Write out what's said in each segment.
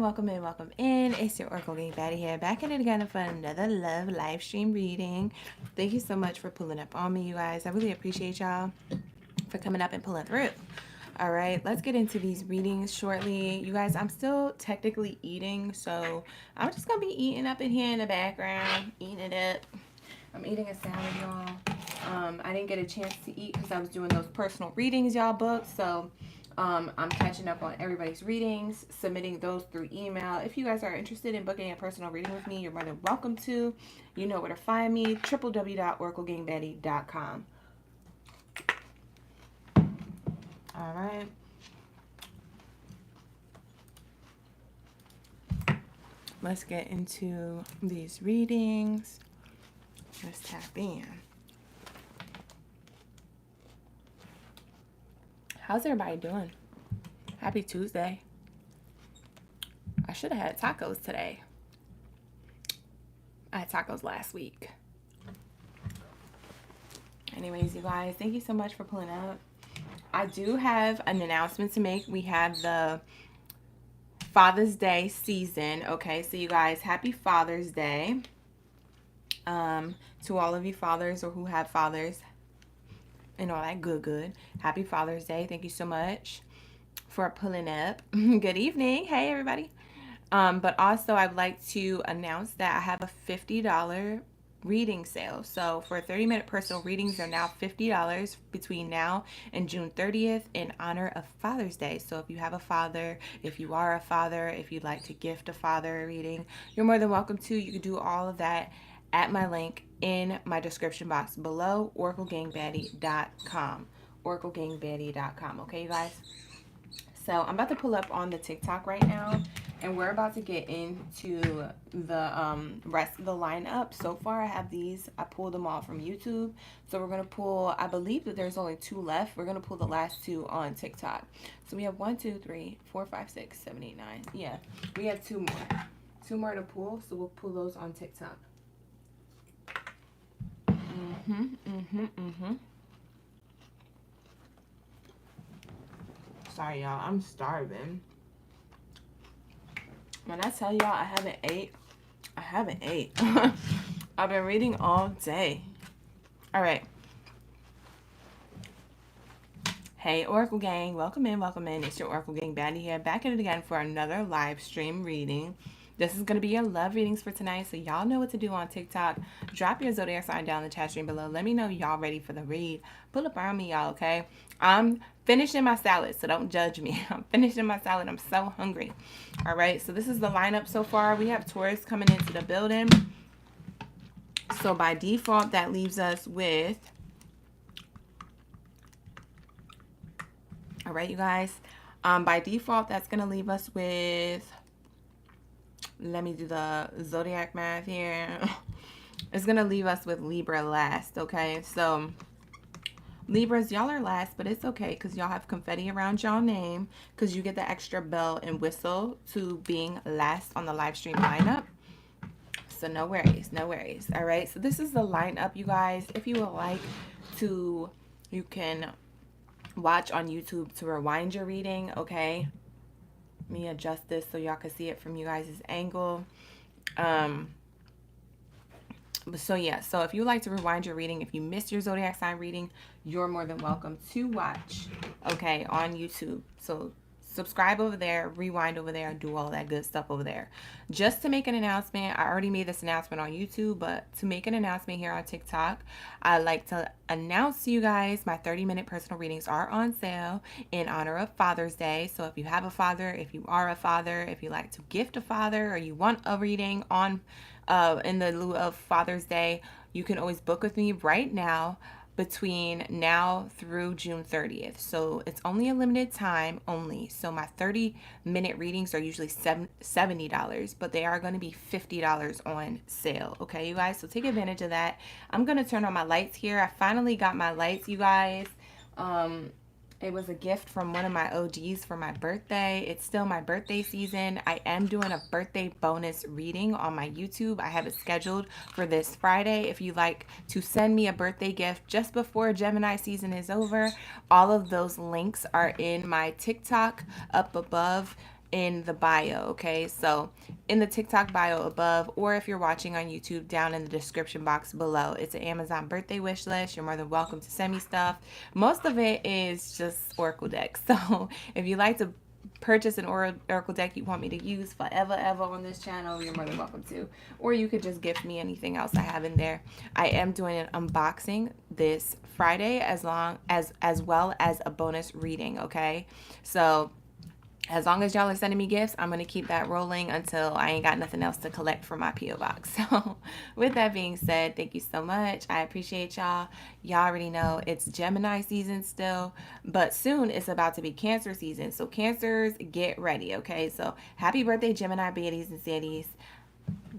welcome in, welcome in. It's your Oracle Gang Baddie here, back at it again for another love live stream reading. Thank you so much for pulling up on me, you guys. I really appreciate y'all for coming up and pulling through. All right, let's get into these readings shortly. You guys, I'm still technically eating, so I'm just gonna be eating up in here in the background, eating it up. I'm eating a salad, y'all. I didn't get a chance to eat because I was doing those personal readings y'all booked, so I'm catching up on everybody's readings, submitting those through email. If you guys are interested in booking a personal reading with me, you're more than welcome to. You know where to find me, www.oraclegangbaddie.com. All right. Let's get into these readings. Let's tap in. How's everybody doing? Happy Tuesday. I should have had tacos today. I had tacos last week. Anyways, you guys, thank you so much for pulling up. I do have an announcement to make. We have the Father's Day season. Okay, so you guys, happy Father's Day. To all of you fathers or who have fathers and all that good. Happy Father's Day. Thank you so much for pulling up. Good evening. Hey, everybody. But also, I'd like to announce that I have a $50 reading sale. So for 30-minute personal readings, they're now $50 between now and June 30th in honor of Father's Day. So if you have a father, if you are a father, if you'd like to gift a father a reading, you're more than welcome to. You can do all of that at my link in my description box below, oraclegangbaddie.com. oraclegangbaddie.com. Okay, you guys? So I'm about to pull up on the TikTok right now, and we're about to get into the rest of the lineup. So far, I have these. I pulled them all from YouTube. So we're going to pull, I believe that there's only 2 left. We're going to pull the last 2 on TikTok. So we have 1, 2, 3, 4, 5, 6, 7, 8, 9. Yeah, we have 2 more. 2 more to pull, so we'll pull those on TikTok. Sorry, y'all. I'm starving. When I tell y'all I haven't ate, I haven't ate. I've been reading all day. All right. Hey, Oracle Gang. Welcome in, welcome in. It's your Oracle Gang Baddie here. Back at it again for another live stream reading. This is going to be your love readings for tonight, so y'all know what to do on TikTok. Drop your zodiac sign down in the chat stream below. Let me know y'all ready for the read. Pull up around me, y'all, okay? I'm finishing my salad, so don't judge me. I'm finishing my salad. I'm so hungry. All right, so this is the lineup so far. We have Taurus coming into the building. So by default, that leaves us with... All right, you guys. By default, that's going to leave us with... Let me do the zodiac math here. It's going to leave us with Libra last, okay? So, Libras, y'all are last, but it's okay because y'all have confetti around y'all name because you get the extra bell and whistle to being last on the live stream lineup. So, no worries, no worries. All right, so this is the lineup, you guys. If you would like to, you can watch on YouTube to rewind your reading, okay? Let me adjust this so y'all can see it from you guys' angle. So yeah, so if you like to rewind your reading, if you missed your zodiac sign reading, you're more than welcome to watch, okay, on YouTube. So subscribe over there, rewind over there, do all that good stuff over there. Just to make an announcement, I already made this announcement on YouTube, but to make an announcement here on TikTok, I'd like to announce to you guys my 30-minute personal readings are on sale in honor of Father's Day. So if you have a father, if you are a father, if you like to gift a father, or you want a reading on in the lieu of Father's Day, you can always book with me right now between now through June 30th. So it's only a limited time only. So my 30-minute readings are usually $70, but they are going to be $50 on sale. Okay, you guys? So take advantage of that. I'm going to turn on my lights here. I finally got my lights, you guys. It was a gift from one of my OGs for my birthday. It's still my birthday season. I am doing a birthday bonus reading on my YouTube. I have it scheduled for this Friday. If you'd like to send me a birthday gift just before Gemini season is over, all of those links are in my TikTok up above in the bio, okay? So in the TikTok bio above, or if you're watching on YouTube, down in the description box below, it's an Amazon birthday wish list. You're more than welcome to send me stuff. Most of it is just Oracle decks. So if you like to purchase an oracle deck you want me to use forever ever on this channel, you're more than welcome to. Or you could just gift me anything else I have in there. I am doing an unboxing this Friday, as well as a bonus reading, okay? So as long as y'all are sending me gifts, I'm going to keep that rolling until I ain't got nothing else to collect from my P.O. box. So with that being said, thank you so much. I appreciate y'all. Y'all already know it's Gemini season still, but soon it's about to be Cancer season. So Cancers, get ready, okay? So happy birthday, Gemini, Baddies, and Saddies.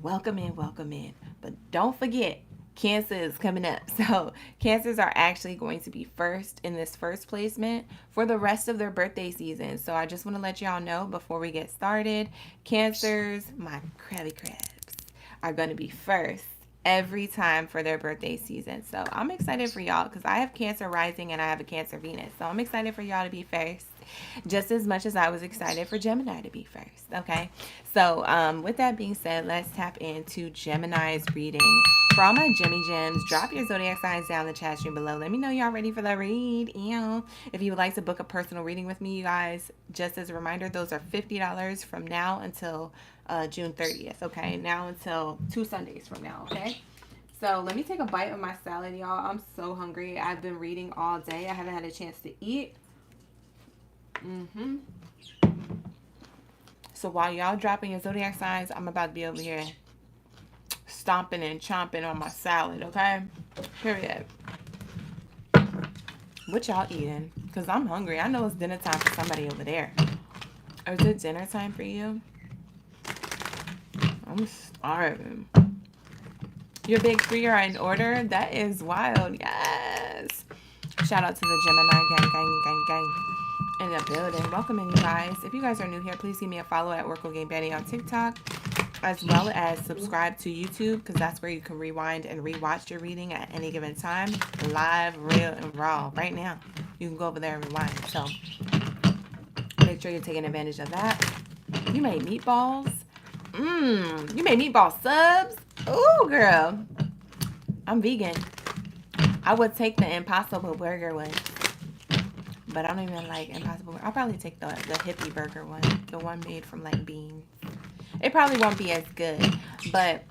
Welcome in, welcome in. But don't forget, Cancer is coming up. So Cancers are actually going to be first in this first placement for the rest of their birthday season. So I just want to let y'all know before we get started, Cancers, my crabby crabs, are going to be first every time for their birthday season. So I'm excited for y'all because I have Cancer rising and I have a Cancer Venus. So I'm excited for y'all to be first, just as much as I was excited for Gemini to be first. Okay, so with that being said, let's tap into Gemini's reading. For all my Gemmy Gems, drop your zodiac signs down in the chat stream below. Let me know y'all ready for the read. If you would like to book a personal reading with me, you guys, just as a reminder, those are $50 from now until June 30th. Okay, now until 2 Sundays from now. Okay, so let me take a bite of my salad, y'all. I'm so hungry. I've been reading all day. I haven't had a chance to eat. So while y'all dropping your zodiac signs, I'm about to be over here stomping and chomping on my salad, okay? Period. What y'all eating? Because I'm hungry. I know it's dinner time for somebody over there. Or is it dinner time for you? I'm starving. Your big three are in order? That is wild. Yes. Shout out to the Gemini gang in the building. Welcome in, you guys. If you guys are new here, please give me a follow at Oracle Game Baddie on TikTok, as well as subscribe to YouTube, because that's where you can rewind and rewatch your reading at any given time, live, real, and raw. Right now, you can go over there and rewind. So make sure you're taking advantage of that. You made meatballs. You made meatball subs. Ooh, girl. I'm vegan. I would take the Impossible Burger one, but I don't even like Impossible. I'll probably take the hippie burger one, the one made from like beans. It probably won't be as good, but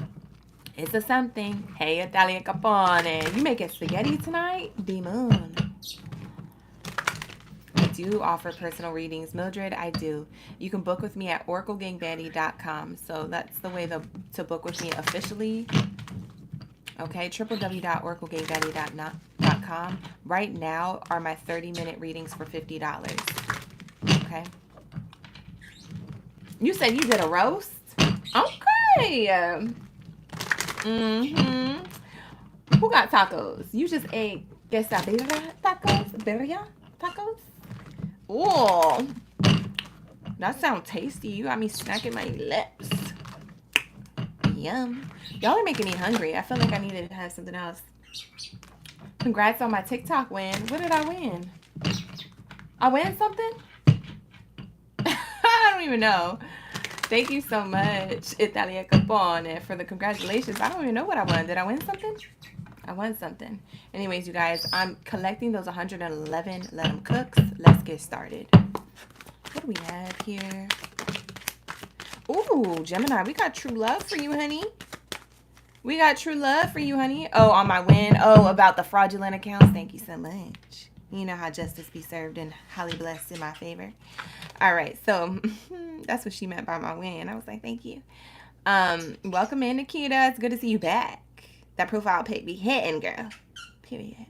it's a something. Hey, Italia Capone. You making spaghetti tonight? Demon. I do offer personal readings, Mildred. I do. You can book with me at oraclegangbaddie.com. So that's the way to book with me officially. Okay, www.oraclegangbaddie.com. Right now are my 30-minute readings for $50. Okay. You said you did a roast? Okay. Who got tacos? You just ate quesadilla tacos? Birria tacos? Oh, that sounds tasty. You got me smacking my lips. Yum. Y'all are making me hungry. I feel like I needed to have something else. Congrats on my TikTok win. What did I win? I win something? I don't even know. Thank you so much, Italia Capone, for the congratulations. I don't even know what I won. Did I win something? I won something. Anyways, you guys, I'm collecting those 111 Let 'em Cooks. Let's get started. What do we have here? Ooh, Gemini, we got true love for you, honey. We got true love for you, honey. Oh, on my win. Oh, about the fraudulent accounts. Thank you so much. You know how justice be served and highly blessed in my favor. All right, so that's what she meant by my win. I was like, thank you. Welcome in, Nikita. It's good to see you back. That profile pic be hitting, girl. Period.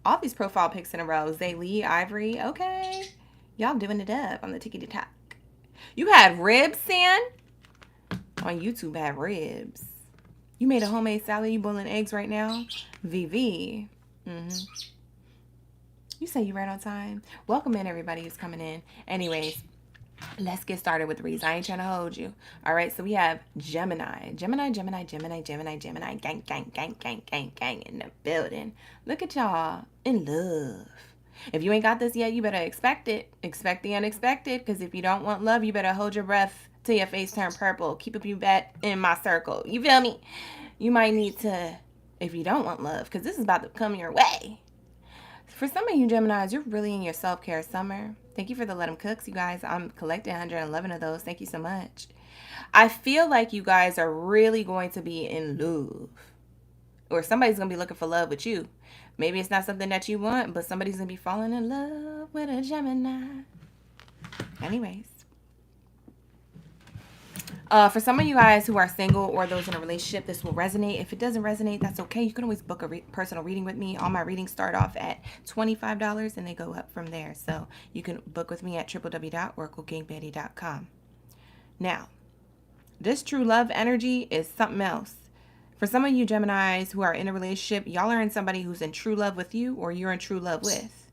All these profile pics in a row. Zaylee, Ivory. Okay. Y'all doing it up on the tickety-tock. You had ribs, San? On YouTube, I have ribs. You made a homemade salad. You boiling eggs right now? VV. You say you right on time. Welcome in, everybody who's coming in. Anyways, let's get started with the reads. I ain't trying to hold you. All right, so we have Gemini. Gemini. Gang in the building. Look at y'all in love. If you ain't got this yet, you better expect it. Expect the unexpected, because if you don't want love, you better hold your breath till your face turn purple. Keep up your bet in my circle. You feel me? You might need to, if you don't want love, because this is about to come your way. For some of you Geminis, you're really in your self-care summer. Thank you for the Let 'em Cooks, you guys. I'm collecting 111 of those. Thank you so much. I feel like you guys are really going to be in love. Or somebody's going to be looking for love with you. Maybe it's not something that you want, but somebody's going to be falling in love with a Gemini. Anyways. For some of you guys who are single or those in a relationship, this will resonate. If it doesn't resonate, that's okay. You can always book a personal reading with me. All my readings start off at $25 and they go up from there. So you can book with me at www.oraclegangbaddie.com. Now, this true love energy is something else. For some of you Geminis who are in a relationship, y'all are in somebody who's in true love with you or you're in true love with.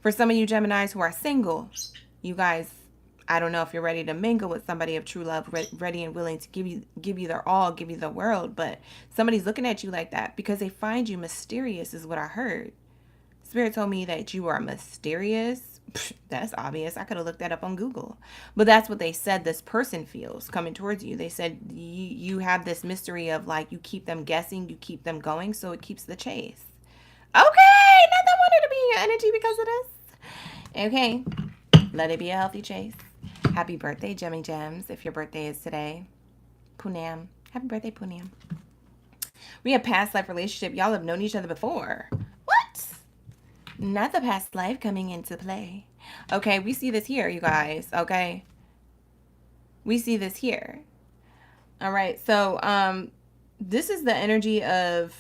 For some of you Geminis who are single, you guys, I don't know if you're ready to mingle with somebody of true love, ready and willing to give you their all, give you the world, but somebody's looking at you like that because they find you mysterious is what I heard. Spirit told me that you are mysterious. That's obvious. I could have looked that up on Google. But that's what they said this person feels coming towards you. They said you have this mystery of like you keep them guessing, you keep them going, so it keeps the chase. Okay, nothing wanted to be in your energy because of this. Okay, let it be a healthy chase. Happy birthday, Gemmy Gems, if your birthday is today. Poonam. Happy birthday, Poonam. We have past life relationship. Y'all have known each other before. What? Not the past life coming into play. Okay, we see this here, you guys. Okay. We see this here. All right, so this is the energy of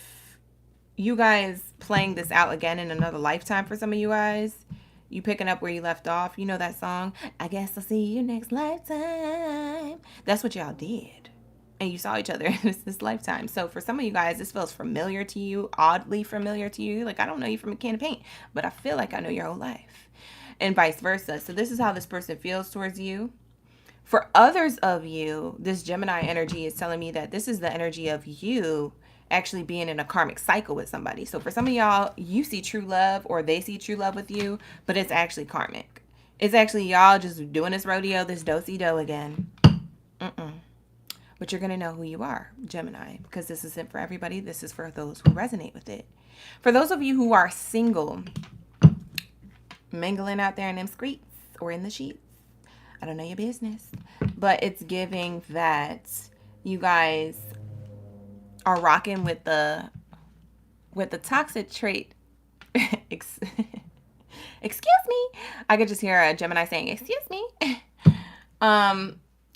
you guys playing this out again in another lifetime for some of you guys. You picking up where you left off. You know that song? I guess I'll see you next lifetime. That's what y'all did. And you saw each other in this lifetime. So for some of you guys, this feels familiar to you, oddly familiar to you. Like, I don't know you from a can of paint, but I feel like I know your whole life. And vice versa. So this is how this person feels towards you. For others of you, this Gemini energy is telling me that this is the energy of you actually being in a karmic cycle with somebody. So for some of y'all, you see true love or they see true love with you, but it's actually karmic. It's actually y'all just doing this rodeo, this do-si-do again. But you're going to know who you are, Gemini, because this isn't for everybody. This is for those who resonate with it. For those of you who are single, mingling out there in them streets or in the sheets, I don't know your business, but it's giving that you guys are rocking with the toxic trait. Excuse me. I could just hear a Gemini saying, "Excuse me."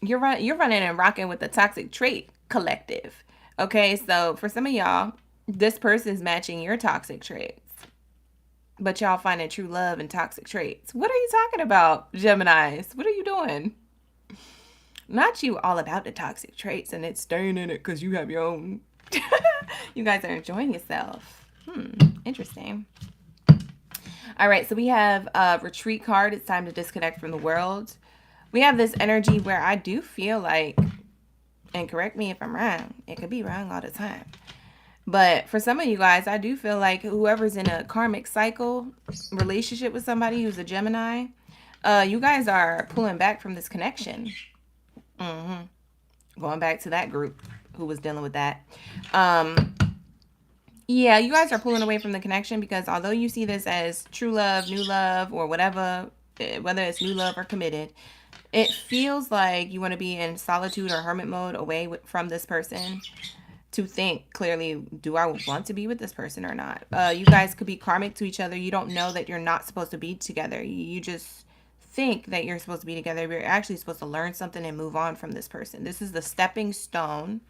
You're running and rocking with the toxic trait collective. Okay, so for some of y'all, this person's matching your toxic traits, but y'all finding true love in toxic traits. What are you talking about, Geminis? What are you doing? Not you all about the toxic traits and it's staying in it because you have your own. You guys are enjoying yourself. Interesting. All right, so we have a retreat card. It's time to disconnect from the world. We have this energy where I do feel like, and correct me if I'm wrong, it could be wrong all the time, but for some of you guys, I do feel like whoever's in a karmic cycle relationship with somebody who's a Gemini, you guys are pulling back from this connection. Going back to that group who was dealing with that. Yeah, you guys are pulling away from the connection because although you see this as true love, new love, or whatever, whether it's new love or committed, it feels like you want to be in solitude or hermit mode away from this person to think clearly, do I want to be with this person or not? You guys could be karmic to each other. You don't know that you're not supposed to be together. You just think that you're supposed to be together. You're actually supposed to learn something and move on from this person. This is the stepping stone.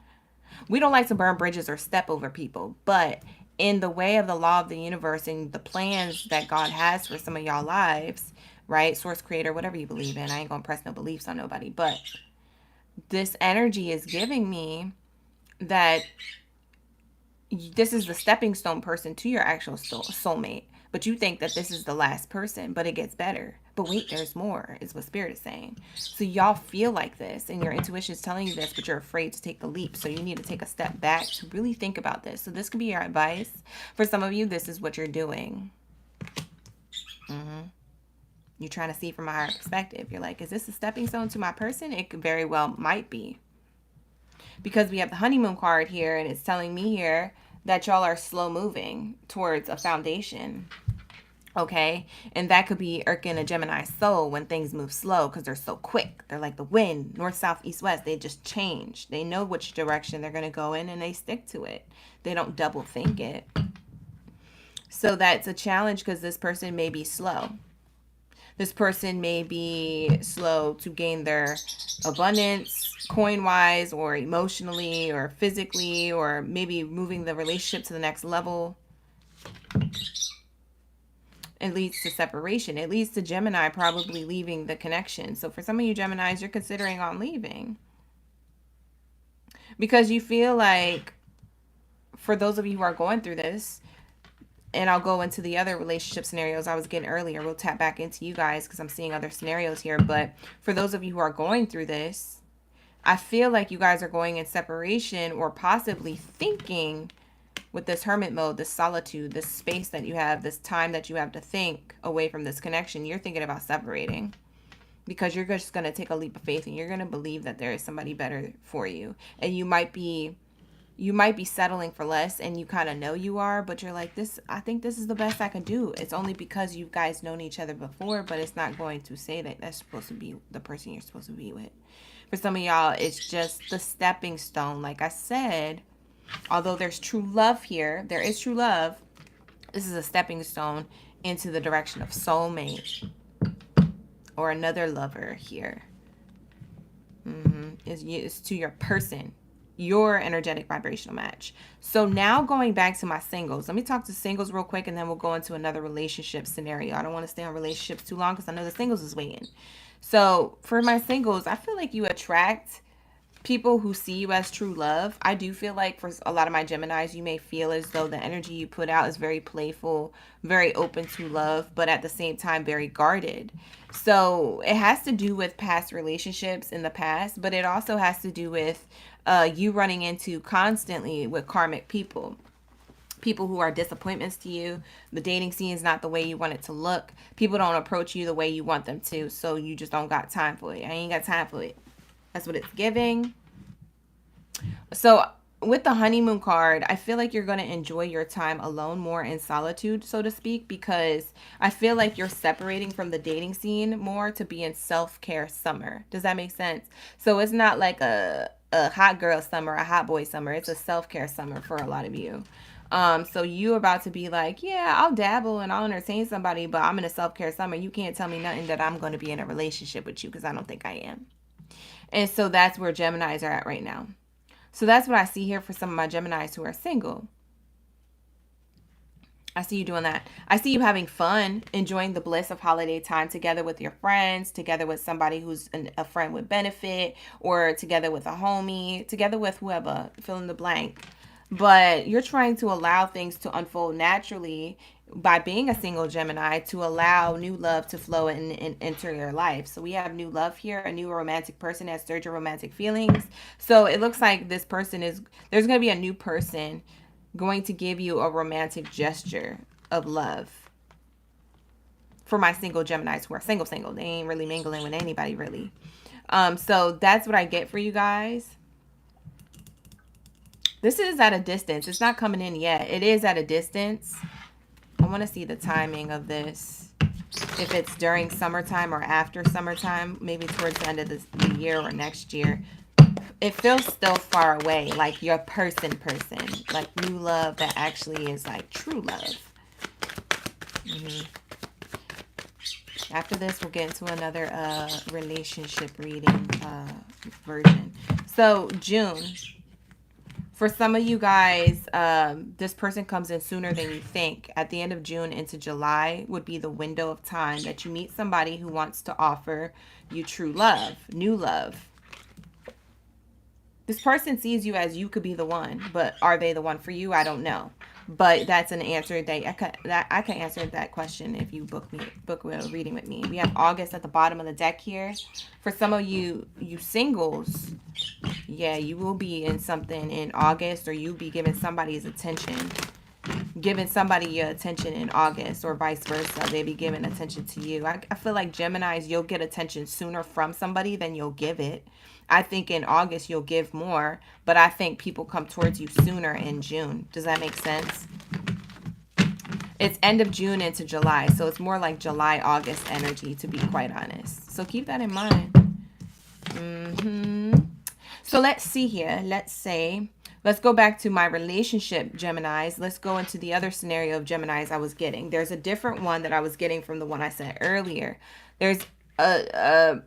We don't like to burn bridges or step over people, but in the way of the law of the universe and the plans that God has for some of y'all lives, right? Source, creator, whatever you believe in. I ain't gonna press no beliefs on nobody, but this energy is giving me that this is the stepping stone person to your actual soulmate, but you think that this is the last person, but it gets better. But wait, there's more, is what Spirit is saying. So y'all feel like this, and your intuition is telling you this, but you're afraid to take the leap. So you need to take a step back to really think about this. So this could be your advice. For some of you, this is what you're doing. You're trying to see from a higher perspective. You're like, is this a stepping stone to my person? It could very well might be. Because we have the honeymoon card here, and it's telling me here that y'all are slow moving towards a foundation. Okay? And that could be irking a Gemini soul when things move slow because they're so quick. They're like the wind, north, south, east, west. They just change. They know which direction they're going to go in, and they stick to it. They don't double think it. So that's a challenge because this person may be slow. This person may be slow to gain their abundance, coin-wise, or emotionally, or physically, or maybe moving the relationship to the next level. It leads to separation. It leads to Gemini probably leaving the connection. So for some of you Geminis, you're considering on leaving. Because you feel like, for those of you who are going through this, and I'll go into the other relationship scenarios I was getting earlier. We'll tap back into you guys because I'm seeing other scenarios here. But for those of you who are going through this, I feel like you guys are going in separation or possibly thinking with this hermit mode, this solitude, this space that you have, this time that you have to think away from this connection. You're thinking about separating because you're just going to take a leap of faith and you're going to believe that there is somebody better for you. And you might be settling for less, and you kind of know you are, but you're like, I think this is the best I can do. It's only because you guys known each other before, but it's not going to say that that's supposed to be the person you're supposed to be with. For some of y'all, it's just the stepping stone. Like I said, although there's true love here, there is true love, this is a stepping stone into the direction of soulmate or another lover here. It's to your person, your energetic vibrational match. So now going back to my singles, let me talk to singles real quick, and then we'll go into another relationship scenario. I don't want to stay on relationships too long because I know the singles is waiting. So for my singles, I feel like you attract people who see you as true love. I do feel like for a lot of my Geminis, you may feel as though the energy you put out is very playful, very open to love, but at the same time very guarded. So it has to do with past relationships in the past, but it also has to do with you running into constantly with karmic people who are disappointments to you. The dating scene is not the way you want it to look. People don't approach you the way you want them to, so you just don't got time for it. I ain't got time for it. That's what it's giving. So with the honeymoon card, I feel like you're going to enjoy your time alone more in solitude, so to speak, because I feel like you're separating from the dating scene more to be in self-care summer. Does that make sense? So it's not like a hot girl summer, a hot boy summer. It's a self-care summer for a lot of you. So you about to be like, yeah, I'll dabble and I'll entertain somebody, but I'm in a self-care summer. You can't tell me nothing that I'm going to be in a relationship with you because I don't think I am. And so that's where Geminis are at right now. So that's what I see here for some of my Geminis who are single. I see you doing that. I see you having fun, enjoying the bliss of holiday time together with your friends, together with somebody who's a friend with benefit, or together with a homie, together with whoever, fill in the blank. But you're trying to allow things to unfold naturally by being a single Gemini, to allow new love to flow and enter your life. So we have new love here. A new romantic person has stirred your romantic feelings. So it looks like this person there's going to be a new person going to give you a romantic gesture of love. For my single Geminis who are single, they ain't really mingling with anybody really. So that's what I get for you guys. This is at a distance. It's not coming in yet. It is at a distance. I want to see the timing of this. If it's during summertime or after summertime, maybe towards the end of the year or next year. It feels still far away, like your person, like new love that actually is like true love. After this, we'll get into another relationship reading version. So June. For some of you guys, this person comes in sooner than you think. At the end of June into July would be the window of time that you meet somebody who wants to offer you true love, new love. This person sees you as you could be the one, but are they the one for you? I don't know. But that's an answer that I can answer that question if you book a reading with me. We have August at the bottom of the deck here. For some of you singles, yeah, you will be in something in August, or you'll be giving somebody's attention giving somebody your attention in August, or vice versa. They be giving attention to you. I feel like Geminis, you'll get attention sooner from somebody than you'll give it. I think in August you'll give more, but I think people come towards you sooner in June. Does that make sense? It's end of June into July, so it's more like July, August energy, to be quite honest. So keep that in mind. So let's see here. Let's go back to my relationship, Geminis. Let's go into the other scenario of Geminis I was getting. There's a different one that I was getting from the one I said earlier. There's a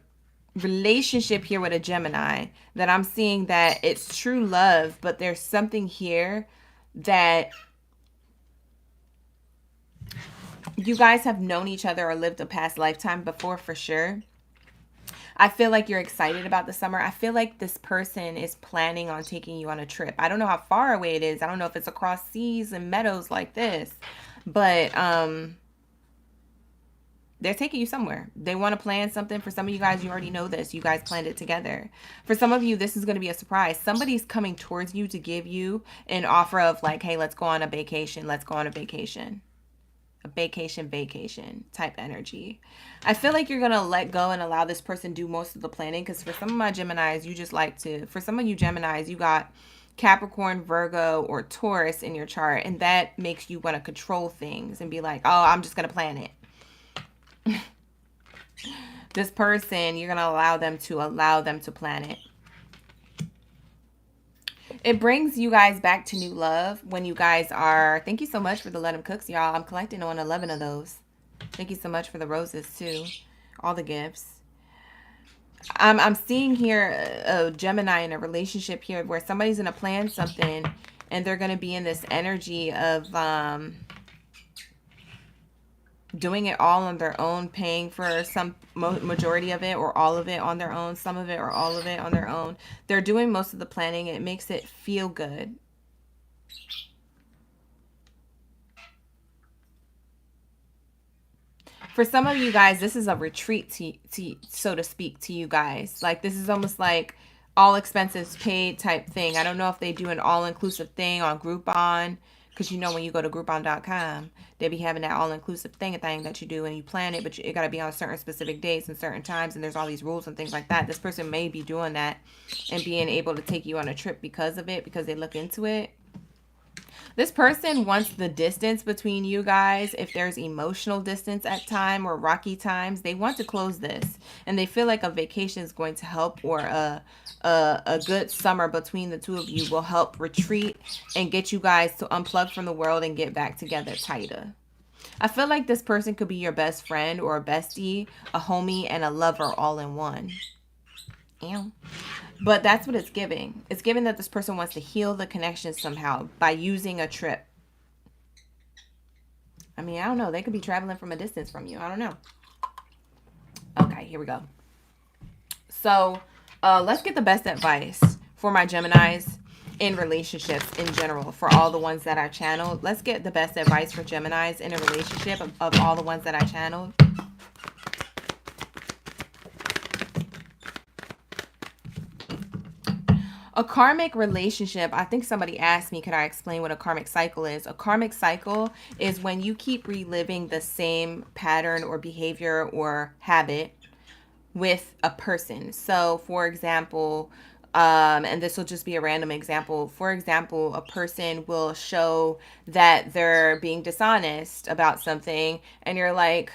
relationship here with a Gemini that I'm seeing that it's true love, but there's something here that you guys have known each other or lived a past lifetime before for sure. I feel like you're excited about the summer. I feel like this person is planning on taking you on a trip. I don't know how far away it is. I don't know if it's across seas and meadows like this, but they're taking you somewhere. They want to plan something. For some of you guys, you already know this. You guys planned it together. For some of you, this is going to be a surprise. Somebody's coming towards you to give you an offer of like, hey, let's go on a vacation. Let's go on a vacation. A vacation type energy. I feel like you're going to let go and allow this person do most of the planning, because for some of my Geminis, you just like to, for some of you Geminis, you got Capricorn, Virgo, or Taurus in your chart, and that makes you want to control things and be like, oh, I'm just going to plan it. This person, you're going to allow them to plan it. It brings you guys back to new love when you guys are... Thank you so much for the Let 'em Cooks, y'all. I'm collecting on 11 of those. Thank you so much for the roses, too. All the gifts. I'm seeing here a Gemini in a relationship here where somebody's going to plan something and they're going to be in this energy of... doing it all on their own, paying for some majority of it or all of it on their own, some of it or all of it on their own. They're doing most of the planning. It makes it feel good. For some of you guys, this is a retreat, so to speak, to you guys. Like, this is almost like all expenses paid type thing. I don't know if they do an all-inclusive thing on Groupon, because you know when you go to Groupon.com, they be having that all-inclusive thing that you do and you plan it, but it got to be on certain specific dates and certain times, and there's all these rules and things like that. This person may be doing that and being able to take you on a trip because of it, because they look into it. This person wants the distance between you guys. If there's emotional distance at time or rocky times, they want to close this. And they feel like a vacation is going to help, or a good summer between the two of you will help retreat and get you guys to unplug from the world and get back together tighter. I feel like this person could be your best friend or a bestie, a homie, and a lover all in one. Ew. But that's what it's giving. It's giving that this person wants to heal the connection somehow by using a trip. I mean, I don't know. They could be traveling from a distance from you. I don't know. Okay, here we go. So let's get the best advice for my Geminis in relationships in general. For all the ones that I channeled, let's get the best advice for Geminis in a relationship of all the ones that I channeled. A karmic relationship, I think somebody asked me, could I explain what a karmic cycle is? A karmic cycle is when you keep reliving the same pattern or behavior or habit with a person. So, for example, and this will just be a random example. For example, a person will show that they're being dishonest about something, and you're like,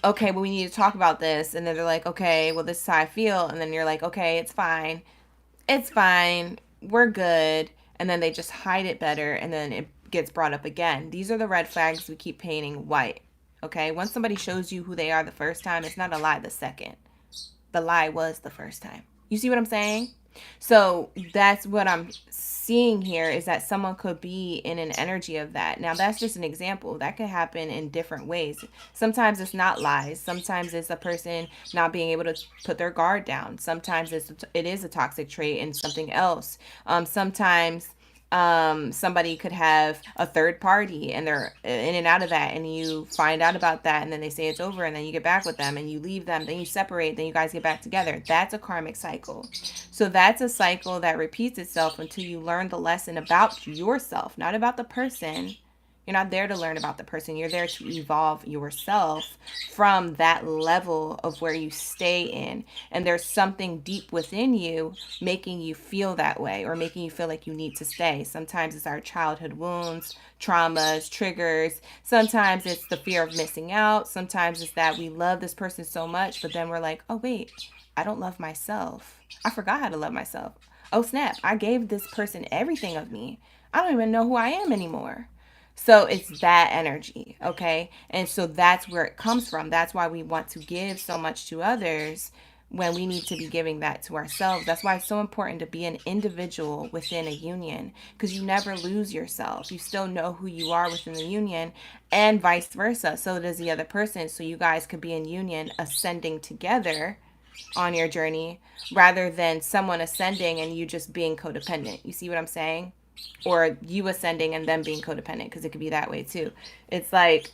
okay, well, we need to talk about this. And then they're like, okay, well, this is how I feel. And then you're like, okay, it's fine. It's fine, we're good, and then they just hide it better, and then it gets brought up again. These are the red flags we keep painting white, okay? Once somebody shows you who they are the first time, it's not a lie the second. The lie was the first time. You see what I'm saying? So that's what I'm seeing here, is that someone could be in an energy of that. Now, that's just an example. That could happen in different ways. Sometimes it's not lies. Sometimes it's a person not being able to put their guard down. Sometimes it is a toxic trait and something else. Sometimes somebody could have a third party and they're in and out of that, and you find out about that, and then they say it's over, and then you get back with them and you leave them, then you separate, then you guys get back together. That's a karmic cycle. So that's a cycle that repeats itself until you learn the lesson about yourself, not about the person. You You're not there to learn about the person. You're there to evolve yourself from that level of where you stay in. And there's something deep within you making you feel that way, or making you feel like you need to stay. Sometimes it's our childhood wounds, traumas, triggers. Sometimes it's the fear of missing out. Sometimes it's that we love this person so much, but then we're like, oh, wait, I don't love myself. I forgot how to love myself. Oh, snap. I gave this person everything of me. I don't even know who I am anymore. So it's that energy, okay? And so that's where it comes from. That's why we want to give so much to others when we need to be giving that to ourselves. That's why it's so important to be an individual within a union, because you never lose yourself. You still know who you are within the union, and vice versa. So does the other person. So you guys could be in union, ascending together on your journey, rather than someone ascending and you just being codependent. You see what I'm saying? Or you ascending and them being codependent, because it could be that way too. It's like,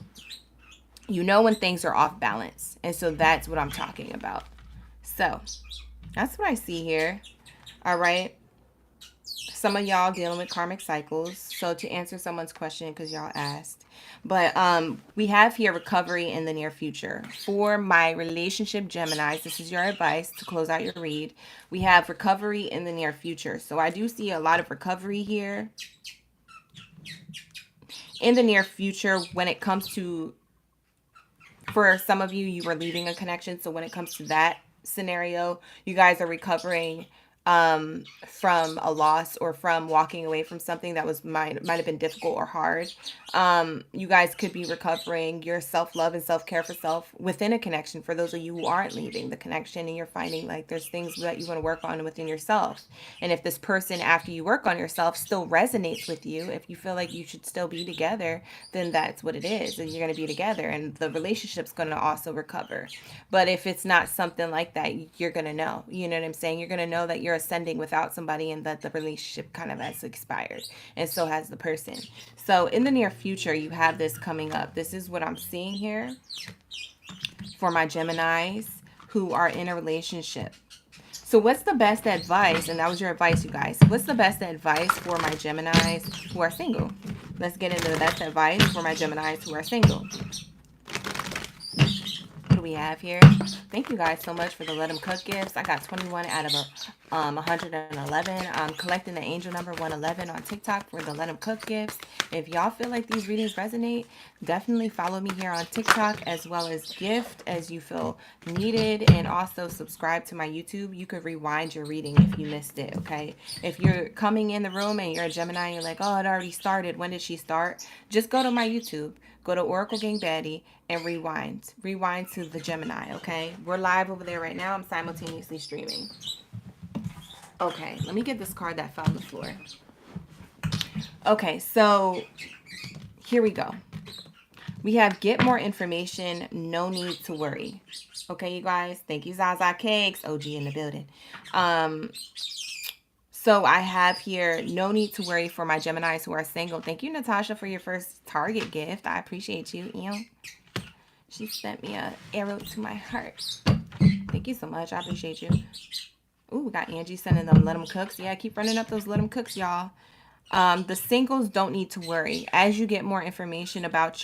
you know when things are off balance. And so that's what I'm talking about. So that's what I see here. All right. Some of y'all dealing with karmic cycles. So to answer someone's question, because y'all asked, but we have here recovery in the near future. For my relationship Geminis, this is your advice to close out your read. We have recovery in the near future. So I do see a lot of recovery here in the near future when it comes to, for some of you, you were leaving a connection. So when it comes to that scenario, you guys are recovering from a loss, or from walking away from something that was might have been difficult or hard. You guys could be recovering your self-love and self-care for self within a connection. For those of you who aren't leaving the connection and you're finding like there's things that you want to work on within yourself. And if this person, after you work on yourself, still resonates with you, if you feel like you should still be together, then that's what it is. And you're going to be together, and the relationship's going to also recover. But if it's not something like that, you're going to know. You know what I'm saying? You're going to know that you're ascending without somebody, and that the relationship kind of has expired, and so has the person. So in the near future, you have this coming up. This is what I'm seeing here for my Geminis who are in a relationship. So what's the best advice? And that was your advice, you guys. What's the best advice for my Geminis who are single? Let's get into the best advice for my Geminis who are single. What do we have here? Thank you guys so much for the Let 'em Cook gifts. I got 21 out of 111. I'm collecting the angel number 111 on TikTok for the Let 'em Cook gifts. If y'all feel like these readings resonate, definitely follow me here on TikTok, as well as gift as you feel needed, and also subscribe to my YouTube. You could rewind your reading if you missed it, okay? If you're coming in the room and you're a Gemini and you're like, oh, it already started, when did she start? Just go to my YouTube. Go to Oracle Gang Baddie and rewind. Rewind to the Gemini, okay? We're live over there right now. I'm simultaneously streaming. Okay, let me get this card that fell on the floor. Okay, so here we go. We have get more information, no need to worry. Okay, you guys? Thank you, Zaza Cakes. OG in the building. So I have here, no need to worry for my Geminis who are single. Thank you, Natasha, for your first Target gift. I appreciate you. She sent me an arrow to my heart. Thank you so much. I appreciate you. Ooh, we got Angie sending them Let 'em Cooks. Yeah, keep running up those Let 'em Cooks, y'all. The singles don't need to worry. As you get more information about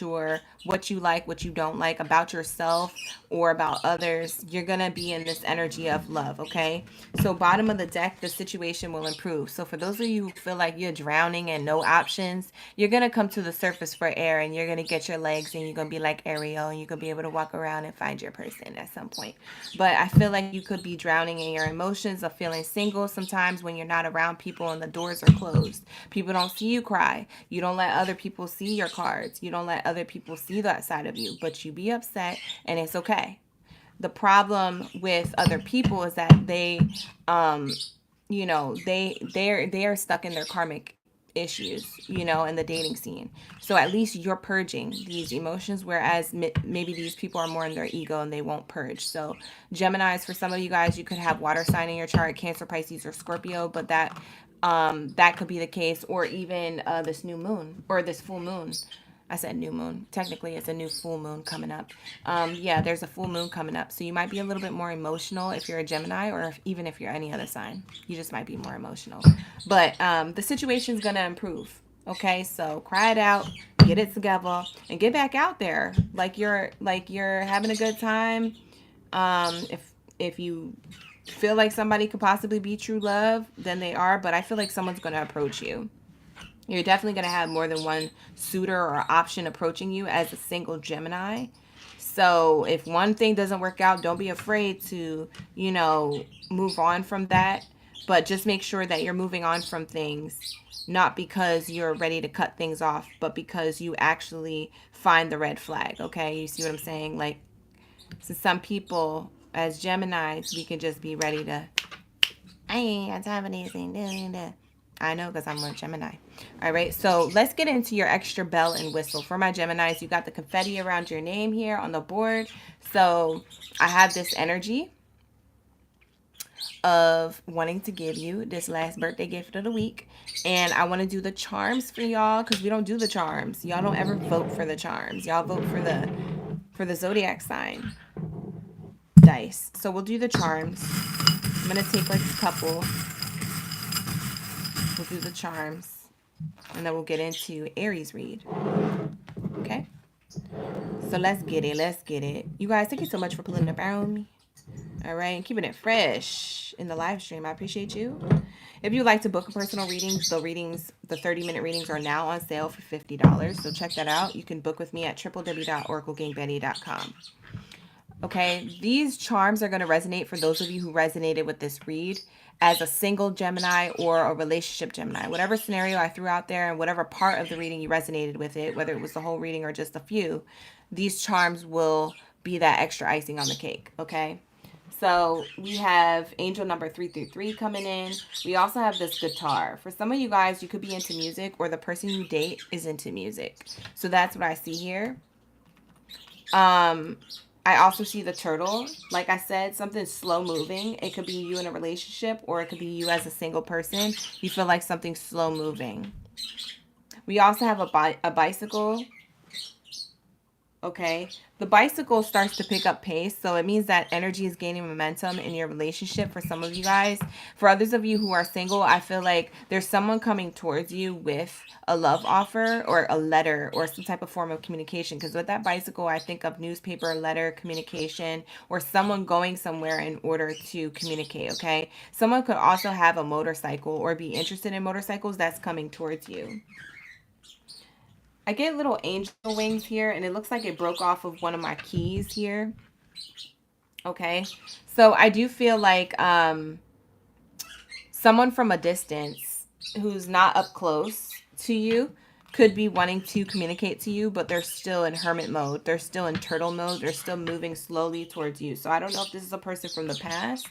what you like, what you don't like, about yourself or about others, you're going to be in this energy of love, okay? So bottom of the deck, the situation will improve. So for those of you who feel like you're drowning and no options, you're going to come to the surface for air, and you're going to get your legs, and you're going to be like Ariel, and you're going to be able to walk around and find your person at some point. But I feel like you could be drowning in your emotions of feeling single sometimes when you're not around people and the doors are closed. People don't see you cry. You don't let other people see your cards. You don't let other people see that side of you, but you be upset, and it's okay. The problem with other people is that they are stuck in their karmic issues, in the dating scene. So at least you're purging these emotions, whereas maybe these people are more in their ego and they won't purge. So Geminis, for some of you guys, you could have water sign in your chart, Cancer, Pisces, or Scorpio, but that could be the case, or even this new moon, or this full moon. I said new moon. Technically, it's a new full moon coming up. Yeah, there's a full moon coming up. So you might be a little bit more emotional if you're a Gemini, or even if you're any other sign. You just might be more emotional. But the situation's going to improve. Okay, so cry it out. get it together and get back out there. Like you're having a good time. If you feel like somebody could possibly be true love, then they are. But I feel like someone's going to approach you. You're definitely going to have more than one suitor or option approaching you as a single Gemini. So if one thing doesn't work out, don't be afraid to, move on from that. But just make sure that you're moving on from things, not because you're ready to cut things off, but because you actually find the red flag. Okay. You see what I'm saying? Like, so some people as Geminis, we can just be ready to, I ain't got time for anything. I know, because I'm a Gemini. All right, so let's get into your extra bell and whistle. For my Geminis, you got the confetti around your name here on the board. So I have this energy of wanting to give you this last birthday gift of the week. And I want to do the charms for y'all, because we don't do the charms. Y'all don't ever vote for the charms. Y'all vote for the zodiac sign dice. So we'll do the charms. I'm going to take like a couple. We'll do the charms, and then we'll get into Aries read. Okay? So let's get it. Let's get it. You guys, thank you so much for pulling up around me. All right, and keeping it fresh in the live stream. I appreciate you. If you'd like to book a personal reading, the 30-minute readings are now on sale for $50. So check that out. You can book with me at www.oraclegangbaddie.com. Okay, these charms are going to resonate for those of you who resonated with this read as a single Gemini or a relationship Gemini. Whatever scenario I threw out there and whatever part of the reading you resonated with it, whether it was the whole reading or just a few, these charms will be that extra icing on the cake, okay? So we have angel number 333 coming in. We also have this guitar. For some of you guys, you could be into music, or the person you date is into music. So that's what I see here. I also see the turtle. Like I said, something slow moving. It could be you in a relationship, or it could be you as a single person. You feel like something's slow moving. We also have a bicycle. Okay. The bicycle starts to pick up pace. So it means that energy is gaining momentum in your relationship for some of you guys. For others of you who are single, I feel like there's someone coming towards you with a love offer or a letter or some type of form of communication. Because with that bicycle, I think of newspaper, letter, communication, or someone going somewhere in order to communicate. Okay. Someone could also have a motorcycle or be interested in motorcycles that's coming towards you. I get little angel wings here, and it looks like it broke off of one of my keys here. Okay. So I do feel like someone from a distance who's not up close to you could be wanting to communicate to you, but they're still in hermit mode. They're still in turtle mode. They're still moving slowly towards you. So I don't know if this is a person from the past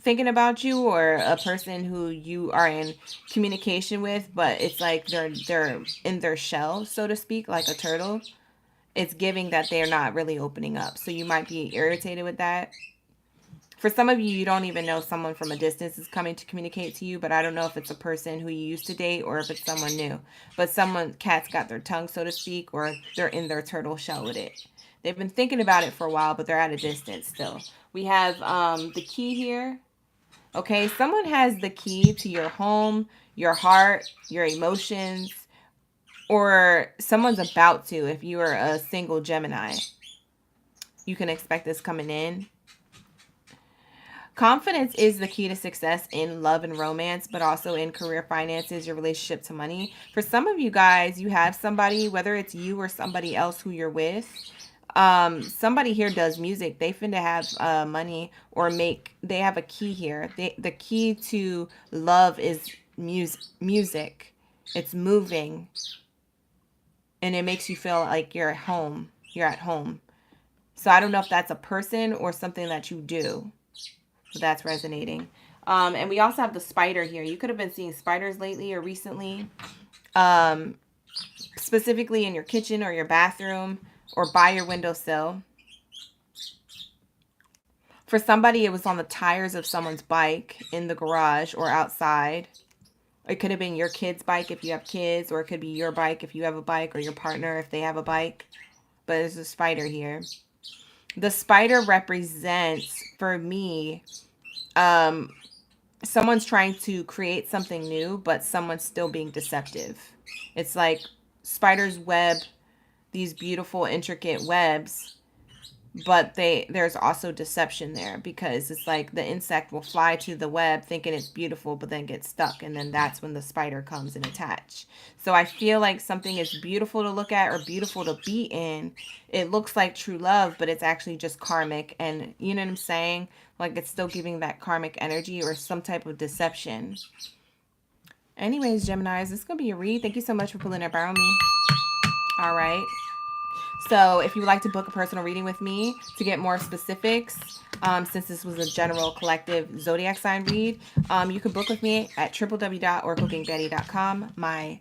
thinking about you, or a person who you are in communication with, but it's like they're in their shell, so to speak, like a turtle. It's giving that they're not really opening up. So you might be irritated with that. For some of you, you don't even know someone from a distance is coming to communicate to you, but I don't know if it's a person who you used to date or if it's someone new. But cat's got their tongue, so to speak, or they're in their turtle shell with it. They've been thinking about it for a while, but they're at a distance still. We have the key here. Okay, someone has the key to your home, your heart, your emotions, or someone's about to. If you are a single Gemini, you can expect this coming in. Confidence is the key to success in love and romance, but also in career, finances, your relationship to money. For some of you guys, you have somebody, whether it's you or somebody else who you're with. Somebody here does music. They finna have money, or they have a key here. The key to love is music. It's moving, and it makes you feel like you're at home. So I don't know if that's a person or something that you do. So that's resonating. And we also have the spider here. You could have been seeing spiders lately or recently, specifically in your kitchen or your bathroom, or by your windowsill. For somebody, it was on the tires of someone's bike in the garage or outside. It could have been your kid's bike if you have kids, or it could be your bike if you have a bike, or your partner if they have a bike. But there's a spider here. The spider represents, for me, someone's trying to create something new, but someone's still being deceptive. It's like spiders web these beautiful, intricate webs, but there's also deception there, because it's like the insect will fly to the web thinking it's beautiful, but then get stuck, and then that's when the spider comes and attach. So I feel like something is beautiful to look at or beautiful to be in. It looks like true love, but it's actually just karmic, and you know what I'm saying? Like, it's still giving that karmic energy or some type of deception. Anyways, Geminis, this is gonna be a read. Thank you so much for pulling up around me. All right. So if you would like to book a personal reading with me to get more specifics, since this was a general collective zodiac sign read, you can book with me at www.oraclegangbaddie.com. My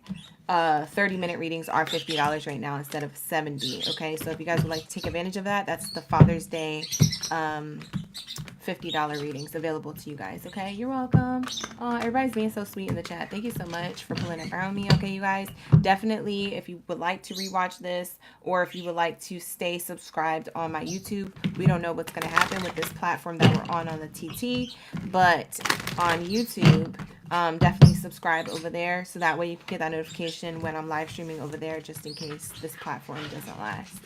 30-minute readings are $50 right now instead of $70. Okay, so if you guys would like to take advantage of that, that's the Father's Day $50 readings available to you guys. Okay, you're welcome. Everybody's being so sweet in the chat. Thank you so much for pulling up around me. Okay, you guys, definitely, if you would like to rewatch this, or if you would like to stay subscribed on my YouTube, we don't know what's going to happen with this platform that we're on the TT, but on YouTube, definitely subscribe over there, so that way you can get that notification when I'm live streaming over there, just in case this platform doesn't last.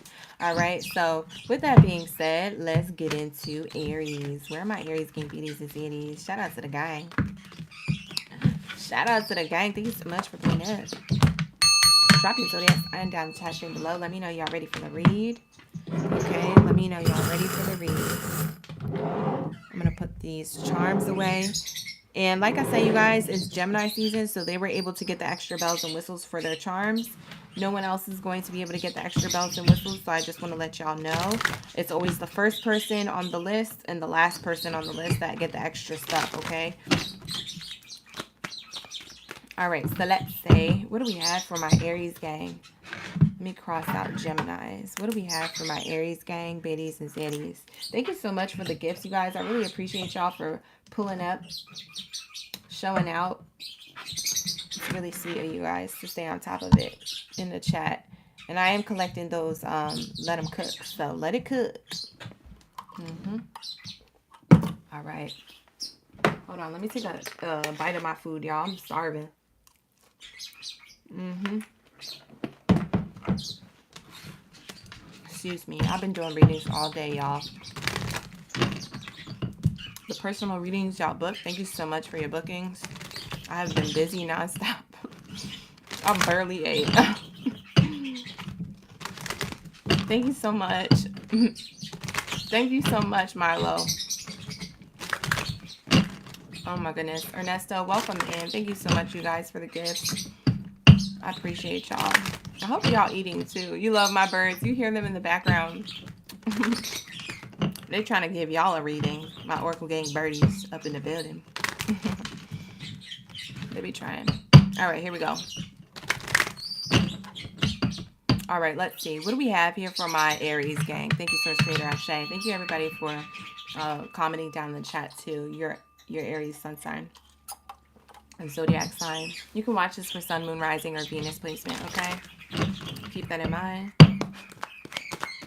All right, so with that being said, let's get into Aries. Where are my Aries gang beauties and Aries? Shout out to the gang. Shout out to the gang. Thank you so much for playing up. Drop your zodiac sign down the chat stream below. Let me know y'all ready for the read. Okay, let me know y'all ready for the read. I'm going to put these charms away. And like I say, you guys, it's Gemini season, so they were able to get the extra bells and whistles for their charms. No one else is going to be able to get the extra bells and whistles, so I just want to let y'all know. It's always the first person on the list and the last person on the list that get the extra stuff, okay? All right, so let's say, what do we have for my Aries gang? Let me cross out Geminis. What do we have for my Aries gang, Baddies and Zaddies? Thank you so much for the gifts, you guys. I really appreciate y'all for pulling up, showing out. It's really sweet of you guys to stay on top of it in the chat. And I am collecting those let them cook, so let it cook. All right, hold on, let me take a bite of my food, y'all. I'm starving. Excuse me, I've been doing readings all day, y'all. The personal readings y'all book, thank you so much for your bookings. I have been busy nonstop. I barely ate. Thank you so much. Thank you so much, Milo. Oh my goodness. Ernesto, welcome in. Thank you so much, you guys, for the gifts. I appreciate y'all. I hope y'all eating too. You love my birds. You hear them in the background. They're trying to give y'all a reading. My Oracle Gang birdies up in the building. They be trying. All right, here we go. All right, let's see. What do we have here for my Aries gang? Thank you, Source Creator Ashe. Thank you, everybody, for commenting down in the chat, too. Your Aries sun sign and zodiac sign. You can watch this for sun, moon, rising, or Venus placement, okay? Keep that in mind.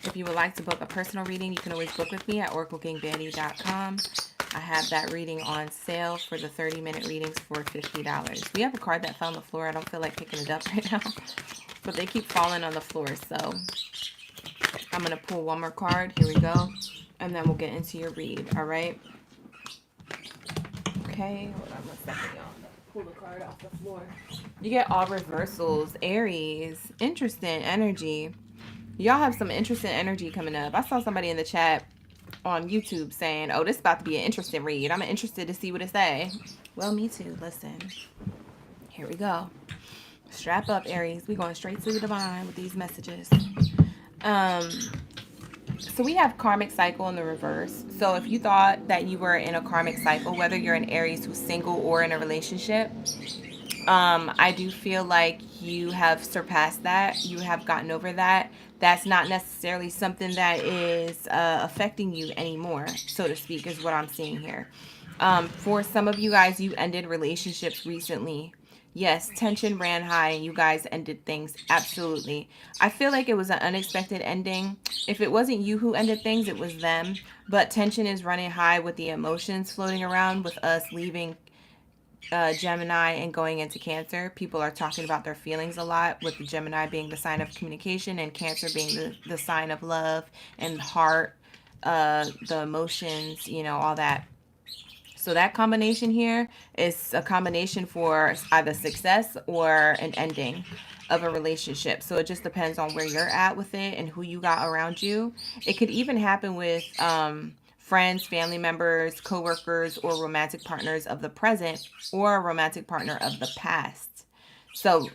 If you would like to book a personal reading, you can always book with me at oraclegangbaddie.com. I have that reading on sale for the 30-minute readings for $50. We have a card that fell on the floor. I don't feel like picking it up right now, but they keep falling on the floor, so I'm going to pull one more card. Here we go, and then we'll get into your read, all right? Okay, hold on 1 second, y'all. Pull the card off the floor. You get all reversals. Aries, interesting energy. Y'all have some interesting energy coming up. I saw somebody in the chat on YouTube saying, oh, this is about to be an interesting read. I'm interested to see what it say. Well, me too. Listen. Here we go. Strap up, Aries. We're going straight to the divine with these messages. So we have karmic cycle in the reverse. So if you thought that you were in a karmic cycle, whether you're an Aries who's single or in a relationship, I do feel like you have surpassed that. You have gotten over that. That's not necessarily something that is affecting you anymore, so to speak, is what I'm seeing here. For some of you guys, you ended relationships recently. Yes, tension ran high and you guys ended things. Absolutely. I feel like it was an unexpected ending. If it wasn't you who ended things, it was them. But tension is running high with the emotions floating around with us leaving Gemini and going into Cancer, people are talking about their feelings a lot, with the Gemini being the sign of communication and Cancer being the sign of love and heart, the emotions, you know, all that. So that combination here is a combination for either success or an ending of a relationship. So it just depends on where you're at with it and who you got around you. It could even happen with friends, family members, coworkers, or romantic partners of the present, or a romantic partner of the past. So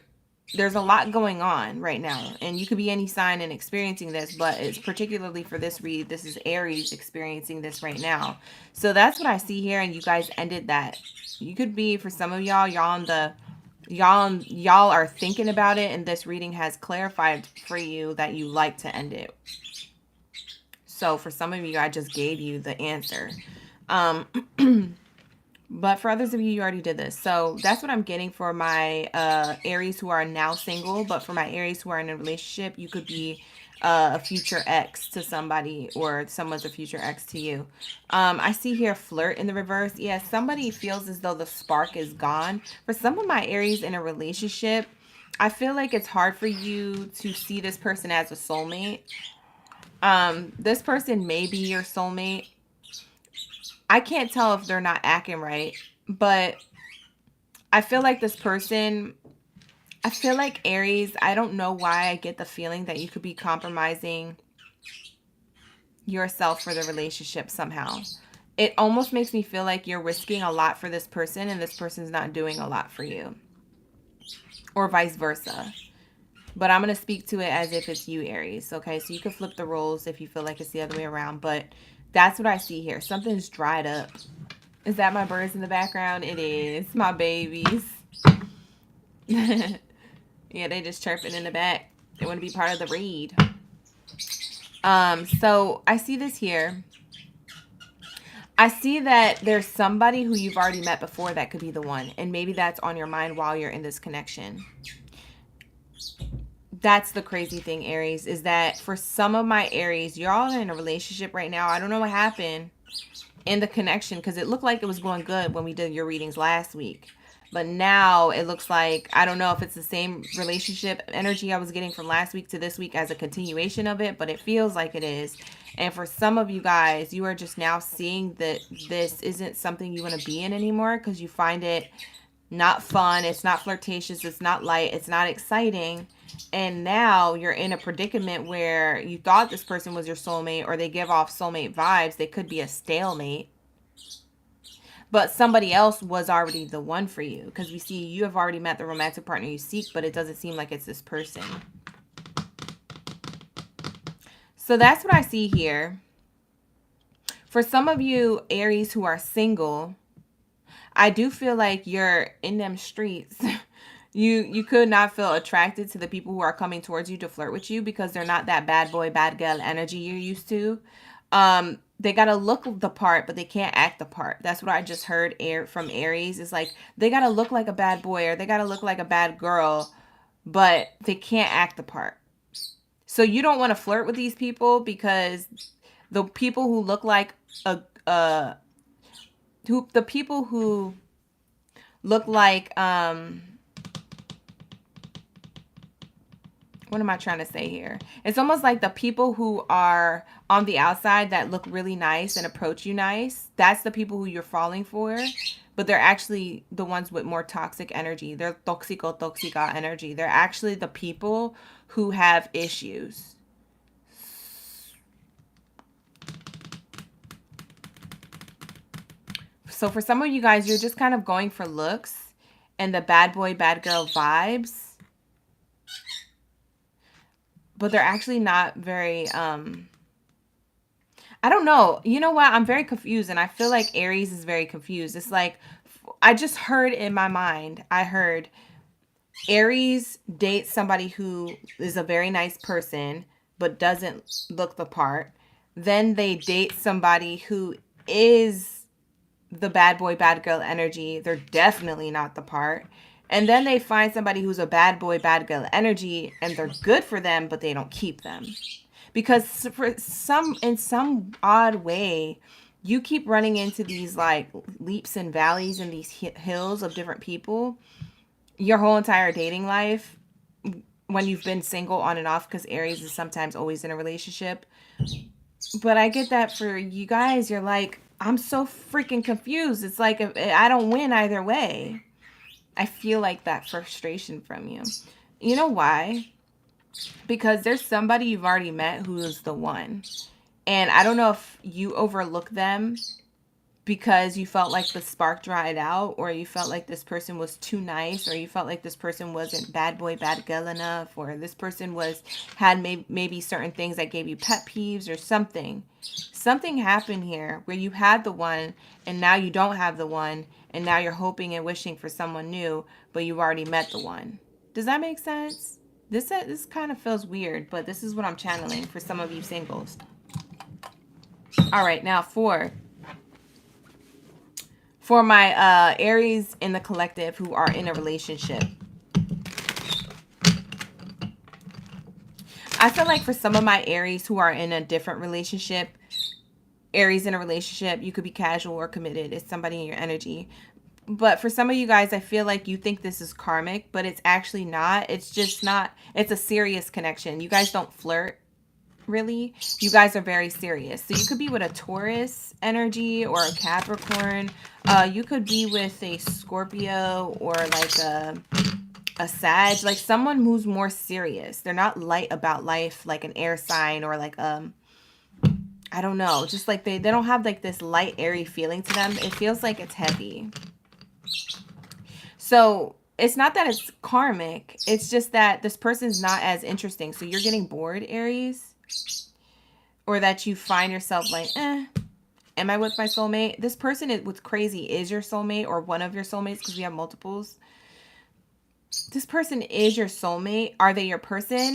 there's a lot going on right now, and you could be any sign and experiencing this, but it's particularly for this read, this is Aries experiencing this right now. So that's what I see here, and you guys ended that. You could be, for some of y'all on the y'all are thinking about it, and this reading has clarified for you that you like to end it. So for some of you, I just gave you the answer. But for others of you, you already did this. So that's what I'm getting for my Aries who are now single. But for my Aries who are in a relationship, you could be a future ex to somebody, or someone's a future ex to you. I see here flirt in the reverse. Yeah, somebody feels as though the spark is gone. For some of my Aries in a relationship, I feel like it's hard for you to see this person as a soulmate. This person may be your soulmate. I can't tell if they're not acting right, but I feel like this person, I feel like Aries, I don't know why I get the feeling that you could be compromising yourself for the relationship somehow. It almost makes me feel like you're risking a lot for this person and this person's not doing a lot for you, or vice versa. But I'm going to speak to it as if it's you, Aries. Okay, so you can flip the roles if you feel like it's the other way around, but that's what I see here. Something's dried up. Is that my birds in the background? It is. My babies. Yeah, they just chirping in the back. They want to be part of the read. So I see this here. I see that there's somebody who you've already met before that could be the one. And maybe that's on your mind while you're in this connection. That's the crazy thing, Aries, is that for some of my Aries, you're all in a relationship right now. I don't know what happened in the connection, because it looked like it was going good when we did your readings last week. But now it looks like, I don't know if it's the same relationship energy I was getting from last week to this week as a continuation of it, but it feels like it is. And for some of you guys, you are just now seeing that this isn't something you want to be in anymore, because you find it not fun, it's not flirtatious, it's not light, it's not exciting. And now you're in a predicament where you thought this person was your soulmate, or they give off soulmate vibes. They could be a stalemate, but somebody else was already the one for you, because we see you have already met the romantic partner you seek, but it doesn't seem like it's this person. So that's what I see here. For some of you Aries who are single, I do feel like you're in them streets. You could not feel attracted to the people who are coming towards you to flirt with you, because they're not that bad boy, bad girl energy you're used to. They got to look the part, but they can't act the part. That's what I just heard from Aries. It's like they got to look like a bad boy, or they got to look like a bad girl, but they can't act the part. So you don't want to flirt with these people, because the people who look like the people who look like what am I trying to say here? It's almost like the people who are on the outside that look really nice and approach you nice. That's the people who you're falling for. But they're actually the ones with more toxic energy. They're toxica energy. They're actually the people who have issues. So for some of you guys, you're just kind of going for looks and the bad boy, bad girl vibes. But they're actually not very, I don't know. You know what? I'm very confused, and I feel like Aries is very confused. It's like, I just heard in my mind, I heard Aries dates somebody who is a very nice person, but doesn't look the part. Then they date somebody who is the bad boy, bad girl energy. They're definitely not the part. And then they find somebody who's a bad boy, bad girl energy, and they're good for them, but they don't keep them. Because in some odd way, you keep running into these like leaps and valleys and these hills of different people your whole entire dating life when you've been single on and off, because Aries is sometimes always in a relationship. But I get that for you guys, you're like, I'm so freaking confused. It's like I don't win either way. I feel like that frustration from you. You know why? Because there's somebody you've already met who is the one. And I don't know if you overlook them because you felt like the spark dried out, or you felt like this person was too nice, or you felt like this person wasn't bad boy, bad girl enough, or this person had maybe certain things that gave you pet peeves or something. Something happened here where you had the one and now you don't have the one, and now you're hoping and wishing for someone new, but you've already met the one. Does that make sense? This kind of feels weird, but this is what I'm channeling for some of you singles. All right, now for my Aries in the collective who are in a relationship. I feel like for some of my Aries who are in a different relationship, Aries in a relationship, you could be casual or committed. It's somebody in your energy. But for some of you guys, I feel like you think this is karmic, but it's actually not. It's just not. It's a serious connection. You guys don't flirt. Really, you guys are very serious. So you could be with a Taurus energy or a Capricorn. You could be with a Scorpio or like a Sag, like someone who's more serious. They're not light about life, like an air sign, or like I don't know, just like they don't have like this light airy feeling to them. It feels like it's heavy. So it's not that it's karmic, it's just that this person's not as interesting. So you're getting bored, Aries. Or that you find yourself like, am I with my soulmate? This person is what's crazy is your soulmate or one of your soulmates, because we have multiples. This person is your soulmate. Are they your person?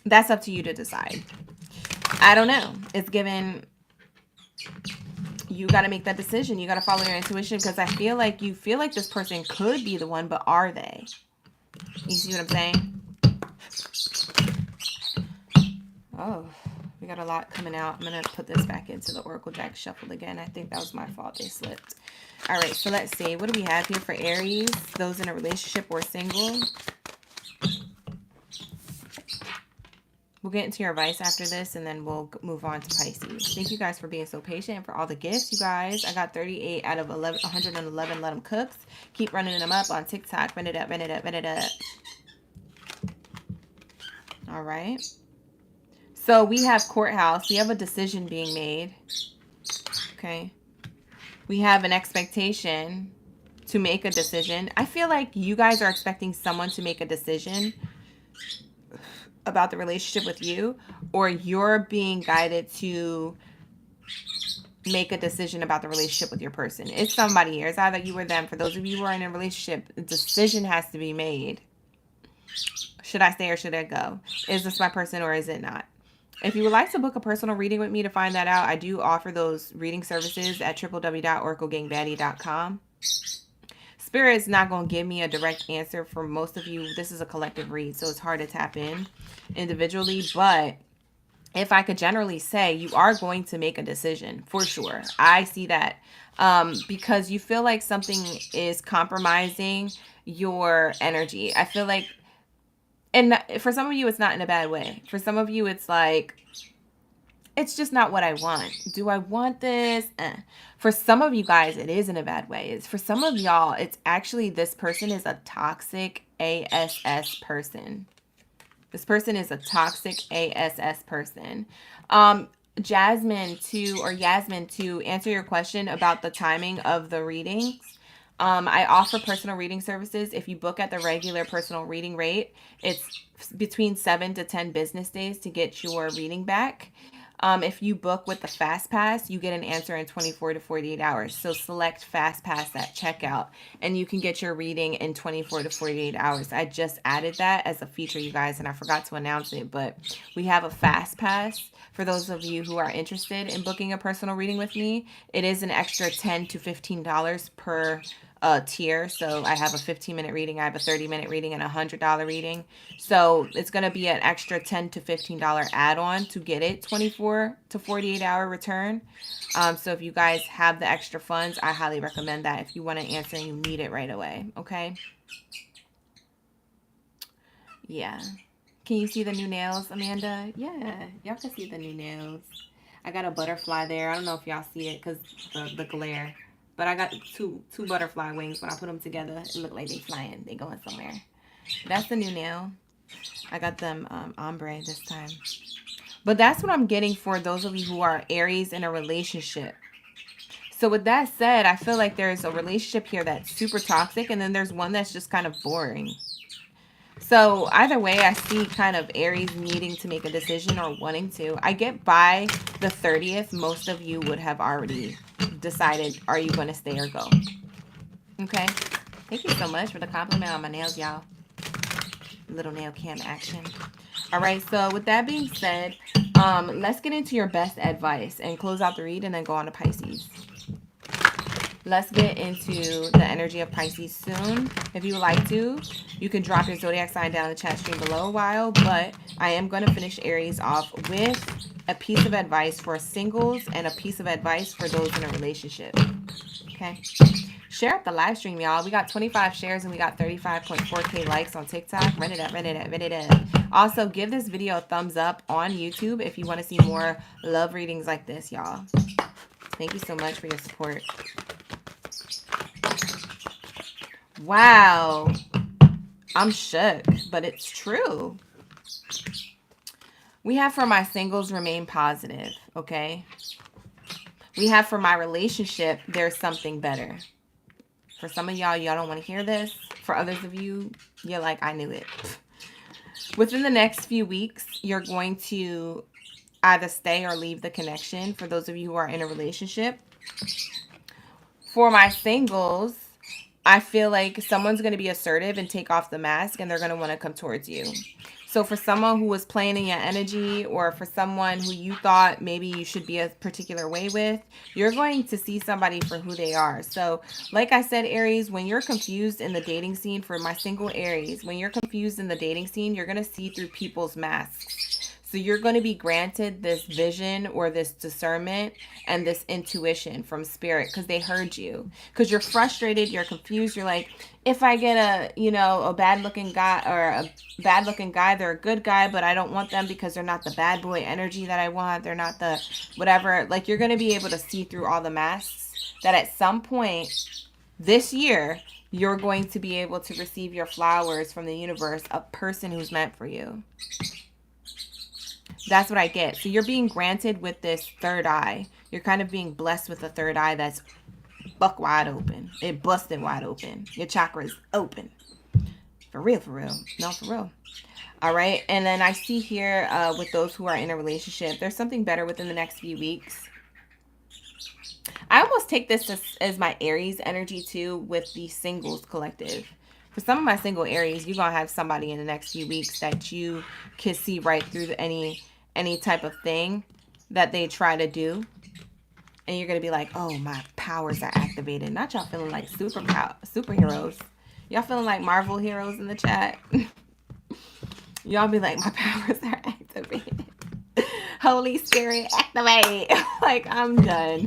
That's up to you to decide. I don't know. It's given. You got to make that decision. You got to follow your intuition, because I feel like you feel like this person could be the one, but are they? You see what I'm saying? Oh, we got a lot coming out. I'm going to put this back into the Oracle deck shuffled again. I think that was my fault. They slipped. All right, so let's see. What do we have here for Aries? Those in a relationship or single. We'll get into your advice after this, and then we'll move on to Pisces. Thank you guys for being so patient and for all the gifts, you guys. I got 38 out of 111 Let Them Cooks. Keep running them up on TikTok. Run it up, run it up, run it up. All right. So we have courthouse. We have a decision being made. Okay. We have an expectation to make a decision. I feel like you guys are expecting someone to make a decision about the relationship with you, or you're being guided to make a decision about the relationship with your person. It's somebody here. It's either you or them. For those of you who are in a relationship, a decision has to be made. Should I stay or should I go? Is this my person or is it not? If you would like to book a personal reading with me to find that out, I do offer those reading services at www.oraclegangbaddie.com. Spirit is not going to give me a direct answer for most of you. This is a collective read, so it's hard to tap in individually. But if I could generally say, you are going to make a decision for sure. I see that because you feel like something is compromising your energy. I feel like, and for some of you, it's not in a bad way. For some of you, it's like, it's just not what I want. Do I want this? For some of you guys, it is in a bad way. For some of y'all, it's actually this person is a toxic ASS person. This person is a toxic ASS person. Yasmin, to answer your question about the timing of the readings, I offer personal reading services. If you book at the regular personal reading rate, it's between 7 to 10 business days to get your reading back. If you book with the Fast Pass, you get an answer in 24 to 48 hours. So select Fast Pass at checkout, and you can get your reading in 24 to 48 hours. I just added that as a feature, you guys, and I forgot to announce it, but we have a Fast Pass for those of you who are interested in booking a personal reading with me. It is an extra $10 to $15 per tier. So I have a 15-minute reading, I have a 30-minute reading, and a $100 reading. So it's going to be an extra $10 to $15 add-on to get it 24 to 48-hour return. So if you guys have the extra funds, I highly recommend that if you want an answer and you need it right away. Okay. Yeah. Can you see the new nails, Amanda? Yeah, y'all can see the new nails. I got a butterfly there. I don't know if y'all see it because the glare. But I got two butterfly wings. When I put them together, it look like they flying. They going somewhere. That's the new nail. I got them ombre this time. But that's what I'm getting for those of you who are Aries in a relationship. So with that said, I feel like there's a relationship here that's super toxic, and then there's one that's just kind of boring. So either way, I see kind of Aries needing to make a decision or wanting to. I get by the 30th, most of you would have already decided, are you going to stay or go? Okay. Thank you so much for the compliment on my nails, y'all. Little nail cam action. All right. So with that being said, let's get into your best advice and close out the read and then go on to Pisces. Let's get into the energy of Pisces soon. If you would like to, you can drop your zodiac sign down in the chat stream below a while, but I am going to finish Aries off with a piece of advice for singles and a piece of advice for those in a relationship. Okay. Share up the live stream, y'all. We got 25 shares and we got 35.4K likes on TikTok. Run it up, run it up, run it up. Also, give this video a thumbs up on YouTube if you want to see more love readings like this, y'all. Thank you so much for your support. Wow. I'm shook, but it's true. We have for my singles, remain positive, okay? We have for my relationship, there's something better. For some of y'all don't want to hear this. For others of you, you're like, I knew it. Within the next few weeks, you're going to either stay or leave the connection for those of you who are in a relationship. For my singles, I feel like someone's going to be assertive and take off the mask and they're going to want to come towards you. So for someone who was playing in your energy, or for someone who you thought maybe you should be a particular way with, you're going to see somebody for who they are. So like I said, Aries, when you're confused in the dating scene, for my single Aries, when you're confused in the dating scene, you're going to see through people's masks. So you're going to be granted this vision or this discernment and this intuition from spirit because they heard you. Because you're frustrated, you're confused. You're like, if I get a bad-looking guy or a bad-looking guy, they're a good guy, but I don't want them because they're not the bad boy energy that I want. They're not the whatever. Like, you're going to be able to see through all the masks that at some point this year, you're going to be able to receive your flowers from the universe, a person who's meant for you. That's what I get. So you're being granted with this third eye. You're kind of being blessed with a third eye that's buck wide open. It busted wide open. Your chakra is open. For real, for real. No, for real. All right. And then I see here with those who are in a relationship, there's something better within the next few weeks. I almost take this as my Aries energy too with the singles collective. For some of my single Aries, you're going to have somebody in the next few weeks that you can see right through any type of thing that they try to do. And you're going to be like, oh, my powers are activated. Not y'all feeling like superheroes. Y'all feeling like Marvel heroes in the chat. Y'all be like, my powers are activated. Holy Spirit, activate. Like, I'm done.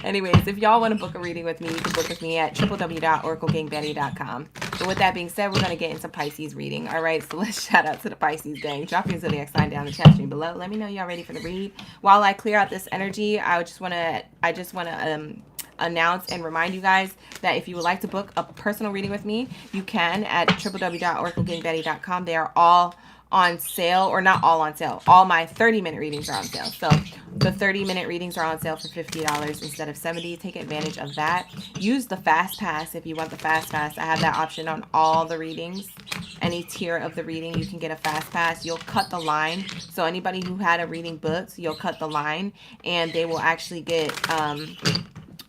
Anyways, if y'all want to book a reading with me, you can book with me at www.oraclegangbaddie.com. But with that being said, we're going to get into Pisces reading. All right, so let's shout out to the Pisces gang. Drop your zodiac sign down in the chat stream below. Let me know y'all ready for the read. While I clear out this energy, I just want to announce and remind you guys that if you would like to book a personal reading with me, you can at www.oraclegangbaddie.com. They are all on sale, or not all on sale. All my 30-minute readings are on sale. So the 30-minute readings are on sale for $50 instead of $70. Take advantage of that. Use the Fast Pass if you want the Fast Pass. I have that option on all the readings. Any tier of the reading, you can get a Fast Pass. You'll cut the line. So anybody who had a reading booked, you'll cut the line, and they will actually get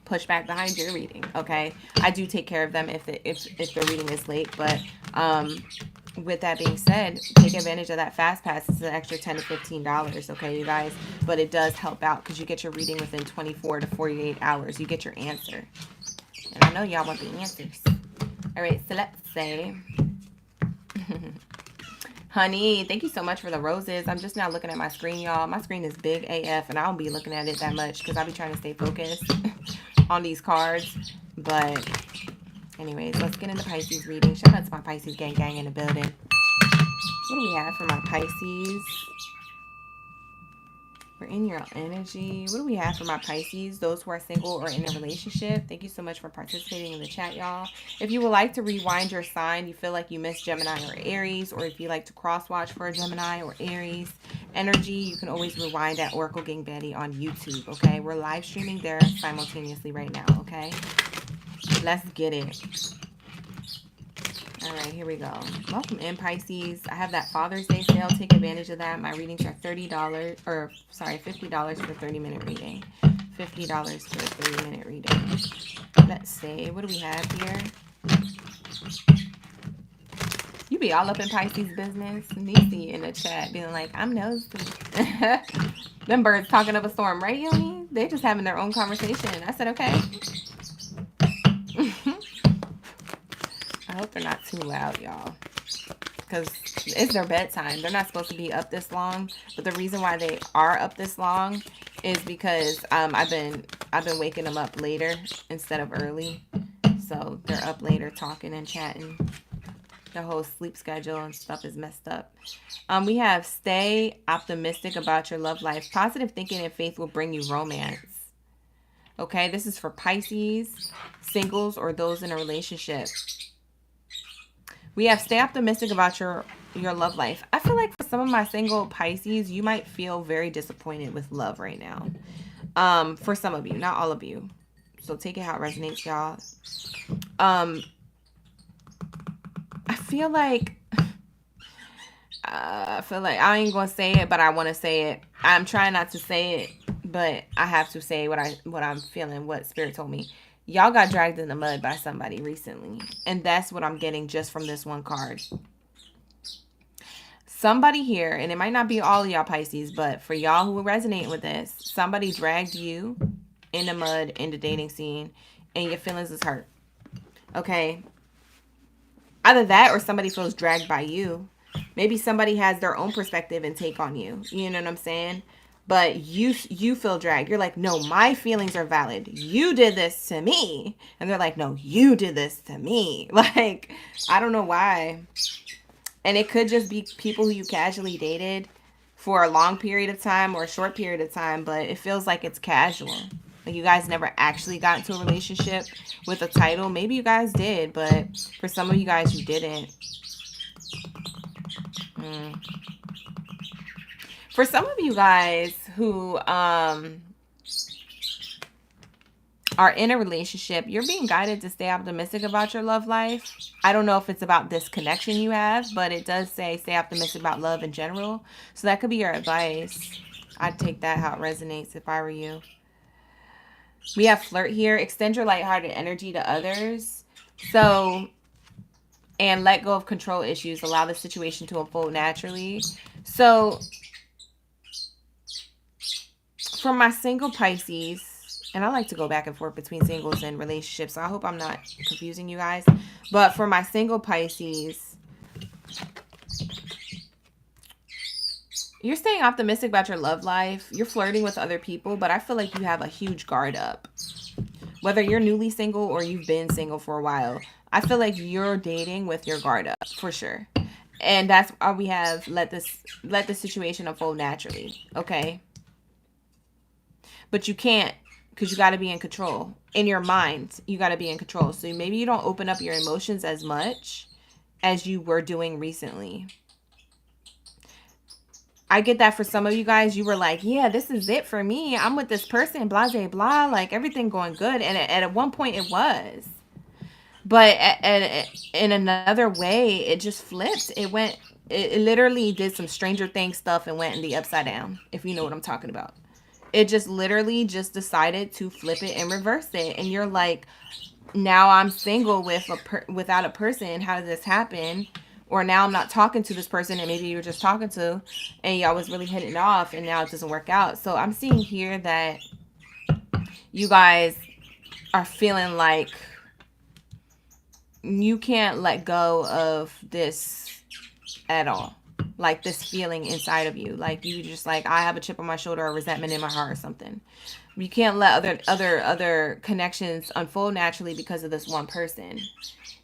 push back behind your reading. Okay, I do take care of them if the reading is late, but with that being said, take advantage of that Fast Pass. It's an extra $10 to $15, okay, you guys? But it does help out because you get your reading within 24 to 48 hours. You get your answer. And I know y'all want the answers. All right, so let's say, honey, thank you so much for the roses. I'm just now looking at my screen, y'all. My screen is big AF, and I don't be looking at it that much because I be trying to stay focused on these cards. But anyways, let's get into Pisces reading. Shout out to my Pisces gang in the building. What do we have for my Pisces? We're in your energy. What do we have for my Pisces? Those who are single or in a relationship. Thank you so much for participating in the chat, y'all. If you would like to rewind your sign, you feel like you missed Gemini or Aries, or if you like to cross watch for a Gemini or Aries energy, you can always rewind at Oracle Gang Baddie on YouTube, okay? We're live streaming there simultaneously right now, okay? Let's get it. All right, here we go. Welcome in, Pisces. I have that Father's Day sale. Take advantage of that. My readings are $50, or sorry, $50 for a 30-minute reading. $50 for a 30-minute reading. Let's see. What do we have here? You be all up in Pisces business. Niecy in the chat being like, I'm nosy. Them birds talking up a storm, right, Yoni? They just having their own conversation. I said, okay. I hope they're not too loud, y'all, because it's their bedtime. They're not supposed to be up this long, but the reason why they are up this long is because I've been waking them up later instead of early, so they're up later talking and chatting. The whole sleep schedule and stuff is messed up. We have stay optimistic about your love life. Positive thinking and faith will bring you romance. Okay, this is for Pisces, singles, or those in a relationship. We have stay optimistic about your love life. I feel like for some of my single Pisces, you might feel very disappointed with love right now. For some of you, not all of you. So take it how it resonates, y'all. I feel like I ain't gonna say it, but I want to say it. I'm trying not to say it, but I have to say what I'm feeling, what Spirit told me. Y'all got dragged in the mud by somebody recently. And that's what I'm getting just from this one card. Somebody here, and it might not be all of y'all Pisces, but for y'all who resonate with this, somebody dragged you in the mud in the dating scene, and your feelings is hurt. Okay? Either that or somebody feels dragged by you. Maybe somebody has their own perspective and take on you. You know what I'm saying? But you feel dragged. You're like, no, my feelings are valid. You did this to me. And they're like, no, you did this to me. Like, I don't know why. And it could just be people who you casually dated for a long period of time or a short period of time. But it feels like it's casual. Like you guys never actually got into a relationship with a title. Maybe you guys did. But for some of you guys, you didn't. For some of you guys who are in a relationship, you're being guided to stay optimistic about your love life. I don't know if it's about this connection you have, but it does say stay optimistic about love in general. So that could be your advice. I'd take that how it resonates if I were you. We have flirt here. Extend your lighthearted energy to others. So, and let go of control issues. Allow the situation to unfold naturally. So, for my single Pisces, and I like to go back and forth between singles and relationships, so I hope I'm not confusing you guys. But for my single Pisces, you're staying optimistic about your love life. You're flirting with other people, but I feel like you have a huge guard up. Whether you're newly single or you've been single for a while, I feel like you're dating with your guard up, for sure. And that's why we have let the situation unfold naturally, okay? But you can't, because you got to be in control. In your mind, you got to be in control. So maybe you don't open up your emotions as much as you were doing recently. I get that for some of you guys. You were like, yeah, this is it for me. I'm with this person, blah, blah, blah. Like, everything going good. And at one point, it was. But in another way, it just flipped. It literally did some Stranger Things stuff and went in the upside down, if you know what I'm talking about. It just literally just decided to flip it and reverse it. And you're like, now I'm single without a person. How did this happen? Or now I'm not talking to this person and maybe you were just talking to and y'all was really hitting it off and now it doesn't work out. So I'm seeing here that you guys are feeling like you can't let go of this at all. Like this feeling inside of you. Like you just like, I have a chip on my shoulder or resentment in my heart or something. You can't let other connections unfold naturally because of this one person.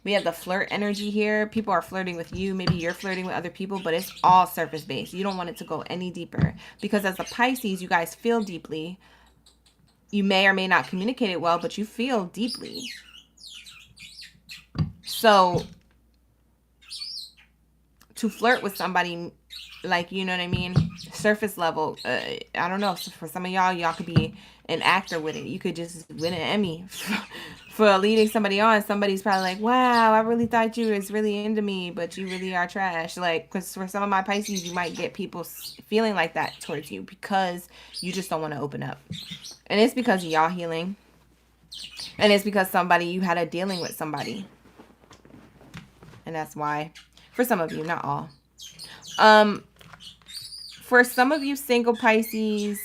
We have the flirt energy here. People are flirting with you. Maybe you're flirting with other people, but it's all surface based. You don't want it to go any deeper because as a Pisces, you guys feel deeply. You may or may not communicate it well, but you feel deeply. So to flirt with somebody, like, you know what I mean? Surface level. I don't know. So for some of y'all could be an actor with it. You could just win an Emmy for leading somebody on. Somebody's probably like, wow, I really thought you was really into me, but you really are trash. Like, because for some of my Pisces, you might get people feeling like that towards you because you just don't want to open up. And it's because of y'all healing. And it's because you had a dealing with somebody. And that's why. For some of you, not all. For some of you single Pisces,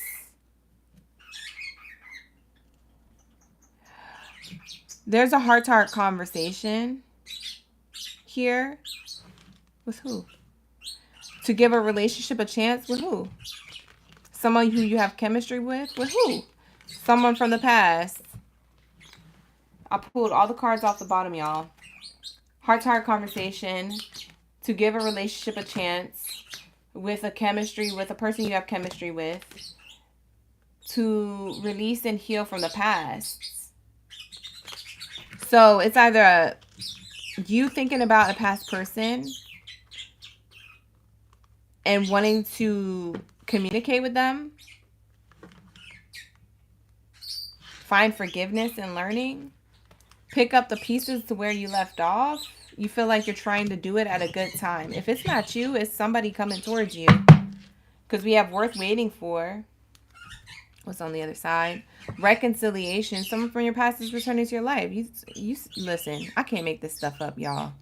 there's a heart-to-heart conversation here. With who? To give a relationship a chance? With who? Someone who you have chemistry with? With who? Someone from the past. I pulled all the cards off the bottom, y'all. Heart-to-heart conversation. To give a relationship a chance. With a person you have chemistry with. To release and heal from the past. So it's either you thinking about a past person and wanting to communicate with them, find forgiveness and learning, pick up the pieces to where you left off. You feel like you're trying to do it at a good time. If it's not you, it's somebody coming towards you. Because we have worth waiting for. What's on the other side? Reconciliation. Someone from your past is returning to your life. You listen. I can't make this stuff up, y'all.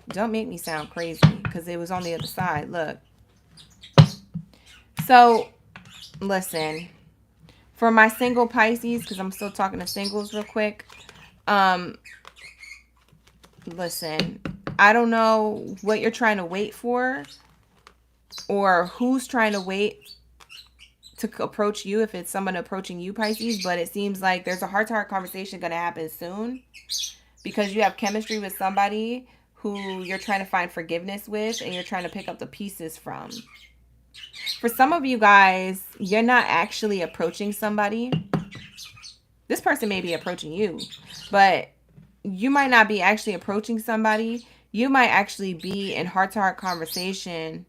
Don't make me sound crazy because it was on the other side. Look. So, listen. For my single Pisces, because I'm still talking to singles real quick. Listen. I don't know what you're trying to wait for or who's trying to wait to approach you, if it's someone approaching you, Pisces, but it seems like there's a heart-to-heart conversation going to happen soon because you have chemistry with somebody who you're trying to find forgiveness with and you're trying to pick up the pieces from. For some of you guys, you're not actually approaching somebody. This person may be approaching you, but you might not be actually approaching somebody. You might actually be in heart-to-heart conversation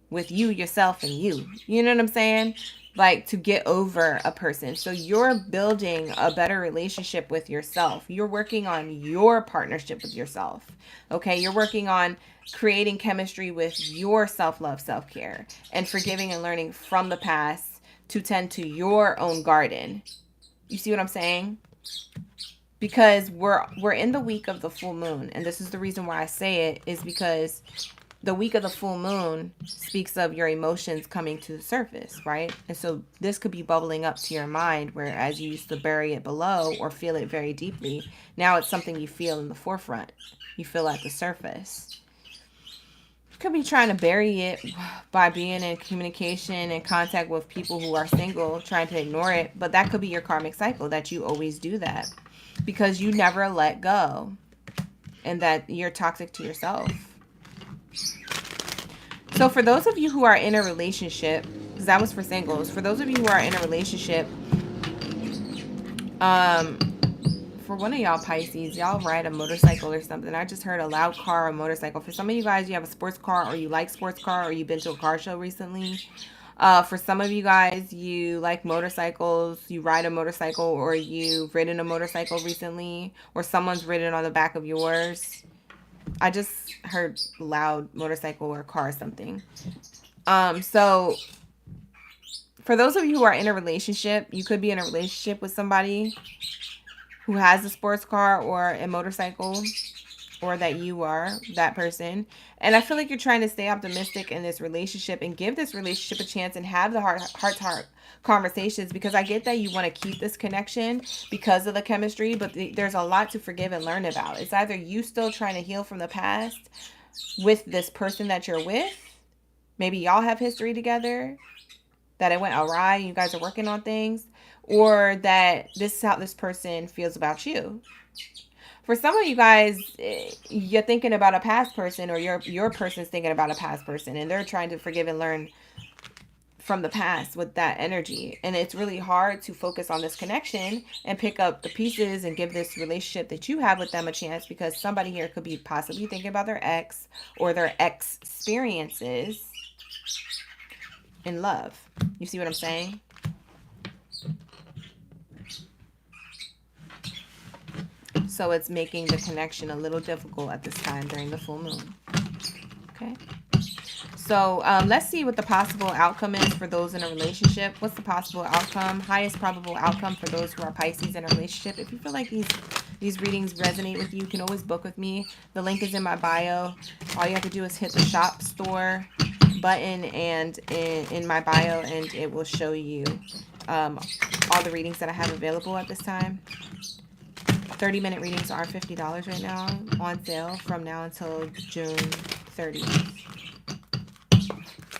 with you, yourself, and you. You know what I'm saying? Like to get over a person. So you're building a better relationship with yourself. You're working on your partnership with yourself. Okay? You're working on creating chemistry with your self-love, self-care, and forgiving and learning from the past to tend to your own garden. You see what I'm saying? Because we're in the week of the full moon, and this is the reason why I say it is because the week of the full moon speaks of your emotions coming to the surface, right? And so this could be bubbling up to your mind, whereas you used to bury it below or feel it very deeply. Now it's something you feel in the forefront. You feel at the surface. You could be trying to bury it by being in communication and contact with people who are single, trying to ignore it. But that could be your karmic cycle, that you always do that because you never let go and that you're toxic to yourself. So for those of you who are in a relationship, because that was for singles, for those of you who are in a relationship, for one of y'all Pisces, y'all ride a motorcycle or something. I just heard a loud car or motorcycle. For some of you guys, you have a sports car or you like sports car or you've been to a car show recently. For some of you guys, you like motorcycles, you ride a motorcycle or you've ridden a motorcycle recently or someone's ridden on the back of yours. I just heard loud motorcycle or car or something. So for those of you who are in a relationship, you could be in a relationship with somebody who has a sports car or a motorcycle. or that you are that person. And I feel like you're trying to stay optimistic in this relationship and give this relationship a chance and have the heart-to-heart conversations, because I get that you want to keep this connection because of the chemistry, but there's a lot to forgive and learn about. It's either you still trying to heal from the past with this person that you're with. Maybe y'all have history together, that it went awry and you guys are working on things, or that this is how this person feels about you. For some of you guys, you're thinking about a past person, or your person's thinking about a past person, and they're trying to forgive and learn from the past with that energy. And it's really hard to focus on this connection and pick up the pieces and give this relationship that you have with them a chance, because somebody here could be possibly thinking about their ex or their ex experiences in love. You see what I'm saying? So it's making the connection a little difficult at this time during the full moon. Okay. So let's see what the possible outcome is for those in a relationship. What's the possible outcome? Highest probable outcome for those who are Pisces in a relationship. If you feel like these readings resonate with you, you can always book with me. The link is in my bio. All you have to do is hit the shop store button and in my bio, and it will show you all the readings that I have available at this time. 30-minute readings are $50 right now, on sale from now until June 30th.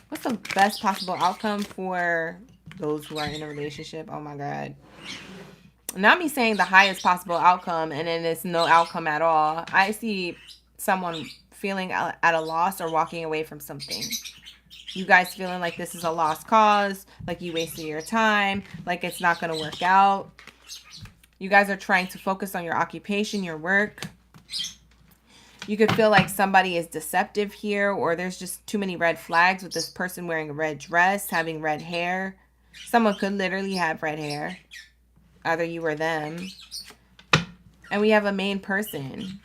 What's the best possible outcome for those who are in a relationship? Oh my God. Not me saying the highest possible outcome and then it's no outcome at all. I see someone feeling at a loss or walking away from something. You guys feeling like this is a lost cause, like you wasted your time, like it's not going to work out. You guys are trying to focus on your occupation, your work. You could feel like somebody is deceptive here, or there's just too many red flags with this person wearing a red dress, having red hair. Someone could literally have red hair, either you or them. And we have a main person.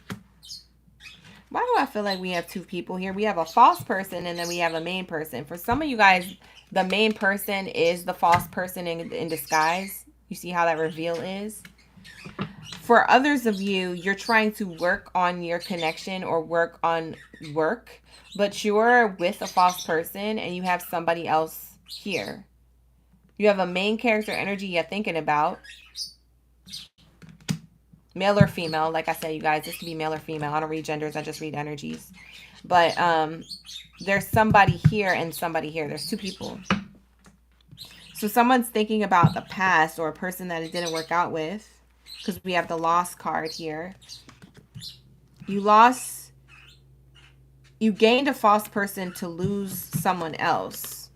Why do I feel like we have two people here? We have a false person and then we have a main person. For some of you guys, the main person is the false person in disguise. You see how that reveal is? For others of you, you're trying to work on your connection or work on work, but you're with a false person and you have somebody else here. You have a main character energy you're thinking about. Male or female. Like I said, you guys, this could be male or female. I don't read genders. I just read energies. But there's somebody here and somebody here. There's two people. So someone's thinking about the past or a person that it didn't work out with. Because we have the lost card here. You gained a false person to lose someone else.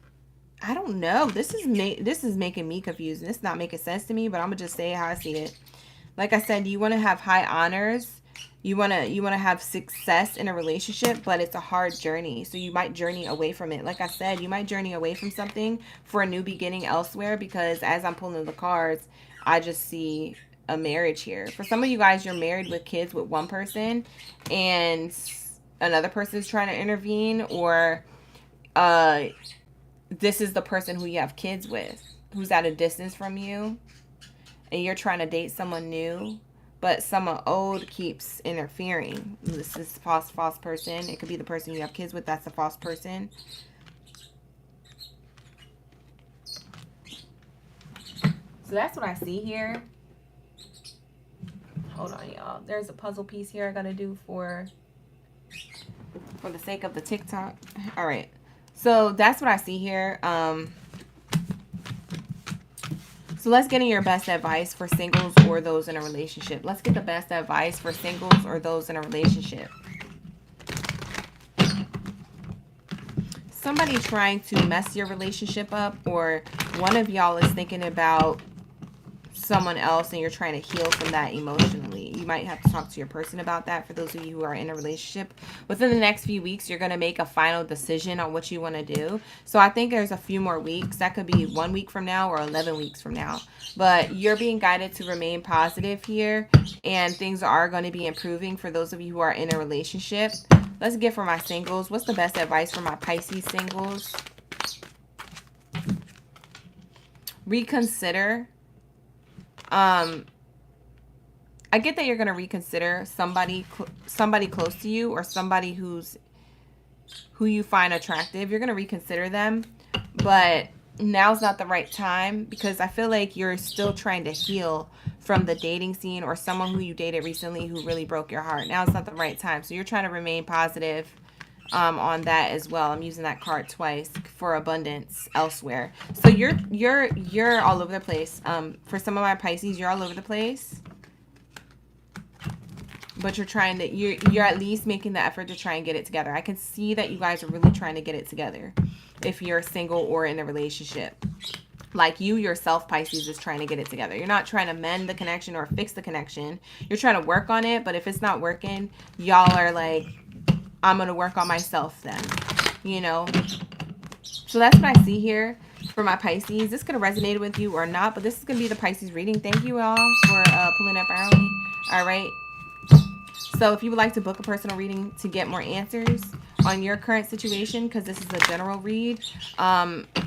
I don't know. This is making me confused. And it's not making sense to me, but I'm going to just say how I see it. Like I said, you want to have high honors. You want to have success in a relationship, but it's a hard journey. So you might journey away from it. Like I said, you might journey away from something for a new beginning elsewhere, because as I'm pulling the cards, I just see a marriage here. For some of you guys, you're married with kids with one person and another person is trying to intervene, or this is the person who you have kids with who's at a distance from you and you're trying to date someone new, but someone old keeps interfering. This is a false person. It could be the person you have kids with. That's a false person. So that's what I see here. Hold on, y'all. There's a puzzle piece here I gotta do for the sake of the TikTok. All right. So that's what I see here. So let's get in your best advice for singles or those in a relationship. Let's get the best advice for singles or those in a relationship. Somebody trying to mess your relationship up, or one of y'all is thinking about someone else and you're trying to heal from that emotionally. You might have to talk to your person about that. For those of you who are in a relationship, within the next few weeks, you're going to make a final decision on what you want to do. So I think there's a few more weeks. That could be 1 week from now or 11 weeks from now. But you're being guided to remain positive here, and things are going to be improving for those of you who are in a relationship. Let's get for my singles. What's the best advice for my Pisces singles? Reconsider. I get that you're going to reconsider somebody close to you, or somebody who you find attractive. You're going to reconsider them, but now's not the right time, because I feel like you're still trying to heal from the dating scene, or someone who you dated recently who really broke your heart. Now it's not the right time. So you're trying to remain positive on that as well. I'm using that card twice for abundance elsewhere. So you're all over the place. For some of my Pisces, you're all over the place. But you're trying to, you're at least making the effort to try and get it together. I can see that you guys are really trying to get it together if you're single or in a relationship. Like you yourself, Pisces, is trying to get it together. You're not trying to mend the connection or fix the connection. You're trying to work on it, but if it's not working, y'all are like, I'm going to work on myself then, you know? So that's what I see here for my Pisces. This could have resonated with you or not, but this is going to be the Pisces reading. Thank you all for pulling up early. All right. So if you would like to book a personal reading to get more answers on your current situation, because this is a general read,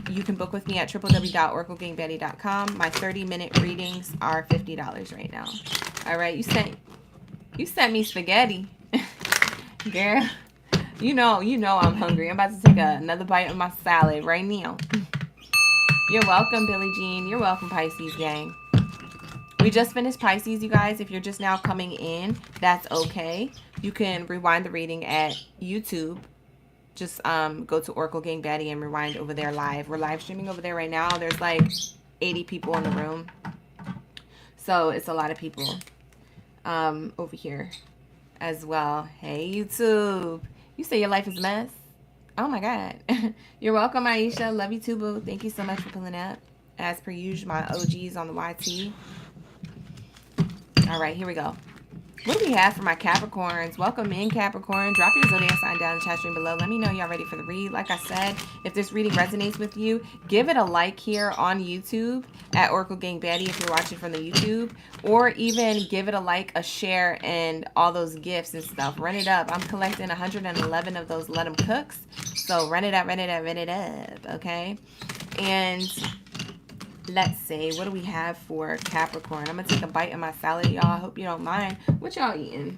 you can book with me at www.oraclegangbaddie.com. My 30-minute readings are $50 right now. All right, you sent me spaghetti. Girl, you know I'm hungry. I'm about to take another bite of my salad right now. You're welcome, Billie Jean. You're welcome, Pisces gang. We just finished Pisces, you guys. If you're just now coming in, that's okay. You can rewind the reading at YouTube. Just go to Oracle Gang Baddie and rewind over there live. We're live streaming over there right now. There's like 80 people in the room. So it's a lot of people over here as well. Hey, YouTube. You say your life is a mess? Oh, my God. You're welcome, Aisha. Love you too, boo. Thank you so much for pulling up. As per usual, my OGs on the YT. All right, here we go. What do we have for my Capricorns? Welcome in, Capricorn. Drop your zodiac sign down in the chat stream below. Let me know y'all ready for the read. Like I said, if this reading resonates with you, give it a like here on YouTube at Oracle Gang Baddie if you're watching from the YouTube. Or even give it a like, a share, and all those gifts and stuff. Run it up. I'm collecting 111 of those Let 'em Cooks. So run it up, run it up, run it up, okay? And let's see, what do we have for Capricorn? I'm going to take a bite of my salad, y'all. I hope you don't mind. What y'all eating?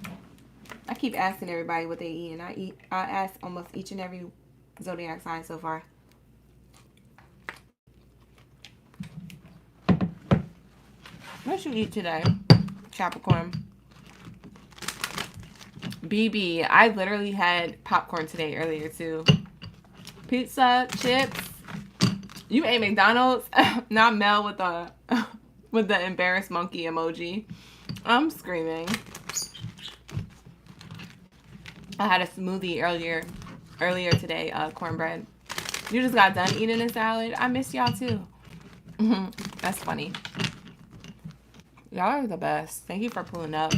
I keep asking everybody what they eat, and I ask almost each and every zodiac sign so far. What you eat today, Capricorn? BB, I literally had popcorn today earlier too. Pizza, chips. You ate McDonald's? Not Mel with the embarrassed monkey emoji. I'm screaming. I had a smoothie earlier today, cornbread. You just got done eating a salad. I miss y'all too. That's funny. Y'all are the best. Thank you for pulling up.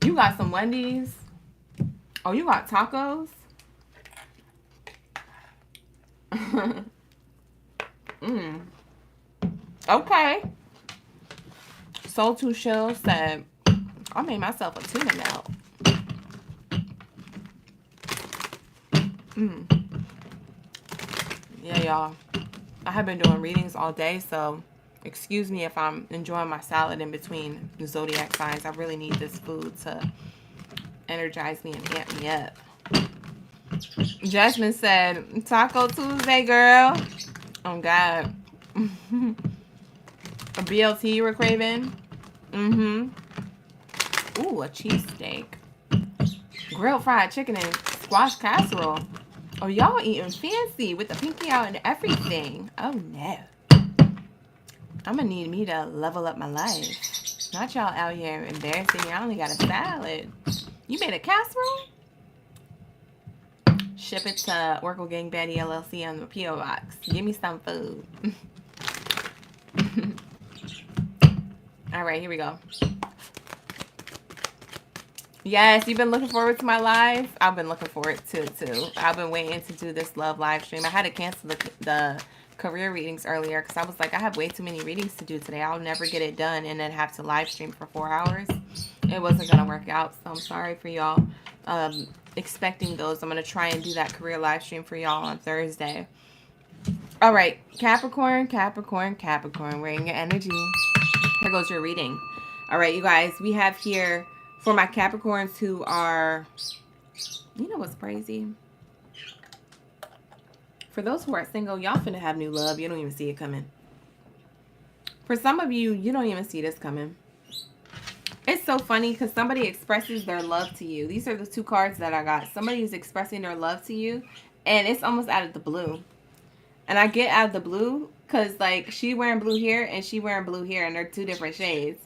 You got some Wendy's. Oh, you got tacos? Okay. Soul Too Chill said, I made myself a tuna melt. Yeah, y'all. I have been doing readings all day, so excuse me if I'm enjoying my salad in between the zodiac signs. I really need this food to energize me and amp me up. Jasmine said, Taco Tuesday, girl. Oh, God. A BLT you were craving? Ooh, a cheesesteak. Grilled fried chicken and squash casserole. Oh, y'all eating fancy with the pinky out and everything. Oh, no. I'm going to need me to level up my life. Not y'all out here embarrassing me. I only got a salad. You made a casserole? Ship it to Oracle Gang Baddie LLC on the P.O. Box. Give me some food. All right, here we go. Yes, you've been looking forward to my live? I've been looking forward to it too. I've been waiting to do this love live stream. I had to cancel the career readings earlier because I was like, I have way too many readings to do today. I'll never get it done and then have to live stream for 4 hours. It wasn't going to work out, so I'm sorry for y'all expecting those. I'm going to try and do that career live stream for y'all on Thursday. All right, Capricorn, Capricorn, Capricorn. We're in your energy. Here goes your reading. All right, you guys, we have here for my Capricorns who are, you know what's crazy? For those who are single, y'all finna have new love. You don't even see it coming. For some of you, you don't even see this coming. It's so funny because somebody expresses their love to you. These are the two cards that I got. Somebody is expressing their love to you, and it's almost out of the blue. And I get out of the blue because, like, she wearing blue here and she wearing blue here, and they're two different shades.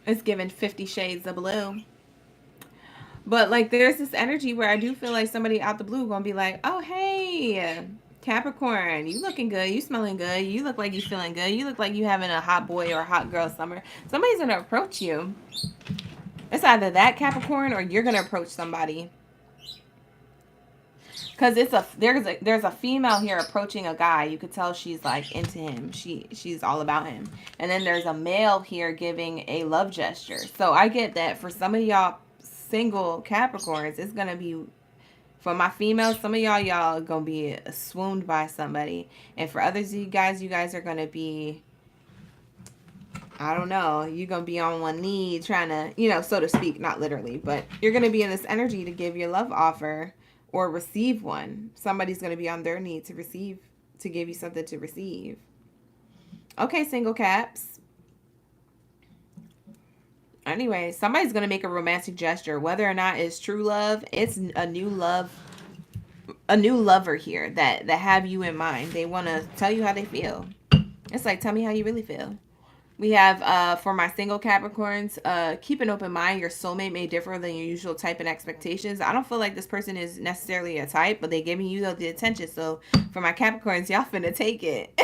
It's given 50 shades of blue. But, like, there's this energy where I do feel like somebody out the blue going to be like, oh, hey, Capricorn, you looking good. You smelling good. You look like you feeling good. You look like you having a hot boy or a hot girl summer. Somebody's going to approach you. It's either that, Capricorn, or you're going to approach somebody. Because there's a female here approaching a guy. You could tell she's like into him. She's all about him. And then there's a male here giving a love gesture. So I get that for some of y'all single Capricorns, it's gonna be, for my females, some of y'all are gonna be swooned by somebody. And for others of you guys are gonna be, I don't know, you're gonna be on one knee trying to, you know, so to speak, not literally, but you're gonna be in this energy to give your love offer or receive one. Somebody's going to be on their knee to receive, to give you something to receive. Okay, single Caps. Anyway, somebody's going to make a romantic gesture. Whether or not it's true love, it's a new lover here that have you in mind. They want to tell you how they feel. It's like, tell me how you really feel. We have, for my single Capricorns, keep an open mind. Your soulmate may differ than your usual type and expectations. I don't feel like this person is necessarily a type, but they giving you the attention. So for my Capricorns, y'all finna take it.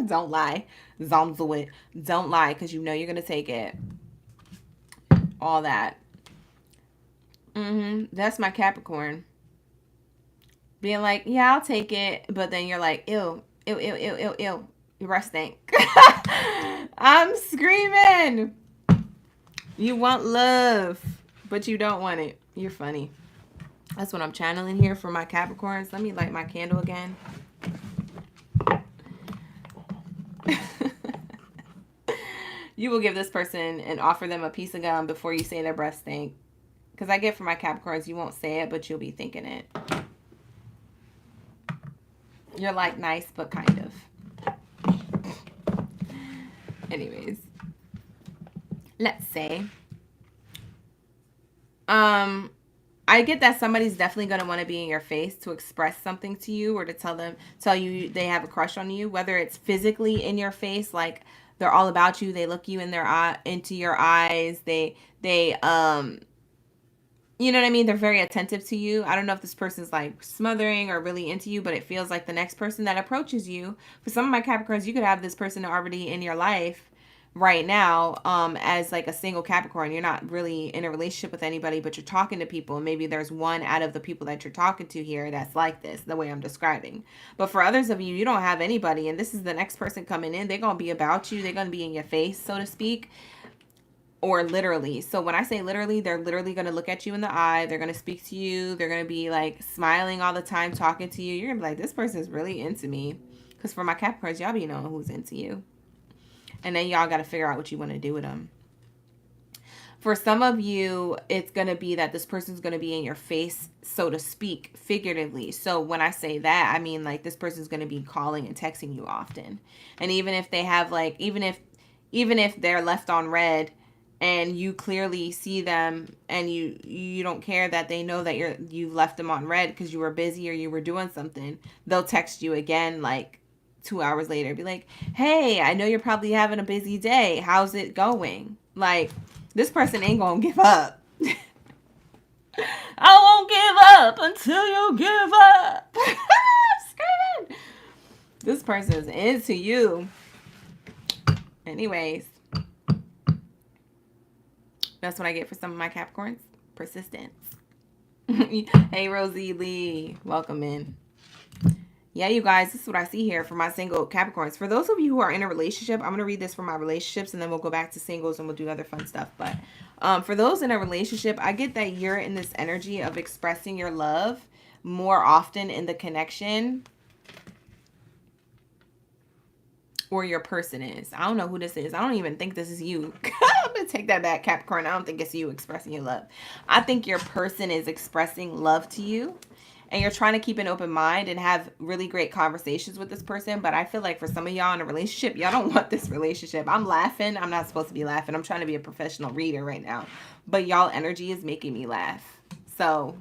Don't lie. Zonzo it. Don't lie, because you know you're going to take it. All that. That's my Capricorn. Being like, yeah, I'll take it. But then you're like, ew, ew, ew, ew, ew, ew. Your breath stink. I'm screaming. You want love, but you don't want it. You're funny. That's what I'm channeling here for my Capricorns. Let me light my candle again. You will give this person and offer them a piece of gum before you say their breath stink. Because I get for my Capricorns, you won't say it, but you'll be thinking it. You're like nice, but kind of. Anyways, let's say, I get that somebody's definitely going to want to be in your face to express something to you or to tell you they have a crush on you, whether it's physically in your face, like they're all about you. They look you in into your eyes. They, you know what I mean? They're very attentive to you. I don't know if this person's like smothering or really into you, but it feels like the next person that approaches you. For some of my Capricorns, you could have this person already in your life right now as like a single Capricorn. You're not really in a relationship with anybody, but you're talking to people. Maybe there's one out of the people that you're talking to here that's like this, the way I'm describing. But for others of you, you don't have anybody, and this is the next person coming in. They're going to be about you. They're going to be in your face, so to speak. Or literally. So when I say literally, they're literally going to look at you in the eye. They're going to speak to you. They're going to be like smiling all the time, talking to you. You're going to be like, this person is really into me. Because for my Capricorns, y'all be knowing who's into you. And then y'all got to figure out what you want to do with them. For some of you, it's going to be that this person's going to be in your face, so to speak, figuratively. So when I say that, I mean like this person's going to be calling and texting you often. And even if they have like, even if they're left on red, and you clearly see them and you don't care that they know that you left them on red because you were busy or you were doing something, they'll text you again like 2 hours later, be like, hey, I know you're probably having a busy day. How's it going? Like, this person ain't gonna give up. I won't give up until you give up. I'm screaming. This person is into you. Anyways. That's what I get for some of my Capricorns. Persistence. Hey, Rosie Lee. Welcome in. Yeah, you guys, this is what I see here for my single Capricorns. For those of you who are in a relationship, I'm going to read this for my relationships, and then we'll go back to singles and we'll do other fun stuff. But for those in a relationship, I get that you're in this energy of expressing your love. more often in the connection, or your person is. I don't know who this is. I don't even think this is you. I'm going to take that back, Capricorn. I don't think it's you expressing your love. I think your person is expressing love to you, and you're trying to keep an open mind and have really great conversations with this person. But I feel like for some of y'all in a relationship, y'all don't want this relationship. I'm laughing. I'm not supposed to be laughing. I'm trying to be a professional reader right now. But y'all energy is making me laugh. So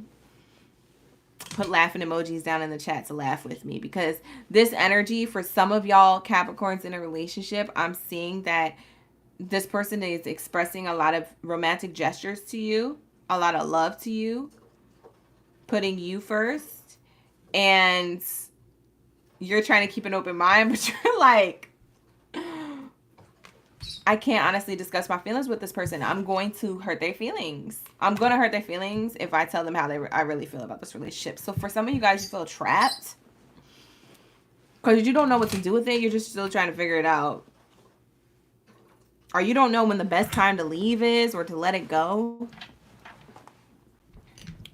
put laughing emojis down in the chat to laugh with me, because this energy for some of y'all Capricorns in a relationship, I'm seeing that this person is expressing a lot of romantic gestures to you, a lot of love to you, putting you first, and you're trying to keep an open mind, but you're like, I can't honestly discuss my feelings with this person. I'm going to hurt their feelings. I'm going to hurt their feelings if I tell them how I really feel about this relationship. So for some of you guys, you feel trapped because you don't know what to do with it. You're just still trying to figure it out. Or you don't know when the best time to leave is or to let it go.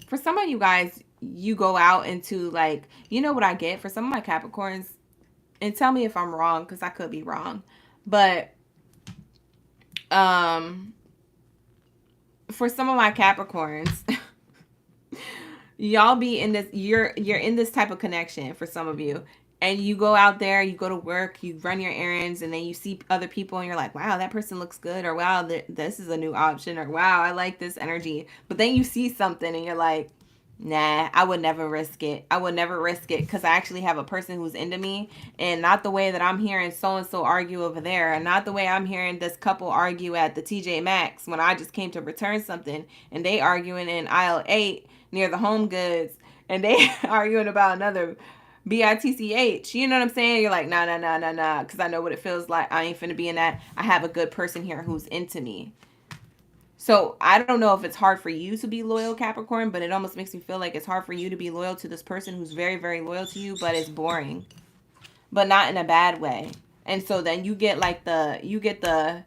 For some of you guys, you go out into like, you know what I get? For some of my Capricorns, and tell me if I'm wrong, because I could be wrong. But for some of my Capricorns, y'all be in this, you're in this type of connection for some of you, and you go out there, you go to work, you run your errands, and then you see other people and you're like, wow, that person looks good, or wow, this is a new option, or wow, I like this energy. But then you see something and you're like, nah, I would never risk it. I would never risk it because I actually have a person who's into me, and not the way that I'm hearing so-and-so argue over there, and not the way I'm hearing this couple argue at the TJ Maxx when I just came to return something, and they arguing in aisle 8 near the Home Goods, and they arguing about another BITCH. You know what I'm saying? You're like, nah, because I know what it feels like. I ain't finna be in that. I have a good person here who's into me. So I don't know if it's hard for you to be loyal, Capricorn, but it almost makes me feel like it's hard for you to be loyal to this person who's very, very loyal to you, but it's boring, but not in a bad way. And so then you get like you get the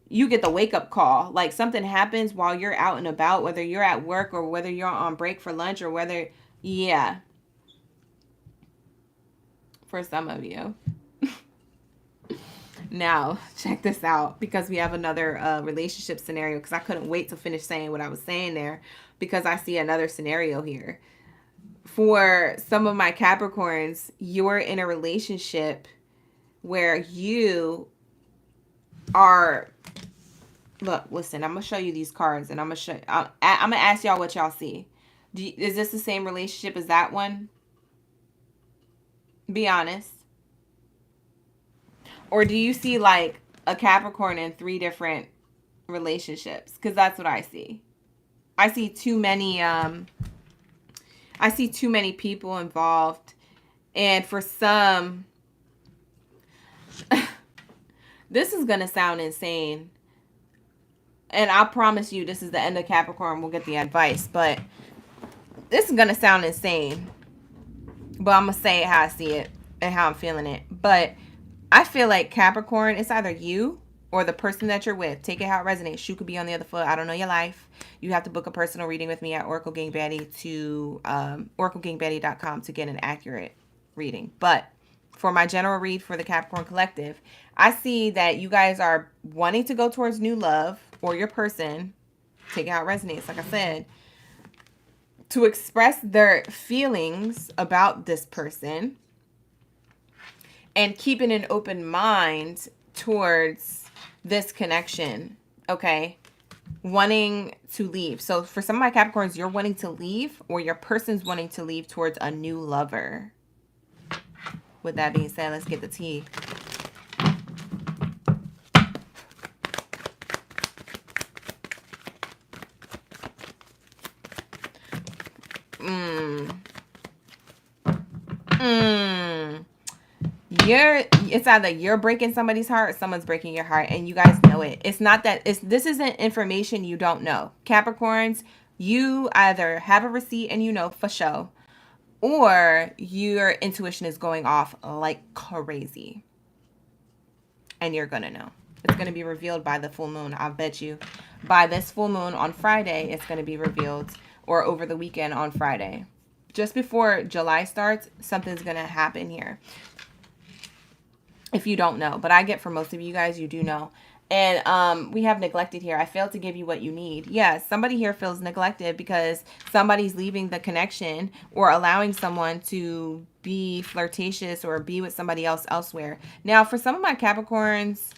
wake up call. Like something happens while you're out and about, whether you're at work or whether you're on break for lunch or whether, yeah, for some of you. Now, check this out, because we have another relationship scenario, because I couldn't wait to finish saying what I was saying there, because I see another scenario here. For some of my Capricorns, you're in a relationship where you are, look, listen, I'm going to show you these cards, and I'm going to ask y'all what y'all see. Is this the same relationship as that one? Be honest. Or do you see like a Capricorn in 3 different relationships? Because that's what I see. I see too many people involved. And for some, this is going to sound insane. And I promise you, this is the end of Capricorn. We'll get the advice. But this is going to sound insane. But I'm going to say it how I see it and how I'm feeling it. But I feel like Capricorn, it's either you or the person that you're with. Take it how it resonates. Shoe could be on the other foot. I don't know your life. You have to book a personal reading with me at Oracle Gang Baddie to oraclegangbaddie.com to get an accurate reading. But for my general read for the Capricorn Collective, I see that you guys are wanting to go towards new love, or your person, take it how it resonates, like I said, to express their feelings about this person, and keeping an open mind towards this connection, okay? Wanting to leave. So for some of my Capricorns, you're wanting to leave, or your person's wanting to leave towards a new lover. With that being said, let's get the tea. It's either you're breaking somebody's heart or someone's breaking your heart, and you guys know it. It's not that this isn't information you don't know. Capricorns, you either have a receipt and you know for sure, or your intuition is going off like crazy, and you're gonna know. It's gonna be revealed by the full moon. I bet you by this full moon on Friday, it's gonna be revealed, or over the weekend on Friday. just before July starts, something's going to happen here. If you don't know, but I get for most of you guys, you do know. And we have neglected here. I failed to give you what you need. Yes, somebody here feels neglected because somebody's leaving the connection or allowing someone to be flirtatious or be with somebody else elsewhere. Now, for some of my Capricorns,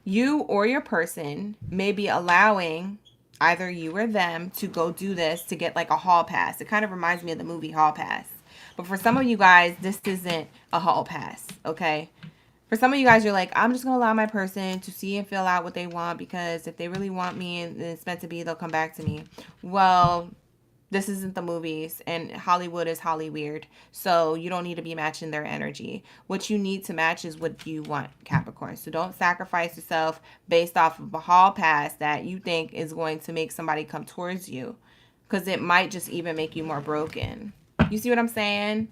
you or your person may be allowing either you or them to go do this to get like a hall pass. It kind of reminds me of the movie Hall Pass. But for some of you guys, this isn't a hall pass, okay? For some of you guys, you're like, I'm just going to allow my person to see and fill out what they want because if they really want me and it's meant to be, they'll come back to me. Well, this isn't the movies, and Hollywood is Holly weird. So you don't need to be matching their energy. What you need to match is what you want, Capricorn. So don't sacrifice yourself based off of a hall pass that you think is going to make somebody come towards you, because it might just even make you more broken. You see what I'm saying?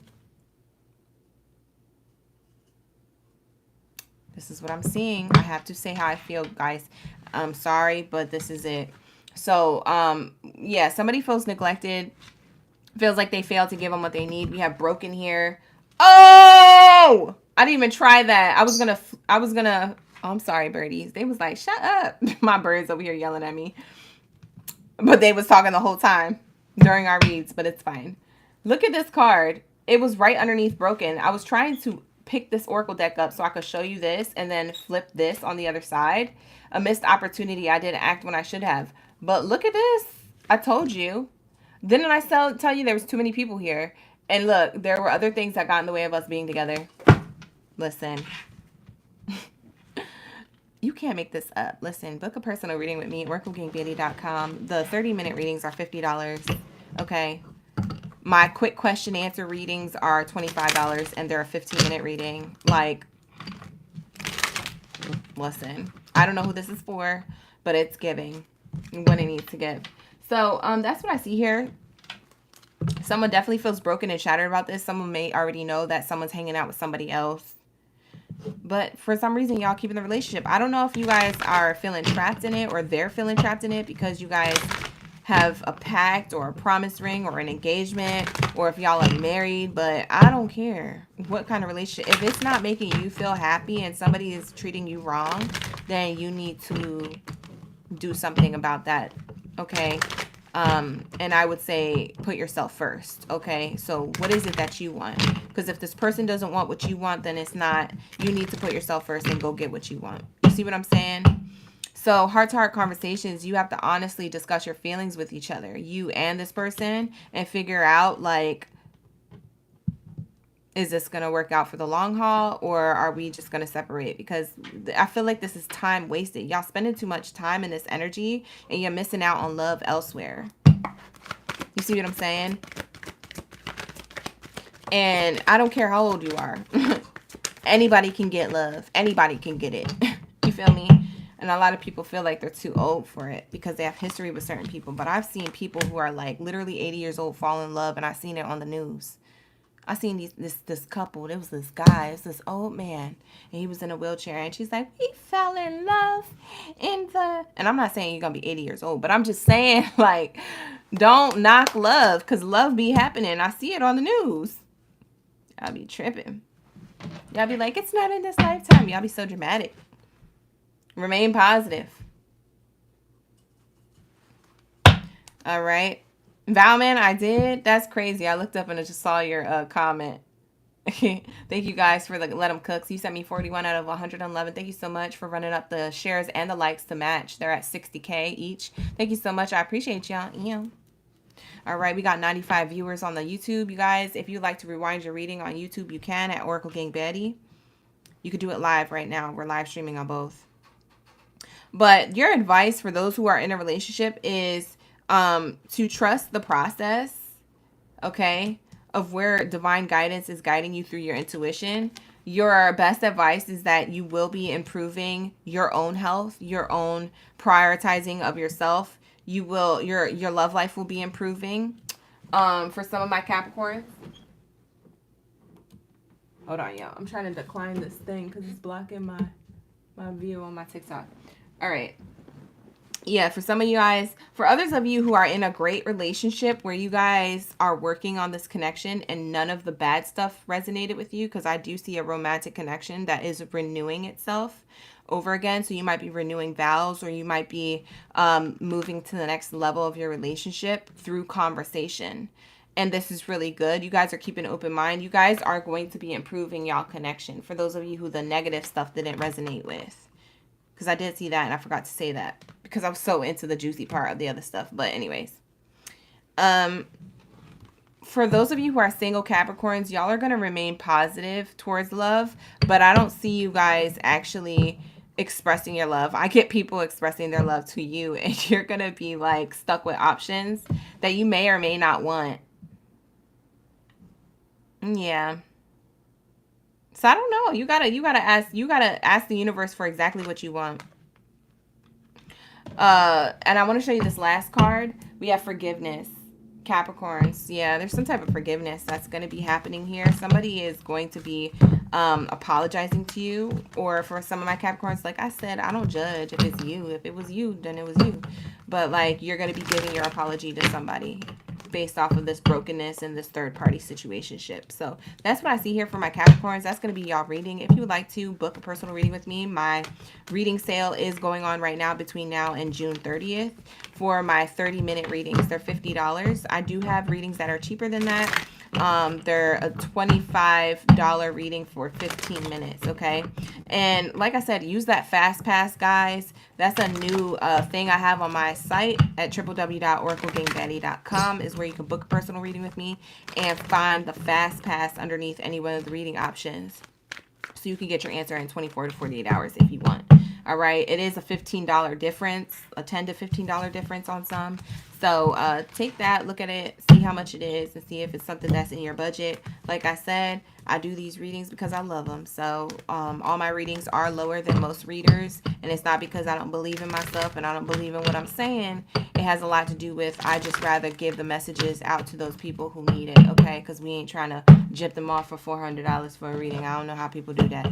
This is what I'm seeing. I have to say how I feel, guys. I'm sorry, but this is it. So, yeah, somebody feels neglected. Feels like they failed to give them what they need. We have broken here. Oh! I didn't even try that. I was gonna, oh, I'm sorry, birdies. They was like, shut up. My birds over here yelling at me. But they was talking the whole time during our reads, but it's fine. Look at this card. It was right underneath broken. I was trying to pick this oracle deck up so I could show you this and then flip this on the other side. A missed opportunity. I didn't act when I should have. But look at this. I told you. Didn't I tell you there was too many people here? And look, there were other things that got in the way of us being together. Listen. You can't make this up. Listen, book a personal reading with me at oraclegangbaddie.com. The 30-minute readings are $50. Okay. My quick question answer readings are $25 and they're a 15-minute reading. Like, listen, I don't know who this is for, but it's giving what it needs to give. So that's what I see here. Someone definitely feels broken and shattered about this. Someone may already know that someone's hanging out with somebody else. But for some reason, y'all keep in the relationship. I don't know if you guys are feeling trapped in it or they're feeling trapped in it because you guys have a pact or a promise ring or an engagement, or if y'all are married. But I don't care what kind of relationship. If it's not making you feel happy and somebody is treating you wrong, then you need to do something about that. Okay. And I would say put yourself first. Okay. So what is it that you want? Because if this person doesn't want what you want, then it's not, you need to put yourself first and go get what you want. You see what I'm saying? So heart-to-heart conversations, you have to honestly discuss your feelings with each other, you and this person, and figure out, like, is this going to work out for the long haul, or are we just going to separate? Because I feel like this is time wasted. Y'all spending too much time in this energy, and you're missing out on love elsewhere. You see what I'm saying? And I don't care how old you are. Anybody can get love. Anybody can get it. You feel me? And a lot of people feel like they're too old for it because they have history with certain people. But I've seen people who are like literally 80 years old fall in love, and I've seen it on the news. I seen this couple. There was this guy. It was this old man, and he was in a wheelchair, and she's like, we fell in love in the... And I'm not saying you're going to be 80 years old, but I'm just saying, like, don't knock love, because love be happening. I see it on the news. I'll be tripping. Y'all be like, it's not in this lifetime. Y'all be so dramatic. Remain positive. All right. Valman, I did. That's crazy. I looked up and I just saw your comment. Thank you guys for the Let 'em Cook. So you sent me 41 out of 111. Thank you so much for running up the shares and the likes to match. They're at 60K each. Thank you so much. I appreciate y'all. Yeah. All right. We got 95 viewers on the YouTube. You guys, if you'd like to rewind your reading on YouTube, you can at Oracle Gang Baddie. You could do it live right now. We're live streaming on both. But your advice for those who are in a relationship is to trust the process, okay, of where divine guidance is guiding you through your intuition. Your best advice is that you will be improving your own health, your own prioritizing of yourself. You will, your love life will be improving. For some of my Capricorns. Hold on, y'all. I'm trying to decline this thing because it's blocking my view on my TikTok. All right. Yeah, for some of you guys, for others of you who are in a great relationship where you guys are working on this connection and none of the bad stuff resonated with you, because I do see a romantic connection that is renewing itself over again. So you might be renewing vows, or you might be moving to the next level of your relationship through conversation. And this is really good. You guys are keeping an open mind. You guys are going to be improving y'all connection. For those of you who the negative stuff didn't resonate with. Because I did see that and I forgot to say that because I was so into the juicy part of the other stuff. But anyways, for those of you who are single Capricorns, y'all are going to remain positive towards love, but I don't see you guys actually expressing your love. I get people expressing their love to you and you're going to be like stuck with options that you may or may not want. Yeah. So I don't know. You gotta ask the universe for exactly what you want. And I want to show you this last card. We have forgiveness. Capricorns. Yeah, there's some type of forgiveness that's going to be happening here. Somebody is going to be apologizing to you. Or for some of my Capricorns, like I said, I don't judge if it's you. If it was you, then it was you. But like, you're going to be giving your apology to somebody based off of this brokenness and this third-party situationship. So that's what I see here for my Capricorns. That's going to be y'all reading. If you would like to book a personal reading with me, my reading sale is going on right now between now and June 30th for my 30-minute readings. They're $50. I do have readings that are cheaper than that. They're a $25 reading for 15 minutes, okay? And like I said, use that Fast Pass, guys. That's a new thing I have on my site at www.oraclegangbaddie.com is where you can book a personal reading with me and find the Fast Pass underneath any one of the reading options. So you can get your answer in 24 to 48 hours if you want. All right. It is a $15 difference, a $10 to $15 difference on some. So take that, look at it, see how much it is, and see if it's something that's in your budget. Like I said, I do these readings because I love them. So all my readings are lower than most readers. And it's not because I don't believe in myself and I don't believe in what I'm saying. It has a lot to do with I just rather give the messages out to those people who need it. Okay. Because we ain't trying to jip them off for $400 for a reading. I don't know how people do that.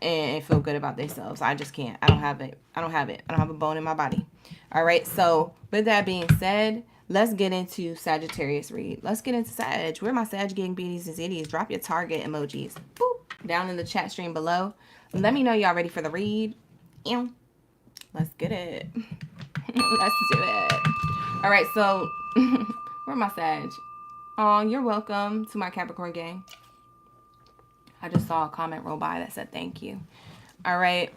And feel good about themselves. I just can't. I don't have it. I don't have a bone in my body. All right. So with that being said, let's get into Sagittarius read. Let's get into Sag. Where my Sag gang beaties and zitties? Drop your target emojis. Boop. Down in the chat stream below. Let me know y'all ready for the read. Let's get it. Let's do it. All right. So where my Sag? Oh, you're welcome to my Capricorn gang. I just saw a comment roll by that said thank you. All right.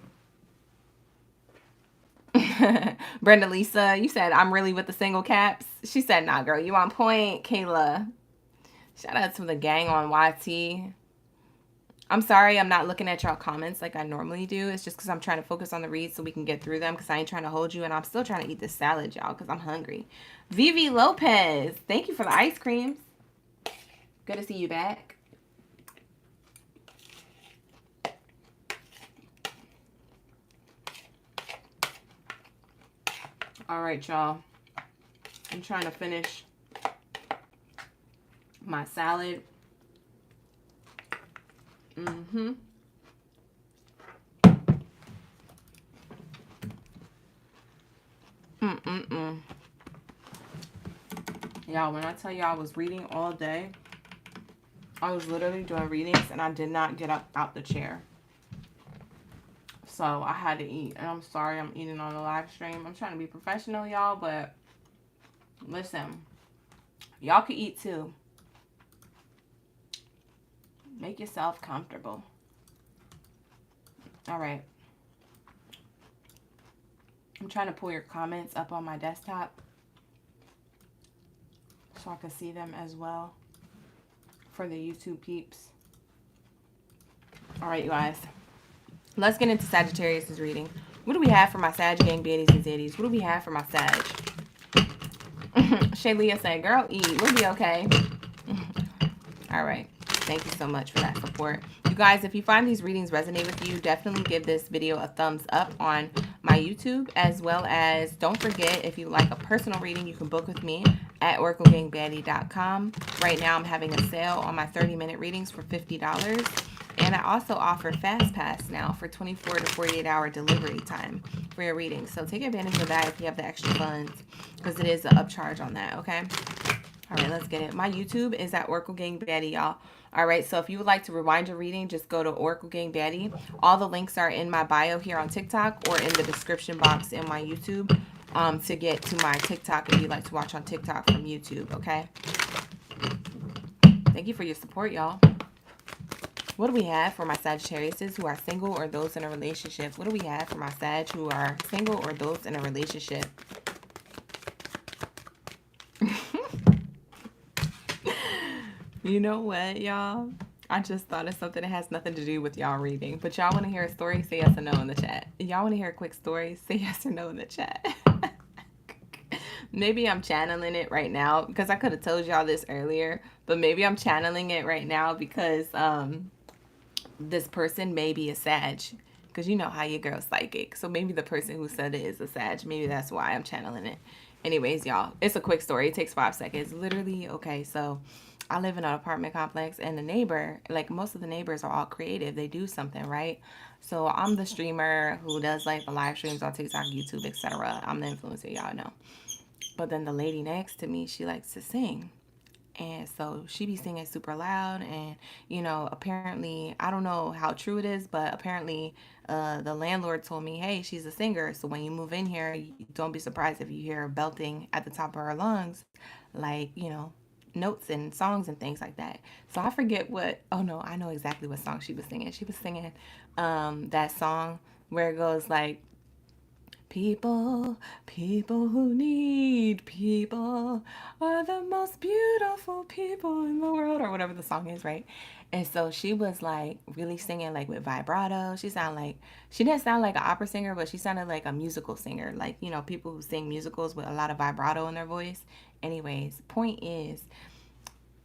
Brenda Lisa, you said I'm really with the single caps. She said, nah, girl, you on point. Kayla. Shout out to the gang on YT. I'm sorry I'm not looking at y'all comments like I normally do. It's just because I'm trying to focus on the reads so we can get through them because I ain't trying to hold you. And I'm still trying to eat this salad, y'all, because I'm hungry. Vivi Lopez, thank you for the ice creams. Good to see you back. All right, y'all. I'm trying to finish my salad. Y'all, when I tell y'all I was reading all day, I was literally doing readings and I did not get up out the chair. So I had to eat. And I'm sorry I'm eating on the live stream. I'm trying to be professional, y'all. But listen, y'all can eat too. Make yourself comfortable. All right. I'm trying to pull your comments up on my desktop so I can see them as well for the YouTube peeps. All right, you guys. Let's get into Sagittarius' reading. What do we have for my Sag gang baddies and zitties? What do we have for my Sag? Shaylia said, girl, eat. We'll be okay. All right. Thank you so much for that support. You guys, if you find these readings resonate with you, definitely give this video a thumbs up on my YouTube, as well as don't forget, if you like a personal reading, you can book with me at oraclegangbaddie.com. Right now, I'm having a sale on my 30-minute readings for $50. And I also offer Fast Pass now for 24 to 48 hour delivery time for your reading. So take advantage of that if you have the extra funds, because it is an upcharge on that, okay? All right, let's get it. My YouTube is at Oracle Gang Baddie, y'all. All right, so if you would like to rewind your reading, just go to Oracle Gang Baddie. All the links are in my bio here on TikTok or in the description box in my YouTube to get to my TikTok if you'd like to watch on TikTok from YouTube, okay? Thank you for your support, y'all. What do we have for my Sagittariuses who are single or those in a relationship? What do we have for my Sag who are single or those in a relationship? You know what, y'all? I just thought of something that has nothing to do with y'all reading. But y'all want to hear a story? Say yes or no in the chat. Y'all want to hear a quick story? Say yes or no in the chat. Maybe I'm channeling it right now because I could have told y'all this earlier. But maybe I'm channeling it right now because this person may be a Sag. Because you know how your girl's psychic. So maybe the person who said it is a Sag. Maybe that's why I'm channeling it. Anyways, y'all, it's a quick story. It takes 5 seconds. Literally, okay, so I live in an apartment complex, and the neighbor, like most of the neighbors are all creative. They do something, right? So I'm the streamer who does like the live streams on TikTok, YouTube, etc. I'm the influencer, y'all know. But then the lady next to me, she likes to sing. And so she be singing super loud, and you know, apparently, I don't know how true it is, but apparently the landlord told me, hey, she's a singer, so when you move in here, don't be surprised if you hear her belting at the top of her lungs, like, you know, notes and songs and things like that. So I forget what, oh no, I know exactly what song she was singing. She was singing that song where it goes like, people who need people are the most beautiful people in the world, or whatever the song is, right? And so she was like really singing like with vibrato. She didn't sound like an opera singer, but she sounded like a musical singer, like, you know, people who sing musicals with a lot of vibrato in their voice. Anyways, point is,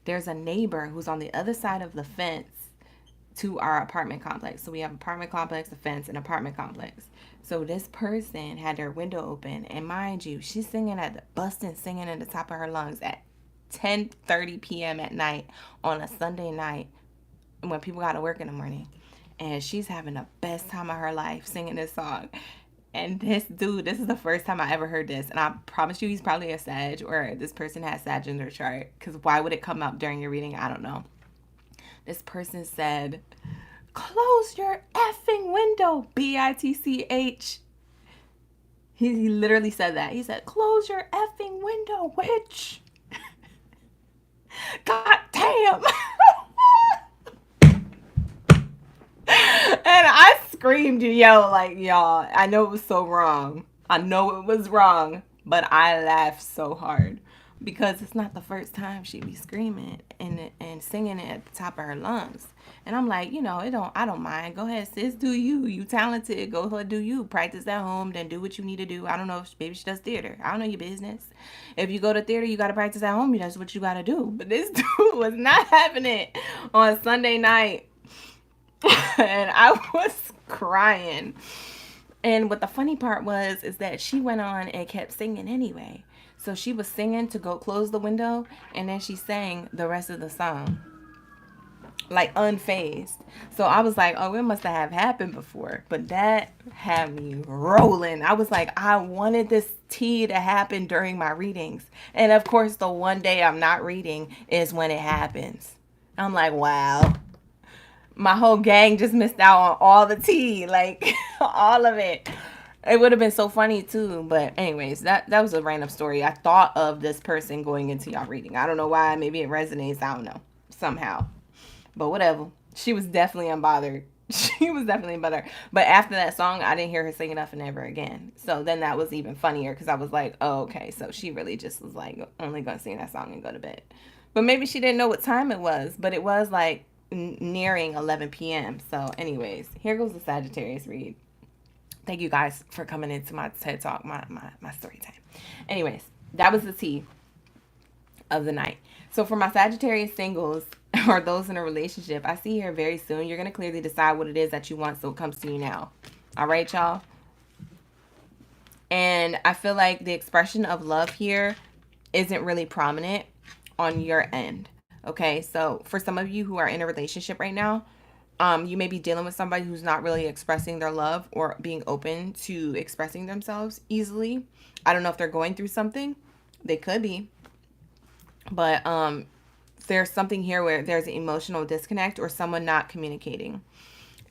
there's a neighbor who's on the other side of the fence to our apartment complex. So we have apartment complex, a fence, and apartment complex. So this person had their window open, and mind you, she's singing busting singing at the top of her lungs at 10:30 p.m. at night on a Sunday night when people got to work in the morning. And she's having the best time of her life singing this song. And this dude, this is the first time I ever heard this. And I promise you, he's probably a Sag, or this person has Sag in their chart. Because why would it come up during your reading? I don't know. This person said, close your effing window, bitch. He literally said that. He said, close your effing window, witch. God damn. And I screamed, yo, like, y'all, I know it was so wrong. I know it was wrong, but I laughed so hard. Because it's not the first time she be screaming and singing it at the top of her lungs. And I'm like, you know, I don't mind. Go ahead, sis, do you. You talented. Go ahead, do you. Practice at home, then do what you need to do. I don't know if maybe she does theater. I don't know your business. If you go to theater, you got to practice at home. That's what you got to do. But this dude was not having it on Sunday night. And I was crying. And what the funny part was is that she went on and kept singing anyway. So she was singing to go close the window, and then she sang the rest of the song, like unfazed. So I was like, oh, it must have happened before. But that had me rolling. I was like, I wanted this tea to happen during my readings. And of course, the one day I'm not reading is when it happens. I'm like, wow. My whole gang just missed out on all the tea, like all of it. It would have been so funny too, but anyways, that was a random story. I thought of this person going into y'all reading. I don't know why. Maybe it resonates. I don't know. Somehow. But whatever. She was definitely unbothered. She was definitely unbothered. But after that song, I didn't hear her sing enough and ever again. So then that was even funnier because I was like, oh, okay. So she really just was like only going to sing that song and go to bed. But maybe she didn't know what time it was. But it was like nearing 11 p.m. So anyways, here goes the Sagittarius read. Thank you guys for coming into my TED Talk, my story time. Anyways, that was the tea of the night. So for my Sagittarius singles or those in a relationship, I see here very soon, you're going to clearly decide what it is that you want, so it comes to you now. All right, y'all? And I feel like the expression of love here isn't really prominent on your end. Okay, so for some of you who are in a relationship right now, You may be dealing with somebody who's not really expressing their love or being open to expressing themselves easily. I don't know if they're going through something. They could be. But there's something here where there's an emotional disconnect or someone not communicating.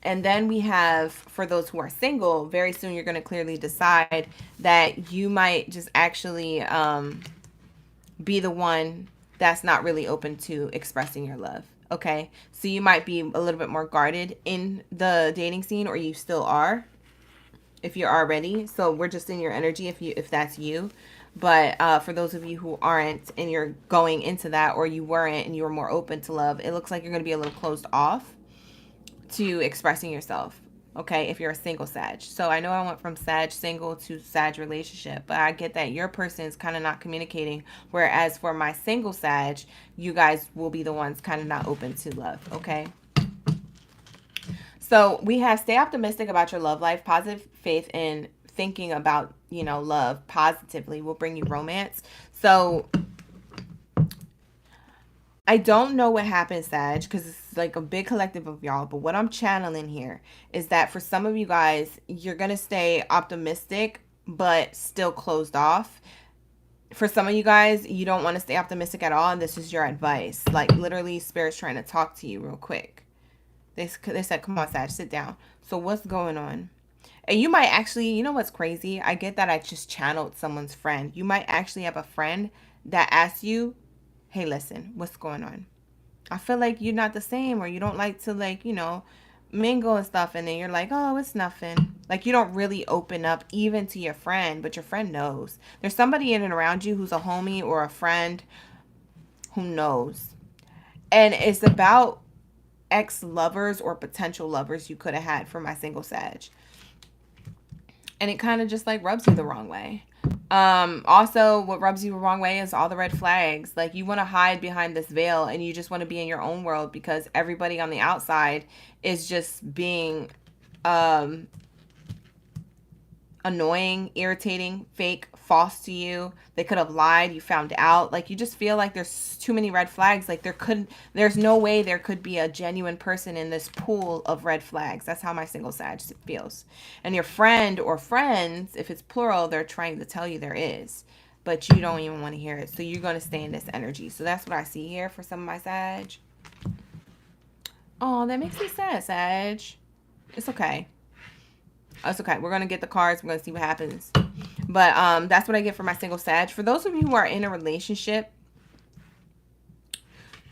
And then we have, for those who are single, very soon you're going to clearly decide that you might just actually be the one that's not really open to expressing your love. Okay, so you might be a little bit more guarded in the dating scene, or you still are if you're already. So we're just in your energy if that's you. But for those of you who aren't and you're going into that, or you weren't and you were more open to love, it looks like you're going to be a little closed off to expressing yourself. Okay, if you're a single Sag. So I know I went from Sag single to Sag relationship, but I get that your person is kind of not communicating. Whereas for my single Sag, you guys will be the ones kind of not open to love. Okay. So we have stay optimistic about your love life, positive faith in thinking about, you know, love positively will bring you romance. So I don't know what happened, Sag, because it's like a big collective of y'all. But what I'm channeling here is that for some of you guys, you're going to stay optimistic, but still closed off. For some of you guys, you don't want to stay optimistic at all. And this is your advice. Like literally Spirit's trying to talk to you real quick. They said, come on, Sag, sit down. So what's going on? And you might actually, you know what's crazy? I get that I just channeled someone's friend. You might actually have a friend that asks you, hey, listen, what's going on? I feel like you're not the same, or you don't like to, like, you know, mingle and stuff. And then you're like, oh, it's nothing. Like, you don't really open up even to your friend, but your friend knows. There's somebody in and around you who's a homie or a friend who knows. And it's about ex-lovers or potential lovers you could have had for my single Sag. And it kind of just like rubs you the wrong way. Also, what rubs you the wrong way is all the red flags. Like, you want to hide behind this veil and you just want to be in your own world because everybody on the outside is just being annoying, irritating, fake, false to you. They could have lied. You found out. Like, you just feel like there's too many red flags. Like, there's no way there could be a genuine person in this pool of red flags. That's how my single Sag feels. And your friend or friends, if it's plural, they're trying to tell you there is, but you don't even want to hear it. So you're going to stay in this energy. So that's what I see here for some of my Sag. Oh, that makes me sad, Sag. It's okay. It's okay. We're going to get the cards. We're going to see what happens. But that's what I get for my single Sag. For those of you who are in a relationship,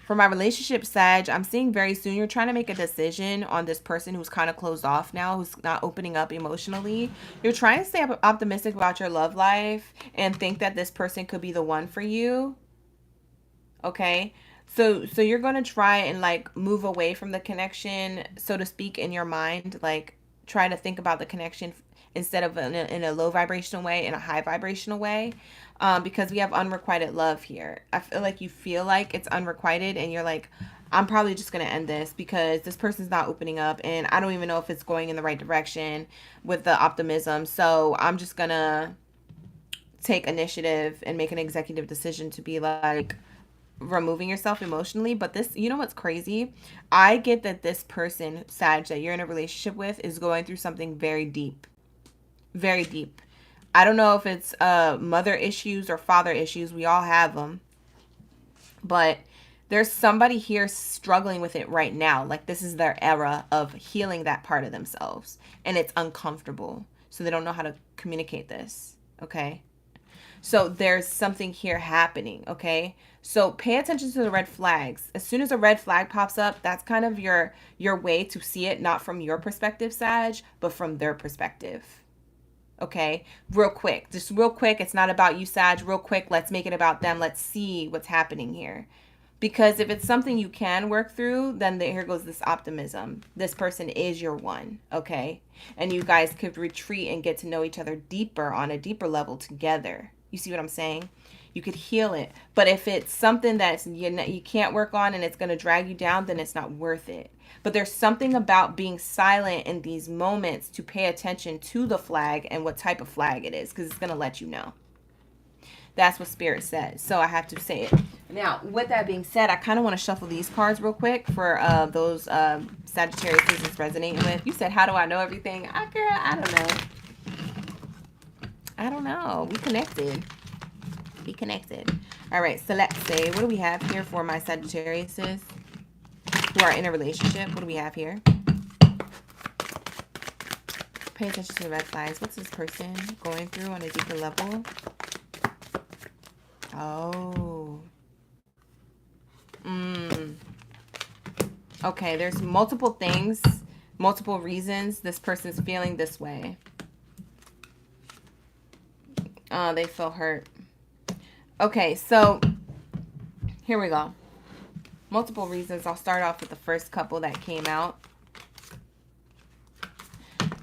for my relationship Sag, I'm seeing very soon you're trying to make a decision on this person who's kind of closed off now, who's not opening up emotionally. You're trying to stay optimistic about your love life and think that this person could be the one for you. Okay? So you're going to try and like move away from the connection, so to speak, in your mind. Like, try to think about the connection instead of in a low vibrational way, in a high vibrational way, because we have unrequited love here. I feel like you feel like it's unrequited and you're like, I'm probably just going to end this because this person's not opening up and I don't even know if it's going in the right direction with the optimism. So I'm just going to take initiative and make an executive decision to be like, removing yourself emotionally. But this, you know what's crazy? I get that this person, Sag, that you're in a relationship with is going through something very deep. Very deep. I don't know if it's mother issues or father issues. We all have them. But there's somebody here struggling with it right now. Like, this is their era of healing that part of themselves. And it's uncomfortable. So they don't know how to communicate this. Okay? So there's something here happening, okay? So pay attention to the red flags. As soon as a red flag pops up, that's kind of your way to see it, not from your perspective, Sag, but from their perspective. Okay? Real quick. Just real quick. It's not about you, Sag. Real quick. Let's make it about them. Let's see what's happening here. Because if it's something you can work through, then here goes this optimism. This person is your one, okay? And you guys could retreat and get to know each other deeper on a deeper level together. You see what I'm saying? You could heal it. But if it's something that you can't work on and it's going to drag you down, then it's not worth it. But there's something about being silent in these moments to pay attention to the flag and what type of flag it is, because it's going to let you know. That's what Spirit says. So I have to say it. Now, with that being said, I kind of want to shuffle these cards real quick for those Sagittarius is resonating with. You said, how do I know everything? Girl, I don't know. I don't know. We connected. Be connected. All right, so let's say, what do we have here for my Sagittariuses who are in a relationship? What do we have here? Pay attention to the red flags. What's this person going through on a deeper level? Oh. Okay, there's multiple things, multiple reasons this person's feeling this way. Oh, they feel hurt. Okay, so here we go. Multiple reasons. I'll start off with the first couple that came out.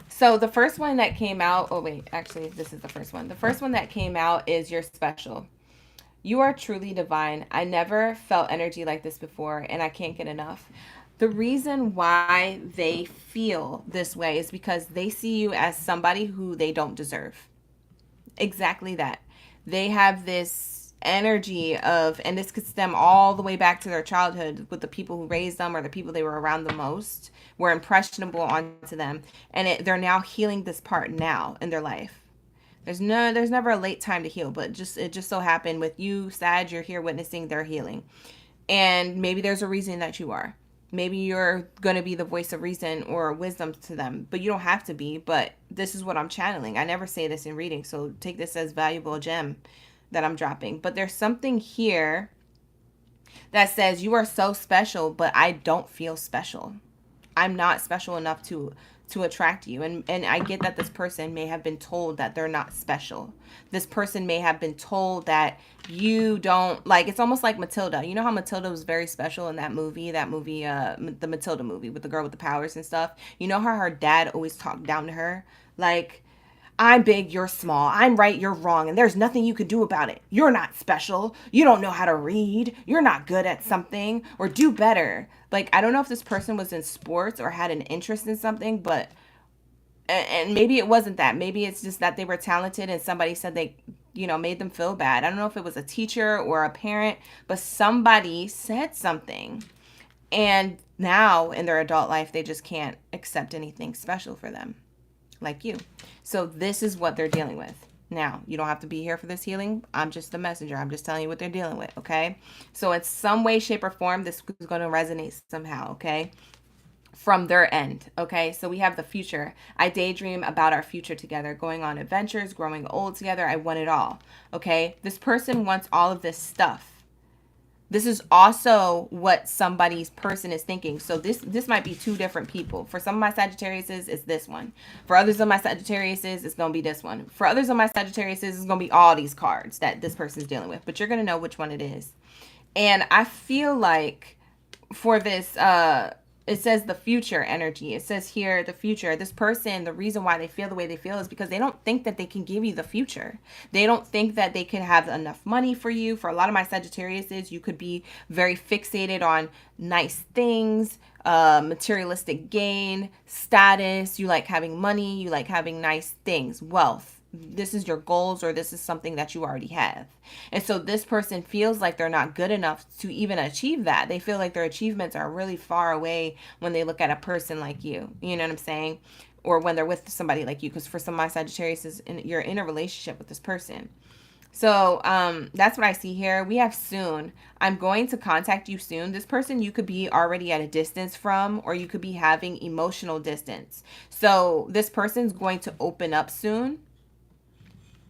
So the first one that came out, oh wait, actually this is the first one. The first one that came out is you're special. You are truly divine. I never felt energy like this before, and I can't get enough. The reason why they feel this way is because they see you as somebody who they don't deserve. Exactly that. They have this energy of, and this could stem all the way back to their childhood with the people who raised them or the people they were around the most were impressionable onto them. And they're now healing this part now in their life. There's never a late time to heal, but it just so happened with you, Sag, you're here witnessing their healing. And maybe there's a reason that you are. Maybe you're going to be the voice of reason or wisdom to them, but you don't have to be. But this is what I'm channeling. I never say this in reading, so take this as valuable gem that I'm dropping. But there's something here that says you are so special, but I don't feel special. I'm not special enough to attract you. And I get that this person may have been told that they're not special. This person may have been told that you don't, like, it's almost like Matilda. You know how Matilda was very special in that movie, the Matilda movie with the girl with the powers and stuff? You know how her dad always talked down to her? Like, I'm big, you're small. I'm right, you're wrong. And there's nothing you could do about it. You're not special. You don't know how to read. You're not good at something, or do better. Like, I don't know if this person was in sports or had an interest in something, but, and maybe it wasn't that. Maybe it's just that they were talented and somebody said they, made them feel bad. I don't know if it was a teacher or a parent, but somebody said something. And now in their adult life, they just can't accept anything special for them. Like you. So this is what they're dealing with. Now, you don't have to be here for this healing. I'm just the messenger. I'm just telling you what they're dealing with, okay? So in some way, shape, or form, this is going to resonate somehow, okay? From their end, okay? So we have the future. I daydream about our future together, going on adventures, growing old together. I want it all, okay? This person wants all of this stuff. This is also what somebody's person is thinking. So this might be two different people. For some of my Sagittariuses, it's this one. For others of my Sagittariuses, it's going to be this one. For others of my Sagittariuses, it's going to be all these cards that this person's dealing with. But you're going to know which one it is. And I feel like for this, it says the future energy. It says here, the future. This person, the reason why they feel the way they feel is because they don't think that they can give you the future. They don't think that they can have enough money for you. For a lot of my Sagittariuses, you could be very fixated on nice things, materialistic gain, status. You like having money. You like having nice things, wealth. This is your goals, or this is something that you already have. And so this person feels like they're not good enough to even achieve that. They feel like their achievements are really far away when they look at a person like you. You know what I'm saying? Or when they're with somebody like you. Because for some of my Sagittarius, you're in a relationship with this person. So that's what I see here. We have soon. I'm going to contact you soon. This person you could be already at a distance from, or you could be having emotional distance. So this person's going to open up soon,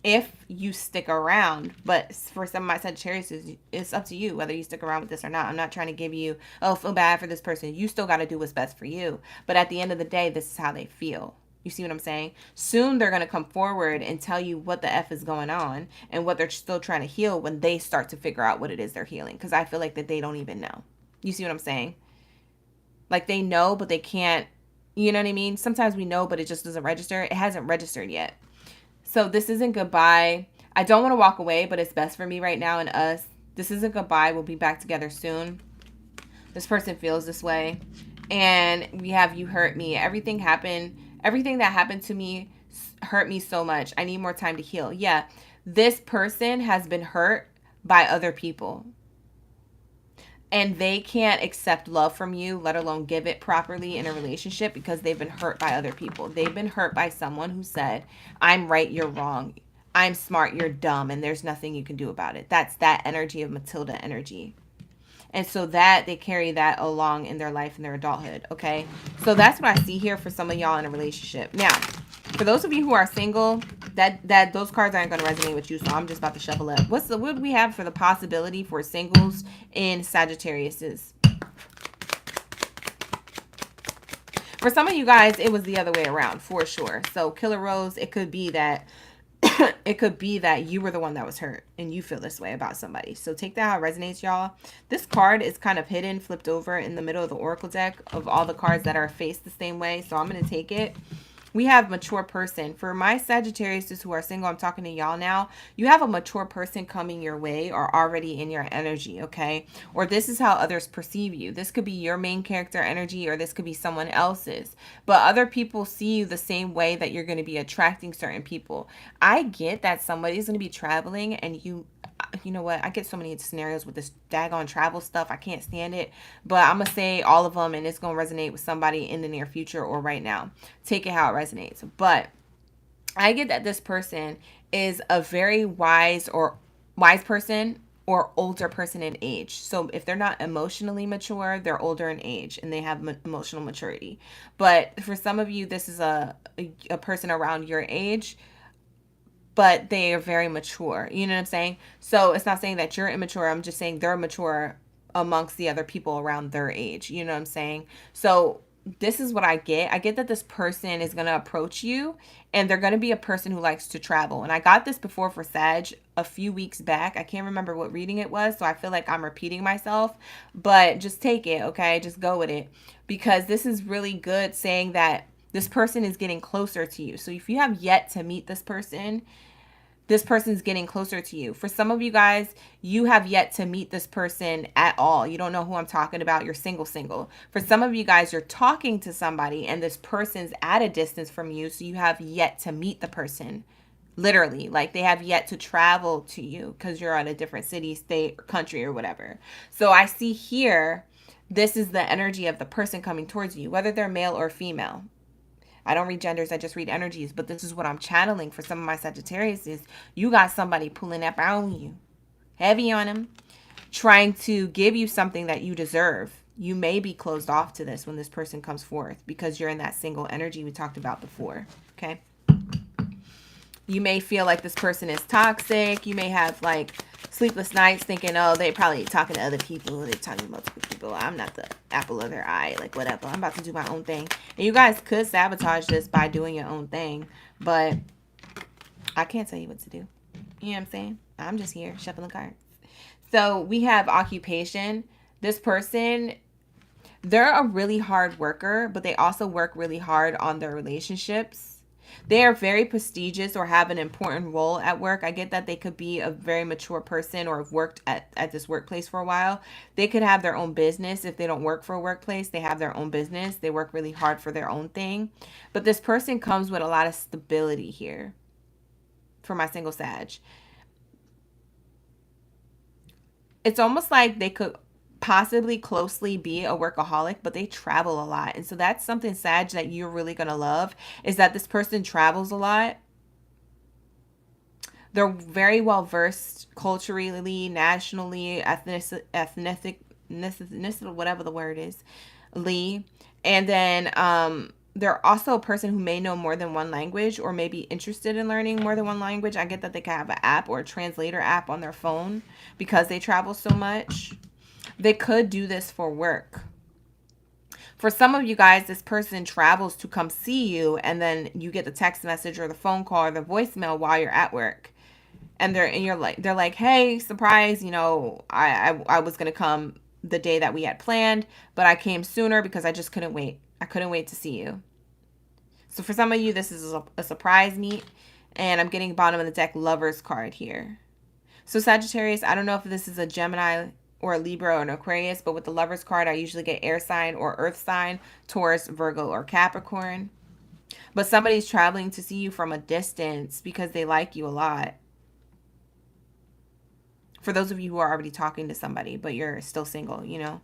if you stick around. But for some of my Sagittarius, it's up to you whether you stick around with this or not. I'm not trying to give you, oh, feel bad for this person. You still got to do what's best for you. But at the end of the day, this is how they feel. You see what I'm saying? Soon they're going to come forward and tell you what the F is going on and what they're still trying to heal when they start to figure out what it is they're healing. Because I feel like that they don't even know. You see what I'm saying? Like they know, but they can't, you know what I mean? Sometimes we know, but it just doesn't register. It hasn't registered yet. So this isn't goodbye. I don't want to walk away, but it's best for me right now and us. This isn't goodbye. We'll be back together soon. This person feels this way. And we have you hurt me. Everything that happened to me hurt me so much. I need more time to heal. Yeah, this person has been hurt by other people. and they can't accept love from you, let alone give it properly in a relationship, because they've been hurt by other people. They've been hurt by someone who said, I'm right, you're wrong. I'm smart, you're dumb, and there's nothing you can do about it. That's that energy of Matilda energy. And so that they carry that along in their life, in their adulthood. Okay. So that's what I see here for some of y'all in a relationship. Now, for those of you who are single, that those cards aren't going to resonate with you. So I'm just about to shuffle up. What do we have for the possibility for singles in Sagittarius's? For some of you guys, it was the other way around for sure. So Killer Rose, it could be that it could be that you were the one that was hurt and you feel this way about somebody. So take that how it resonates, y'all. This card is kind of hidden, flipped over in the middle of the oracle deck of all the cards that are faced the same way. So I'm going to take it. We have mature person. For my Sagittarius who are single, I'm talking to y'all now. You have a mature person coming your way or already in your energy, okay? Or this is how others perceive you. This could be your main character energy, or this could be someone else's. But other people see you the same way that you're going to be attracting certain people. I get that somebody's going to be traveling and you know what? I get so many scenarios with this daggone travel stuff. I can't stand it. But I'm going to say all of them, and it's going to resonate with somebody in the near future or right now. Take it how it resonates. But I get that this person is a very wise person or older person in age. So if they're not emotionally mature, they're older in age and they have emotional maturity. But for some of you, this is a person around your age, but they are very mature. You know what I'm saying? So it's not saying that you're immature. I'm just saying they're mature amongst the other people around their age. You know what I'm saying? So this is what I get. I get that this person is going to approach you, and they're going to be a person who likes to travel. And I got this before for Sag a few weeks back. I can't remember what reading it was, so I feel like I'm repeating myself. But just take it, okay? Just go with it. Because this is really good, saying that this person is getting closer to you. So if you have yet to meet this person's getting closer to you. For some of you guys, you have yet to meet this person at all. You don't know who I'm talking about. You're single. For some of you guys, you're talking to somebody and this person's at a distance from you. So you have yet to meet the person. Literally, like they have yet to travel to you because you're at a different city, state, or country or whatever. So I see here, this is the energy of the person coming towards you, whether they're male or female. I don't read genders, I just read energies. But this is what I'm channeling for some of my Sagittarius is you got somebody pulling up on you. Heavy on them. Trying to give you something that you deserve. You may be closed off to this when this person comes forth because you're in that single energy we talked about before. Okay? You may feel like this person is toxic. You may have like sleepless nights thinking, oh, they probably talking to other people. They're talking to multiple people. I'm not the apple of their eye. Like, whatever. I'm about to do my own thing. And you guys could sabotage this by doing your own thing. But I can't tell you what to do. You know what I'm saying? I'm just here shuffling cards. So we have occupation. This person, they're a really hard worker, but they also work really hard on their relationships. They are very prestigious or have an important role at work. I get that they could be a very mature person or have worked at this workplace for a while. They could have their own business. If they don't work for a workplace, they have their own business. They work really hard for their own thing. But this person comes with a lot of stability here for my single Sag. It's almost like they could possibly closely be a workaholic, but they travel a lot. And so that's something, Sag, that you're really going to love, is that this person travels a lot. They're very well versed culturally, nationally, ethnic, whatever the word is, and then they're also a person who may know more than one language or may be interested in learning more than one language. I get that they can have an app or a translator app on their phone because they travel so much. They could do this for work. For some of you guys, this person travels to come see you, and then you get the text message or the phone call or the voicemail while you're at work. And they're like, hey, surprise, you know, I was gonna come the day that we had planned, but I came sooner because I just couldn't wait. I couldn't wait to see you. So for some of you, this is a surprise meet, and I'm getting bottom of the deck Lovers card here. So Sagittarius, I don't know if this is a Gemini or a Libra or an Aquarius, but with the Lovers card, I usually get air sign or earth sign, Taurus, Virgo, or Capricorn. But somebody's traveling to see you from a distance because they like you a lot. For those of you who are already talking to somebody, but you're still single, you know.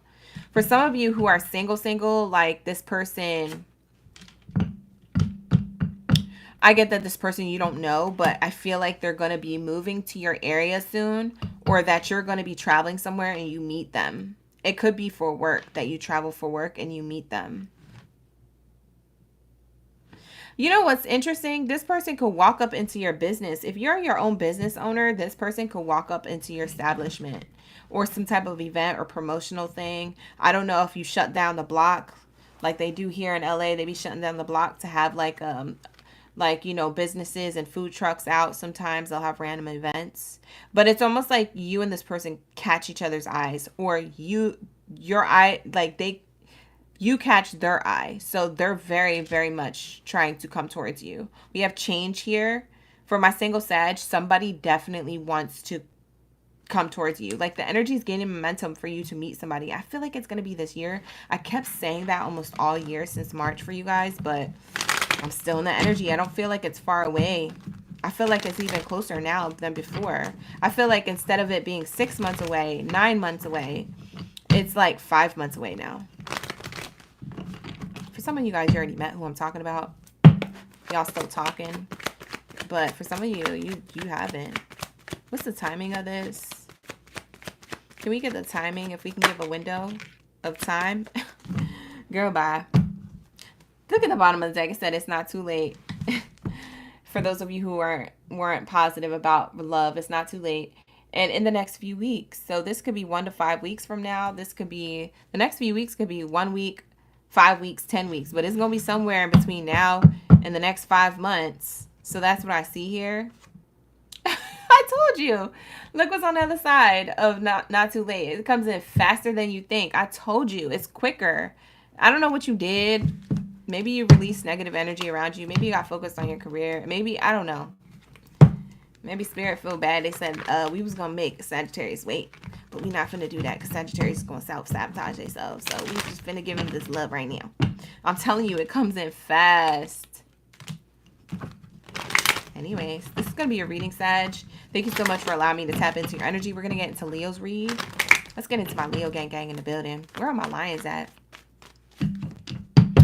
For some of you who are single, like this person, I get that this person you don't know, but I feel like they're going to be moving to your area soon, or that you're going to be traveling somewhere and you meet them. It could be for work, that you travel for work and you meet them. You know what's interesting? This person could walk up into your business. If you're your own business owner, this person could walk up into your establishment or some type of event or promotional thing. I don't know if you shut down the block like they do here in LA. They be shutting down the block to have like, you know, businesses and food trucks out. Sometimes they'll have random events. But it's almost like you and this person catch each other's eyes, or your eye, like you catch their eye. So they're very, very much trying to come towards you. We have change here. For my single Sag, somebody definitely wants to come towards you. Like the energy is gaining momentum for you to meet somebody. I feel like it's going to be this year. I kept saying that almost all year since March for you guys, but I'm still in the energy. I don't feel like it's far away. I feel like it's even closer now than before. I feel like instead of it being 6 months away, 9 months away, it's like 5 months away now. For some of you guys, you already met who I'm talking about. Y'all still talking. But for some of you, you haven't. What's the timing of this? Can we get the timing if we can give a window of time? Girl, bye. Look at the bottom of the deck. It said it's not too late. For those of you who weren't positive about love, it's not too late. And in the next few weeks. So this could be 1 to 5 weeks from now. This could be, the next few weeks could be 1 week, 5 weeks, 10 weeks. But it's going to be somewhere in between now and the next 5 months. So that's what I see here. I told you. Look what's on the other side of not too late. It comes in faster than you think. I told you. It's quicker. I don't know what you did. Maybe you released negative energy around you. Maybe you got focused on your career. Maybe, I don't know. Maybe Spirit feel bad. They said we was going to make Sagittarius wait. But we not finna do that because Sagittarius is going to self-sabotage themselves. So we just finna give them this love right now. I'm telling you, it comes in fast. Anyways, this is going to be a reading, Sag. Thank you so much for allowing me to tap into your energy. We're going to get into Leo's read. Let's get into my Leo gang in the building. Where are my lions at?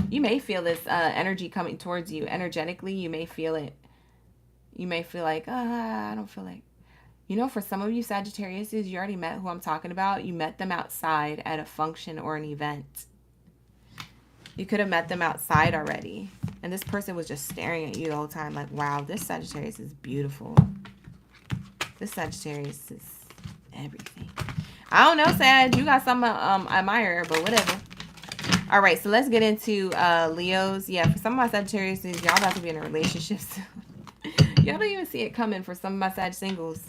You may feel this energy coming towards you. Energetically, you may feel it. You may feel like, I don't feel like. You know, for some of you Sagittariuses, you already met who I'm talking about. You met them outside at a function or an event. You could have met them outside already. And this person was just staring at you the whole time like, wow, this Sagittarius is beautiful. This Sagittarius is everything. I don't know, Sag. You got some I admire, but whatever. All right, so let's get into Leos. Yeah, for some of my Sagittariuses, y'all about to be in a relationship soon. Y'all don't even see it coming for some of my Sag singles.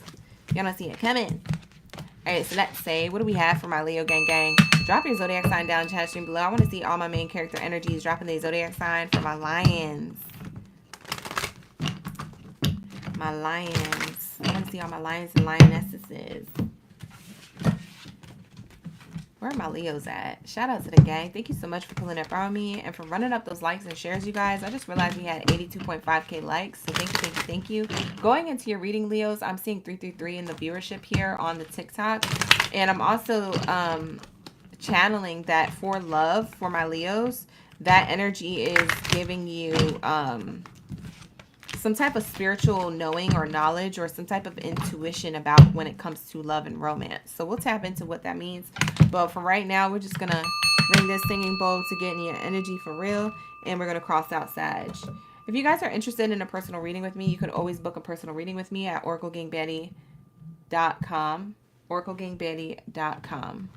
Y'all don't see it coming. All right, so let's say, what do we have for my Leo gang? Drop your zodiac sign down in the chat stream below. I want to see all my main character energies dropping the zodiac sign for my lions. My lions. I want to see all my lions and lionesses. Where are my Leos at? Shout out to the gang. Thank you so much for pulling up on me and for running up those likes and shares, you guys. I just realized we had 82.5k likes. So thank you. Going into your reading, Leos, I'm seeing 333 in the viewership here on the TikTok. And I'm also channeling that for love for my Leos. That energy is giving you some type of spiritual knowing or knowledge or some type of intuition about when it comes to love and romance. So we'll tap into what that means. But for right now, we're just going to ring this singing bowl to get in your energy for real. And we're going to cross out Sag. If you guys are interested in a personal reading with me, you could always book a personal reading with me at oraclegangbaddie.com. oraclegangbaddie.com.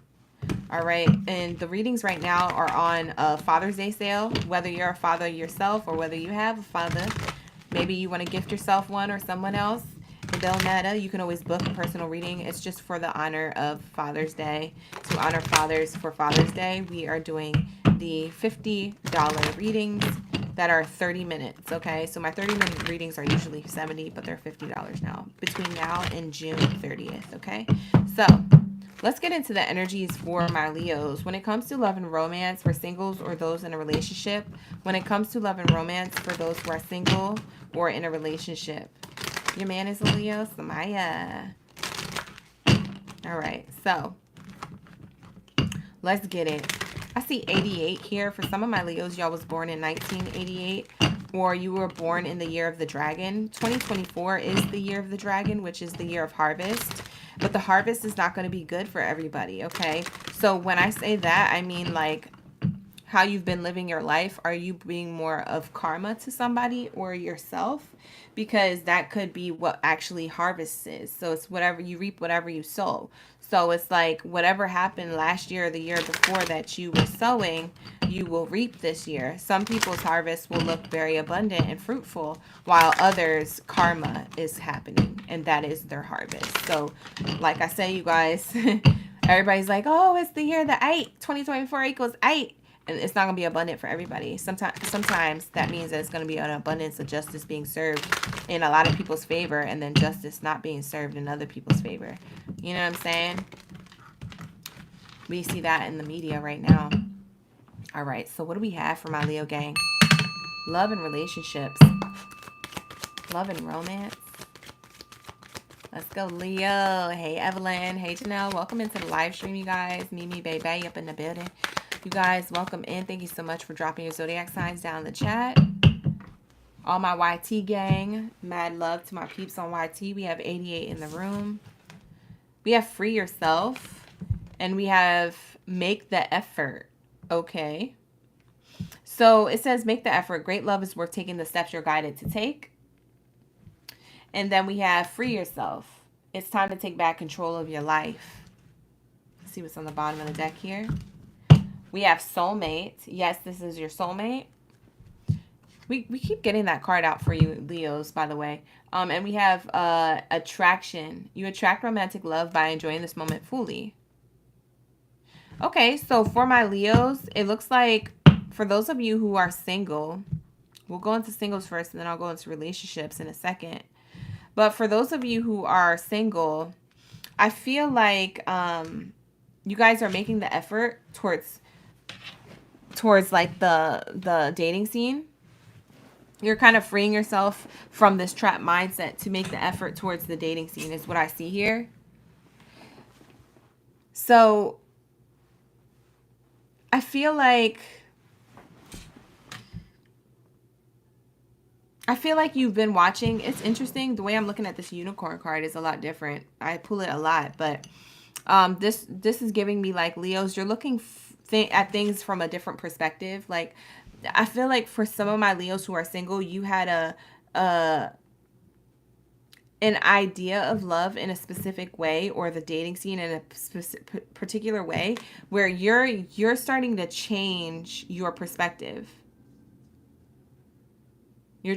All right. And the readings right now are on a Father's Day sale. Whether you're a father yourself or whether you have a father. Maybe you want to gift yourself one or someone else. It don't matter. You can always book a personal reading. It's just for the honor of Father's Day. To honor fathers for Father's Day, we are doing the $50 readings that are 30 minutes, okay? So my 30-minute readings are usually $70, but they're $50 now. Between now and June 30th, okay? So let's get into the energies for my Leos. When it comes to love and romance for singles or those in a relationship, when it comes to love and romance for those who are single or in a relationship, your man is a Leo, Samaya. All right, so let's get it. I see 88 here. For some of my Leos, y'all was born in 1988, or you were born in the year of the dragon. 2024 is the year of the dragon, which is the year of harvest. But the harvest is not going to be good for everybody, okay? So when I say that, I mean like how you've been living your life. Are you being more of karma to somebody or yourself? Because that could be what actually harvest is. So it's whatever you reap, whatever you sow. So it's like whatever happened last year or the year before that you were sowing, you will reap this year. Some people's harvest will look very abundant and fruitful, while others' karma is happening, and that is their harvest. So like I say, you guys, everybody's like, oh, it's the year the 8, 2024 equals 8. And it's not going to be abundant for everybody. Sometimes that means that it's going to be an abundance of justice being served in a lot of people's favor, and then justice not being served in other people's favor. You know what I'm saying? We see that in the media right now. All right, so what do we have for my Leo gang? Love and relationships. Love and romance. Let's go, Leo. Hey, Evelyn. Hey, Janelle. Welcome into the live stream, you guys. Mimi Baby up in the building. You guys, welcome in. Thank you so much for dropping your zodiac signs down in the chat. All my YT gang, mad love to my peeps on YT. We have 88 in the room. We have free yourself. And we have make the effort. Okay. So it says make the effort. Great love is worth taking the steps you're guided to take. And then we have free yourself. It's time to take back control of your life. Let's see what's on the bottom of the deck here. We have soulmate. Yes, this is your soulmate. We keep getting that card out for you, Leos, by the way. And we have attraction. You attract romantic love by enjoying this moment fully. Okay, so for my Leos, it looks like for those of you who are single, we'll go into singles first and then I'll go into relationships in a second. But for those of you who are single, I feel like you guys are making the effort towards like the dating scene. You're kind of freeing yourself from this trap mindset to make the effort towards the dating scene is what I see here. So I feel like you've been watching. It's interesting. The way I'm looking at this unicorn card is a lot different. I pull it a lot, but this is giving me like Leos, you're looking at things from a different perspective. Like I feel like for some of my Leos who are single, you had an idea of love in a specific way, or the dating scene in a particular way, where you're starting to change your perspective. You're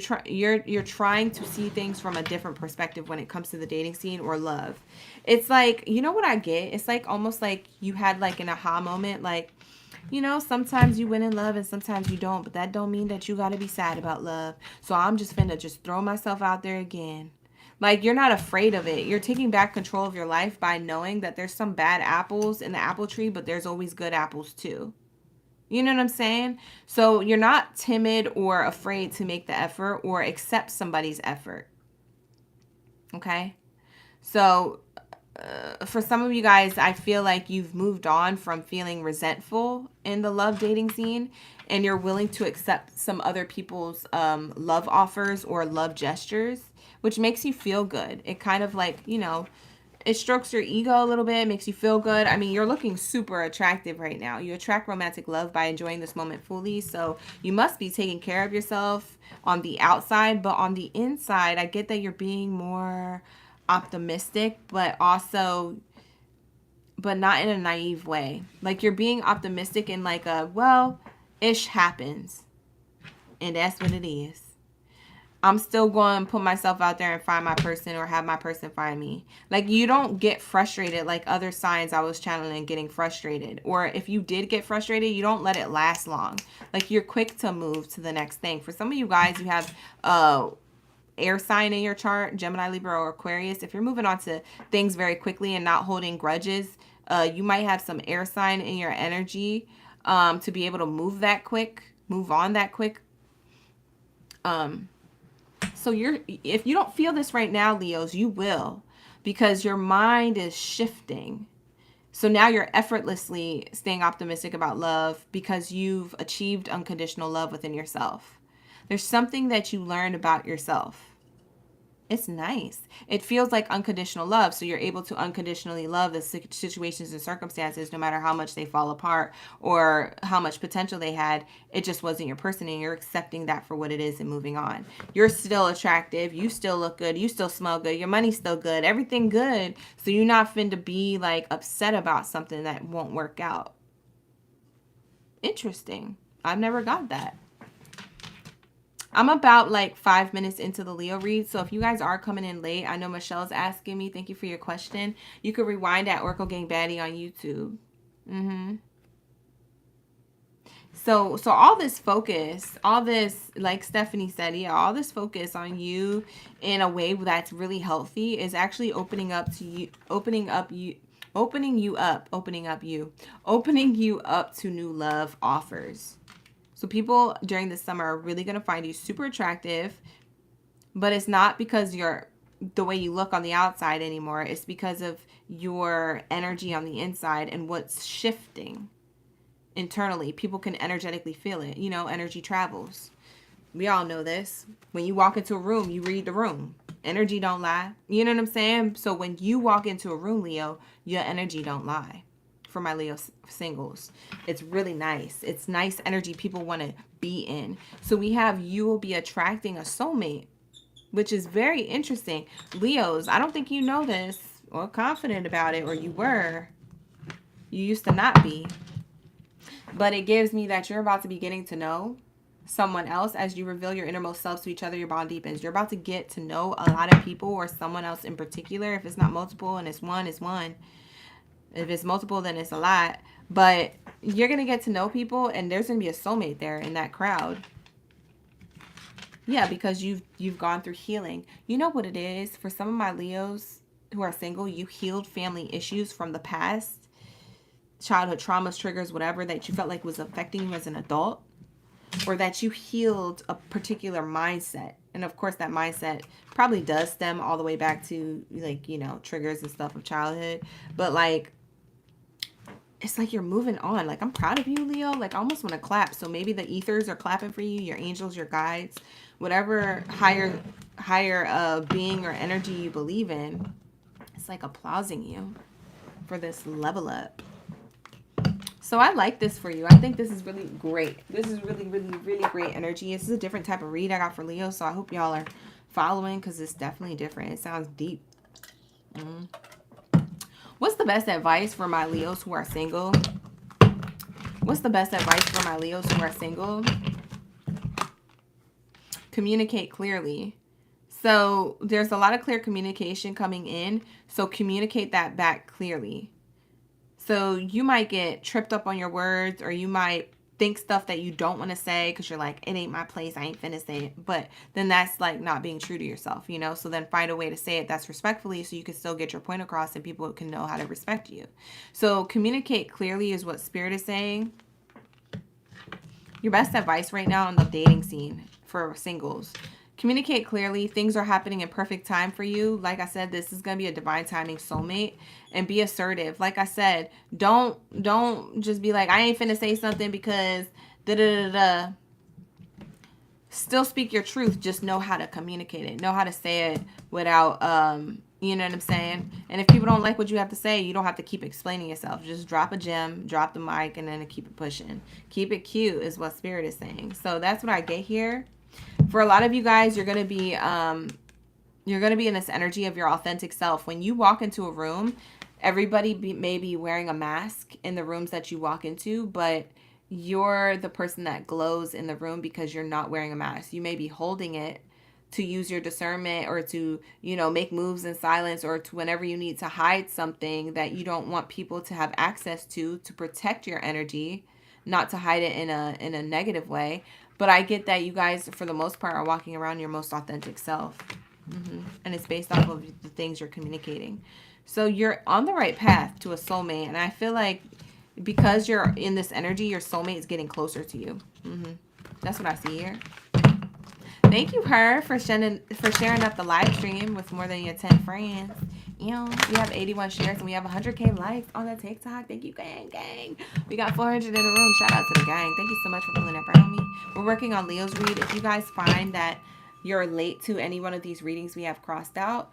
trying to see things from a different perspective when it comes to the dating scene or love. It's like, you know what I get? It's like almost like you had like an aha moment, like, you know, sometimes you win in love and sometimes you don't, but that don't mean that you got to be sad about love. So I'm just finna just throw myself out there again. Like, you're not afraid of it. You're taking back control of your life by knowing that there's some bad apples in the apple tree, but there's always good apples too. You know what I'm saying? So you're not timid or afraid to make the effort or accept somebody's effort. Okay? So for some of you guys, I feel like you've moved on from feeling resentful in the love dating scene, and you're willing to accept some other people's love offers or love gestures, which makes you feel good. It kind of like, you know, it strokes your ego a little bit, makes you feel good. I mean, you're looking super attractive right now. You attract romantic love by enjoying this moment fully. So you must be taking care of yourself on the outside, but on the inside, I get that you're being more optimistic, but not in a naive way. Like, you're being optimistic in like a, well, ish happens. And that's what it is. I'm still going to put myself out there and find my person, or have my person find me. Like, you don't get frustrated like other signs I was channeling getting frustrated. Or if you did get frustrated, you don't let it last long. Like, you're quick to move to the next thing. For some of you guys, you have air sign in your chart, Gemini, Libra, or Aquarius. If you're moving on to things very quickly and not holding grudges, you might have some air sign in your energy to be able to move on that quick. So if you don't feel this right now, Leos, you will. because your mind is shifting. So now you're effortlessly staying optimistic about love because you've achieved unconditional love within yourself. There's something that you learned about yourself. It's nice. It feels like unconditional love. So you're able to unconditionally love the situations and circumstances, no matter how much they fall apart or how much potential they had. It just wasn't your person, and you're accepting that for what it is and moving on. You're still attractive. You still look good. You still smell good. Your money's still good. Everything good. So you're not finna be like upset about something that won't work out. Interesting. I've never got that. I'm about like 5 minutes into the Leo read. So if you guys are coming in late, I know Michelle's asking me. Thank you for your question. You could rewind at Oracle Gang Baddie on YouTube. So all this focus, all this, like Stephanie said, yeah, all this focus on you in a way that's really healthy is actually opening you up to new love offers. So people during the summer are really going to find you super attractive, but it's not because you're the way you look on the outside anymore. It's because of your energy on the inside and what's shifting internally. People can energetically feel it. You know, energy travels. We all know this. When you walk into a room, you read the room. Energy don't lie. You know what I'm saying? So when you walk into a room, Leo, your energy don't lie. For my Leo singles, it's really nice. It's nice energy people want to be in. So we have, you will be attracting a soulmate, which is very interesting. Leos, I don't think you know this or confident about it, or you were. You used to not be. But it gives me that you're about to be getting to know someone else. As you reveal your innermost selves to each other, your bond deepens. You're about to get to know a lot of people, or someone else in particular. If it's not multiple and it's one, it's one. If it's multiple, then it's a lot. But you're going to get to know people, and there's going to be a soulmate there in that crowd. Yeah, because you've gone through healing. You know what it is? For some of my Leos who are single, you healed family issues from the past. Childhood traumas, triggers, whatever that you felt like was affecting you as an adult. Or that you healed a particular mindset. And of course, that mindset probably does stem all the way back to, like, you know, triggers and stuff of childhood. But like, it's like you're moving on. Like, I'm proud of you, Leo. Like, I almost want to clap. So maybe the ethers are clapping for you, your angels, your guides, whatever higher being or energy you believe in. It's like applauding you for this level up. So I like this for you. I think this is really great. This is really, really, really great energy. This is a different type of read I got for Leo. So I hope y'all are following, because it's definitely different. It sounds deep. What's the best advice for my Leos who are single? What's the best advice for my Leos who are single? Communicate clearly. So there's a lot of clear communication coming in. So communicate that back clearly. So you might get tripped up on your words, or you might think stuff that you don't want to say because you're like, it ain't my place, I ain't finna say it. But then that's like not being true to yourself, you know? So then find a way to say it that's respectfully, so you can still get your point across and people can know how to respect you. So communicate clearly is what Spirit is saying. Your best advice right now on the dating scene for singles: communicate clearly. Things are happening in perfect time for you. Like I said, this is going to be a divine timing soulmate. And be assertive. Like I said, don't just be like, I ain't finna say something because da-da-da-da. Still speak your truth. Just know how to communicate it. Know how to say it without, you know what I'm saying? And if people don't like what you have to say, you don't have to keep explaining yourself. Just drop a gem, drop the mic, and then keep it pushing. Keep it cute is what Spirit is saying. So that's what I get here. For a lot of you guys, you're going to be in this energy of your authentic self. When you walk into a room, everybody may be wearing a mask in the rooms that you walk into, but you're the person that glows in the room because you're not wearing a mask. You may be holding it to use your discernment, or to, you know, make moves in silence, or to whenever you need to hide something that you don't want people to have access to protect your energy, not to hide it in a negative way. But I get that you guys, for the most part, are walking around your most authentic self. And it's based off of the things you're communicating. So you're on the right path to a soulmate. And I feel like because you're in this energy, your soulmate is getting closer to you. That's what I see here. Thank you, her, for sharing up the live stream with more than your 10 friends. Ew. We have 81 shares and we have 100K likes on the TikTok. Thank you, gang. We got 400 in the room. Shout out to the gang. Thank you so much for pulling up around me. We're working on Leo's read. If you guys find that you're late to any one of these readings we have crossed out,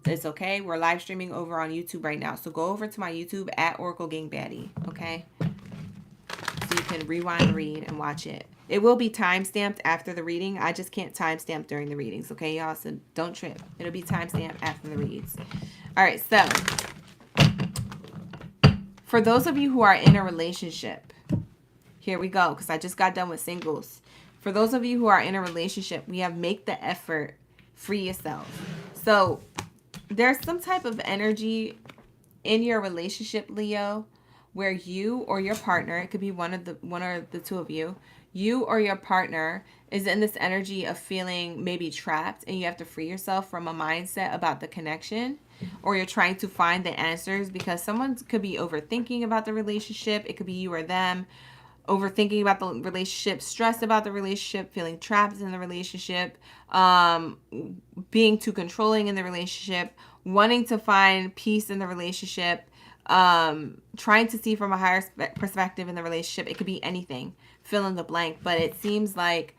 it's okay. We're live streaming over on YouTube right now. So go over to my YouTube at Oracle Gang Baddie, okay? So you can rewind, read, and watch it. It will be time-stamped after the reading. I just can't time-stamp during the readings, okay, y'all? So don't trip. It'll be time-stamped after the reads. All right, so for those of you who are in a relationship, here we go, because I just got done with singles. For those of you who are in a relationship, we have make the effort, free yourself. So there's some type of energy in your relationship, Leo, where you or your partner, it could be one or the two of you or your partner is in this energy of feeling maybe trapped, and you have to free yourself from a mindset about the connection, or you're trying to find the answers because someone could be overthinking about the relationship. It could be you or them overthinking about the relationship, stressed about the relationship, feeling trapped in the relationship, being too controlling in the relationship, wanting to find peace in the relationship, trying to see from a higher perspective in the relationship. It could be anything, fill in the blank, but it seems like,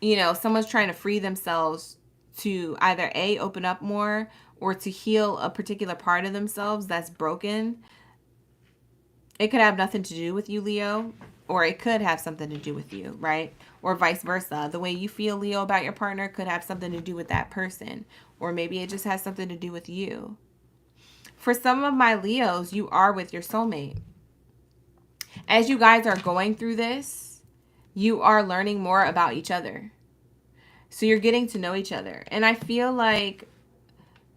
you know, someone's trying to free themselves to either A, open up more, or to heal a particular part of themselves that's broken. It could have nothing to do with you, Leo, or it could have something to do with you, right? Or vice versa. The way you feel, Leo, about your partner could have something to do with that person, or maybe it just has something to do with you. For some of my Leos, you are with your soulmate. As you guys are going through this, you are learning more about each other. So you're getting to know each other. And I feel like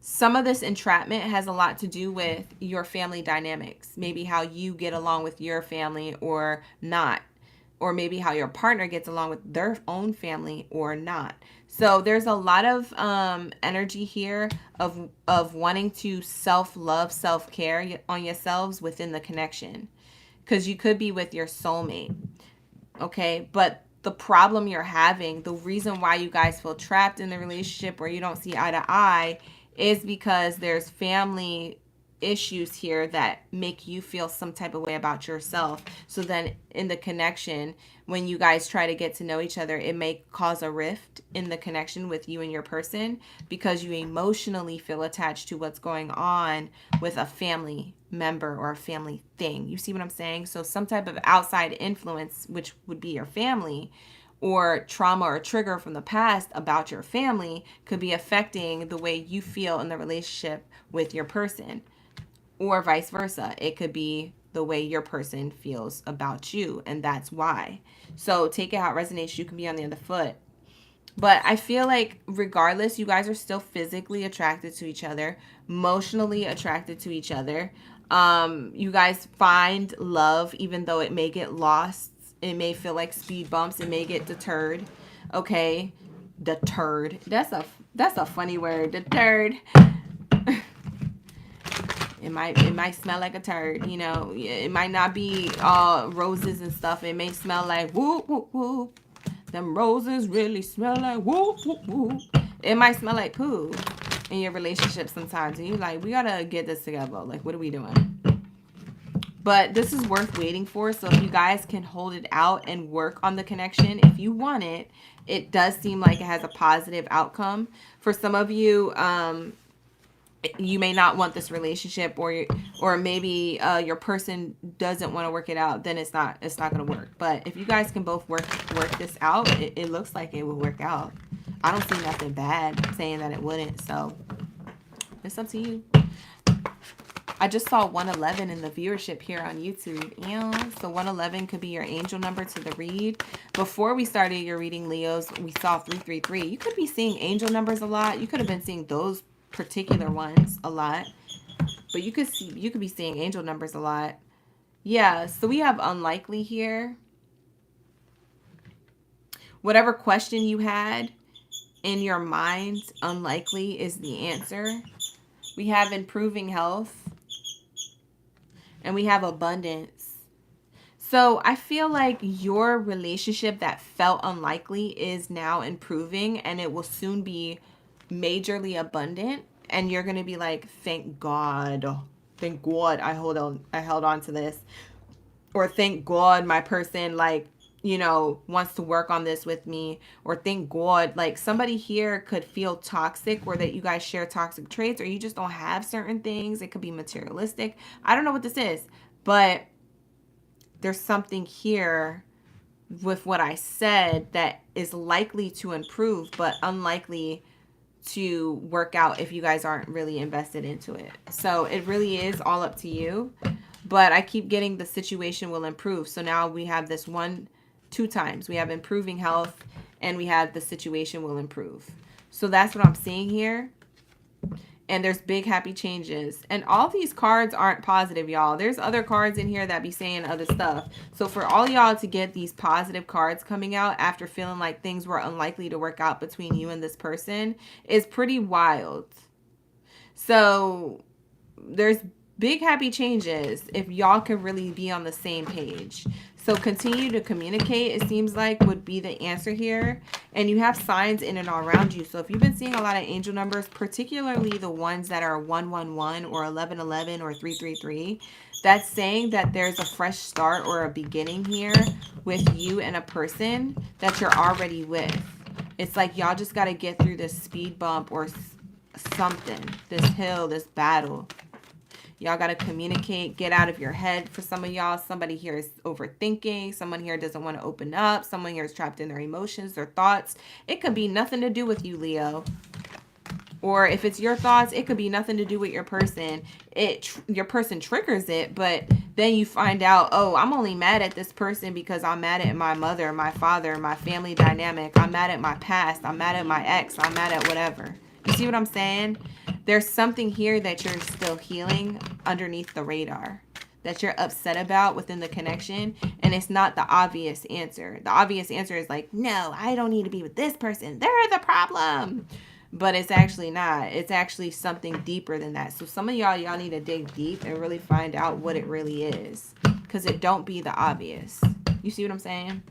some of this entrapment has a lot to do with your family dynamics. Maybe how you get along with your family or not. Or maybe how your partner gets along with their own family or not. So there's a lot of energy here of wanting to self-love, self-care on yourselves within the connection. Because you could be with your soulmate. Okay, but the problem you're having, the reason why you guys feel trapped in the relationship or you don't see eye to eye, is because there's family issues here that make you feel some type of way about yourself. So then in the connection, when you guys try to get to know each other, it may cause a rift in the connection with you and your person because you emotionally feel attached to what's going on with a family member or a family thing. You see what I'm saying? So some type of outside influence, which would be your family, or trauma or trigger from the past about your family could be affecting the way you feel in the relationship with your person, or vice versa. It could be the way your person feels about you, and that's why. So take it how it resonates. You can be on the other foot. But I feel like regardless, you guys are still physically attracted to each other, emotionally attracted to each other. You guys find love even though it may get lost. It may feel like speed bumps. It may get deterred. Okay. Deterred. That's a funny word. Deterred. It might smell like a turd, you know. It might not be all roses and stuff. It may smell like whoop, whoop, whoop. Them roses really smell like whoop, whoop, whoop. It might smell like poo in your relationship sometimes. And you're like, we gotta get this together. Like, what are we doing? But this is worth waiting for. So if you guys can hold it out and work on the connection, if you want it, it does seem like it has a positive outcome. For some of you, you may not want this relationship, or maybe your person doesn't want to work it out. Then it's not going to work. But if you guys can both work this out, it looks like it will work out. I don't see nothing bad saying that it wouldn't. So it's up to you. I just saw 111 in the viewership here on YouTube. Yeah, so 111 could be your angel number to the read. Before we started your reading, Leos, we saw 333. You could be seeing angel numbers a lot. You could have been seeing those particular ones a lot. But you could be seeing angel numbers a lot. Yeah, so we have unlikely here. Whatever question you had in your mind, unlikely is the answer. We have improving health. And we have abundance. So I feel like your relationship that felt unlikely is now improving, and it will soon be majorly abundant. and you're going to be like, thank God. Thank God I held on to this. Or thank God my person, like, you know, wants to work on this with me. Or thank God, like, somebody here could feel toxic, or that you guys share toxic traits, or you just don't have certain things. It could be materialistic. I don't know what this is, but there's something here with what I said that is likely to improve, but unlikely to work out if you guys aren't really invested into it. So it really is all up to you. But I keep getting the situation will improve. So now we have this two times. We have improving health, and we have the situation will improve. So that's what I'm seeing here. And there's big happy changes. And all these cards aren't positive, y'all. There's other cards in here that be saying other stuff. So for all y'all to get these positive cards coming out after feeling like things were unlikely to work out between you and this person is pretty wild. So there's big happy changes if y'all can really be on the same page. So continue to communicate, it seems like, would be the answer here. And you have signs in and all around you. So if you've been seeing a lot of angel numbers, particularly the ones that are 111 or 1111 or 333, that's saying that there's a fresh start or a beginning here with you and a person that you're already with. It's like y'all just got to get through this speed bump or something, this hill, this battle. Y'all got to communicate, get out of your head. For some of y'all, somebody here is overthinking. Someone here doesn't want to open up. Someone here is trapped in their emotions, their thoughts. It could be nothing to do with you, Leo. Or if it's your thoughts, it could be nothing to do with your person. Your person triggers it, but then you find out, oh, I'm only mad at this person because I'm mad at my mother, my father, my family dynamic. I'm mad at my past. I'm mad at my ex. I'm mad at whatever. You see what I'm saying? There's something here that you're still healing underneath the radar that you're upset about within the connection, and it's not the obvious answer. The obvious answer is like, no, I don't need to be with this person. They're the problem. But it's actually not. It's actually something deeper than that. So some of y'all need to dig deep and really find out what it really is, because it don't be the obvious. You see what I'm saying?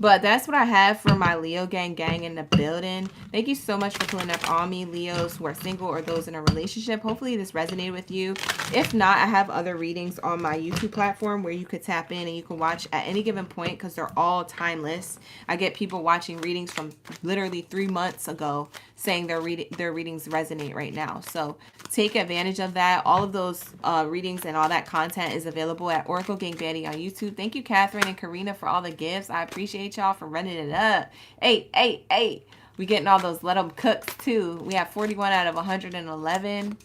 But that's what I have for my Leo gang in the building. Thank you so much for pulling up on me, Leos who are single or those in a relationship. Hopefully this resonated with you. If not, I have other readings on my YouTube platform where you could tap in and you can watch at any given point, because they're all timeless. I get people watching readings from literally 3 months ago saying their readings resonate right now. So take advantage of that. All of those readings and all that content is available at Oracle Gang Baddie on YouTube. Thank you, Catherine and Karina, for all the gifts. I appreciate y'all for running it up. Hey. We getting all those let 'em cooks too. We have 41 out of 111.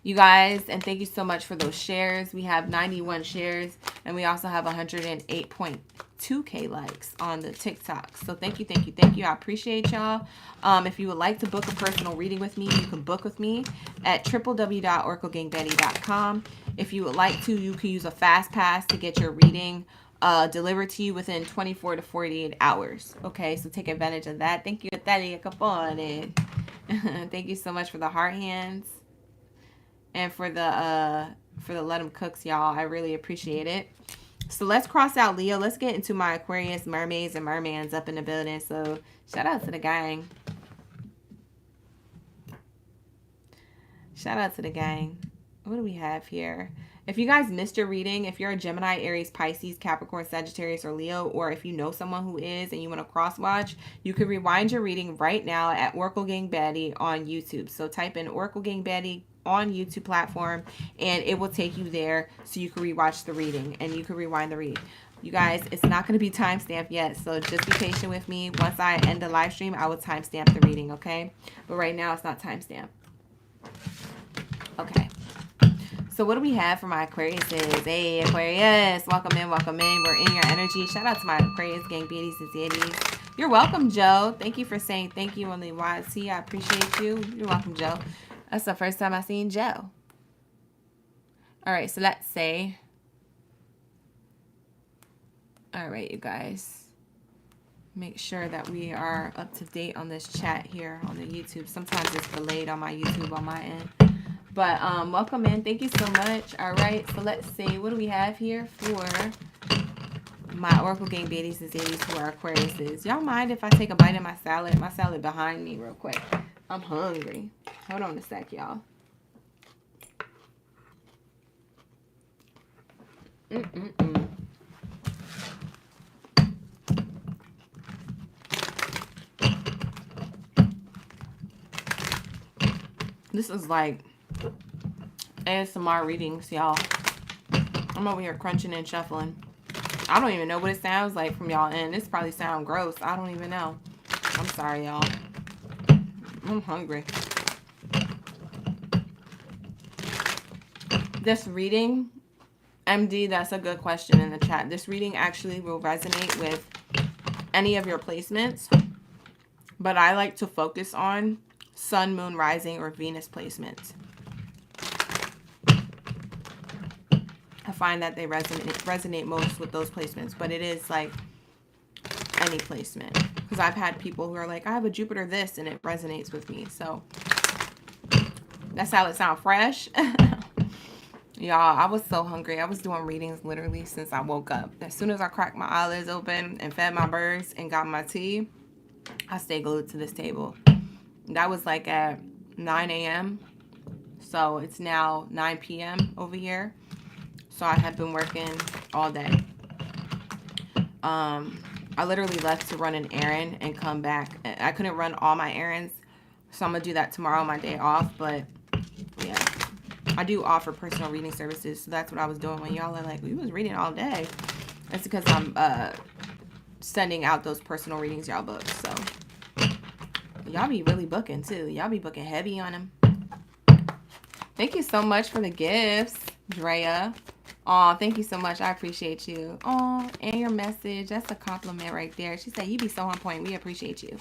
You guys, and thank you so much for those shares. We have 91 shares, and we also have 108.2K likes on the TikTok. So thank you. I appreciate y'all. If you would like to book a personal reading with me, you can book with me at www.oraclegangbaddie.com. If you would like to, you can use a fast pass to get your reading delivered to you within 24 to 48 hours. Okay, so take advantage of that. Thank you, Natalia Capone. Thank you so much for the heart hands. And for the let 'em cooks, y'all. I really appreciate it. So let's cross out Leo. Let's get into my Aquarius mermaids and mermans up in the building. So shout out to the gang. What do we have here? If you guys missed your reading, if you're a Gemini, Aries, Pisces, Capricorn, Sagittarius, or Leo, or if you know someone who is and you want to cross watch, you can rewind your reading right now at Oracle Gang Baddie on YouTube. So type in Oracle Gang Baddie on YouTube platform, and it will take you there so you can rewatch the reading and you can rewind the read. You guys, it's not going to be timestamped yet, so just be patient with me. Once I end the live stream, I will timestamp the reading, okay? But right now, it's not timestamped. Okay. So what do we have for my Aquariuses? Hey, Aquarius, welcome in. We're in your energy. Shout out to my Aquarius gang, Baddies and Zaddies. You're welcome, Joe. Thank you for saying thank you on the YT. I appreciate you. You're welcome, Joe. That's the first time I've seen Joe. All right, so let's say. All right, you guys. Make sure that we are up to date on this chat here on the YouTube. Sometimes it's delayed on my YouTube on my end. But welcome in. Thank you so much. All right, so let's see. What do we have here for my Oracle Gang Baddies and Zaddies who are Aquariuses? Y'all mind if I take a bite of my salad? My salad behind me real quick. I'm hungry. Hold on a sec, y'all. This is like ASMR readings, y'all. I'm over here crunching and shuffling. I don't even know what it sounds like from y'all end. This probably sounds gross. I don't even know. I'm sorry, y'all. I'm hungry. This reading, MD, that's a good question in the chat. This reading actually will resonate with any of your placements, but I like to focus on Sun, Moon, Rising, or Venus placements. I find that they resonate most with those placements, but it is like any placement. Because I've had people who are like, I have a Jupiter this, and it resonates with me. So that's how it sounds fresh. Y'all, I was so hungry. I was doing readings literally since I woke up. As soon as I cracked my eyelids open and fed my birds and got my tea, I stayed glued to this table. That was like at 9 a.m. So it's now 9 p.m. over here. So I have been working all day. I literally left to run an errand and come back. I couldn't run all my errands, so I'm going to do that tomorrow, my day off. But yeah, I do offer personal reading services, so that's what I was doing when y'all are like, we was reading all day. That's because I'm sending out those personal readings y'all book. So y'all be really booking too. Y'all be booking heavy on them. Thank you so much for the gifts, Drea. Oh, thank you so much. I appreciate you. Oh, and your message. That's a compliment right there. She said, you be so on point. We appreciate you.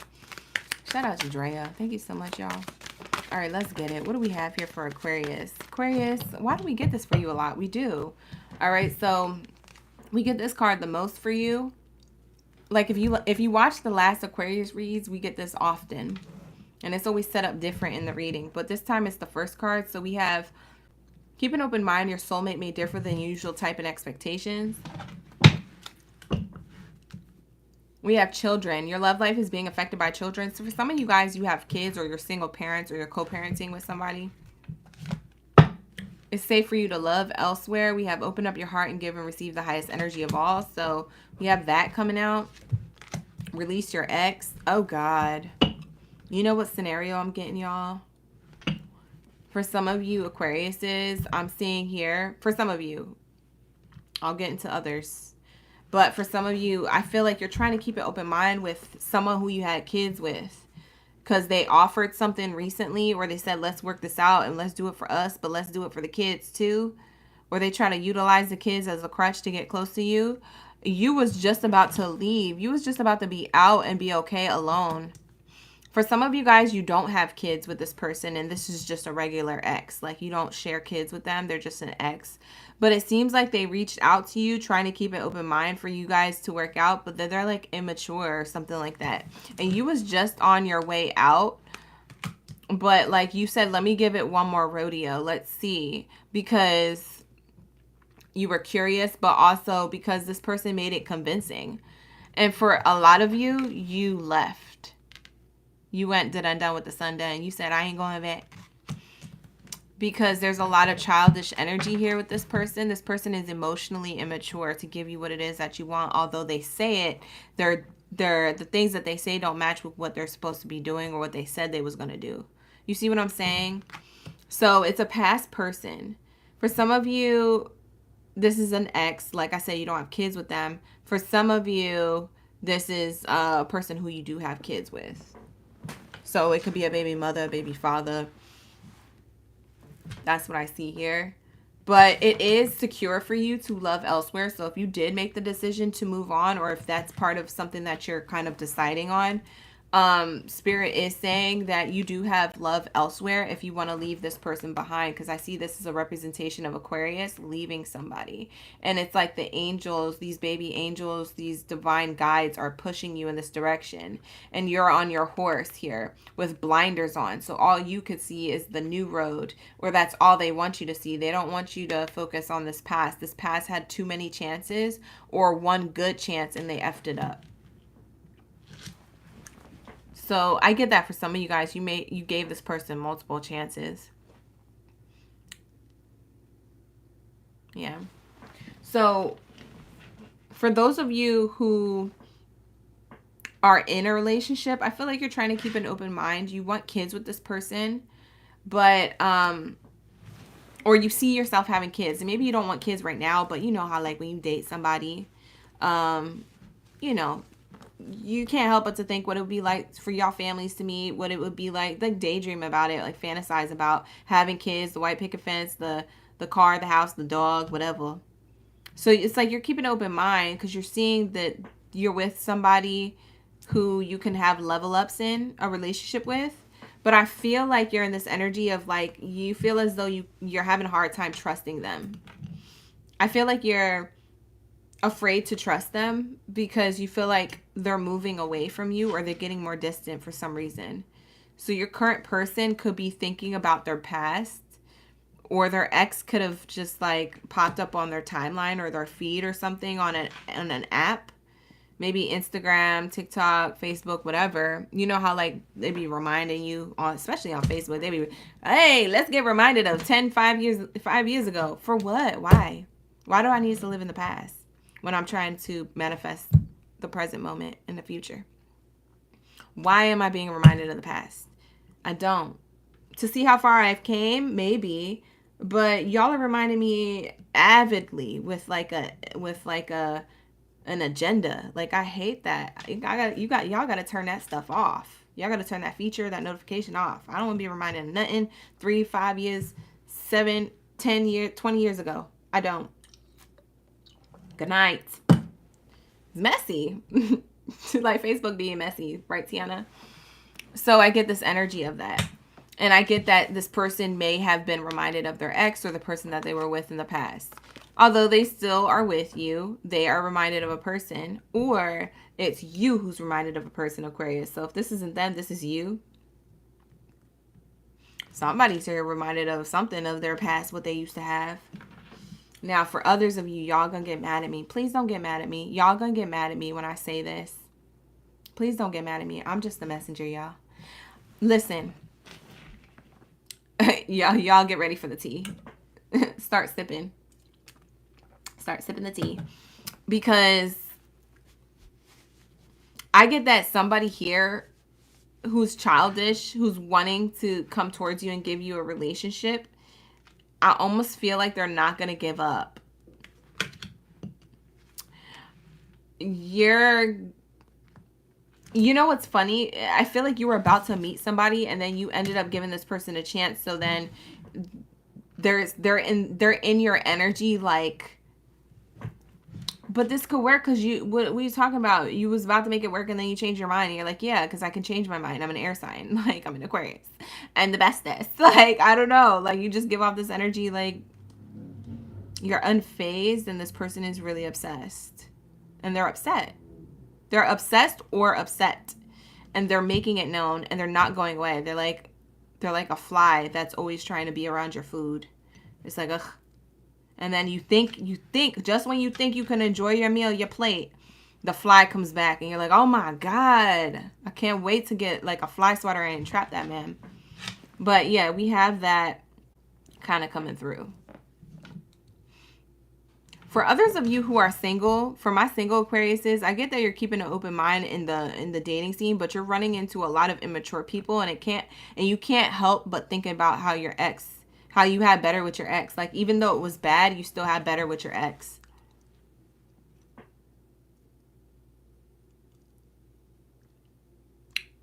Shout out to Drea. Thank you so much, y'all. All right, let's get it. What do we have here for Aquarius? Aquarius, why do we get this for you a lot? We do. All right, so we get this card the most for you. Like if you watch the last Aquarius reads, we get this often. And it's always set up different in the reading. But this time it's the first card. So we have, keep an open mind. Your soulmate may differ than usual type and expectations. We have children. Your love life is being affected by children. So for some of you guys, you have kids or you're single parents or you're co-parenting with somebody. It's safe for you to love elsewhere. We have open up your heart and give and receive the highest energy of all. So we have that coming out. Release your ex. Oh, God. You know what scenario I'm getting, y'all? For some of you Aquariuses, I'm seeing here. For some of you. I'll get into others. But for some of you, I feel like you're trying to keep an open mind with someone who you had kids with. Because they offered something recently or they said, let's work this out and let's do it for us, but let's do it for the kids too. Or they try to utilize the kids as a crutch to get close to you. You was just about to leave. You was just about to be out and be okay alone. For some of you guys, you don't have kids with this person and this is just a regular ex. Like you don't share kids with them. They're just an ex. But it seems like they reached out to you trying to keep an open mind for you guys to work out. But then they're like immature or something like that. And you was just on your way out. But like you said, let me give it one more rodeo. Let's see. Because you were curious, but also because this person made it convincing. And for a lot of you, you left. You went done with the sun done. You said, I ain't going back. Because there's a lot of childish energy here with this person. This person is emotionally immature to give you what it is that you want. Although they say it, the things that they say don't match with what they're supposed to be doing or what they said they was going to do. You see what I'm saying? So it's a past person. For some of you, this is an ex. Like I said, you don't have kids with them. For some of you, this is a person who you do have kids with. So it could be a baby mother, a baby father. That's what I see here. But it is secure for you to love elsewhere. So if you did make the decision to move on, or if that's part of something that you're kind of deciding on, Spirit is saying that you do have love elsewhere if you want to leave this person behind. Because I see this as a representation of Aquarius leaving somebody. And it's like the angels, these baby angels, these divine guides are pushing you in this direction. And you're on your horse here with blinders on. So all you could see is the new road, or that's all they want you to see. They don't want you to focus on this past. This past had too many chances or one good chance and they effed it up. So I get that for some of you guys, you gave this person multiple chances. Yeah. So for those of you who are in a relationship, I feel like you're trying to keep an open mind. You want kids with this person, but or you see yourself having kids. And maybe you don't want kids right now, but you know how like when you date somebody, you know, you can't help but to think what it would be like for y'all families to meet, what it would be like daydream about it, like fantasize about having kids, the white picket fence, the car, the house, the dog, whatever. So it's like you're keeping an open mind because you're seeing that you're with somebody who you can have level ups in a relationship with. But I feel like you're in this energy of like, you feel as though you're having a hard time trusting them. I feel like you're afraid to trust them because you feel like they're moving away from you or they're getting more distant for some reason. So your current person could be thinking about their past, or their ex could have just like popped up on their timeline or their feed or something on an app. Maybe Instagram, TikTok, Facebook, whatever. You know how like they be reminding you, especially on Facebook, they be, hey, let's get reminded of 5 years ago. For what? Why? Why do I need to live in the past when I'm trying to manifest the present moment in the future? Why am I being reminded of the past? I don't. To see how far I've came, maybe, but y'all are reminding me avidly with an agenda. Like, I hate that. Y'all got to turn that stuff off. Y'all got to turn that feature, that notification off. I don't want to be reminded of nothing 3, 5 years, 7, 10 years, 20 years ago. I don't. Good night. It's messy. Like Facebook being messy, right, Tiana? So I get this energy of that. And I get that this person may have been reminded of their ex or the person that they were with in the past. Although they still are with you, they are reminded of a person, or it's you who's reminded of a person, Aquarius. So if this isn't them, this is you. Somebody's here reminded of something of their past, what they used to have. Now, for others of you, y'all gonna get mad at me. Please don't get mad at me. Y'all gonna get mad at me when I say this. Please don't get mad at me. I'm just the messenger, y'all. Listen. Y'all get ready for the tea. Start sipping the tea, because I get that somebody here who's childish, who's wanting to come towards you and give you a relationship, I almost feel like they're not going to give up. You know what's funny? I feel like you were about to meet somebody and then you ended up giving this person a chance. So then they're in your energy, like, but this could work because what are you talking about? You was about to make it work and then you changed your mind. And you're like, yeah, because I can change my mind. I'm an air sign. Like, I'm an Aquarius. And the bestest. Like, I don't know. Like, you just give off this energy like you're unfazed and this person is really obsessed. And they're upset. They're obsessed or upset. And they're making it known and they're not going away. They're like a fly that's always trying to be around your food. It's like, ugh. And then you think, just when you think you can enjoy your meal, your plate, the fly comes back and you're like, oh my God, I can't wait to get like a fly swatter and trap that man. But yeah, we have that kind of coming through. For others of you who are single, for my single Aquariuses, I get that you're keeping an open mind in the dating scene, but you're running into a lot of immature people and you can't help but think about how you had better with your ex. Like, even though it was bad, you still had better with your ex.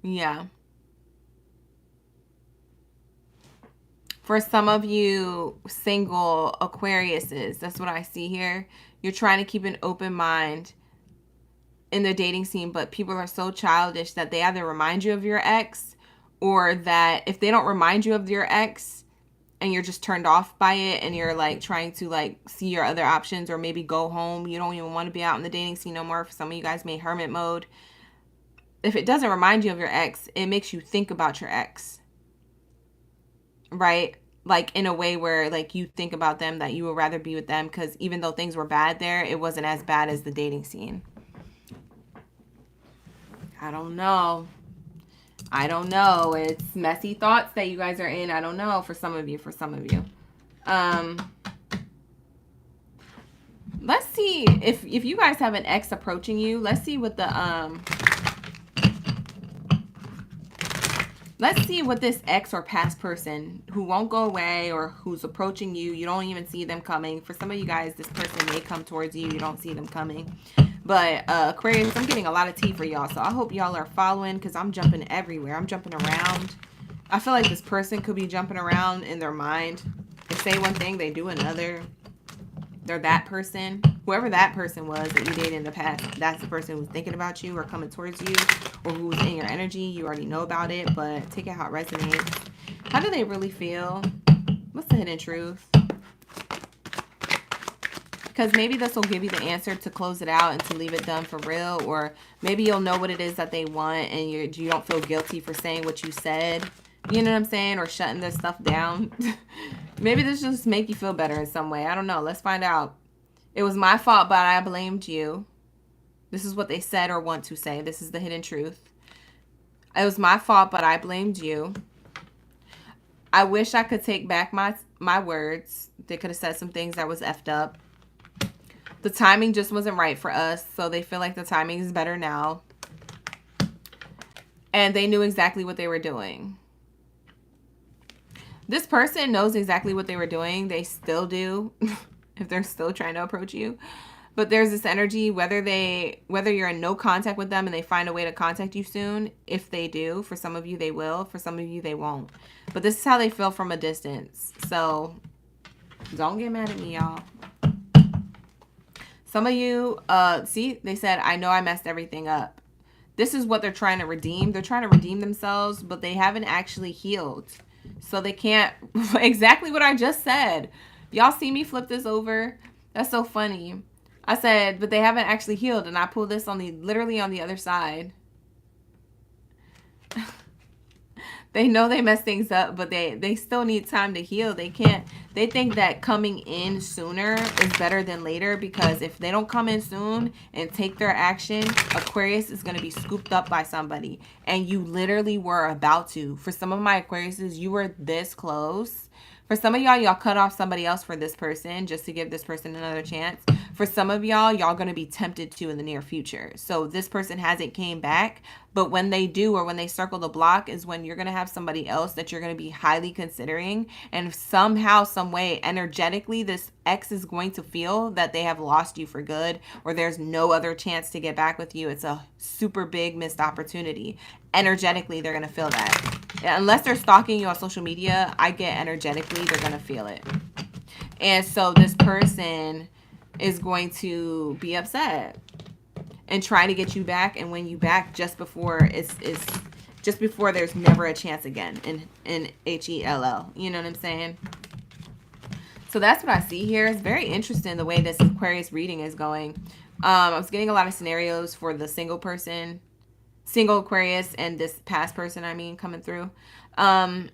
Yeah. For some of you single Aquariuses, that's what I see here. You're trying to keep an open mind in the dating scene, but people are so childish that they either remind you of your ex, or that if they don't remind you of your ex and you're just turned off by it and you're like trying to like see your other options or maybe go home, you don't even want to be out in the dating scene no more. For some of you guys may hermit mode. If it doesn't remind you of your ex, it makes you think about your ex. Right? Like in a way where like you think about them, that you would rather be with them, because even though things were bad there, it wasn't as bad as the dating scene. I don't know. I don't know. It's messy thoughts that you guys are in. I don't know. For some of you. Let's see if you guys have an ex approaching you. Let's see what the let's see what this ex or past person who won't go away or who's approaching you, you don't even see them coming. For some of you guys, this person may come towards you. You don't see them coming. But Aquarius, I'm getting a lot of tea for y'all. So I hope y'all are following because I'm jumping everywhere. I'm jumping around. I feel like this person could be jumping around in their mind. They say one thing, they do another. They're that person. Whoever that person was that you dated in the past, that's the person who's thinking about you or coming towards you or who's in your energy. You already know about it, but take it how it resonates. How do they really feel? What's the hidden truth? Because maybe this will give you the answer to close it out and to leave it done for real. Or maybe you'll know what it is that they want and you don't feel guilty for saying what you said. You know what I'm saying? Or shutting their stuff down. Maybe this just make you feel better in some way. I don't know. Let's find out. It was my fault, but I blamed you. This is what they said or want to say. This is the hidden truth. It was my fault, but I blamed you. I wish I could take back my words. They could have said some things that was effed up. The timing just wasn't right for us, so they feel like the timing is better now. And they knew exactly what they were doing. This person knows exactly what they were doing. They still do, if they're still trying to approach you. But there's this energy, whether you're in no contact with them and they find a way to contact you soon, if they do. For some of you, they will. For some of you, they won't. But this is how they feel from a distance. So don't get mad at me, y'all. Some of you, see, they said, I know I messed everything up. This is what they're trying to redeem. They're trying to redeem themselves, but they haven't actually healed. So they can't, exactly what I just said. Y'all see me flip this over? That's so funny. I said, but they haven't actually healed. And I pulled this on literally on the other side. They know they messed things up, but they still need time to heal. They think that coming in sooner is better than later, because if they don't come in soon and take their action, Aquarius is going to be scooped up by somebody. And you literally were about to. For some of my Aquariuses, you were this close. For some of y'all cut off somebody else for this person just to give this person another chance. For some of y'all going to be tempted to in the near future. So this person hasn't came back, but when they do, or when they circle the block, is when you're going to have somebody else that you're going to be highly considering. And somehow, some way, energetically, this ex is going to feel that they have lost you for good, or there's no other chance to get back with you. It's a super big missed opportunity. Energetically, they're going to feel that. Unless they're stalking you on social media, I get energetically, they're going to feel it. And so this person is going to be upset and try to get you back and win you back just before just before there's never a chance again in HELL. You know what I'm saying? So that's what I see here. It's very interesting the way this Aquarius reading is going. I was getting a lot of scenarios for the single person, single Aquarius, and this past person, I mean, coming through. For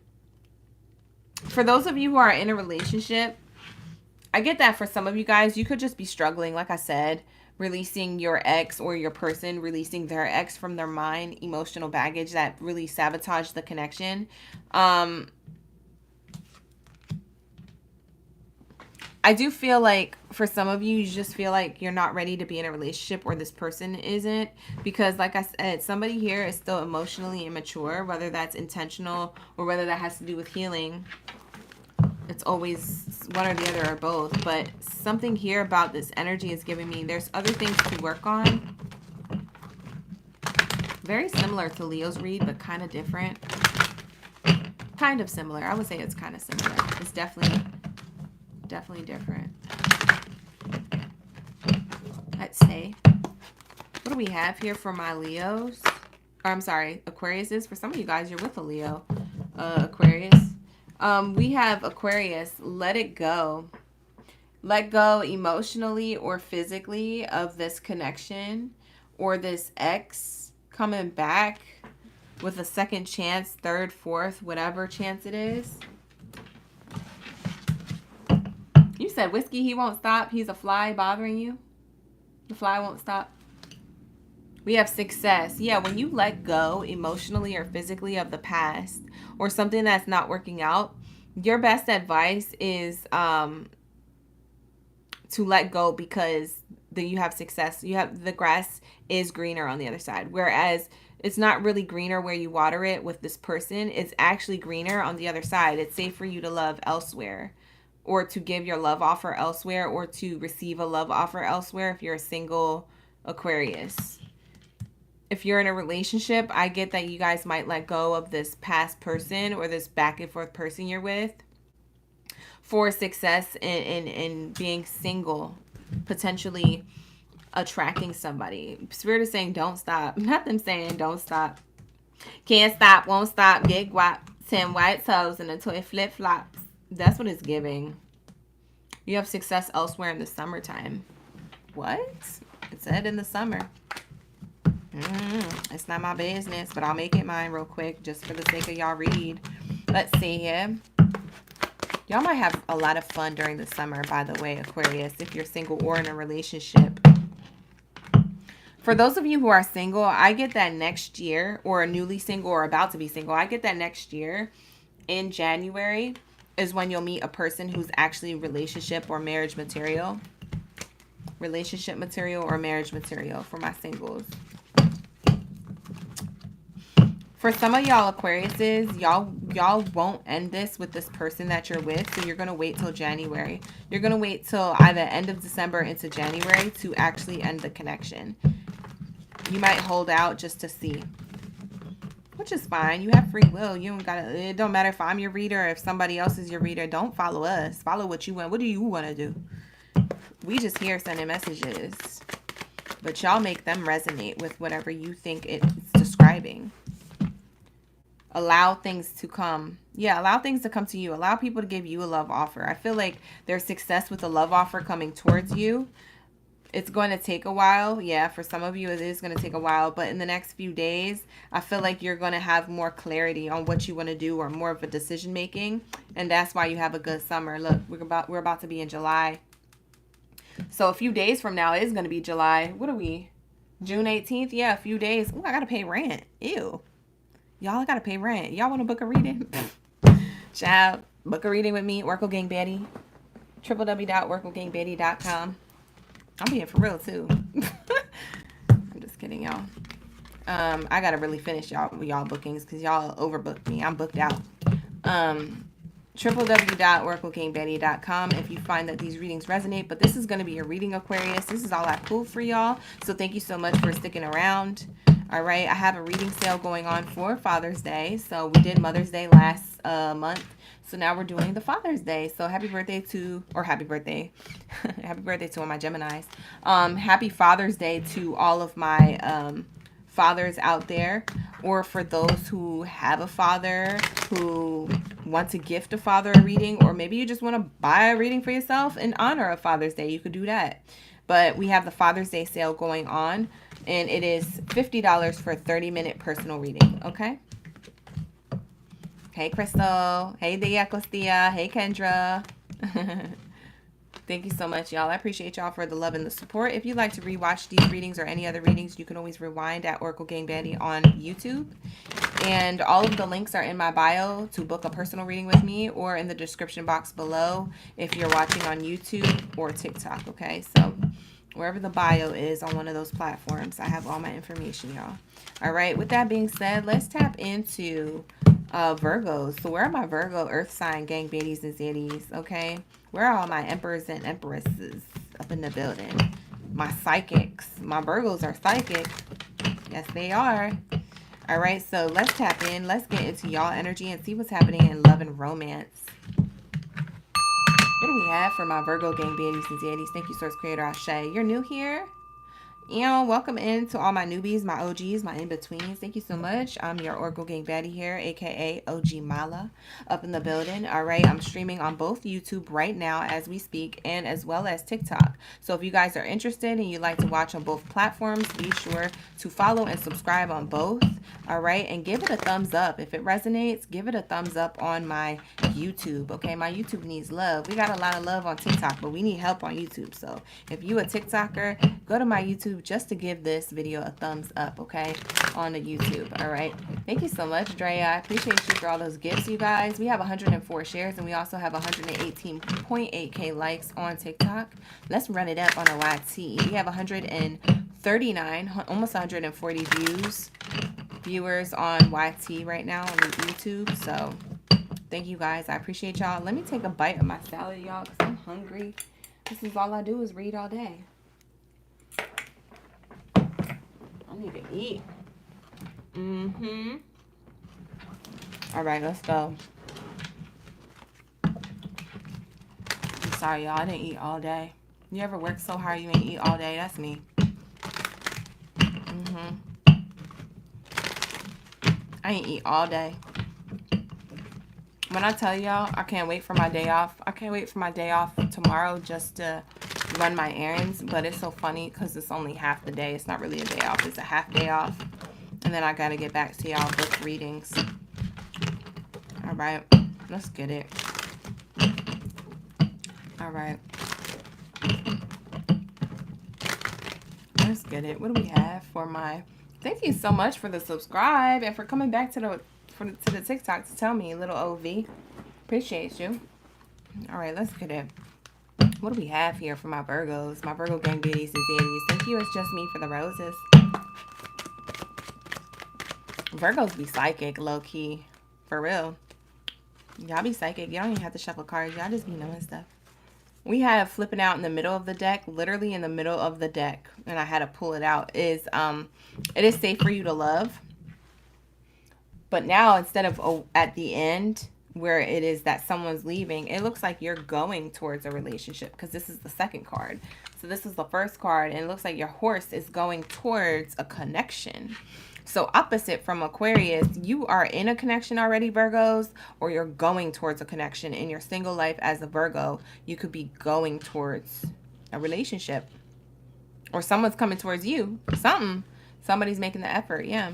those of you who are in a relationship, I get that for some of you guys, you could just be struggling, like I said, releasing your ex, or your person releasing their ex from their mind, emotional baggage that really sabotaged the connection. I do feel like for some of you, you just feel like you're not ready to be in a relationship, or this person isn't, because like I said, somebody here is still emotionally immature, whether that's intentional or whether that has to do with healing. It's always one or the other or both, but something here about this energy is giving me there's other things to work on. Very similar to Leo's read, but kind of different. Kind of similar. I would say it's kind of similar. It's definitely different. Let's say, what do we have here for my Leos? Or I'm sorry, Aquariuses. For some of you guys, you're with a Leo, Aquarius. We have Aquarius, let it go. Let go emotionally or physically of this connection, or this ex coming back with a second chance, third, fourth, whatever chance it is. You said, Whiskey, he won't stop. He's a fly bothering you. The fly won't stop. We have success. Yeah, when you let go emotionally or physically of the past or something that's not working out, your best advice is to let go, because then you have success. You have, the grass is greener on the other side. Whereas it's not really greener where you water it with this person. It's actually greener on the other side. It's safe for you to love elsewhere, or to give your love offer elsewhere, or to receive a love offer elsewhere if you're a single Aquarius. If you're in a relationship, I get that you guys might let go of this past person or this back and forth person you're with for success in being single, potentially attracting somebody. Spirit is saying don't stop. Not them saying don't stop. Can't stop, won't stop, get guap, 10 white toes and a toy flip flops. That's what it's giving. You have success elsewhere in the summertime. What? It said in the summer. It's not my business, but I'll make it mine real quick just for the sake of y'all read. Let's see here. Y'all might have a lot of fun during the summer, by the way, Aquarius, if you're single or in a relationship. For those of you who are single, I get that next year, or newly single or about to be single, I get that next year in January is when you'll meet a person who's actually relationship or marriage material. Relationship material or marriage material for my singles. For some of y'all Aquariuses, y'all won't end this with this person that you're with, so you're going to wait till January. You're going to wait till either end of December into January to actually end the connection. You might hold out just to see, which is fine. You have free will. You don't gotta, it don't matter if I'm your reader or if somebody else is your reader. Don't follow us. Follow what you want. What do you want to do? We just here sending messages, but y'all make them resonate with whatever you think it's describing. Allow things to come. Yeah, allow things to come to you. Allow people to give you a love offer. I feel like there's success with a love offer coming towards you. It's going to take a while. Yeah, for some of you, it is going to take a while. But in the next few days, I feel like you're going to have more clarity on what you want to do, or more of a decision making. And that's why you have a good summer. Look, we're about to be in July. So a few days from now, it is going to be July. What are we? June 18th? Yeah, a few days. Oh, I got to pay rent. Ew. Y'all, I got to pay rent. Y'all want to book a reading? Child, book a reading with me, Oracle Gang Baddie. www.oraclegangbaddie.com. I'm being for real, too. I'm just kidding, y'all. I got to really finish y'all bookings because y'all overbooked me. I'm booked out. www.oraclegangbaddie.com if you find that these readings resonate. But this is going to be your reading, Aquarius. This is all I pulled for y'all. So thank you so much for sticking around. All right, I have a reading sale going on for Father's Day. So we did Mother's Day last month. So now we're doing the Father's Day. So happy birthday to, or happy birthday. Happy birthday to all my Geminis. Happy Father's Day to all of my fathers out there. Or for those who have a father who want to gift a father a reading. Or maybe you just want to buy a reading for yourself in honor of Father's Day. You could do that. But we have the Father's Day sale going on. And it is $50 for a 30-minute personal reading, okay? Hey, Crystal. Hey, Dia Costia. Hey, Kendra. Thank you so much, y'all. I appreciate y'all for the love and the support. If you'd like to rewatch these readings or any other readings, you can always rewind at Oracle Gang Baddie on YouTube. And all of the links are in my bio to book a personal reading with me, or in the description box below if you're watching on YouTube or TikTok, okay? So wherever the bio is on one of those platforms, I have all my information, y'all. All right, with that being said, let's tap into Virgos. So where are my Virgo earth sign gang baddies and zaddies, okay? Where are all my emperors and empresses up in the building? My psychics. My Virgos are psychic. Yes, they are. All right, so let's tap in. Let's get into y'all energy and see what's happening in love and romance. What do we have for my Virgo gang baddies and zaddies? Thank you, Source Creator Ashe. You're new here? Welcome in to all my newbies, my OGs, my in-betweens. Thank you so much. I'm your Oracle Gang Baddie here, aka OG Mala, up in the building. All right, I'm streaming on both YouTube right now as we speak, and as well as TikTok. So if you guys are interested and you'd like to watch on both platforms, be sure to follow and subscribe on both. All right, and give it a thumbs up. If it resonates, give it a thumbs up on my YouTube. Okay, my YouTube needs love. We got a lot of love on TikTok, but we need help on YouTube. So if you a TikToker, go to my YouTube YouTube just to give this video a thumbs up, okay, on the YouTube. All right. Thank you so much, Drea. I appreciate you for all those gifts, you guys. We have 104 shares, and we also have 118.8K likes on TikTok. Let's run it up on a YT. We have 139, almost 140 viewers on YT right now on YouTube. So thank you guys. I appreciate y'all. Let me take a bite of my salad, y'all, because I'm hungry. This is all I do is read all day. I need to eat. All right, let's go. I'm sorry, y'all. I didn't eat all day. You ever work so hard you ain't eat all day? That's me. I ain't eat all day. When I tell y'all, I can't wait for my day off. I can't wait for my day off tomorrow just to run my errands. But it's so funny because it's only half the day. It's not really a day off. It's a half day off. And then I got to get back to y'all book readings. All right. Let's get it. All right. Let's get it. What do we have for my... Thank you so much for the subscribe and for coming back to the TikTok to tell me, little OV. Appreciate you. All right, let's get it. What do we have here for my Virgos? My Virgo gang beauties is Aries. Thank you. It's just me for the roses. Virgos be psychic, low key, for real. Y'all be psychic. Y'all don't even have to shuffle cards. Y'all just be knowing stuff. We have flipping out in the middle of the deck, literally in the middle of the deck, and I had to pull it out, is it is safe for you to love. But now instead of at the end where it is that someone's leaving, it looks like you're going towards a relationship because this is the second card. So this is the first card, and it looks like your horse is going towards a connection. So opposite from Aquarius, you are in a connection already, Virgos, or you're going towards a connection. In your single life as a Virgo, you could be going towards a relationship. Or someone's coming towards you. Somebody's making the effort, yeah.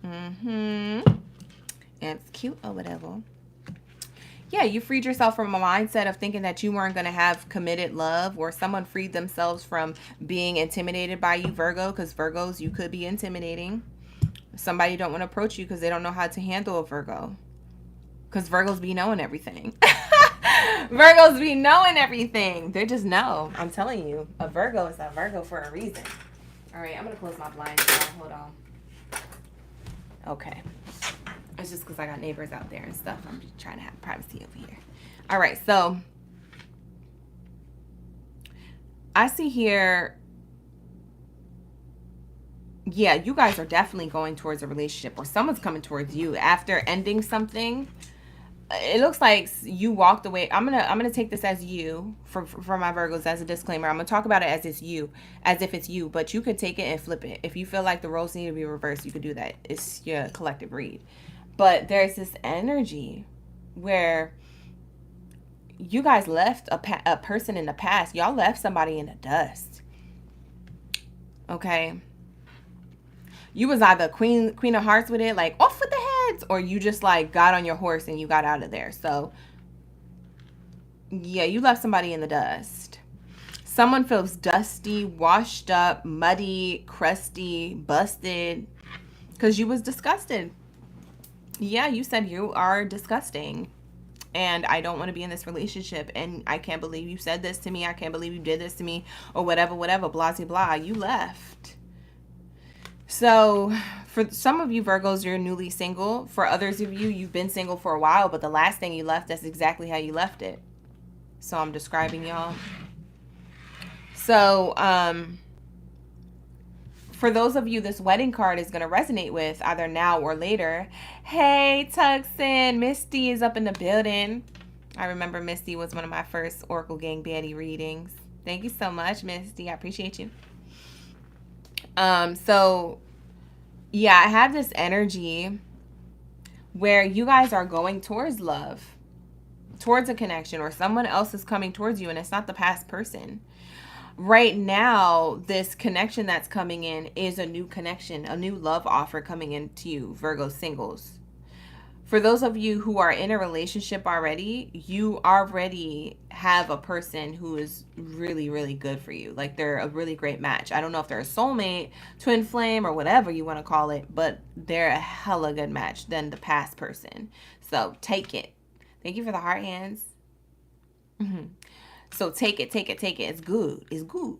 And it's cute or whatever. Yeah, you freed yourself from a mindset of thinking that you weren't going to have committed love, or someone freed themselves from being intimidated by you, Virgo, because Virgos, you could be intimidating. Somebody don't want to approach you because they don't know how to handle a Virgo. Because Virgos be knowing everything. Virgos be knowing everything. They just know. I'm telling you. A Virgo is a Virgo for a reason. All right, I'm going to close my blinds now. Hold on. Okay. It's just because I got neighbors out there and stuff. I'm just trying to have privacy over here. All right, so I see here... Yeah, you guys are definitely going towards a relationship, or someone's coming towards you after ending something. It looks like you walked away. I'm gonna take this as you for my Virgos as a disclaimer. I'm gonna talk about it as it's you, as if it's you, but you could take it and flip it. If you feel like the roles need to be reversed, you could do that. It's your collective read. But there's this energy where you guys left a person in the past. Y'all left somebody in the dust. Okay. You was either queen of hearts with it, like off with the heads, or you just like got on your horse and you got out of there. So yeah, you left somebody in the dust. Someone feels dusty, washed up, muddy, crusty, busted, because you was disgusted. Yeah, you said you are disgusting and I don't want to be in this relationship, and I can't believe you said this to me. I can't believe you did this to me, or whatever, blah, blah, blah. You left. So for some of you Virgos, you're newly single. For others of you, you've been single for a while, but the last thing you left, that's exactly how you left it. So I'm describing y'all. So for those of you this wedding card is going to resonate with, either now or later. Hey, Tuxin, Misty is up in the building. I remember Misty was one of my first Oracle Gang Baddie readings. Thank you so much, Misty. I appreciate you. So yeah, I have this energy where you guys are going towards love, towards a connection, or someone else is coming towards you, and it's not the past person. Right now, this connection that's coming in is a new connection, a new love offer coming into you, Virgo singles. For those of you who are in a relationship already, you already have a person who is really, really good for you. Like they're a really great match. I don't know if they're a soulmate, twin flame, or whatever you want to call it, but they're a hella good match than the past person. So take it. Thank you for the heart hands. So take it, take it, take it. It's good. It's good.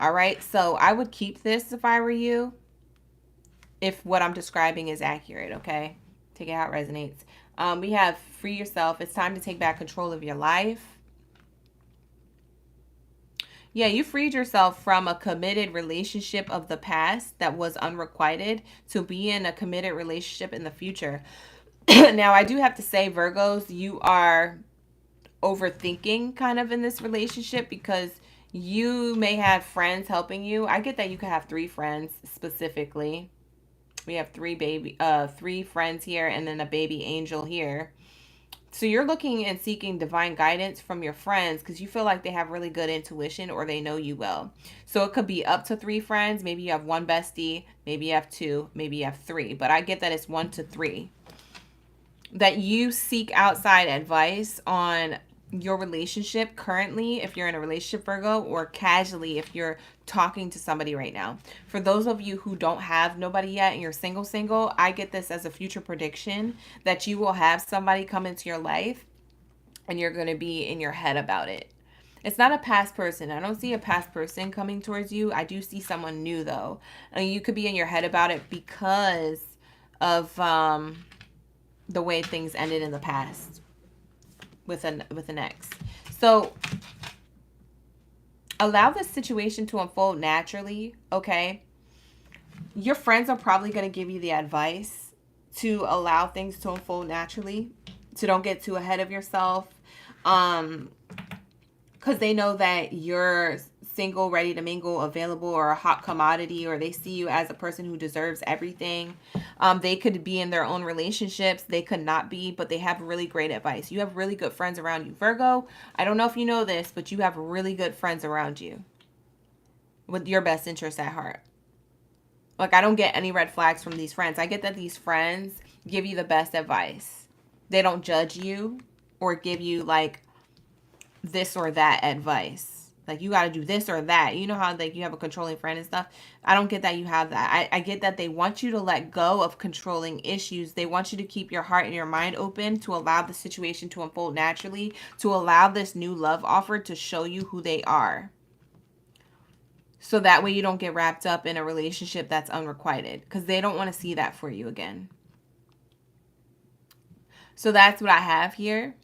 All right. So I would keep this if I were you, if what I'm describing is accurate. Okay. Take it how it resonates. We have free yourself. It's time to take back control of your life. Yeah, you freed yourself from a committed relationship of the past that was unrequited to be in a committed relationship in the future. Now, I do have to say, Virgos, you are overthinking kind of in this relationship because you may have friends helping you. I get that you could have 3 friends specifically. We have 3 friends here and then a baby angel here. So you're looking and seeking divine guidance from your friends because you feel like they have really good intuition or they know you well. So it could be up to 3 friends. Maybe you have 1 bestie, maybe you have 2, maybe you have 3. But I get that it's 1 to 3. That you seek outside advice on your relationship currently, if you're in a relationship, Virgo, or casually if you're talking to somebody right now. For those of you who don't have nobody yet and you're single, I get this as a future prediction that you will have somebody come into your life and you're going to be in your head about it. It's not a past person. I don't see a past person coming towards you. I do see someone new though. And you could be in your head about it because of the way things ended in the past with an ex. So allow this situation to unfold naturally, okay? Your friends are probably going to give you the advice to allow things to unfold naturally, to don't get too ahead of yourself, because they know that you're single, ready to mingle, available, or a hot commodity, or they see you as a person who deserves everything. They could be in their own relationships. They could not be, but they have really great advice. You have really good friends around you. Virgo, I don't know if you know this, but you have really good friends around you with your best interests at heart. Like, I don't get any red flags from these friends. I get that these friends give you the best advice. They don't judge you or give you, like, this or that advice. Like, you got to do this or that. You know how, like, you have a controlling friend and stuff? I don't get that you have that. I get that they want you to let go of controlling issues. They want you to keep your heart and your mind open to allow the situation to unfold naturally, to allow this new love offer to show you who they are. So that way you don't get wrapped up in a relationship that's unrequited, because they don't want to see that for you again. So that's what I have here.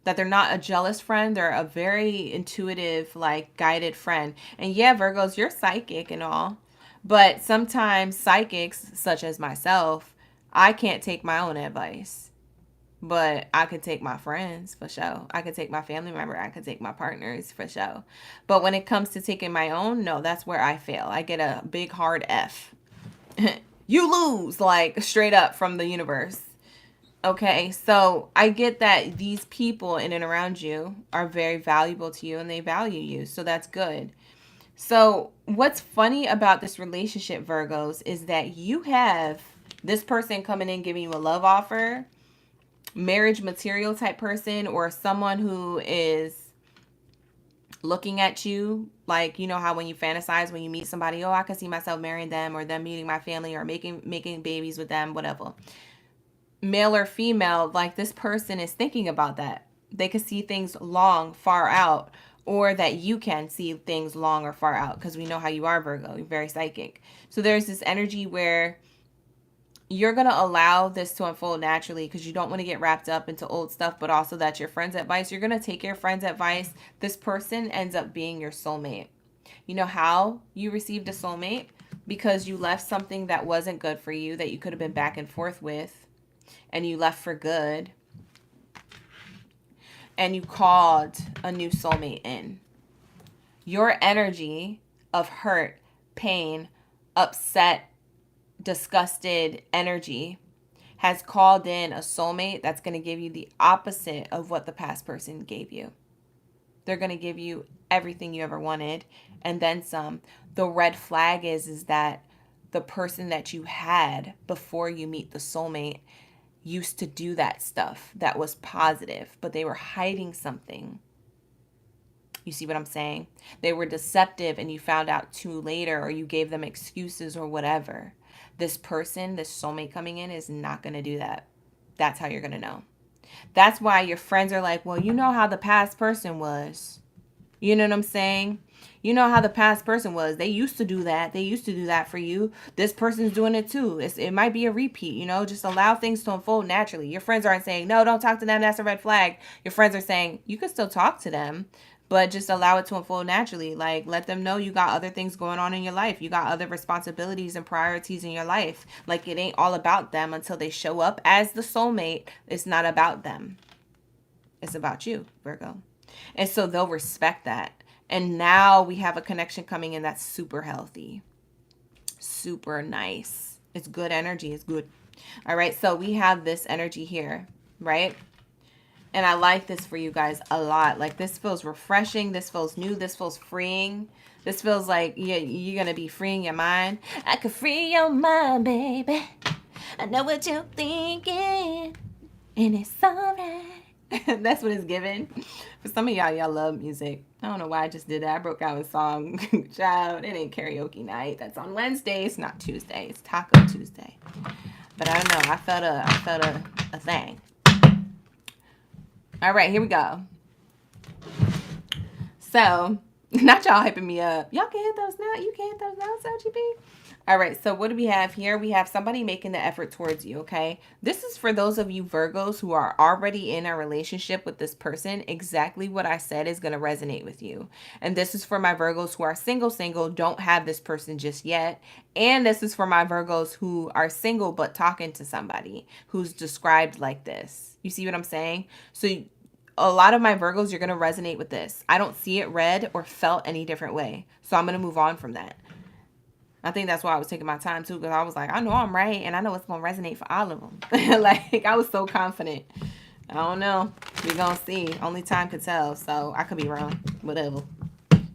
That they're not a jealous friend. They're a very intuitive, like, guided friend. And yeah, Virgos, you're psychic and all. But sometimes psychics, such as myself, I can't take my own advice. But I could take my friends, for sure. I could take my family member. I could take my partners, for sure. But when it comes to taking my own, no, that's where I fail. I get a big hard F. You lose, like, straight up from the universe. Okay, so I get that these people in and around you are very valuable to you and they value you. So that's good. So what's funny about this relationship, Virgos, is that you have this person coming in giving you a love offer, marriage material type person, or someone who is looking at you like, you know how when you fantasize when you meet somebody, oh, I can see myself marrying them, or them meeting my family, or making babies with them, whatever. Male or female, like, this person is thinking about that. They could see things long, far out, or that you can see things long or far out, because we know how you are, Virgo. You're very psychic. So there's this energy where you're going to allow this to unfold naturally because you don't want to get wrapped up into old stuff, but also that's your friend's advice. You're going to take your friend's advice. This person ends up being your soulmate. You know how you received a soulmate? Because you left something that wasn't good for you, that you could have been back and forth with, and you left for good, and you called a new soulmate in. Your energy of hurt, pain, upset, disgusted energy has called in a soulmate that's going to give you the opposite of what the past person gave you. They're going to give you everything you ever wanted and then some. The red flag is that the person that you had before you meet the soulmate used to do that stuff that was positive, but they were hiding something. You see what I'm saying? They were deceptive and you found out too later, or you gave them excuses or whatever. This person, this soulmate coming in is not going to do that. That's how you're going to know. That's why your friends are like, well, you know how the past person was. You know what I'm saying? You know how the past person was. They used to do that. They used to do that for you. This person's doing it too. It might be a repeat, you know? Just allow things to unfold naturally. Your friends aren't saying, no, don't talk to them. That's a red flag. Your friends are saying, you can still talk to them, but just allow it to unfold naturally. Like, let them know you got other things going on in your life. You got other responsibilities and priorities in your life. Like, it ain't all about them until they show up as the soulmate. It's not about them. It's about you, Virgo. And so they'll respect that. And now we have a connection coming in that's super healthy. Super nice. It's good energy. It's good. All right. So we have this energy here, right? And I like this for you guys a lot. Like, this feels refreshing. This feels new. This feels freeing. This feels like you're going to be freeing your mind. I could free your mind, baby. I know what you're thinking. And it's all right. That's what it's given. For some of y'all love music. I don't know why I just did that. I broke out a song. Child, it ain't karaoke night. That's on Wednesdays, not Tuesday. It's Taco Tuesday. But I don't know. I felt a thing. All right, here we go. So, not y'all hyping me up. Y'all can hit those now. You can hit those now, LGB. All right, so what do we have here? We have somebody making the effort towards you, okay? This is for those of you Virgos who are already in a relationship with this person. Exactly what I said is going to resonate with you. And this is for my Virgos who are single, don't have this person just yet. And this is for my Virgos who are single but talking to somebody who's described like this. You see what I'm saying? So a lot of my Virgos, you're going to resonate with this. I don't see it read or felt any different way. So I'm going to move on from that. I think that's why I was taking my time too, because I was like, I know I'm right, and I know it's going to resonate for all of them. Like, I was so confident. I don't know. We're going to see. Only time could tell, so I could be wrong. Whatever.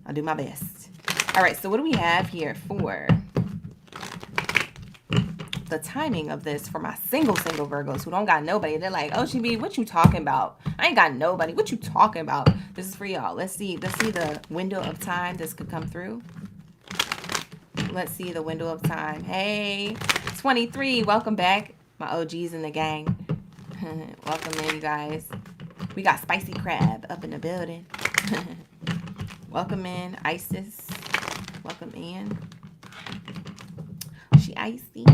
I'll do my best. All right, so what do we have here for the timing of this for my single Virgos who don't got nobody? They're like, oh, GB, what you talking about? I ain't got nobody. What you talking about? This is for y'all. Let's see the window of time this could come through. Let's see the window of time. Hey, 23. Welcome back. My OGs in the gang. Welcome in, you guys. We got Spicy Crab up in the building. Welcome in, Isis. Welcome in. She icy.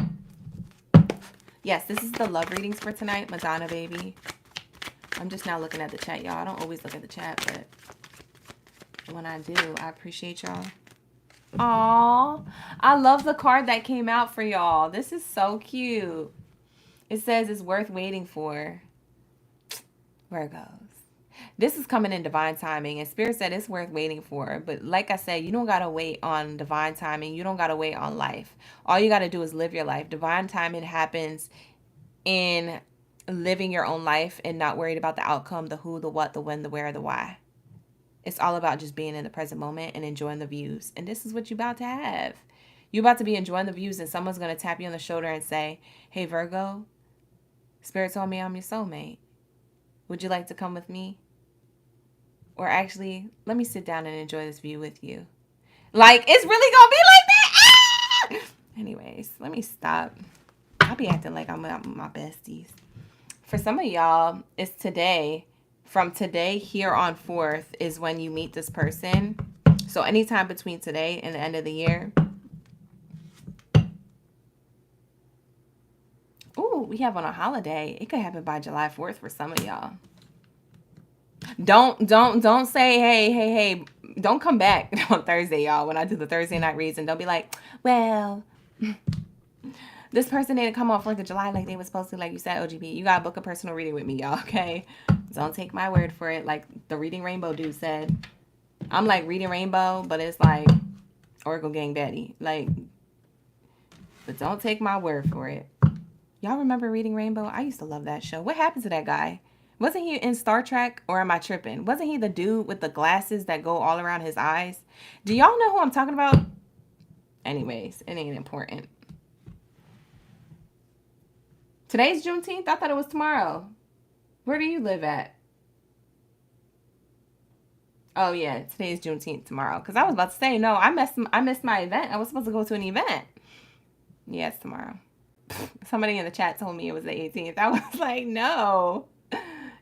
Yes, this is the love readings for tonight. Madonna, baby. I'm just now looking at the chat, y'all. I don't always look at the chat, but when I do, I appreciate y'all. Aww, I love the card that came out for y'all. This is so cute. It says it's worth waiting for. Virgos. This is coming in divine timing, and Spirit said it's worth waiting for. But like I said, you don't got to wait on divine timing. You don't got to wait on life. All you got to do is live your life. Divine timing happens in living your own life and not worried about the outcome, the who, the what, the when, the where, the why. It's all about just being in the present moment and enjoying the views. And this is what you're about to have. You're about to be enjoying the views, and someone's going to tap you on the shoulder and say, hey, Virgo, Spirit told me I'm your soulmate. Would you like to come with me? Or actually, let me sit down and enjoy this view with you. Like, it's really going to be like that. Ah! Anyways, let me stop. I'll be acting like I'm with my besties. For some of y'all, it's today. From today here on forth is when you meet this person. So anytime between today and the end of the year. Ooh, we have on a holiday. It could happen by July 4th for some of y'all. Don't say, hey. Don't come back on Thursday, y'all, when I do the Thursday night reads. And don't be like, well, this person didn't come on 4th of July like they were supposed to, like you said, OGB. You got to book a personal reading with me, y'all, okay? Don't take my word for it. Like the Reading Rainbow dude said. I'm like Reading Rainbow, but it's like Oracle Gang Baddie. Like, but don't take my word for it. Y'all remember Reading Rainbow? I used to love that show. What happened to that guy? Wasn't he in Star Trek, or am I tripping? Wasn't he the dude with the glasses that go all around his eyes? Do y'all know who I'm talking about? Anyways, it ain't important. Today's Juneteenth? I thought it was tomorrow. Where do you live at? Oh, yeah. Today's Juneteenth tomorrow. Because I was about to say, no, I missed my event. I was supposed to go to an event. Yeah, it's tomorrow. Somebody in the chat told me it was the 18th. I was like, no,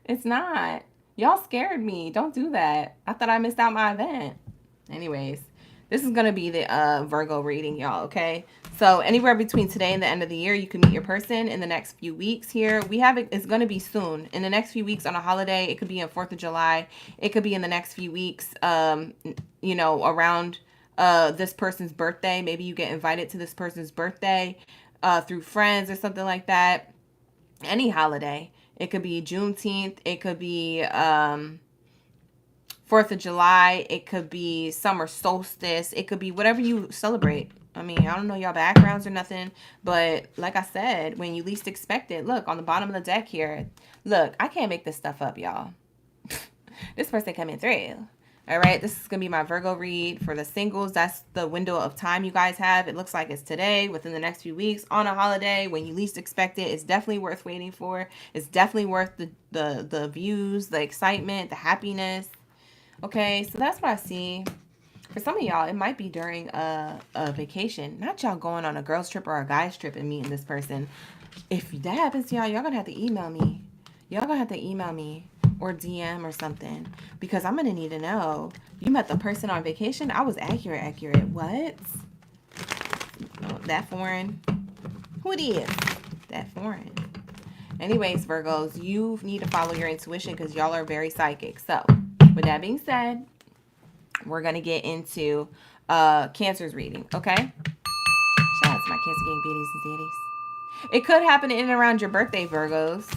it's not. Y'all scared me. Don't do that. I thought I missed out my event. Anyways, this is going to be the Virgo reading, y'all, okay? So anywhere between today and the end of the year, you can meet your person in the next few weeks here. We have it, it's going to be soon. In the next few weeks on a holiday, it could be on 4th of July. It could be in the next few weeks, you know, around this person's birthday. Maybe you get invited to this person's birthday through friends or something like that. Any holiday. It could be Juneteenth. It could be 4th of July. It could be summer solstice. It could be whatever you celebrate. I mean, I don't know y'all backgrounds or nothing, but like I said, when you least expect it, look on the bottom of the deck here. Look, I can't make this stuff up, y'all. This person coming through. All right, this is going to be my Virgo read for the singles. That's the window of time you guys have. It looks like it's today, within the next few weeks, on a holiday, when you least expect it. It's definitely worth waiting for. It's definitely worth the views, the excitement, the happiness. Okay, so that's what I see. For some of y'all, it might be during a vacation. Not y'all going on a girls trip or a guys trip and meeting this person. If that happens to y'all, y'all going to have to email me. Y'all going to have to email me or DM or something, because I'm going to need to know. You met the person on vacation? I was accurate. What? Oh, that foreign? Who it is? That foreign. Anyways, Virgos, you need to follow your intuition because y'all are very psychic. So, with that being said, we're going to get into Cancer's reading, okay? Shout out to my Cancer gang beauties and daddies. It could happen in and around your birthday, Virgos.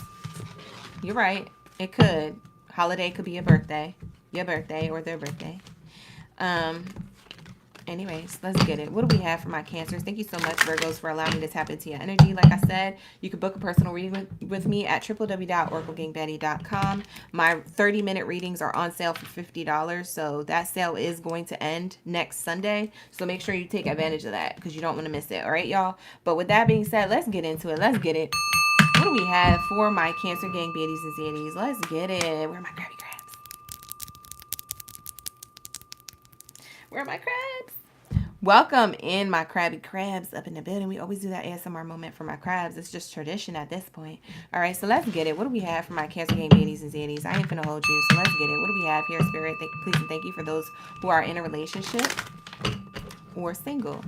You're right. It could. Holiday could be a birthday. Your birthday or their birthday. Anyways, let's get it. What do we have for my Cancers? Thank you so much, Virgos, for allowing me to tap into your energy. Like I said, you can book a personal reading with me at www.oraclegangbaddie.com. My 30-minute readings are on sale for $50, so that sale is going to end next Sunday. So make sure you take advantage of that because you don't want to miss it. All right, y'all? But with that being said, let's get into it. Let's get it. What do we have for my Cancer gang baddies and zaddies? Let's get it. Where are my crabby crabs? Where are my crabs? Welcome in, my crabby crabs up in the building. We always do that ASMR moment for my crabs. It's just tradition at this point. All right, so let's get it. What do we have for my Cancer gang baddies and zaddies? I ain't finna hold you, so let's get it. What do we have here, Spirit? Please and thank you for those who are in a relationship or single.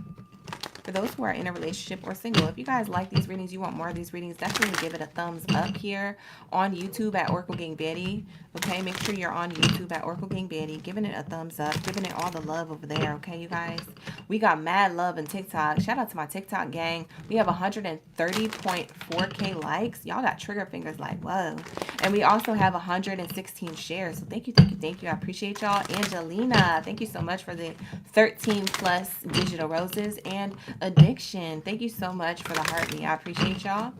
For those who are in a relationship or single, if you guys like these readings, you want more of these readings, definitely give it a thumbs up here on YouTube at Oracle Gang Baddie. Okay, make sure you're on YouTube at Oracle Gang Baddie, giving it a thumbs up, giving it all the love over there. Okay, you guys, we got mad love in TikTok. Shout out to my TikTok gang. We have 130.4K likes. Y'all got trigger fingers like whoa. And we also have 116 shares. So thank you, thank you, thank you. I appreciate y'all. Angelina, thank you so much for the 13 plus digital roses. And Addiction, thank you so much for the heart me. I appreciate y'all.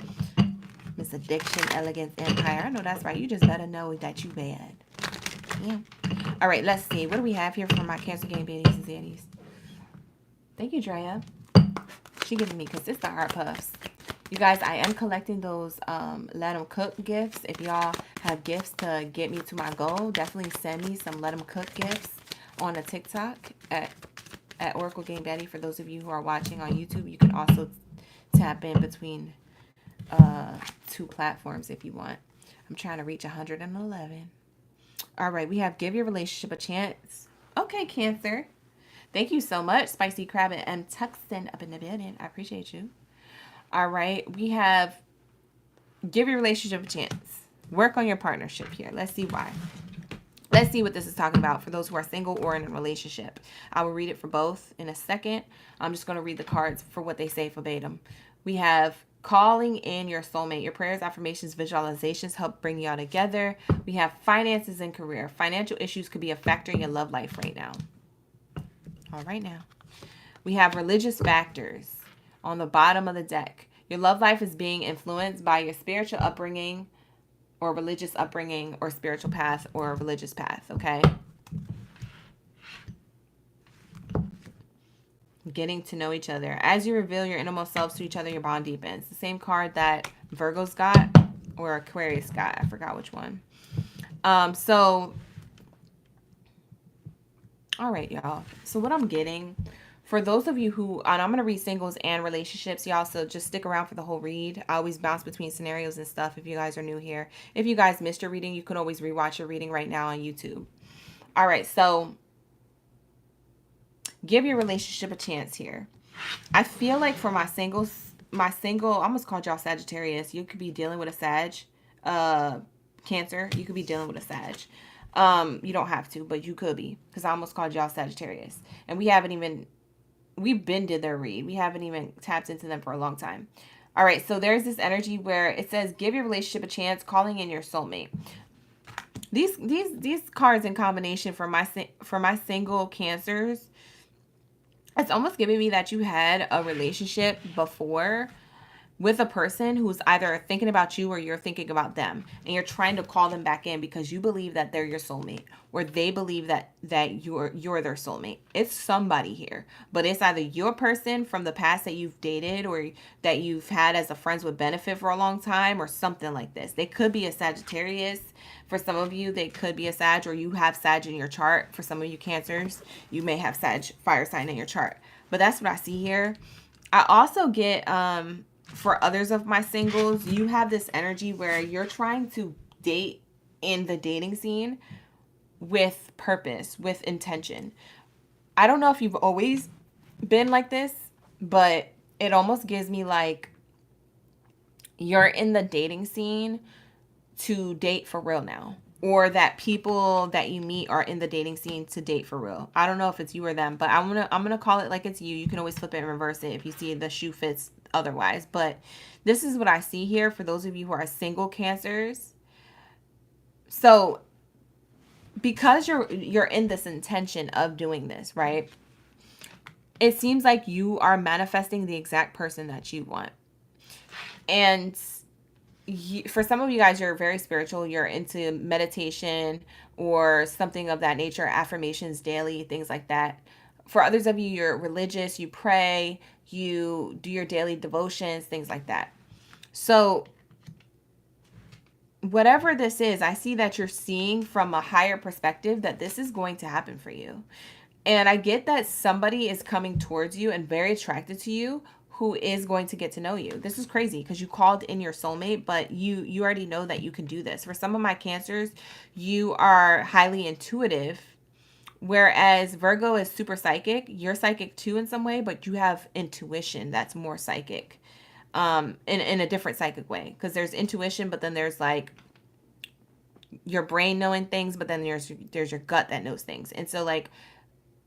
Miss Addiction, Elegance, Empire. I know that's right. You just better know that you bad. Yeah. All right, let's see. What do we have here for my Cancer gang baddies and zaddies? Thank you, Drea. She giving me consistent heart puffs. You guys, I am collecting those Let Them Cook gifts. If y'all have gifts to get me to my goal, definitely send me some Let Them Cook gifts on a TikTok at Oracle Gang Baddie. For those of you who are watching on YouTube, you can also tap in between two platforms if you want. I'm trying to reach 111. All right, we have Give Your Relationship a Chance. Okay, Cancer. Thank you so much, Spicy Crab and M. Tuxton up in the building. I appreciate you. All right, we have Give Your Relationship a Chance. Work on your partnership here. Let's see why. Let's see what this is talking about for those who are single or in a relationship. I will read it for both in a second. I'm just going to read the cards for what they say verbatim. We have calling in your soulmate. Your prayers, affirmations, visualizations help bring y'all together. We have finances and career. Financial issues could be a factor in your love life right now. All right now. We have religious factors on the bottom of the deck. Your love life is being influenced by your spiritual upbringing, or religious upbringing, or spiritual path, or religious path, okay? Getting to know each other. As you reveal your innermost selves to each other, your bond deepens. The same card that Virgo's got, or Aquarius got. I forgot which one. So, all right, y'all. So what I'm getting, for those of you who, and I'm going to read singles and relationships, y'all, so just stick around for the whole read. I always bounce between scenarios and stuff if you guys are new here. If you guys missed your reading, you can always rewatch your reading right now on YouTube. All right, so give your relationship a chance here. I feel like for my single, I almost called y'all Sagittarius. You could be dealing with a Sag, Cancer. You could be dealing with a Sag. You don't have to, but you could be, because I almost called y'all Sagittarius. And we've been did their read. We haven't even tapped into them for a long time. All right, so there's this energy where it says, give your relationship a chance, calling in your soulmate. These cards in combination for my single Cancers, it's almost giving me that you had a relationship before with a person who's either thinking about you or you're thinking about them, and you're trying to call them back in because you believe that they're your soulmate, or they believe that you're their soulmate. It's somebody here, but it's either your person from the past that you've dated or that you've had as a friends with benefit for a long time, or something like this. They could be a Sagittarius. For some of you, they could be a Sag, or you have Sag in your chart. For some of you Cancers, you may have Sag fire sign in your chart. But that's what I see here. I also get for others of my singles, you have this energy where you're trying to date in the dating scene with purpose, with intention. I don't know if you've always been like this, but it almost gives me like you're in the dating scene to date for real now, or that people that you meet are in the dating scene to date for real. I don't know if it's you or them, but I'm gonna call it like it's you. You can always flip it and reverse it if you see the shoe fits otherwise. But this is what I see here for those of you who are single Cancers. So because you're in this intention of doing this, right? It seems like you are manifesting the exact person that you want. And for some of you guys, you're very spiritual. You're into meditation or something of that nature, affirmations daily, things like that. For others of you, you're religious. You pray. You do your daily devotions, things like that. So whatever this is, I see that you're seeing from a higher perspective that this is going to happen for you. And I get that somebody is coming towards you and very attracted to you who is going to get to know you. This is crazy because you called in your soulmate, but you already know that you can do this. For some of my Cancers, you are highly intuitive, whereas Virgo is super psychic. You're psychic too in some way, but you have intuition that's more psychic, in a different psychic way. Because there's intuition, but then there's like your brain knowing things, but then there's your gut that knows things. And so like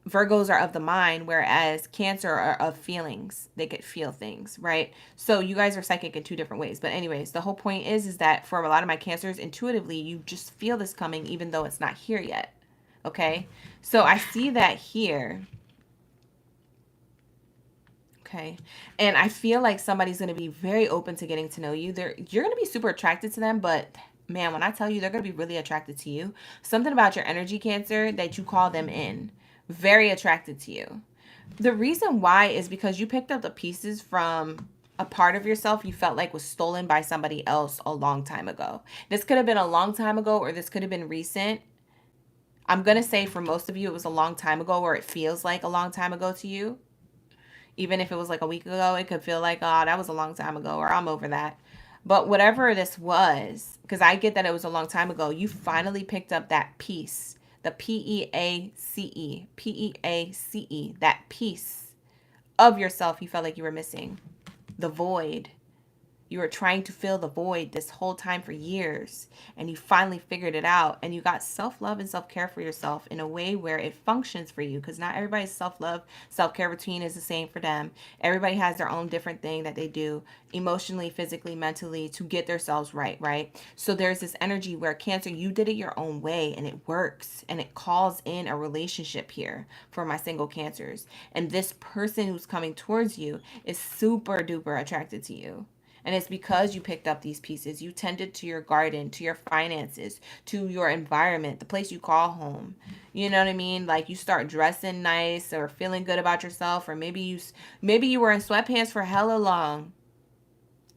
Virgos are of the mind, whereas Cancer are of feelings. They could feel things, right? So you guys are psychic in two different ways. But anyways, the whole point is that for a lot of my Cancers, intuitively, you just feel this coming even though it's not here yet. Okay? So I see that here. Okay. And I feel like somebody's going to be very open to getting to know you. You're going to be super attracted to them, but man, when I tell you they're going to be really attracted to you, something about your energy, Cancer, that you call them in. Very attracted to you. The reason why is because you picked up the pieces from a part of yourself you felt like was stolen by somebody else a long time ago. This could have been a long time ago, or this could have been recent. I'm going to say for most of you, it was a long time ago, or it feels like a long time ago to you. Even if it was like a week ago, it could feel like, oh, that was a long time ago, or I'm over that. But whatever this was, because I get that it was a long time ago, you finally picked up that piece. The P-E-A-C-E, that piece of yourself you felt like you were missing. The void. You were trying to fill the void this whole time for years, and you finally figured it out, and you got self-love and self-care for yourself in a way where it functions for you, because not everybody's self-love, self-care routine is the same for them. Everybody has their own different thing that they do emotionally, physically, mentally to get themselves right? So there's this energy where Cancer, you did it your own way, and it works, and it calls in a relationship here for my single Cancers. And this person who's coming towards you is super duper attracted to you. And it's because you picked up these pieces. You tended to your garden, to your finances, to your environment, the place you call home. You know what I mean? Like you start dressing nice or feeling good about yourself, or maybe you were in sweatpants for hella long.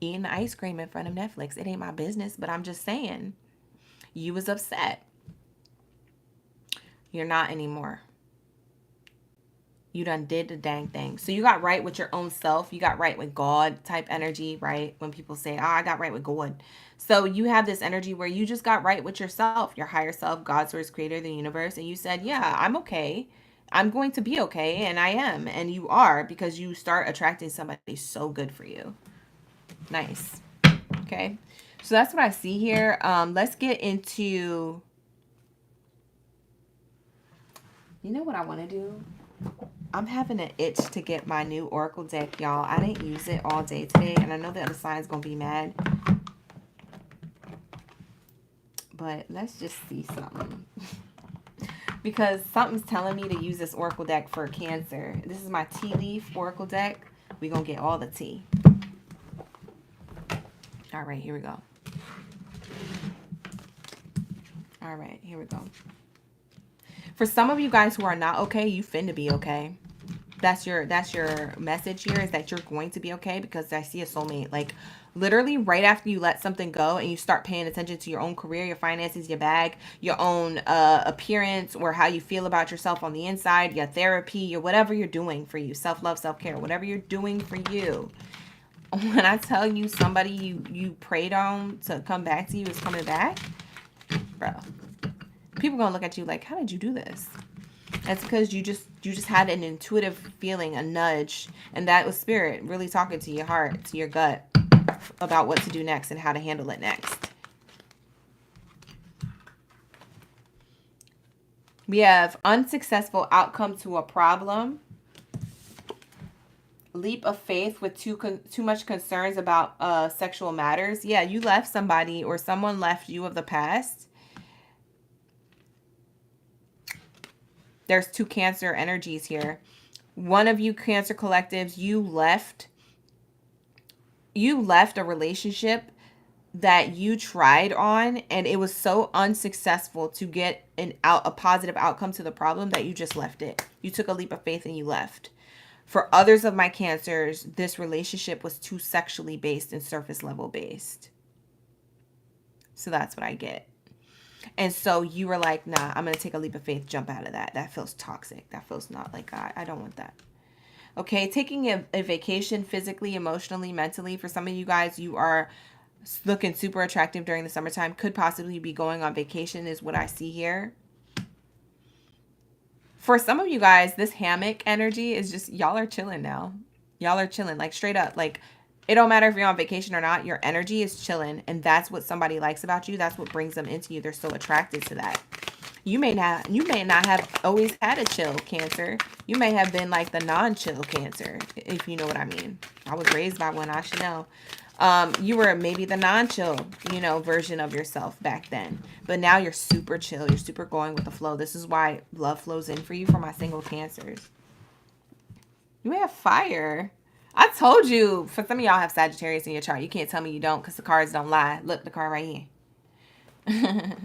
eating ice cream in front of Netflix. It ain't my business, but I'm just saying. You was upset. You're not anymore. You done did the dang thing. So you got right with your own self. You got right with God type energy, right? When people say, oh, I got right with God. So you have this energy where you just got right with yourself, your higher self, God, source, creator, the universe. And you said, yeah, I'm okay. I'm going to be okay. And I am. And you are, because you start attracting somebody so good for you. Nice. Okay. So that's what I see here. Let's get into, you know what I want to do? I'm having an itch to get my new Oracle deck, y'all. I didn't use it all day today, and I know the other side's going to be mad. But let's just see something. Because something's telling me to use this Oracle deck for Cancer. This is my tea leaf Oracle deck. We're going to get all the tea. All right, here we go. All right, here we go. For some of you guys who are not okay, you finna be okay. That's your message here, is that you're going to be okay, because I see a soulmate. Like, literally right after you let something go and you start paying attention to your own career, your finances, your bag, your own appearance, or how you feel about yourself on the inside, your therapy, your whatever you're doing for you, self-love, self-care, whatever you're doing for you. When I tell you somebody you prayed on to come back to you is coming back, bro, people gonna look at you like, how did you do this? That's because you just had an intuitive feeling, a nudge, and that was spirit really talking to your heart, to your gut, about what to do next and how to handle it next. We have unsuccessful outcome to a problem. Leap of faith with too much concerns about sexual matters. Yeah, you left somebody, or someone left you of the past. There's two Cancer energies here. One of you Cancer collectives, you left a relationship that you tried on, and it was so unsuccessful to get a positive outcome to the problem that you just left it. You took a leap of faith and you left. For others of my Cancers, this relationship was too sexually based and surface level based. So that's what I get. And so you were like, nah, I'm going to take a leap of faith, jump out of that. That feels toxic. That feels not like I don't want that. Okay, taking a vacation physically, emotionally, mentally. For some of you guys, you are looking super attractive during the summertime. Could possibly be going on vacation is what I see here. For some of you guys, this hammock energy is just, y'all are chilling now. Y'all are chilling, like straight up. Like, it don't matter if you're on vacation or not. Your energy is chilling, and that's what somebody likes about you. That's what brings them into you. They're so attracted to that. You may not have always had a chill Cancer. You may have been like the non-chill Cancer, if you know what I mean. I was raised by one, I should know. You were maybe the non-chill, version of yourself back then. But now you're super chill. You're super going with the flow. This is why love flows in for you, for my single Cancers. You have fire. I told you. For some of y'all have Sagittarius in your chart. You can't tell me you don't, because the cards don't lie. Look, the card right here.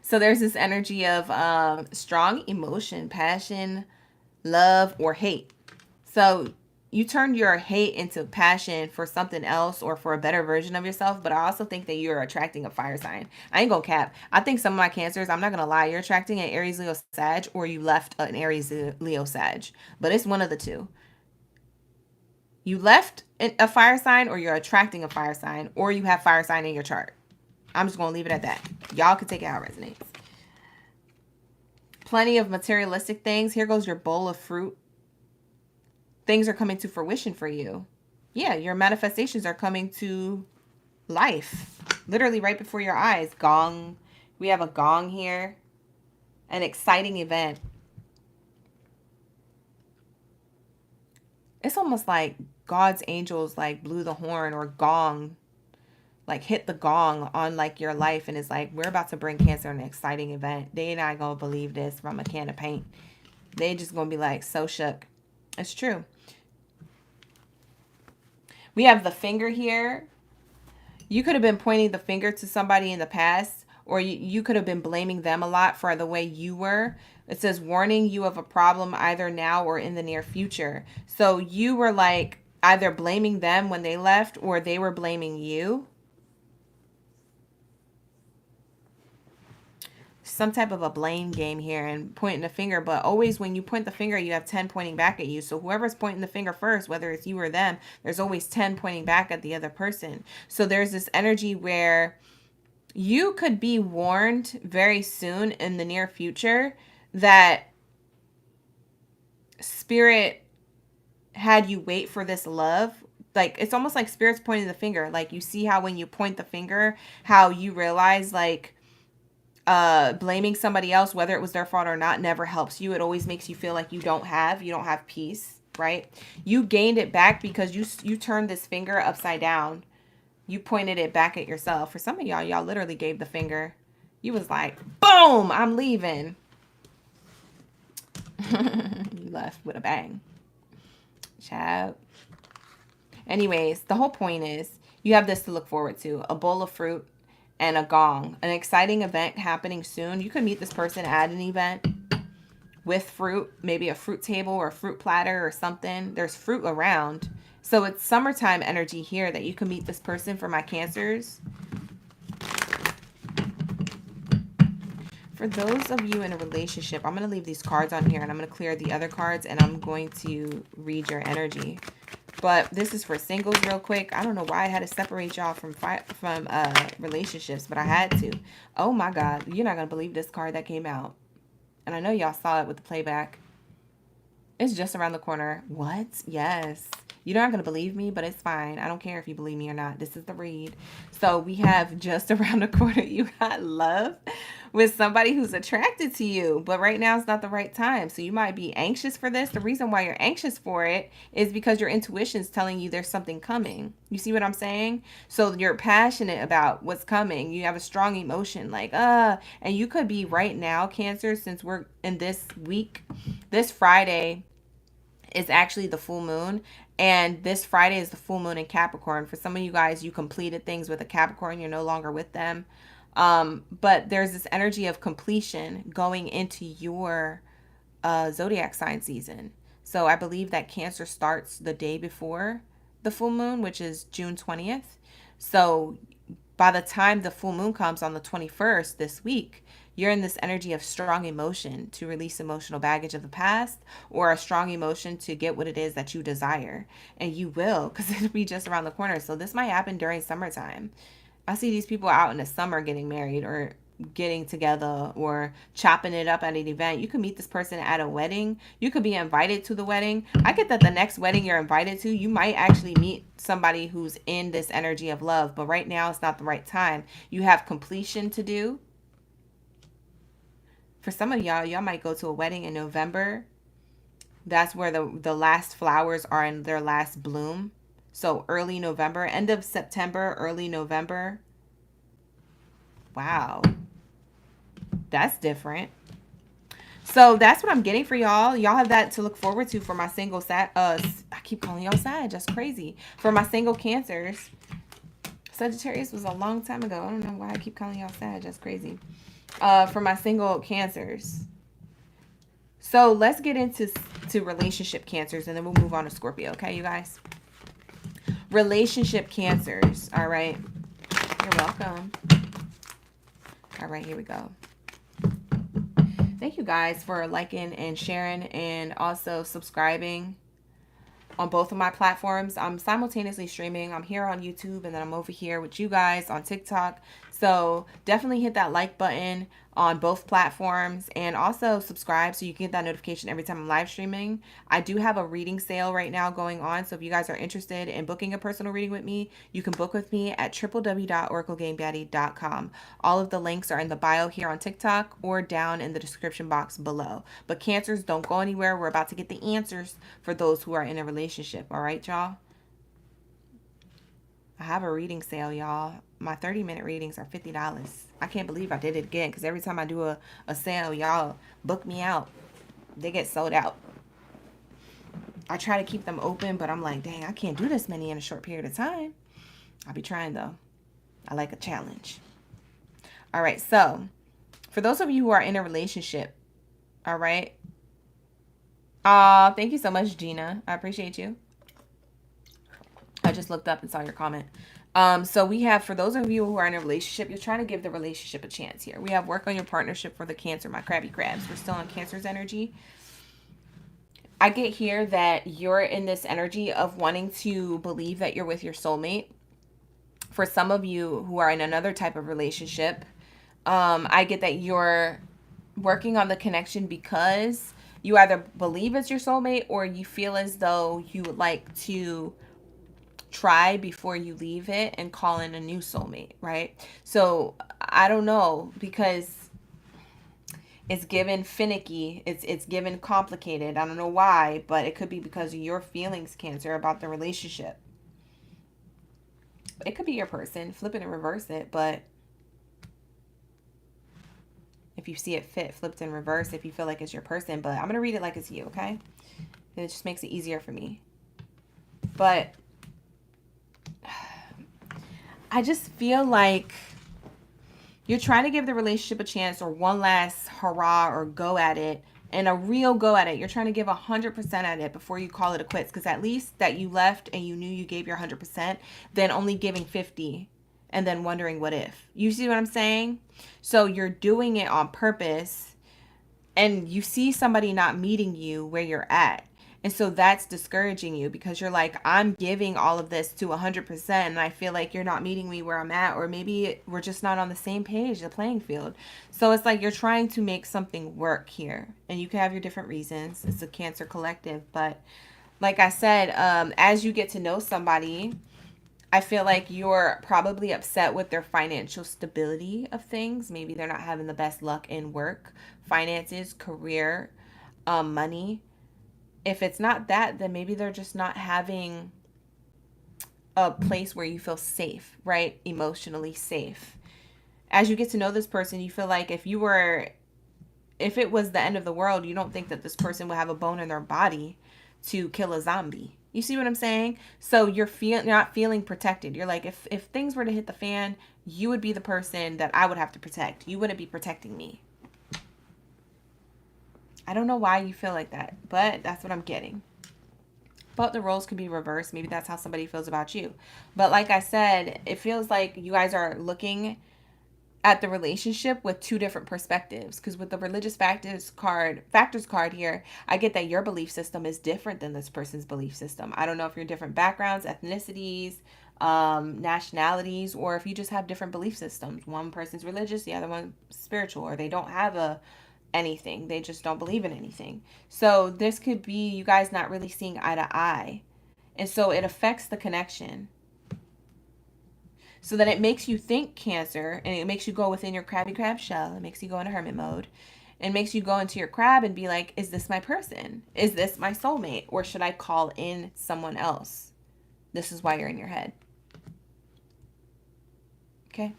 So there's this energy of strong emotion, passion, love, or hate. So you turned your hate into passion for something else, or for a better version of yourself. But I also think that you're attracting a fire sign. I ain't gonna cap. I think some of my Cancers, I'm not gonna lie, you're attracting an Aries, Leo, Sag, or you left an Aries, Leo, Sag. But it's one of the two. You left a fire sign, or you're attracting a fire sign, or you have fire sign in your chart. I'm just going to leave it at that. Y'all can take it how it resonates. Plenty of materialistic things. Here goes your bowl of fruit. Things are coming to fruition for you. Yeah, your manifestations are coming to life. Literally right before your eyes. Gong. We have a gong here. An exciting event. It's almost like God's angels like blew the horn, or gong, like hit the gong on like your life, and it's like, we're about to bring Cancer an exciting event. They not gonna believe this from a can of paint. They just gonna be like so shook. It's true. We have the finger here. You could have been pointing the finger to somebody in the past, or you could have been blaming them a lot for the way you were. It says, warning you of a problem either now or in the near future. So you were like either blaming them when they left or they were blaming you. Some type of a blame game here and pointing the finger, but always when you point the finger, you have 10 pointing back at you. So whoever's pointing the finger first, whether it's you or them, there's always 10 pointing back at the other person. So there's this energy where you could be warned very soon in the near future that spirit had you wait for this love. Like, it's almost like spirit's pointing the finger. Like, you see how when you point the finger, how you realize, like, blaming somebody else, whether it was their fault or not, never helps you. It always makes you feel like you don't have peace, right? You gained it back because you turned this finger upside down. You pointed it back at yourself. For some of y'all literally gave the finger. You was like, boom, I'm leaving. You left with a bang. Child. Anyways, the whole point is you have this to look forward to. A bowl of fruit and a gong. An exciting event happening soon. You could meet this person at an event with fruit. Maybe a fruit table or a fruit platter or something. There's fruit around. So it's summertime energy here that you can meet this person for my Cancers. For those of you in a relationship, I'm going to leave these cards on here and I'm going to clear the other cards and I'm going to read your energy. But this is for singles real quick. I don't know why I had to separate y'all from relationships, but I had to. Oh my God. You're not going to believe this card that came out. And I know y'all saw it with the playback. It's just around the corner. What? Yes. You're not going to believe me, but it's fine. I don't care if you believe me or not. This is the read. So we have just around the corner, you got love with somebody who's attracted to you. But right now it's not the right time. So you might be anxious for this. The reason why you're anxious for it is because your intuition's telling you there's something coming. You see what I'm saying? So you're passionate about what's coming. You have a strong emotion like, and you could be right now, Cancer, since we're in this week, this Friday is actually the full moon. And this Friday is the full moon in Capricorn. For some of you guys, you completed things with a Capricorn. You're no longer with them. But there's this energy of completion going into your zodiac sign season. So I believe that Cancer starts the day before the full moon, which is June 20th. So by the time the full moon comes on the 21st this week, you're in this energy of strong emotion to release emotional baggage of the past or a strong emotion to get what it is that you desire. And you will, because it'll be just around the corner. So this might happen during summertime. I see these people out in the summer getting married or getting together or chopping it up at an event. You can meet this person at a wedding. You could be invited to the wedding. I get that the next wedding you're invited to, you might actually meet somebody who's in this energy of love. But right now, it's not the right time. You have completion to do. For some of y'all might go to a wedding in November. That's where the last flowers are in their last bloom. So early November, end of September, early November. Wow. That's different. So that's what I'm getting for y'all. Y'all have that to look forward to for my single I keep calling y'all Sag, just crazy. For my single Cancers. Sagittarius was a long time ago. I don't know why I keep calling y'all Sag, just crazy. For my single Cancers. So let's get into relationship Cancers and then we'll move on to Scorpio. Okay, you guys? Relationship Cancers. All right. You're welcome. All right, here we go. Thank you guys for liking and sharing and also subscribing on both of my platforms. I'm simultaneously streaming. I'm here on YouTube and then I'm over here with you guys on TikTok. So definitely hit that like button on both platforms and also subscribe so you can get that notification every time I'm live streaming. I do have a reading sale right now going on. So if you guys are interested in booking a personal reading with me, you can book with me at www.oraclegamebaddie.com. All of the links are in the bio here on TikTok or down in the description box below. But Cancers, don't go anywhere. We're about to get the answers for those who are in a relationship. All right, y'all? I have a reading sale, y'all. My 30-minute readings are $50. I can't believe I did it again because every time I do a sale, y'all book me out. They get sold out. I try to keep them open, but I'm like, dang, I can't do this many in a short period of time. I'll be trying, though. I like a challenge. All right, so for those of you who are in a relationship, all right? Thank you so much, Gina. I appreciate you. I just looked up and saw your comment. So we have, for those of you who are in a relationship, you're trying to give the relationship a chance here. We have work on your partnership for the Cancer, my crabby crabs. We're still on Cancer's energy. I get here that you're in this energy of wanting to believe that you're with your soulmate. For some of you who are in another type of relationship, I get that you're working on the connection because you either believe it's your soulmate or you feel as though you would like to try before you leave it and call in a new soulmate, right? So I don't know, because it's given finicky, it's given complicated. I don't know why, but it could be because of your feelings, Cancer, about the relationship. It could be your person. Flip it and reverse it, but if you see it fit, flipped and reversed, if you feel like it's your person. But I'm going to read it like it's you, okay? And it just makes it easier for me. But I just feel like you're trying to give the relationship a chance, or one last hurrah or go at it, and a real go at it. You're trying to give 100% at it before you call it a quits, because at least that you left and you knew you gave your 100%, then only giving 50 and then wondering what if. You see what I'm saying? So you're doing it on purpose, and you see somebody not meeting you where you're at. And so that's discouraging you, because you're like, I'm giving all of this to 100%, and I feel like you're not meeting me where I'm at, or maybe we're just not on the same page, the playing field. So it's like you're trying to make something work here, and you can have your different reasons. It's a Cancer collective, but like I said, as you get to know somebody, I feel like you're probably upset with their financial stability of things. Maybe they're not having the best luck in work, finances, career, money. If it's not that, then maybe they're just not having a place where you feel safe, right? Emotionally safe. As you get to know this person, you feel like if it was the end of the world, you don't think that this person would have a bone in their body to kill a zombie. You see what I'm saying? So you're not feeling protected. You're like, if things were to hit the fan, you would be the person that I would have to protect. You wouldn't be protecting me. I don't know why you feel like that, but that's what I'm getting. But the roles can be reversed. Maybe that's how somebody feels about you. But like I said, it feels like you guys are looking at the relationship with two different perspectives, because with the religious factors card here, I get that your belief system is different than this person's belief system. I don't know if you're different backgrounds, ethnicities, nationalities, or if you just have different belief systems. One person's religious, the other one spiritual, or they don't have anything, they just don't believe in anything. So this could be you guys not really seeing eye to eye, and so it affects the connection. So that it makes you think, Cancer, and it makes you go within your crabby crab shell. It makes you go into hermit mode. It makes you go into your crab and be like, is this my person? Is this my soulmate? Or should I call in someone else? This is why you're in your head. Okay?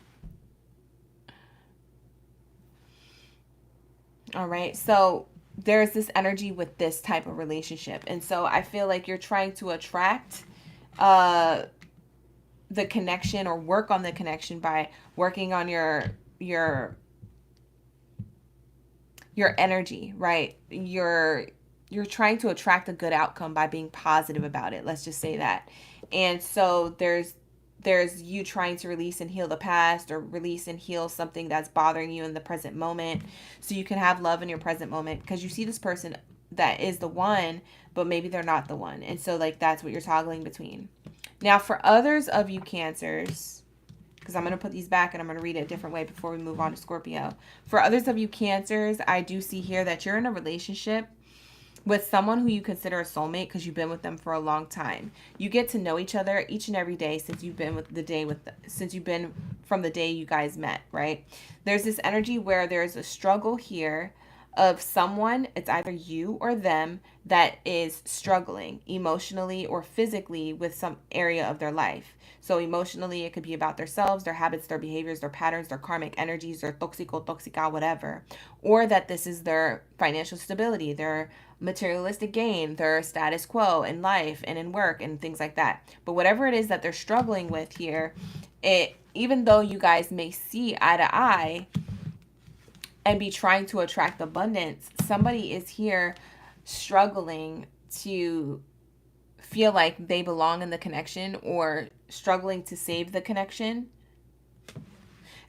All right. So there's this energy with this type of relationship. And so I feel like you're trying to attract the connection, or work on the connection by working on your energy, right? You're trying to attract a good outcome by being positive about it. Let's just say that. And so there's you trying to release and heal the past, or release and heal something that's bothering you in the present moment, so you can have love in your present moment, because you see this person that is the one, but maybe they're not the one. And so like that's what you're toggling between. Now, for others of you Cancers, because I'm going to put these back and I'm going to read it a different way before we move on to Scorpio. For others of you Cancers, I do see here that you're in a relationship with someone who you consider a soulmate, because you've been with them for a long time. You get to know each other each and every day since you've been from the day you guys met, right? There's this energy where there's a struggle here of someone, it's either you or them, that is struggling emotionally or physically with some area of their life. So emotionally, it could be about themselves, their habits, their behaviors, their patterns, their karmic energies, their toxica, whatever. Or that this is their financial stability, their materialistic gain, their status quo in life and in work and things like that. But whatever it is that they're struggling with here, even though you guys may see eye to eye and be trying to attract abundance, somebody is here struggling to feel like they belong in the connection or struggling to save the connection.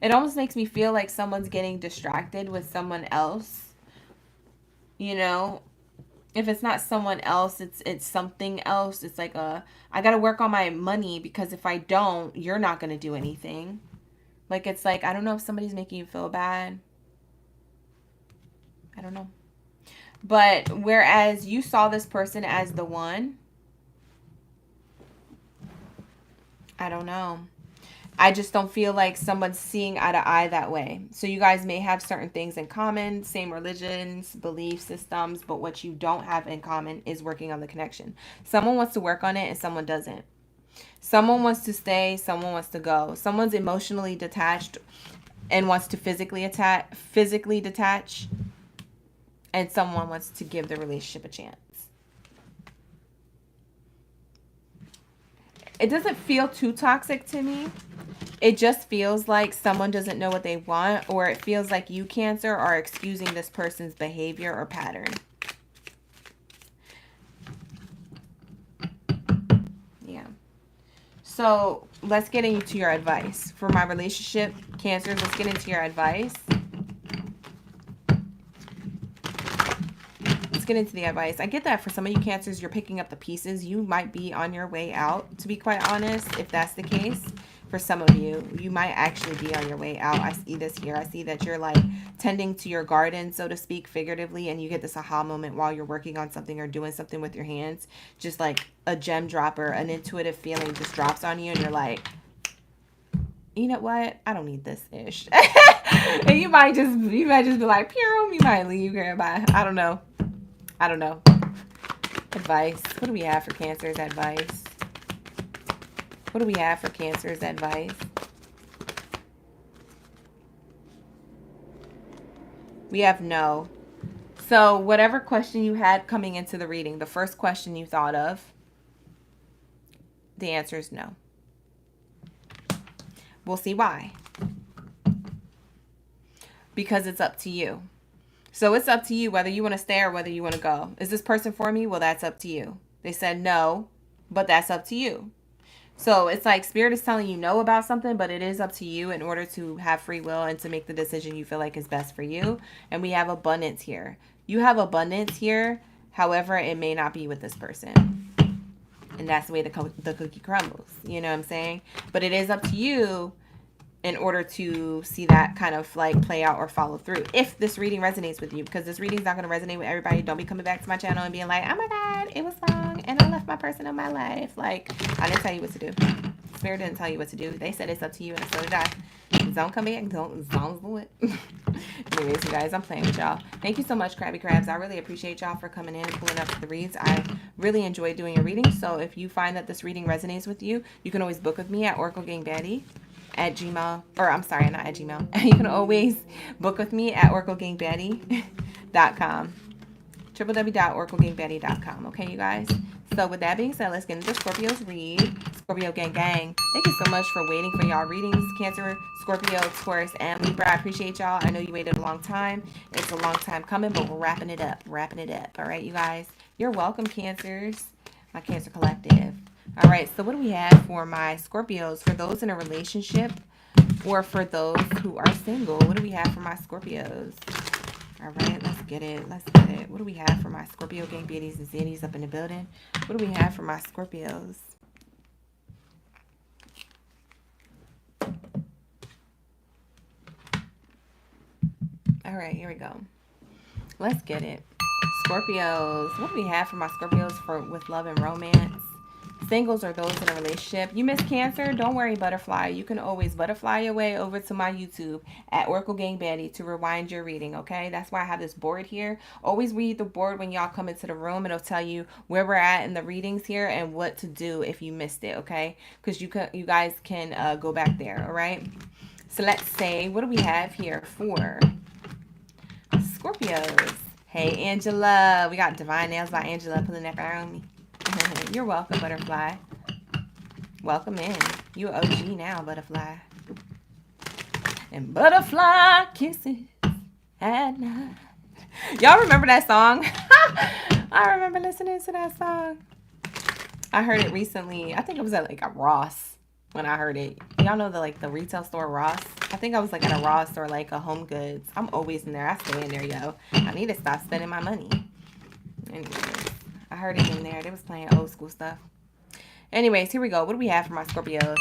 It almost makes me feel like someone's getting distracted with someone else. You know, if it's not someone else, it's something else. It's like I got to work on my money because if I don't, you're not going to do anything. Like, it's like, I don't know if somebody's making you feel bad. I don't know. But whereas you saw this person as the one, I don't know. I just don't feel like someone's seeing eye to eye that way. So you guys may have certain things in common, same religions, belief systems, but what you don't have in common is working on the connection. Someone wants to work on it and someone doesn't. Someone wants to stay, someone wants to go. Someone's emotionally detached and wants to physically detach, and someone wants to give the relationship a chance. It doesn't feel too toxic to me. It just feels like someone doesn't know what they want, or it feels like you, Cancer, are excusing this person's behavior or pattern. Yeah. So let's get into your advice. For my relationship, Cancers, let's get into your advice. Let's get into the advice. I get that for some of you Cancers, you're picking up the pieces. You might be on your way out, to be quite honest, if that's the case. For some of you, you might actually be on your way out. I see this here. I see that you're like tending to your garden, so to speak, figuratively, and you get this aha moment while you're working on something or doing something with your hands. Just like a gem dropper, an intuitive feeling just drops on you, and you're like, you know what? I don't need this ish. And you might just be like, pew, you might leave here. Bye. I don't know. Advice. What do we have for Cancer's advice? What do we have for Cancer's advice? We have no. So whatever question you had coming into the reading, the first question you thought of, the answer is no. We'll see why. Because it's up to you. So it's up to you whether you want to stay or whether you want to go. Is this person for me? Well, that's up to you. They said no, but that's up to you. So it's like Spirit is telling you no about something, but it is up to you in order to have free will and to make the decision you feel like is best for you. And we have abundance here. You have abundance here. However, it may not be with this person. And that's the way the cookie crumbles. You know what I'm saying? But it is up to you in order to see that kind of like play out or follow through. If this reading resonates with you, because this reading is not going to resonate with everybody. Don't be coming back to my channel and being like, oh my God, it was wrong and I left my person in my life. Like, I didn't tell you what to do. Spirit didn't tell you what to do. They said it's up to you, and so did I. Don't come back. Don't do it. Anyways, you guys, I'm playing with y'all. Thank you so much, Krabby Crabs. I really appreciate y'all for coming in and pulling up to the reads. I really enjoy doing your reading. So if you find that this reading resonates with you, you can always book with me at oraclegang.baddie at Gmail, or I'm sorry, not at Gmail. You can always book with me at oraclegang.baddie.com. www.oraclegang.baddie.com. Okay, you guys? So with that being said, let's get into Scorpio's read. Scorpio gang gang. Thank you so much for waiting for y'all readings. Cancer, Scorpio, Taurus, and Libra. I appreciate y'all. I know you waited a long time. It's a long time coming, but we're wrapping it up. All right, you guys? You're welcome, Cancers. My Cancer Collective. All right, so what do we have for my Scorpios? For those in a relationship or for those who are single, what do we have for my Scorpios? All right, let's get it. What do we have for my Scorpio gang beauties and zitties up in the building? What do we have for my Scorpios? All right, here we go. Let's get it. Scorpios. What do we have for my Scorpios with love and romance? Singles or those in a relationship. You miss Cancer? Don't worry, butterfly. You can always butterfly your way over to my YouTube at Oracle Gang Baddie to rewind your reading, okay? That's why I have this board here. Always read the board when y'all come into the room. It'll tell you where we're at in the readings here and what to do if you missed it, okay? Because you guys can go back there, all right? So let's say, what do we have here for Scorpios? Hey, Angela. We got Divine Nails by Angela pulling that around me. You're welcome, butterfly. Welcome in. You OG now, butterfly. And butterfly kisses at night. Y'all remember that song? I remember listening to that song. I heard it recently. I think it was at like a Ross when I heard it. Y'all know the like the retail store Ross? I think I was like at a Ross or like a Home Goods. I'm always in there. I stay in there, yo. I need to stop spending my money. Anyways, I heard it in there. They was playing old school stuff. Anyways, here we go. What do we have for my Scorpios?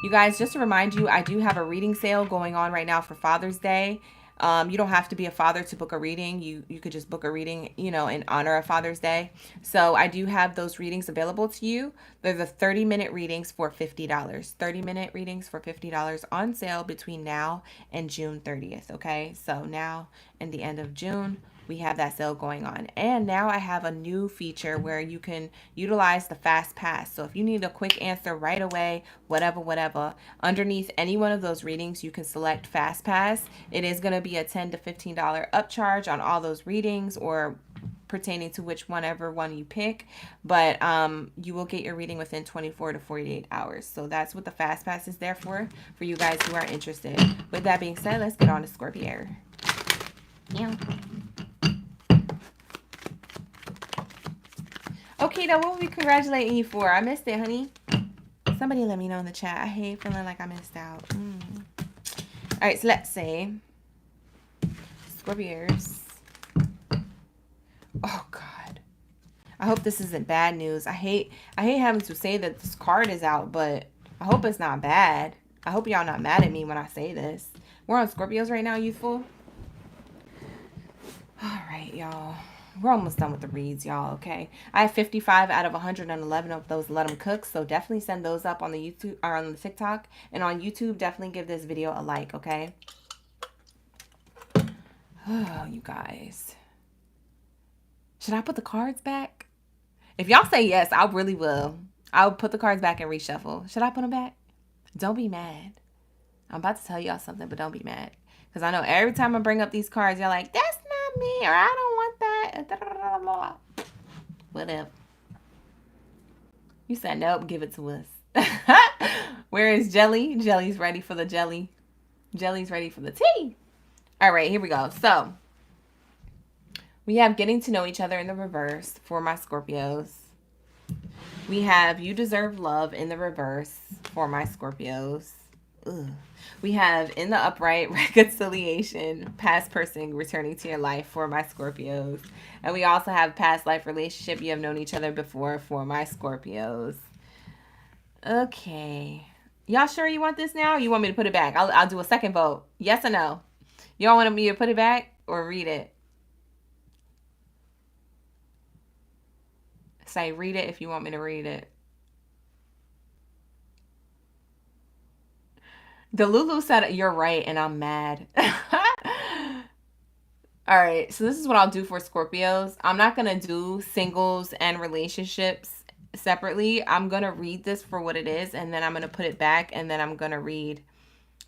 You guys, just to remind you, I do have a reading sale going on right now for Father's Day. You don't have to be a father to book a reading. You could just book a reading, you know, in honor of Father's Day. So I do have those readings available to you. They're the 30-minute readings for $50. 30-minute readings for $50 on sale between now and June 30th, okay? So now and the end of June, we have that sale going on. And now I have a new feature where you can utilize the fast pass. So if you need a quick answer right away, whatever, underneath any one of those readings, you can select fast pass. It is going to be a $10 to $15 upcharge on all those readings, or pertaining to whichever one you pick, but you will get your reading within 24 to 48 hours. So that's what the fast pass is there for you guys who are interested. With that being said, let's get on to Scorpio. Yeah. Okay, now what were we congratulating you for? I missed it, honey. Somebody let me know in the chat. I hate feeling like I missed out. All right, so let's say Scorpios. Oh God, I hope this isn't bad news. I hate having to say that this card is out, but I hope it's not bad. I hope y'all not mad at me when I say this. We're on Scorpios right now, youthful. All right, y'all. We're almost done with the reads, y'all, okay? I have 55 out of 111 of those Let 'em Cook, so definitely send those up on the YouTube or on the TikTok. And on YouTube, definitely give this video a like, okay? Oh, you guys. Should I put the cards back? If y'all say yes, I really will. I'll put the cards back and reshuffle. Should I put them back? Don't be mad. I'm about to tell y'all something, but don't be mad. Because I know every time I bring up these cards, y'all like, that's not me, or I don't want that. Whatever. You said nope, give it to us. Where is Jelly? Jelly's ready for the jelly. Jelly's ready for the tea. All right, here we go. So we have getting to know each other in the reverse for my Scorpios. We have you deserve love in the reverse for my Scorpios. Ugh. We have in the upright reconciliation, past person returning to your life for my Scorpios. And we also have past life relationship. You have known each other before for my Scorpios. Okay. Y'all sure you want this now? Or you want me to put it back? I'll do a second vote. Yes or no? Y'all want me to put it back or read it? Say read it if you want me to read it. Delulu said you're right and I'm mad. All right, so this is what I'll do for Scorpios. I'm not going to do singles and relationships separately. I'm going to read this for what it is, and then I'm going to put it back, and then I'm going to read.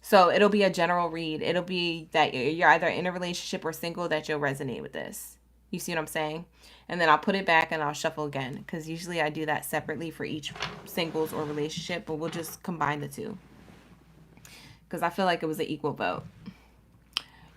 So it'll be a general read. It'll be that you're either in a relationship or single that you'll resonate with this. You see what I'm saying? And then I'll put it back and I'll shuffle again, because usually I do that separately for each singles or relationship, but we'll just combine the two, because I feel like it was an equal vote.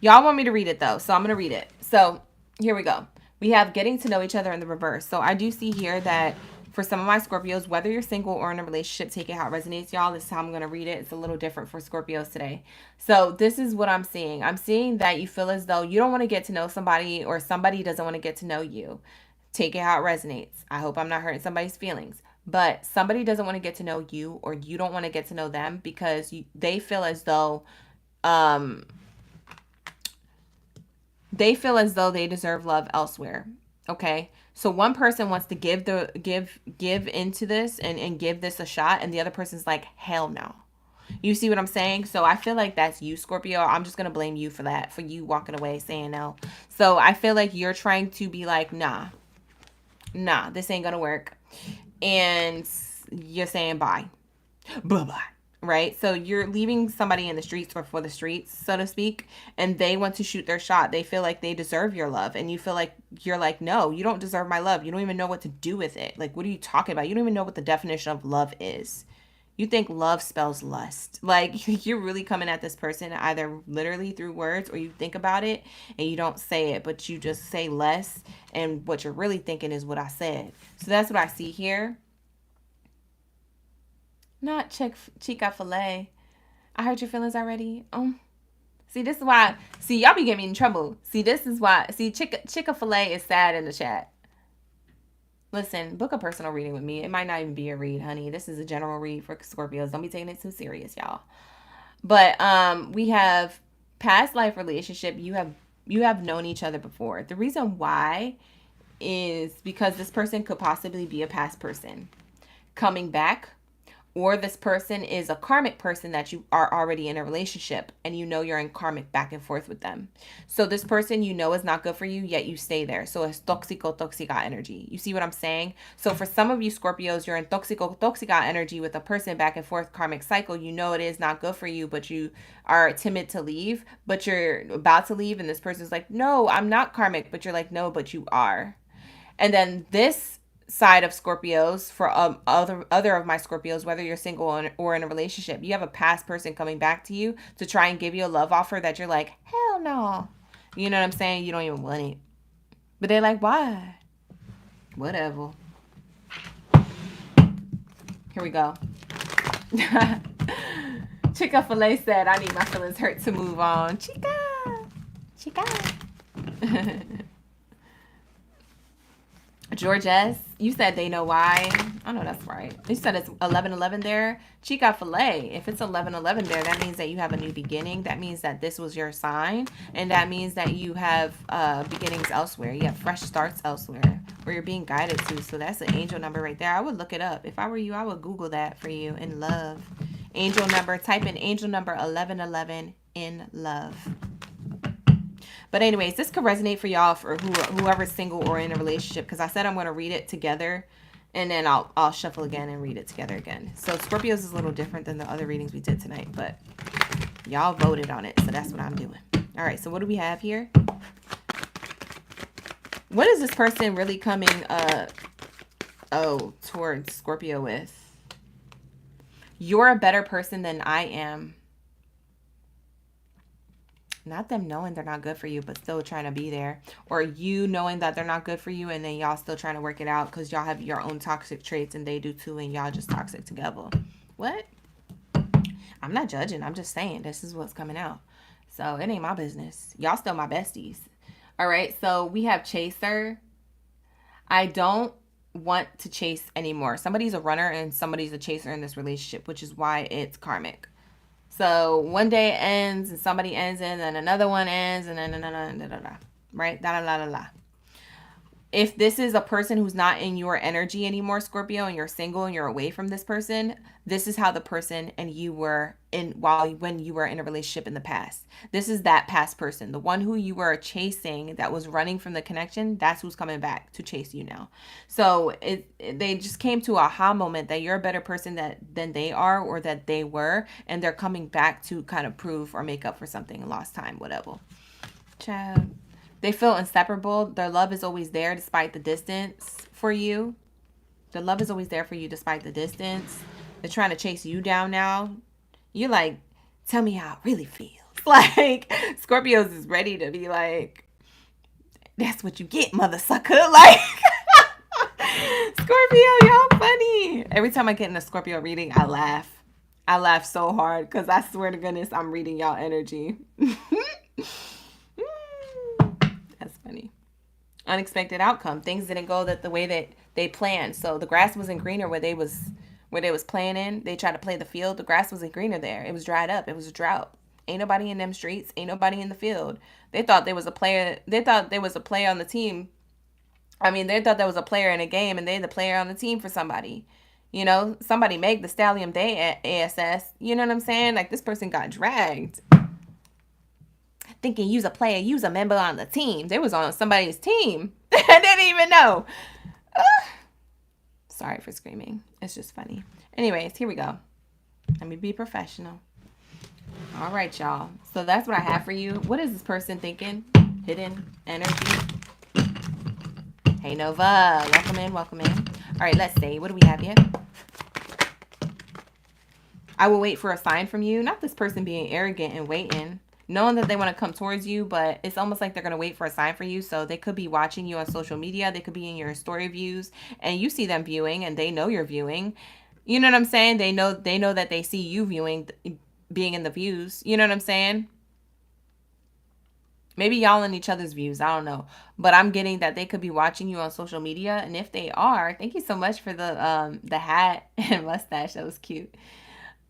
Y'all want me to read it though, so I'm going to read it. So here we go. We have getting to know each other in the reverse. So I do see here that for some of my Scorpios, whether you're single or in a relationship, take it how it resonates, y'all. This is how I'm going to read it. It's a little different for Scorpios today. So this is what I'm seeing. I'm seeing that you feel as though you don't want to get to know somebody, or somebody doesn't want to get to know you. Take it how it resonates. I hope I'm not hurting somebody's feelings. But somebody doesn't want to get to know you, or you don't want to get to know them, because they feel as though they deserve love elsewhere. Okay, so one person wants to give into this and give this a shot, and the other person's like, hell no. You see what I'm saying? So I feel like that's you, Scorpio. I'm just gonna blame you for that, for you walking away saying no. So I feel like you're trying to be like, nah, this ain't gonna work, and you're saying bye, bye. Right? So you're leaving somebody in the streets, or for the streets, so to speak, and they want to shoot their shot. They feel like they deserve your love, and you feel like you're like, no, you don't deserve my love. You don't even know what to do with it. Like, what are you talking about? You don't even know what the definition of love is. You think love spells lust. Like, you're really coming at this person either literally through words, or you think about it and you don't say it, but you just say less. And what you're really thinking is what I said. So that's what I see here. Not chica filet. I hurt your feelings already. See, this is why. See, y'all be getting me in trouble. See, this is why. See, chica filet is sad in the chat. Listen, book a personal reading with me. It might not even be a read, honey. This is a general read for Scorpios. Don't be taking it too serious, y'all. But we have past life relationship. You have known each other before. The reason why is because this person could possibly be a past person coming back, or this person is a karmic person that you are already in a relationship and you know you're in karmic back and forth with them. So this person you know is not good for you, yet you stay there. So it's toxica energy. You see what I'm saying? So for some of you Scorpios, you're in toxica energy with a person back and forth karmic cycle. You know it is not good for you, but you are timid to leave, but you're about to leave and this person's like, no, I'm not karmic. But you're like, no, but you are. And then this side of Scorpios, for other of my Scorpios, whether you're single or in a relationship, you have a past person coming back to you to try and give you a love offer that you're like, hell no. You know what I'm saying? You don't even want it. But they're like, why? Whatever. Here we go. Chica-fil-A said, I need my feelings hurt to move on. Chica. George S., you said they know why. I know that's right. You said it's 11-11 there. Chica-fil-A, if it's 11-11 there, that means that you have a new beginning. That means that this was your sign. And that means that you have beginnings elsewhere. You have fresh starts elsewhere where you're being guided to. So that's an angel number right there. I would look it up. If I were you, I would Google that for you in love. Angel number, type in angel number 1111 in love. But anyways, this could resonate for y'all, for whoever's single or in a relationship, because I said I'm going to read it together and then I'll shuffle again and read it together again. So Scorpios is a little different than the other readings we did tonight, but y'all voted on it, so that's what I'm doing. All right, so what do we have here? What is this person really coming towards Scorpio with? You're a better person than I am. Not them knowing they're not good for you, but still trying to be there. Or you knowing that they're not good for you and then y'all still trying to work it out because y'all have your own toxic traits and they do too and y'all just toxic together. What? I'm not judging. I'm just saying this is what's coming out. So it ain't my business. Y'all still my besties. All right. So we have chaser. I don't want to chase anymore. Somebody's a runner and somebody's a chaser in this relationship, which is why it's karmic. So one day it ends and somebody ends and then another one ends and then right? If this is a person who's not in your energy anymore, Scorpio, and you're single and you're away from this person, this is how the person and you were when you were in a relationship in the past. This is that past person, the one who you were chasing that was running from the connection. That's who's coming back to chase you now. So they just came to a aha moment that you're a better person than they are, or that they were, and they're coming back to kind of prove or make up for something, lost time, whatever. Child. They feel inseparable. Their love is always there despite the distance for you. Their love is always there for you despite the distance. They're trying to chase you down now. You're like, tell me how it really feels. Like, Scorpios is ready to be like, that's what you get, mother sucker. Like, Scorpio, y'all funny. Every time I get in a Scorpio reading, I laugh. I laugh so hard because I swear to goodness, I'm reading y'all energy. That's funny. Unexpected outcome. Things didn't go the way that they planned. So the grass wasn't greener where they was playing in. They tried to play the field. The grass wasn't greener there. It was dried up. It was a drought. Ain't nobody in them streets. Ain't nobody in the field. They thought there was a player. They thought there was a player on the team. I mean, they thought there was a player in a game and they the player on the team for somebody. You know, somebody made the Stallion Day at ASS. You know what I'm saying? Like, this person got dragged. Thinking you's a player, you's a member on the team. They was on somebody's team. I didn't even know. Sorry for screaming. It's just funny. Anyways, here we go. Let me be professional. All right, y'all. So that's what I have for you. What is this person thinking? Hidden energy. Hey, Nova. Welcome in. Welcome in. All right, let's see. What do we have here? I will wait for a sign from you. Not this person being arrogant and waiting, knowing that they want to come towards you, but it's almost like they're going to wait for a sign for you. So they could be watching you on social media. They could be in your story views, and you see them viewing, and they know you're viewing. You know what I'm saying? They know that they see you viewing, being in the views. You know what I'm saying? Maybe y'all in each other's views. I don't know. But I'm getting that they could be watching you on social media. And if they are, thank you so much for the hat and mustache. That was cute.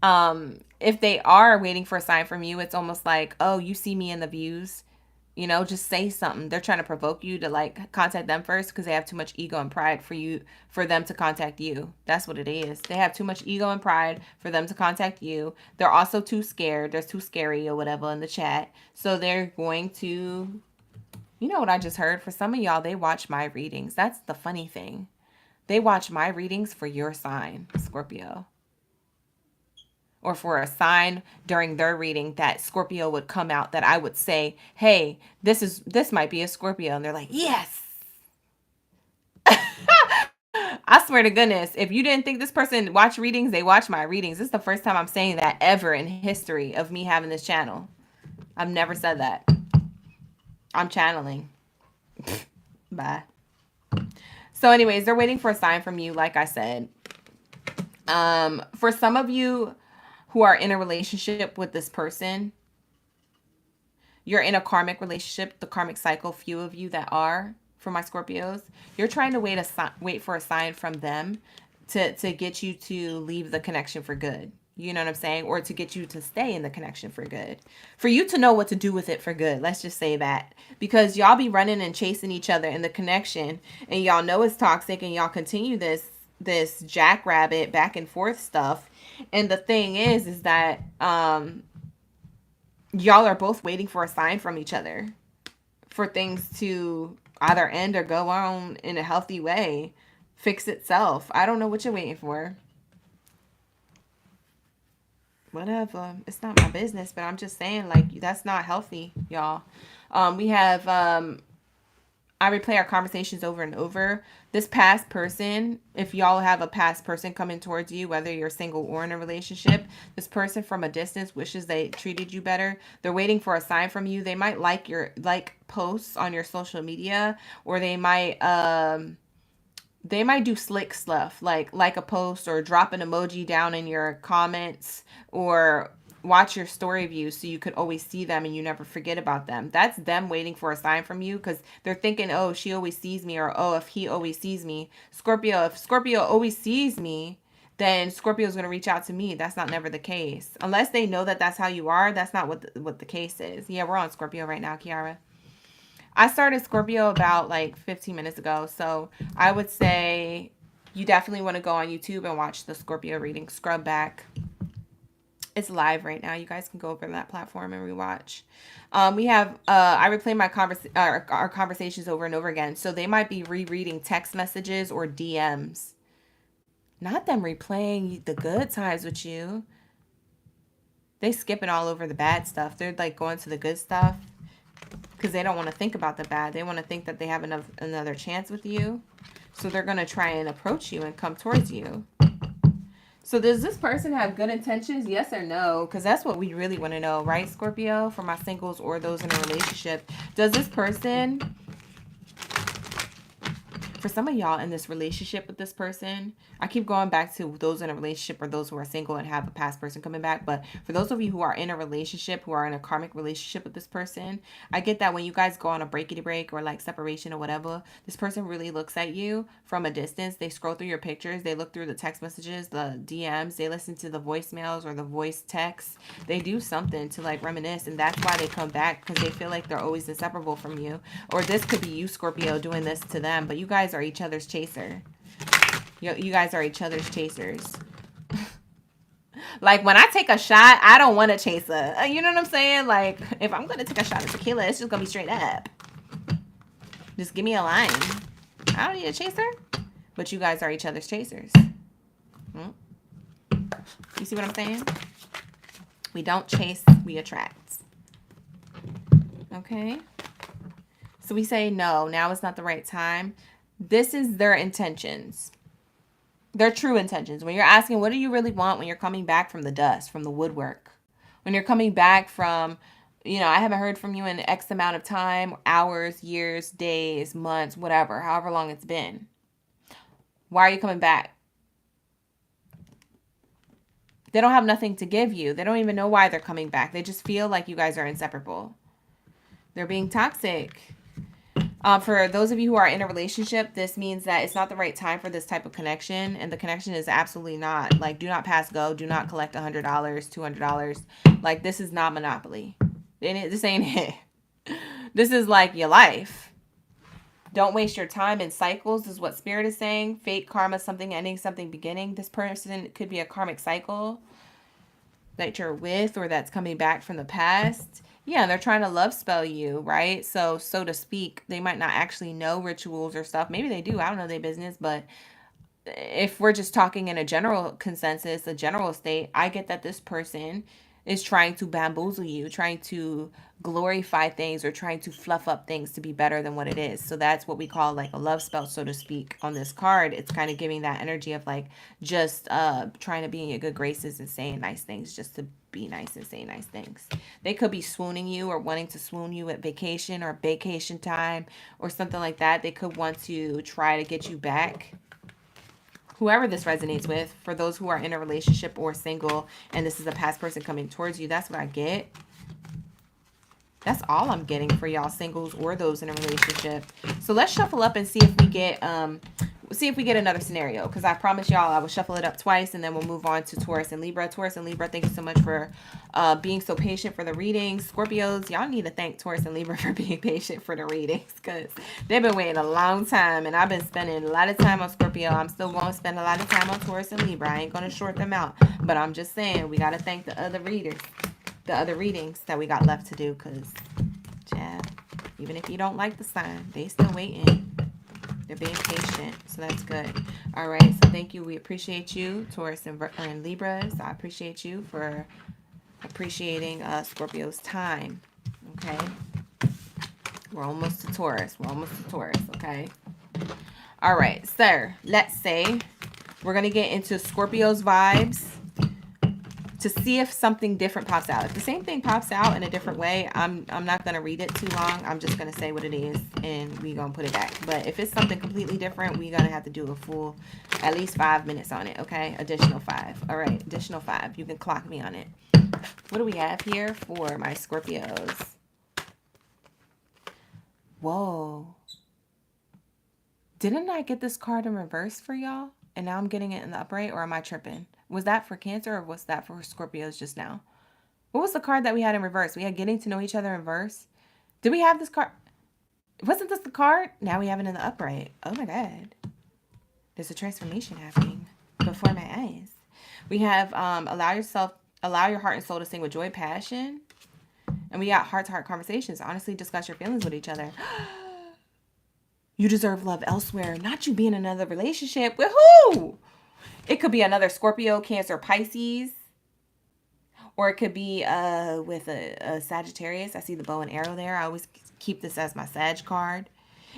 If they are waiting for a sign from you, it's almost like, oh, you see me in the views. You know, just say something. They're trying to provoke you to like contact them first because they have too much ego and pride for them to contact you. That's what it is. They have too much ego and pride for them to contact you. They're also too scared. They're too scary or whatever in the chat. So they're going to, you know what I just heard? For some of y'all, they watch my readings. That's the funny thing. They watch my readings for your sign, Scorpio. Or for a sign during their reading that Scorpio would come out, that I would say, hey, this might be a Scorpio. And they're like, yes. I swear to goodness, if you didn't think this person watched readings, they watch my readings. This is the first time I'm saying that ever in history of me having this channel. I've never said that. I'm channeling. Bye. So anyways, they're waiting for a sign from you, like I said. For some of you who are in a relationship with this person, you're in a karmic relationship, the karmic cycle, few of you that are, for my Scorpios, you're trying to wait for a sign from them to get you to leave the connection for good. You know what I'm saying? Or to get you to stay in the connection for good. For you to know what to do with it for good. Let's just say that. Because y'all be running and chasing each other in the connection, and y'all know it's toxic, and y'all continue this jackrabbit back and forth stuff. And the thing is that y'all are both waiting for a sign from each other for things to either end or go on in a healthy way, fix itself. I don't know what you're waiting for. Whatever. It's not my business, but I'm just saying, like, that's not healthy, y'all. We have I replay our conversations over and over. This past person, if y'all have a past person coming towards you, whether you're single or in a relationship, this person from a distance wishes they treated you better. They're waiting for a sign from you. They might like your posts on your social media, or they might do slick stuff like a post or drop an emoji down in your comments, or watch your story views so you could always see them and you never forget about them. That's them waiting for a sign from you because they're thinking, oh, she always sees me, or oh, if he always sees me. Scorpio, if Scorpio always sees me, then Scorpio's going to reach out to me. That's not never the case. Unless they know that that's how you are, that's not what the case is. Yeah, we're on Scorpio right now, Kiara. I started Scorpio about like 15 minutes ago. So I would say you definitely want to go on YouTube and watch the Scorpio reading. Scrub back. It's live right now. You guys can go over to that platform and rewatch. We have, I replay our conversations over and over again. So they might be rereading text messages or DMs. Not them replaying the good times with you. They skipping all over the bad stuff. They're like going to the good stuff because they don't want to think about the bad. They want to think that they have another chance with you. So they're going to try and approach you and come towards you. So does this person have good intentions? Yes or no? Because that's what we really want to know, right, Scorpio? For my singles or those in a relationship. Does this person, for some of y'all in this relationship with this person, I keep going back to those in a relationship or those who are single and have a past person coming back. But for those of you who are in a relationship, who are in a karmic relationship with this person, I get that when you guys go on a breakity break or like separation or whatever, this person really looks at you from a distance. They scroll through your pictures. They look through the text messages, the DMs. They listen to the voicemails or the voice texts. They do something to like reminisce. And that's why they come back, because they feel like they're always inseparable from you. Or this could be you, Scorpio, doing this to them. But you guys are each other's chaser. You guys are each other's chasers. Like when I take a shot, I don't want a chaser. You know what I'm saying? Like if I'm going to take a shot of tequila, it's just going to be straight up. Just give me a line. I don't need a chaser. But you guys are each other's chasers. You see what I'm saying? We don't chase, we attract. Okay? So we say no, now is not the right time. This is their intentions. Their true intentions. When you're asking, what do you really want when you're coming back from the dust, from the woodwork? When you're coming back from, I haven't heard from you in X amount of time, hours, years, days, months, whatever, however long it's been. Why are you coming back? They don't have nothing to give you. They don't even know why they're coming back. They just feel like you guys are inseparable. They're being toxic. For those of you who are in a relationship, this means that it's not the right time for this type of connection. And the connection is absolutely not. Like, do not pass go. Do not collect $100, $200. Like, this is not Monopoly. This ain't it. This is like your life. Don't waste your time in cycles is what Spirit is saying. Fate, karma, something ending, something beginning. This person could be a karmic cycle that you're with or that's coming back from the past. Yeah, they're trying to love spell you, right? So to speak, they might not actually know rituals or stuff. Maybe they do. I don't know their business. But if we're just talking in a general consensus, a general state, I get that this person is trying to bamboozle you, trying to glorify things or trying to fluff up things to be better than what it is. So that's what we call like a love spell, so to speak, on this card. It's kind of giving that energy of like just trying to be in your good graces and saying nice things just to be nice and say nice things. They could be swooning you or wanting to swoon you at vacation or vacation time or something like that. They could want to try to get you back. Whoever this resonates with, for those who are in a relationship or single and this is a past person coming towards you, that's what I get. That's all I'm getting for y'all singles or those in a relationship. So let's shuffle up and see if we get another scenario, because I promise y'all I will shuffle it up twice and then we'll move on to Taurus and Libra. Taurus and Libra, thank you so much for being so patient for the readings. Scorpios, y'all need to thank Taurus and Libra for being patient for the readings, because they've been waiting a long time and I've been spending a lot of time on Scorpio. I'm still going to spend a lot of time on Taurus and Libra. I ain't going to short them out, but I'm just saying we got to thank the other readers, the other readings that we got left to do, because even if you don't like the sign, they still waiting. They're being patient, so that's good. All right, so thank you. We appreciate you, Taurus and Libras. I appreciate you for appreciating Scorpio's time. Okay, we're almost to Taurus. Okay. All right, so let's say we're gonna get into Scorpio's vibes to see if something different pops out. If the same thing pops out in a different way, I'm not going to read it too long. I'm just going to say what it is and we're going to put it back. But if it's something completely different, we're going to have to do a full at least 5 minutes on it, okay? Additional 5. All right, additional 5. You can clock me on it. What do we have here for my Scorpios? Whoa. Didn't I get this card in reverse for y'all? And now I'm getting it in the upright, or am I tripping? Was that for Cancer or was that for Scorpios just now? What was the card that we had in reverse? We had getting to know each other in reverse. Did we have this card? Wasn't this the card? Now we have it in the upright. Oh my God. There's a transformation happening before my eyes. We have allow your heart and soul to sing with joy, passion. And we got heart-to-heart conversations. Honestly, discuss your feelings with each other. You deserve love elsewhere, not you be in another relationship. With who? It could be another Scorpio, Cancer, Pisces. Or it could be with a Sagittarius. I see the bow and arrow there. I always keep this as my Sag card.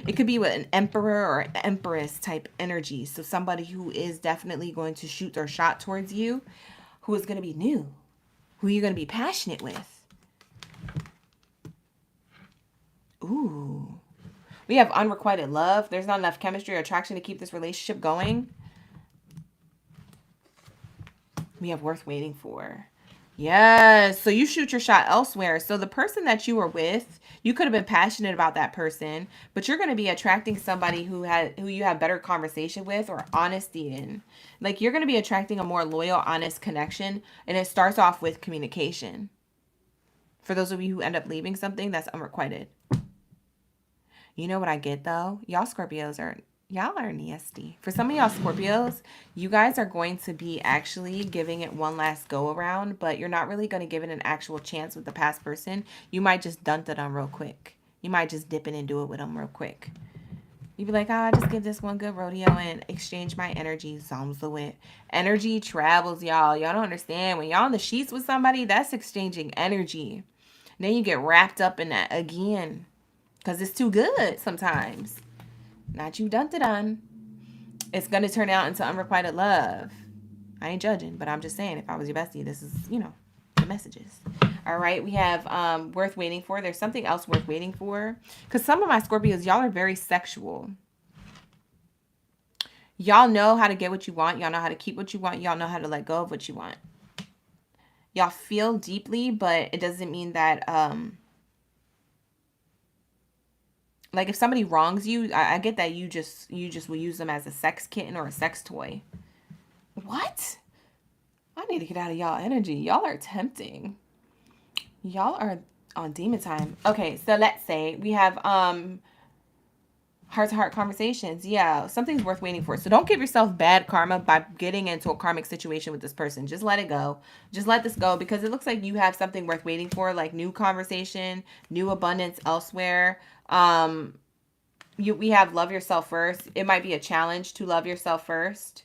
It could be with an emperor or empress type energy. So somebody who is definitely going to shoot their shot towards you, who is going to be new, who you're going to be passionate with. Ooh. We have unrequited love. There's not enough chemistry or attraction to keep this relationship going. We have worth waiting for. Yes. So you shoot your shot elsewhere. So the person that you were with, you could have been passionate about that person, but you're going to be attracting somebody who you have better conversation with or honesty in. Like, you're going to be attracting a more loyal, honest connection. And it starts off with communication. For those of you who end up leaving something, that's unrequited. You know what I get though? Y'all Scorpios y'all are nasty. For some of y'all Scorpios, you guys are going to be actually giving it one last go around, but you're not really going to give it an actual chance with the past person. You might just dunt it on real quick. You might just dip in and do it with them real quick. You'd be like, I'll just give this one good rodeo and exchange my energy. Zoms the wit. Energy travels, y'all. Y'all don't understand. When y'all on the sheets with somebody, that's exchanging energy. Then you get wrapped up in that again. Because it's too good sometimes. Not you dunked it on. It's going to turn out into unrequited love. I ain't judging, but I'm just saying, if I was your bestie, this is, you know, the messages. All right, we have worth waiting for. There's something else worth waiting for. Because some of my Scorpios, y'all are very sexual. Y'all know how to get what you want. Y'all know how to keep what you want. Y'all know how to let go of what you want. Y'all feel deeply, but it doesn't mean that, like if somebody wrongs you, I get that you just will use them as a sex kitten or a sex toy. What? I need to get out of y'all energy. Y'all are tempting. Y'all are on demon time. Okay, so let's say we have heart-to-heart conversations. Yeah, something's worth waiting for. So don't give yourself bad karma by getting into a karmic situation with this person. Just let it go. Just let this go, because it looks like you have something worth waiting for, like new conversation, new abundance elsewhere. We have love yourself first. It might be a challenge to love yourself first.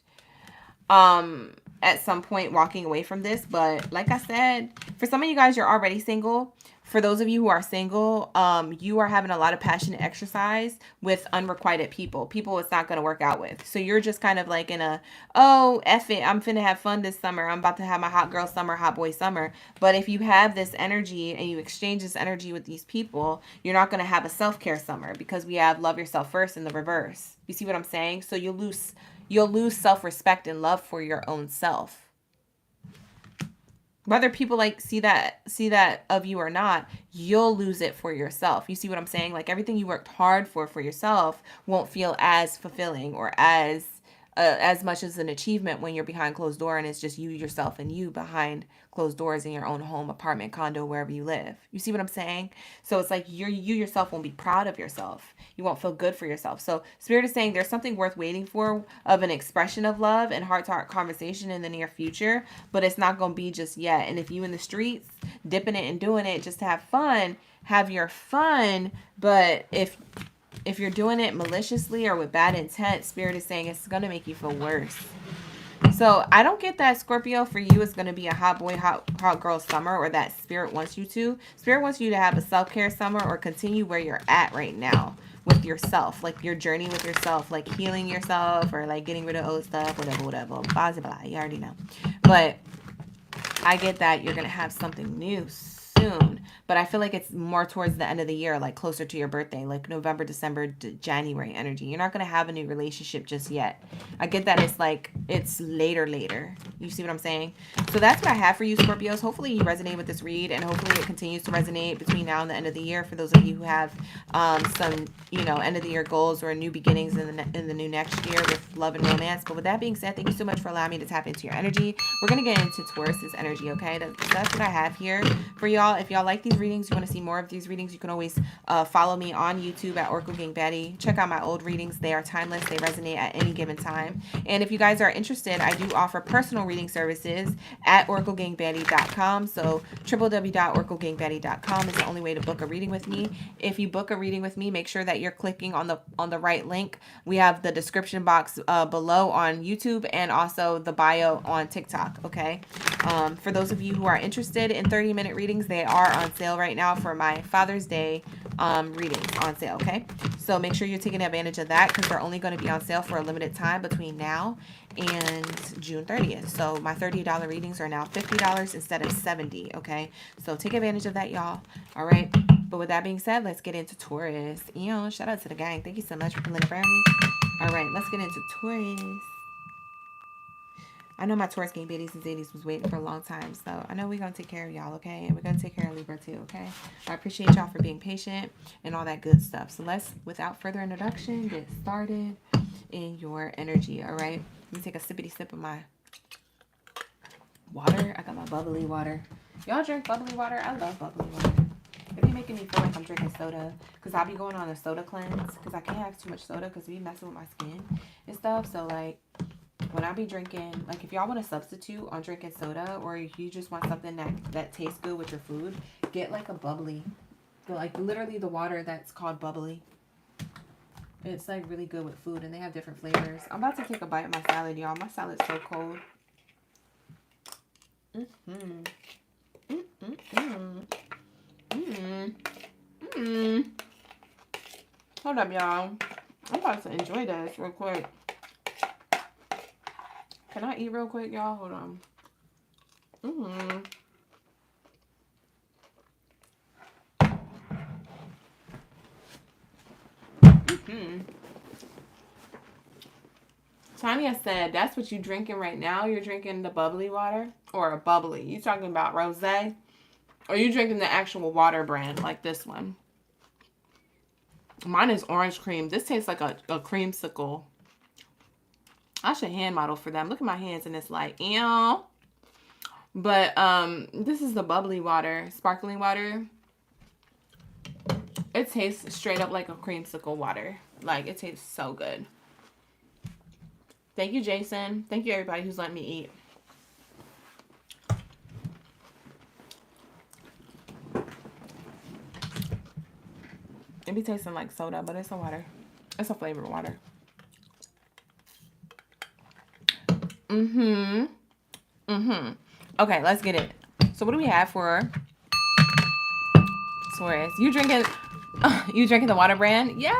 At some point walking away from this, but like I said, for some of you guys, you're already single. For those of you who are single, you are having a lot of passionate exercise with unrequited people it's not going to work out with. So you're just kind of like in a, oh, F it, I'm finna have fun this summer, I'm about to have my hot girl summer, hot boy summer. But if you have this energy and you exchange this energy with these people, you're not going to have a self-care summer, because we have love yourself first in the reverse. You see what I'm saying? So you'll lose self-respect and love for your own self. Whether people like see that of you or not, you'll lose it for yourself. You see what I'm saying? Like everything you worked hard for yourself won't feel as fulfilling or as much as an achievement when you're behind closed door and it's just you, yourself, and you behind closed doors in your own home, apartment, condo, wherever you live. You see what I'm saying? So it's like you yourself won't be proud of yourself. You won't feel good for yourself. So Spirit is saying there's something worth waiting for of an expression of love and heart-to-heart conversation in the near future, but it's not going to be just yet. And if you in the streets dipping it and doing it just to have fun, have your fun. But if you're doing it maliciously or with bad intent, Spirit is saying it's going to make you feel worse. So I don't get that, Scorpio, for you it's going to be a hot boy, hot girl summer, or that Spirit wants you to. Spirit wants you to have a self-care summer or continue where you're at right now with yourself, like your journey with yourself, like healing yourself or like getting rid of old stuff, whatever. Blah, blah, blah. You already know. But I get that you're going to have something new soon, but I feel like it's more towards the end of the year, like closer to your birthday, like November, December, January energy. You're not going to have a new relationship just yet. I get that it's like it's later. You see what I'm saying? So that's what I have for you, Scorpios. Hopefully you resonate with this read, and hopefully it continues to resonate between now and the end of the year for those of you who have some, end of the year goals or new beginnings in the new next year with love and romance. But with that being said, thank you so much for allowing me to tap into your energy. We're going to get into Taurus's energy, okay? That's what I have here for y'all. If y'all like these readings, you want to see more of these readings, you can always follow me on YouTube at Oracle Gang Baddie. Check out my old readings. They are timeless. They resonate at any given time. And if you guys are interested, I do offer personal reading services at oraclegangbaddie.com. So www.oraclegangbaddie.com is the only way to book a reading with me. If you book a reading with me, make sure that you're clicking on the right link. We have the description box below on YouTube and also the bio on TikTok, okay? For those of you who are interested in 30-minute readings, they are on sale right now for my Father's Day readings on sale, okay? So make sure you're taking advantage of that, because they're only going to be on sale for a limited time between now and June 30th. So my $30 readings are now $50 instead of $70, okay? So take advantage of that, y'all. All right? But with that being said, let's get into Taurus. Shout out to the gang. Thank you so much for pulling it for me. All right, let's get into Taurus. I know my Taurus gang Baddies and Zadies was waiting for a long time, so I know we're going to take care of y'all, okay? And we're going to take care of Libra too, okay? I appreciate y'all for being patient and all that good stuff. So let's, without further introduction, get started in your energy, all right? Let me take a sippity sip of my water. I got my bubbly water. Y'all drink bubbly water? I love bubbly water. It be making me feel like I'm drinking soda, because I'll be going on a soda cleanse, because I can't have too much soda because it be messing with my skin and stuff. So, like, when I be drinking, like if y'all want to substitute on drinking soda, or if you just want something that tastes good with your food, get like a bubbly. Like literally the water that's called bubbly. It's like really good with food, and they have different flavors. I'm about to take a bite of my salad, y'all. My salad's so cold. Hold up, y'all. I'm about to enjoy this real quick. Can I eat real quick, y'all? Hold on. Tanya said, that's what you drinking right now? You're drinking the bubbly water? Or a bubbly? You talking about rosé? Or you drinking the actual water brand, like this one? Mine is orange cream. This tastes like a creamsicle. I should hand model for them. Look at my hands in this light. Ew. But this is the bubbly water, sparkling water. It tastes straight up like a creamsicle water. Like, it tastes so good. Thank you, Jason. Thank you, everybody who's letting me eat. It be tasting like soda, but it's a water. It's a flavored water. Okay, let's get it. So what do we have for Taurus? You drinking the water brand? Yes.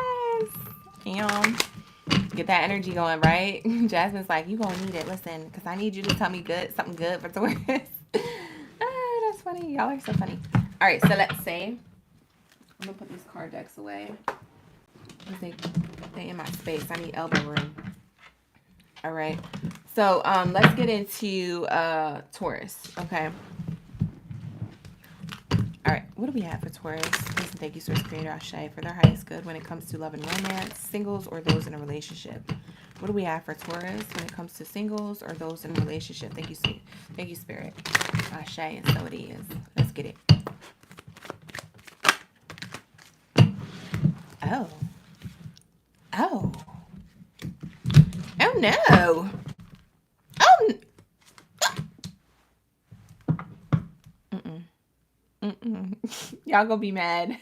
Get that energy going, right? Jasmine's like, you gonna need it. Listen, because I need you to tell me something good for Taurus. That's funny. Y'all are so funny. All right, so let's say, I'm gonna put these card decks away. They in my space. I need elbow room. All right. So let's get into Taurus. Okay. All right. What do we have for Taurus? Please and thank you, Source Creator Ashe, for their highest good when it comes to love and romance, singles or those in a relationship. What do we have for Taurus when it comes to singles or those in a relationship? Thank you, Spirit. Ashe, and so it is. Let's get it. Oh. Oh. Oh no. Oh. Y'all gonna be mad.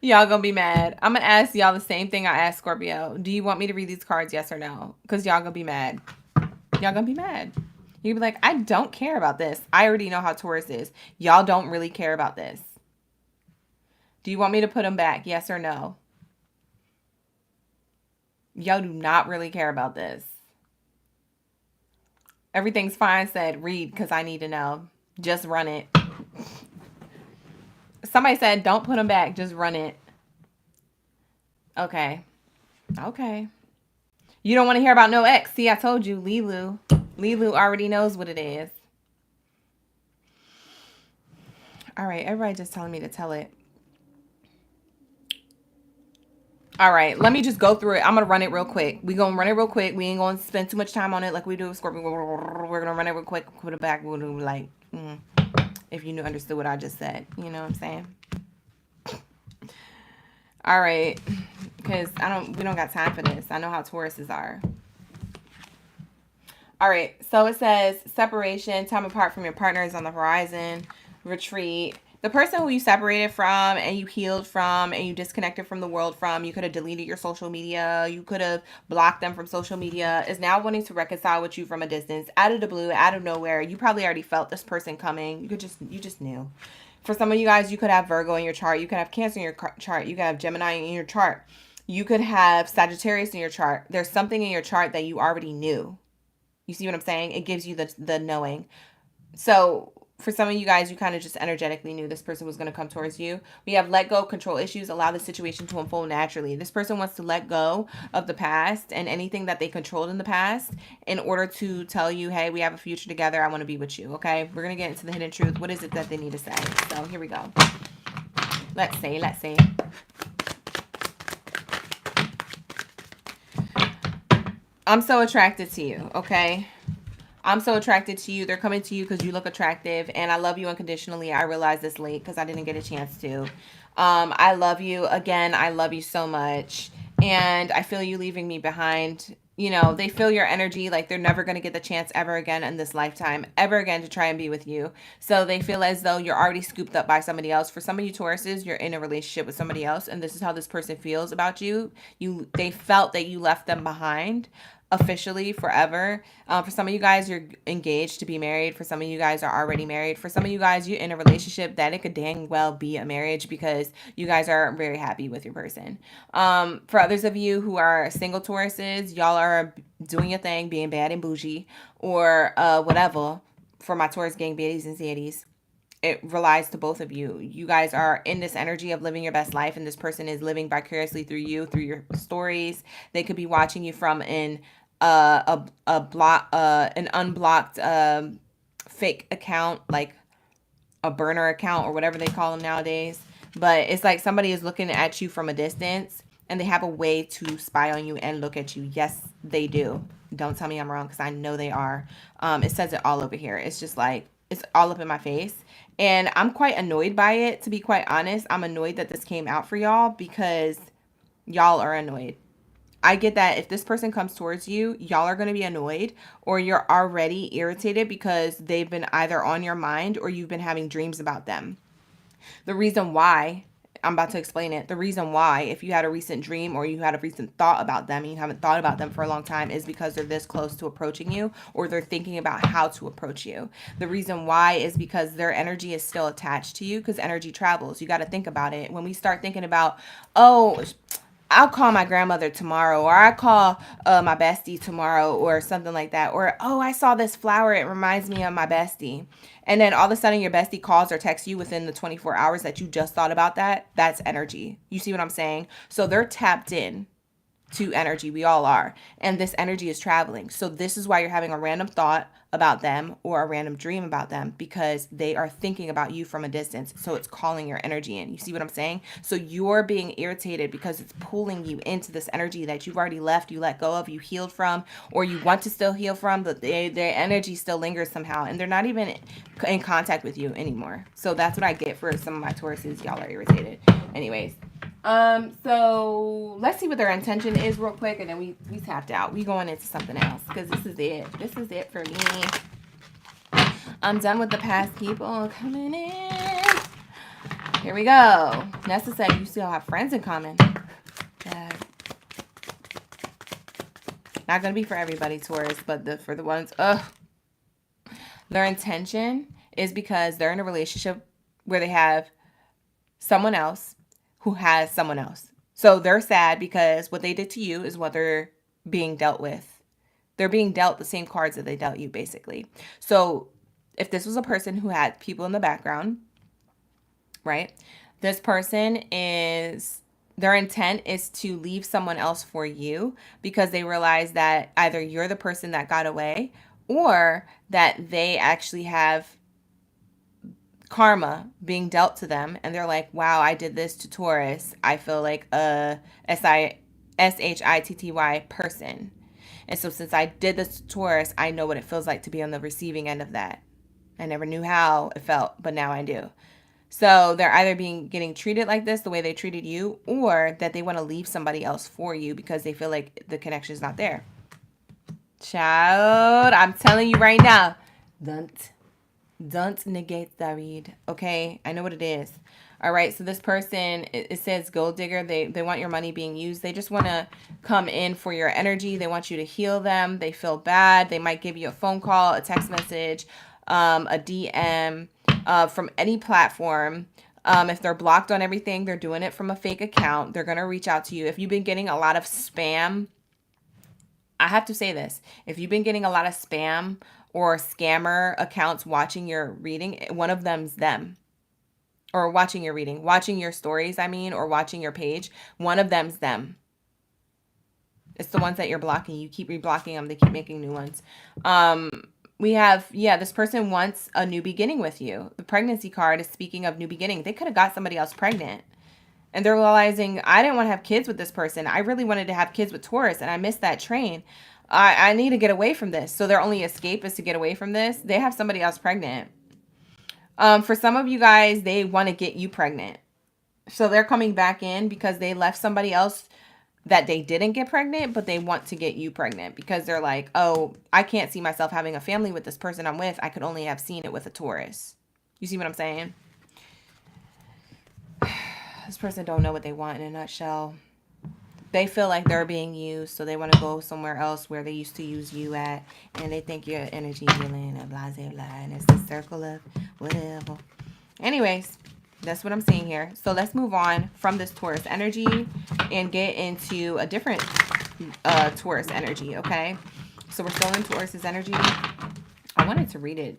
Y'all gonna be mad. I'm gonna ask y'all the same thing I asked Scorpio. Do you want me to read these cards, yes or no? Because y'all gonna be mad. Y'all gonna be mad. You'll be like, I don't care about this. I already know how Taurus is. Y'all don't really care about this. Do you want me to put them back, yes or no? Y'all do not really care about this. Everything's fine said, read because I need to know. Just run it. Somebody said, don't put them back. Just run it. Okay. Okay. You don't want to hear about no ex. See, I told you, Lilu. Lilu already knows what it is. All right. Everybody just telling me to tell it. All right, let me just go through it. I'm going to run it real quick. We're going to run it real quick. We ain't going to spend too much time on it like we do with Scorpio. We're going to run it real quick. Put it back. We'll do like, if you understood what I just said. You know what I'm saying? All right, because we don't got time for this. I know how Tauruses are. All right, so it says separation, time apart from your partner is on the horizon, retreat. The person who you separated from and you healed from and you disconnected from the world from, you could have deleted your social media, you could have blocked them from social media, is now wanting to reconcile with you from a distance, out of the blue, out of nowhere. You probably already felt this person coming. You just knew. For some of you guys, you could have Virgo in your chart. You could have Cancer in your chart. You could have Gemini in your chart. You could have Sagittarius in your chart. There's something in your chart that you already knew. You see what I'm saying? It gives you the knowing. So for some of you guys, you kind of just energetically knew this person was going to come towards you. We have let go, control issues, allow the situation to unfold naturally. This person wants to let go of the past and anything that they controlled in the past in order to tell you, hey, we have a future together. I want to be with you. Okay. We're going to get into the hidden truth. What is it that they need to say? So here we go. Let's see. I'm so attracted to you. Okay. I'm so attracted to you. They're coming to you because you look attractive. And I love you unconditionally. I realized this late because I didn't get a chance to. I love you. Again, I love you so much. And I feel you leaving me behind. You know, they feel your energy like they're never going to get the chance ever again in this lifetime, ever again to try and be with you. So they feel as though you're already scooped up by somebody else. For some of you Tauruses, you're in a relationship with somebody else. And this is how this person feels about you. They felt that you left them behind. officially forever. For some of you guys, you're engaged to be married. For some of you guys are already married. For some of you guys, you're in a relationship that it could dang well be a marriage because you guys are very happy with your person. For others of you who are single Tauruses, y'all are doing your thing, being bad and bougie, or whatever. For my Taurus gang, baddies and zaddies, it relies to both of you. You guys are in this energy of living your best life, and this person is living vicariously through you, through your stories. They could be watching you from an unblocked fake account, like a burner account or whatever they call them nowadays. But it's like somebody is looking at you from a distance, and they have a way to spy on you and look at you. Yes, they do. Don't tell me I'm wrong, because I know they are. It says it all over here. It's just like, it's all up in my face. And I'm quite annoyed by it, to be quite honest. I'm annoyed that this came out for y'all because y'all are annoyed. I get that if this person comes towards you, y'all are going to be annoyed, or you're already irritated because they've been either on your mind or you've been having dreams about them. The reason why, I'm about to explain it. The reason why, if you had a recent dream or you had a recent thought about them and you haven't thought about them for a long time, is because they're this close to approaching you, or they're thinking about how to approach you. The reason why is because their energy is still attached to you, because energy travels. You got to think about it. When we start thinking about, oh, I'll call my grandmother tomorrow, or I call my bestie tomorrow, or something like that. Or, oh, I saw this flower, it reminds me of my bestie. And then all of a sudden your bestie calls or texts you within the 24 hours that you just thought about that. That's energy. You see what I'm saying? So they're tapped in to energy. We all are. And this energy is traveling. So this is why you're having a random thought about them or a random dream about them, because they are thinking about you from a distance. So it's calling your energy in. You see what I'm saying? So you're being irritated because it's pulling you into this energy that you've already left, you let go of, you healed from, or you want to still heal from, but their energy still lingers somehow, and they're not even in contact with you anymore. So that's what I get for some of my Tauruses. Y'all are irritated. Anyways. So let's see what their intention is real quick, and then we tapped out. We going into something else, because this is it. This is it for me. I'm done with the past people coming in. Here we go. Nessa said you still have friends in common. Not gonna be for everybody, Taurus, but for the ones, their intention is because they're in a relationship where they have someone else who has someone else. So they're sad because what they did to you is what they're being dealt with. They're being dealt the same cards that they dealt you, basically. So if this was a person who had people in the background, right? This person is, their intent is to leave someone else for you because they realize that either you're the person that got away, or that they actually have karma being dealt to them, and they're like, wow, I did this to Taurus. I feel like a shitty person. And so since I did this to Taurus, I know what it feels like to be on the receiving end of that. I never knew how it felt, but now I do. So they're either getting treated like this, the way they treated you, or that they want to leave somebody else for you because they feel like the connection is not there. Child, I'm telling you right now, don't negate that read, okay? I know what it is. All right, so this person, it says gold digger. They want your money being used. They just want to come in for your energy. They want you to heal them. They feel bad. They might give you a phone call, a text message, a DM from any platform. If they're blocked on everything, they're doing it from a fake account. They're going to reach out to you. If you've been getting a lot of spam, I have to say this. If you've been getting a lot of spam or scammer accounts watching your reading, one of them's them. Or watching your reading, watching your stories, or watching your page. One of them's them. It's the ones that you're blocking. You keep reblocking them. They keep making new ones. We have, this person wants a new beginning with you. The pregnancy card is speaking of new beginning. They could have got somebody else pregnant. And they're realizing, I didn't want to have kids with this person. I really wanted to have kids with Taurus, and I missed that train. I need to get away from this. So their only escape is to get away from this. They have somebody else pregnant. For some of you guys, they want to get you pregnant. So they're coming back in because they left somebody else that they didn't get pregnant, but they want to get you pregnant because they're like, oh, I can't see myself having a family with this person I'm with. I could only have seen it with a Taurus. You see what I'm saying? This person don't know what they want in a nutshell. they feel like they're being used, so they want to go somewhere else where they used to use you at, and they think your energy healing and blah blah blah, and it's a circle of whatever. Anyways, that's what I'm seeing here. So let's move on from this Taurus energy and get into a different Taurus energy, okay? So we're still in Taurus's energy. I wanted to read it.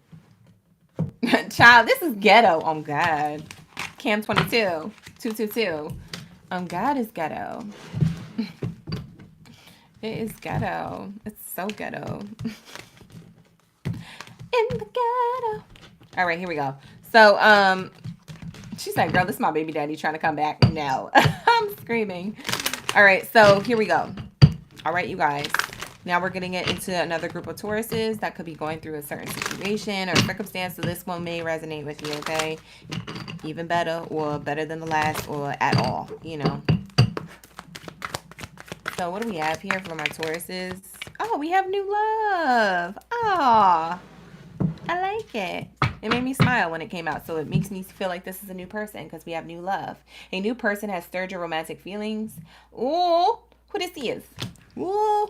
Child, this is ghetto. Oh, God. Cam 22. 222. God is ghetto. It is ghetto. It's so ghetto. In the ghetto. All right, here we go. So, she's like, girl, this is my baby daddy trying to come back. No. I'm screaming. All right, so here we go. All right, you guys. Now we're getting it into another group of Tauruses that could be going through a certain situation or circumstance. So this one may resonate with you, okay? Even better or better than the last or at all, you know. So what do we have here for my Tauruses? Oh, we have new love. Oh, I like it. It made me smile when it came out. So it makes me feel like this is a new person because we have new love. A new person has stirred your romantic feelings. Ooh, who this is? Ooh.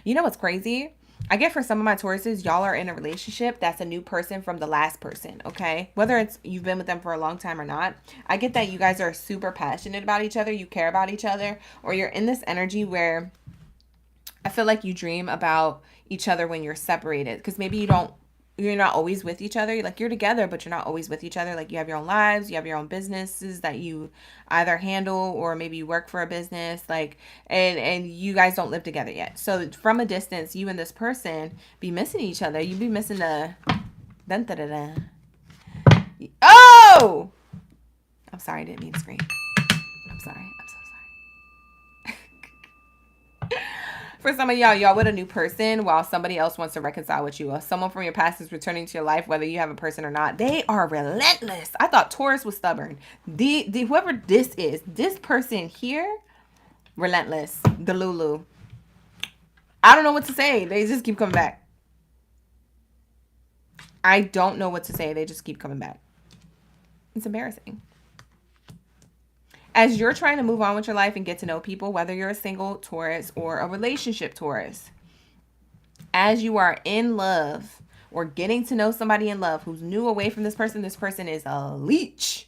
You know what's crazy? I get for some of my Tauruses, y'all are in a relationship that's a new person from the last person, okay? Whether it's you've been with them for a long time or not, I get that you guys are super passionate about each other, you care about each other, or you're in this energy where I feel like you dream about each other when you're separated, because maybe you're not always with each other. Like, you're together, but you're not always with each other. Like, you have your own lives, you have your own businesses that you either handle, or maybe you work for a business, like, and you guys don't live together yet. So from a distance, you and this person be missing each other. You be missing the dun, da, da, da. Oh, I'm sorry, I didn't mean to scream. I'm sorry, I'm so sorry. For some of y'all with a new person while somebody else wants to reconcile with you. Or someone from your past is returning to your life, whether you have a person or not. They are relentless. I thought Taurus was stubborn. Whoever this is, this person here, relentless. The Lulu. I don't know what to say. They just keep coming back. I don't know what to say. They just keep coming back. It's embarrassing. As you're trying to move on with your life and get to know people, whether you're a single Taurus or a relationship Taurus, as you are in love or getting to know somebody in love who's new away from this person is a leech.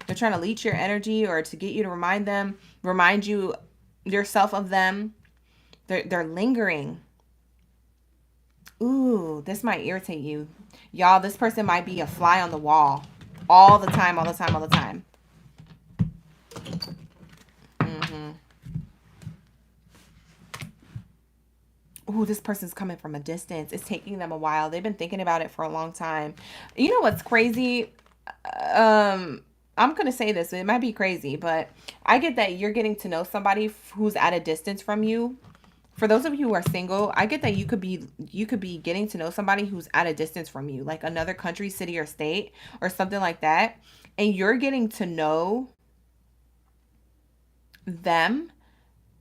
They're trying to leech your energy or to get you to remind you yourself of them. They're lingering. Ooh, this might irritate you. Y'all, this person might be a fly on the wall all the time, all the time, all the time. Ooh, this person's coming from a distance. It's taking them a while. They've been thinking about it for a long time. You know what's crazy? I'm going to say this. It might be crazy, but I get that you're getting to know somebody who's at a distance from you. For those of you who are single, I get that you could be getting to know somebody who's at a distance from you, like another country, city, or state, or something like that. And you're getting to know them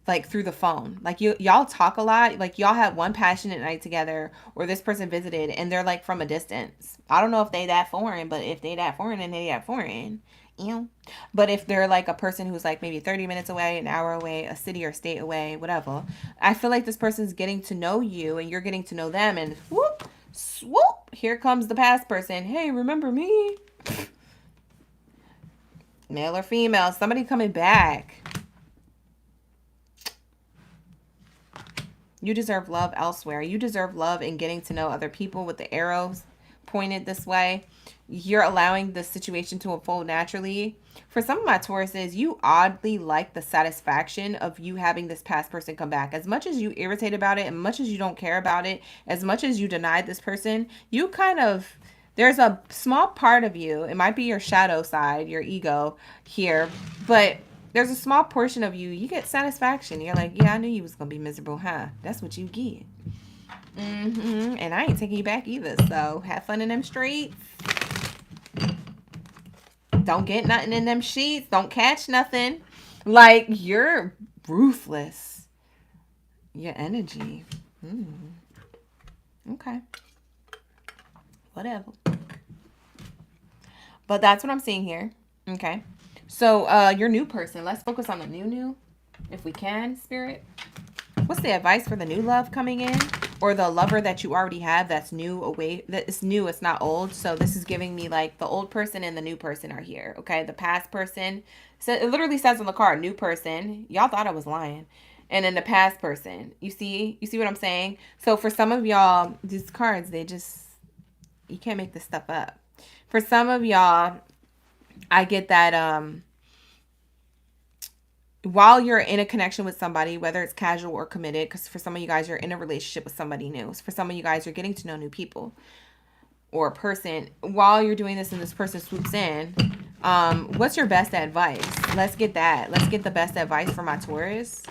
like through the phone. Like y'all talk a lot. Like y'all had one passionate night together, or this person visited and they're like from a distance. I don't know if they that foreign, but if they that foreign, then they that foreign. But if they're like a person who's like maybe 30 minutes away, an hour away, a city or state away, whatever, I feel like this person's getting to know you and you're getting to know them, and whoop, swoop, here comes the past person. Hey, remember me? Male or female, somebody coming back. You deserve love elsewhere. You deserve love in getting to know other people with the arrows pointed this way. You're allowing the situation to unfold naturally. For some of my Tauruses, you oddly like the satisfaction of you having this past person come back. As much as you irritate about it, as much as you don't care about it, as much as you denied this person, you kind of, there's a small part of you, it might be your shadow side, your ego here, but there's a small portion of you get satisfaction. You're like, yeah, I knew you was going to be miserable, huh? That's what you get. And I ain't taking you back either. So have fun in them streets. Don't get nothing in them sheets. Don't catch nothing. Like, you're ruthless. Your energy. Okay. Whatever. But that's what I'm seeing here. Okay. So, your new person. Let's focus on the new. if we can, Spirit. What's the advice for the new love coming in? Or the lover that you already have that's new away, that is new, it's not old. So this is giving me like the old person and the new person are here. Okay, the past person. So it literally says on the card, new person. Y'all thought I was lying. And then the past person. You see what I'm saying? So for some of y'all, these cards, they just, you can't make this stuff up. For some of y'all, I get that while you're in a connection with somebody, whether it's casual or committed, because for some of you guys, you're in a relationship with somebody new. So for some of you guys, you're getting to know new people or a person. While you're doing this and this person swoops in, what's your best advice? Let's get that. Let's get the best advice for my Taurus.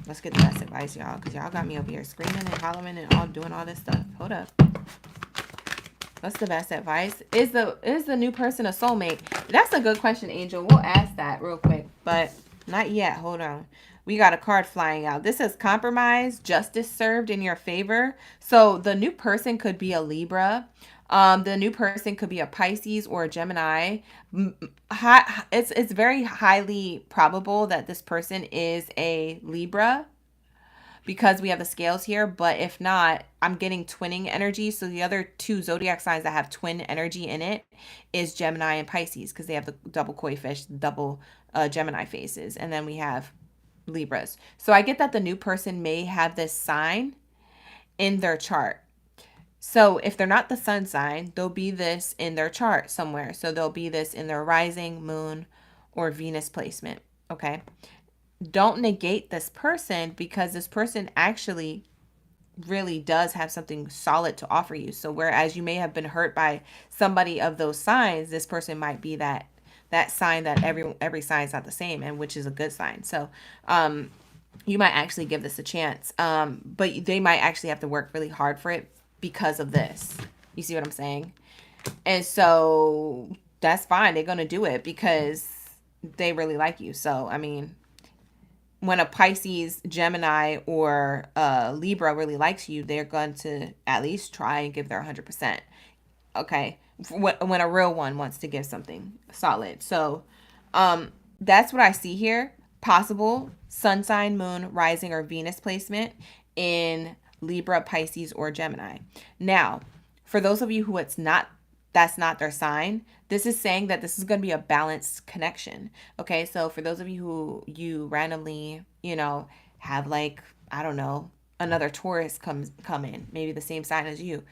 Let's get the best advice, y'all, because y'all got me over here screaming and hollering and all doing all this stuff. Hold up. What's the best advice? Is the new person a soulmate? That's a good question, Angel. We'll ask that real quick, but not yet. Hold on. We got a card flying out. This says compromise, justice served in your favor. So the new person could be a Libra. The new person could be a Pisces or a Gemini. It's very highly probable that this person is a Libra, because we have the scales here. But if not, I'm getting twinning energy. So the other two zodiac signs that have twin energy in it is Gemini and Pisces, because they have the double koi fish, double Gemini faces. And then we have Libras. So I get that the new person may have this sign in their chart. So if they're not the sun sign, there'll be this in their chart somewhere. So there'll be this in their rising, moon, or Venus placement. Okay. Don't negate this person, because this person actually really does have something solid to offer you. So whereas you may have been hurt by somebody of those signs, this person might be that sign that every sign is not the same, and which is a good sign. So you might actually give this a chance, but they might actually have to work really hard for it because of this. You see what I'm saying? And so that's fine. They're going to do it because they really like you. So I mean, when a Pisces, Gemini, or Libra really likes you, they're going to at least try and give their 100%. Okay? When a real one wants to give something solid. So that's what I see here. Possible sun sign, moon, rising, or Venus placement in Libra, Pisces, or Gemini. Now, for those of you who that's not their sign, this is saying that this is going to be a balanced connection. Okay, so for those of you who you randomly, have like, I don't know, another Taurus come in, maybe the same sign as you,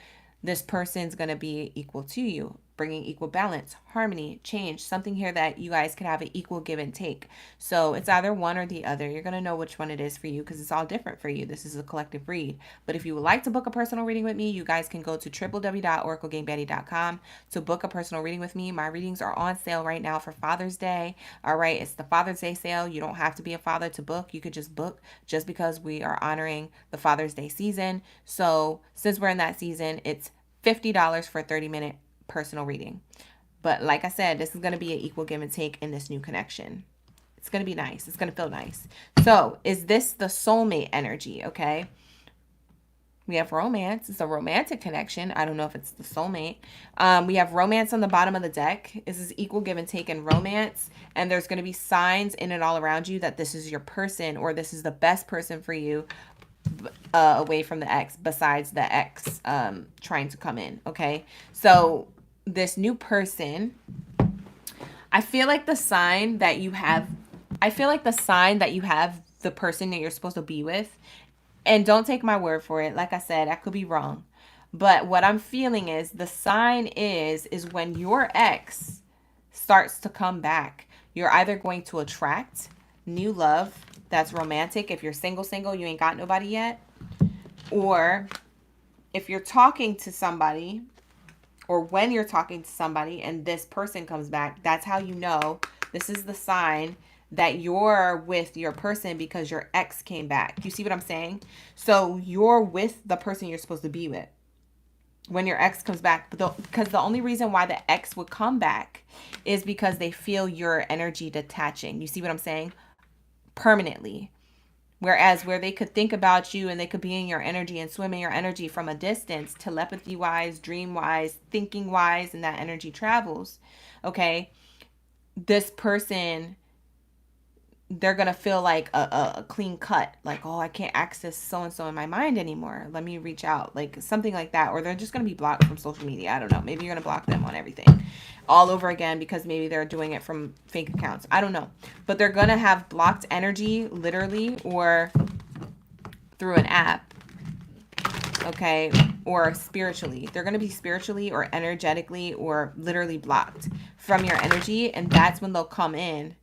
this person's going to be equal to you, bringing equal balance, harmony, change, something here that you guys could have an equal give and take. So it's either one or the other. You're going to know which one it is for you, because it's all different for you. This is a collective read. But if you would like to book a personal reading with me, you guys can go to www.oraclegamebaddie.com to book a personal reading with me. My readings are on sale right now for Father's Day. All right, it's the Father's Day sale. You don't have to be a father to book. You could just book just because we are honoring the Father's Day season. So since we're in that season, it's $50 for a 30-minute personal reading. But like I said, this is going to be an equal give and take in this new connection. It's going to be nice. It's going to feel nice. So is this the soulmate energy? Okay. We have romance. It's a romantic connection. I don't know if it's the soulmate. We have romance on the bottom of the deck. This is equal give and take in romance. And there's going to be signs in it all around you that this is your person, or this is the best person for you, away from the ex, besides the ex trying to come in. Okay. So this new person, I feel like the sign that you have the person that you're supposed to be with, and don't take my word for it. Like I said, I could be wrong. But what I'm feeling is the sign is when your ex starts to come back, you're either going to attract new love that's romantic. If you're single, you ain't got nobody yet. Or if you're talking to somebody, or when you're talking to somebody and this person comes back, that's how you know this is the sign that you're with your person, because your ex came back. You see what I'm saying? So you're with the person you're supposed to be with when your ex comes back. Because the only reason why the ex would come back is because they feel your energy detaching. You see what I'm saying? Permanently. Whereas where they could think about you and they could be in your energy and swim in your energy from a distance, telepathy wise, dream wise, thinking wise, and that energy travels. Okay. This person they're going to feel like a clean cut. Like, oh, I can't access so-and-so in my mind anymore. Let me reach out. Like something like that. Or they're just going to be blocked from social media. I don't know. Maybe you're going to block them on everything all over again because maybe they're doing it from fake accounts. I don't know. But they're going to have blocked energy literally or through an app. Okay. Or spiritually. They're going to be spiritually or energetically or literally blocked from your energy. And that's when they'll come in.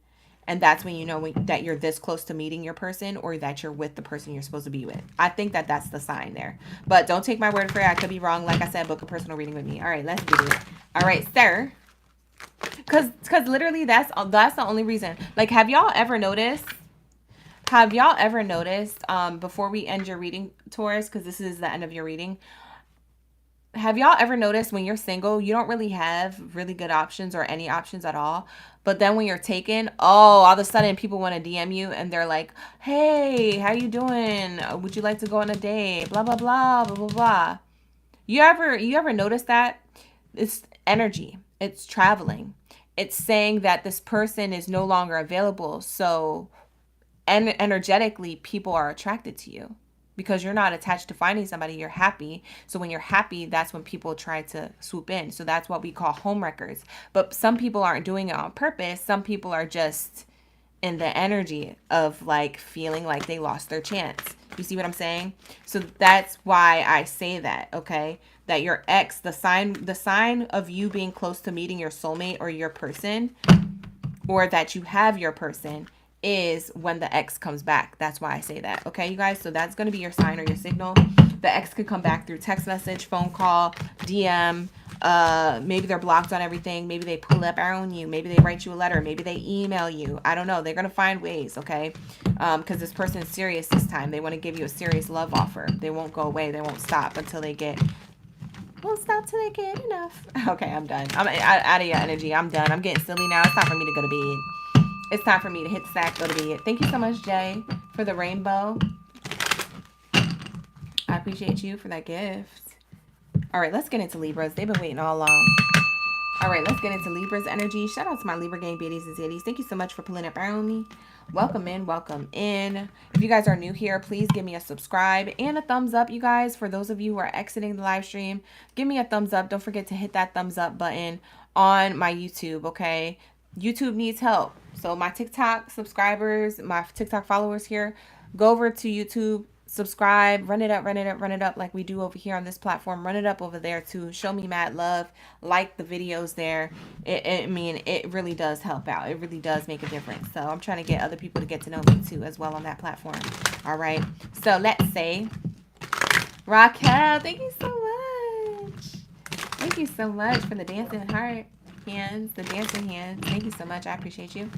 And that's when you know that you're this close to meeting your person or that you're with the person you're supposed to be with. I think that that's the sign there. But don't take my word for it. I could be wrong. Like I said, book a personal reading with me. All right, let's do it. All right, sir. Because literally that's the only reason. Like, have y'all ever noticed? Before we end your reading, Taurus, because this is the end of your reading, have y'all ever noticed when you're single, you don't really have really good options or any options at all? But then when you're taken, all of a sudden people want to DM you and they're like, hey, how you doing? Would you like to go on a date? Blah, blah, blah, blah, blah, blah. You ever notice that? It's energy. It's traveling. It's saying that this person is no longer available. So energetically, people are attracted to you. Because you're not attached to finding somebody, you're happy. So when you're happy, that's when people try to swoop in. So that's what we call homewreckers. But some people aren't doing it on purpose. Some people are just in the energy of like feeling like they lost their chance. You see what I'm saying? So that's why I say that, okay? That your ex, the sign of you being close to meeting your soulmate or your person, or that you have your person, is when the ex comes back. That's why I say that. Okay, you guys? So that's going to be your sign or your signal. The ex could come back through text message, phone call, DM. Maybe they're blocked on everything. Maybe they pull up on you. Maybe they write you a letter. Maybe they email you. I don't know. They're going to find ways, okay? Because this person is serious this time. They want to give you a serious love offer. They won't go away. They won't stop until they get... Won't stop till they get enough. Okay, I'm done. I'm out of your energy. I'm done. I'm getting silly now. It's time for me to go to bed. It's time for me to hit the sack, go to bed. Thank you so much, Jay, for the rainbow. I appreciate you for that gift. All right, let's get into Libras. They've been waiting all along. All right, let's get into Libra's energy. Shout out to my Libra gang baddies and zaddies. Thank you so much for pulling up around me. Welcome in, welcome in. If you guys are new here, please give me a subscribe and a thumbs up, you guys. For those of you who are exiting the live stream, give me a thumbs up. Don't forget to hit that thumbs up button on my YouTube, okay? YouTube needs help. So my TikTok subscribers, my TikTok followers here, go over to YouTube, subscribe, run it up like we do over here on this platform. Run it up over there too. Show me mad love. Like the videos there. I mean, it really does help out. It really does make a difference. So I'm trying to get other people to get to know me too as well on that platform. All right. So let's say, Raquel, thank you so much. Thank you so much for the dancing heart hands, the dancing hands. Thank you so much. I appreciate you.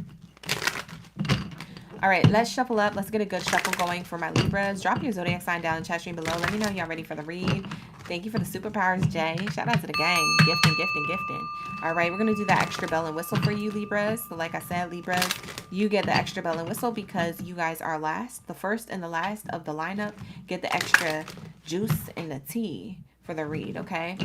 All right, let's shuffle up. Let's get a good shuffle going for my Libras. Drop your zodiac sign down in the chat stream below. Let me know y'all ready for the read. Thank you for the superpowers, Jay. Shout out to the gang. Gifting. All right, we're going to do that extra bell and whistle for you, Libras. So like I said, Libras, you get the extra bell and whistle because you guys are last. The first and the last of the lineup get the extra juice and the tea for the read, okay?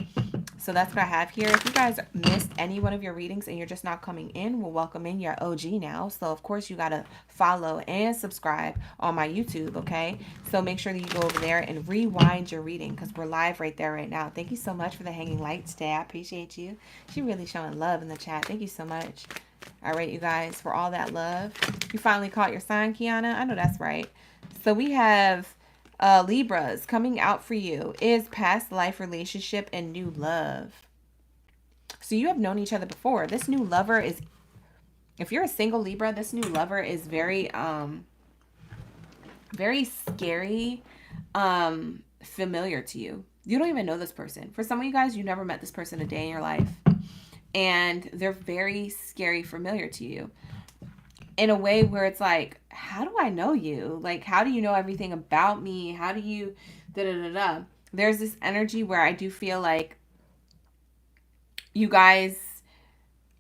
So that's what I have here. If you guys missed any one of your readings and you're just not coming in, we'll welcome in your OG now. So, of course, you got to follow and subscribe on my YouTube, okay? So make sure that you go over there and rewind your reading because we're live right there right now. Thank you so much for the hanging lights today. I appreciate you. She really showing love in the chat. Thank you so much. All right, you guys, for all that love. You finally caught your sign, Kiana? I know that's right. So we have... Libras, coming out for you is past life relationship and new love. So you have known each other before. This new lover is, if you're a single Libra, this new lover is very scary, familiar to you. You don't even know this person. For some of you guys, you never met this person a day in your life. And they're very scary, familiar to you. In a way where it's like, how do I know you? Like, how do you know everything about me? How do you da-da-da-da? There's this energy where I do feel like you guys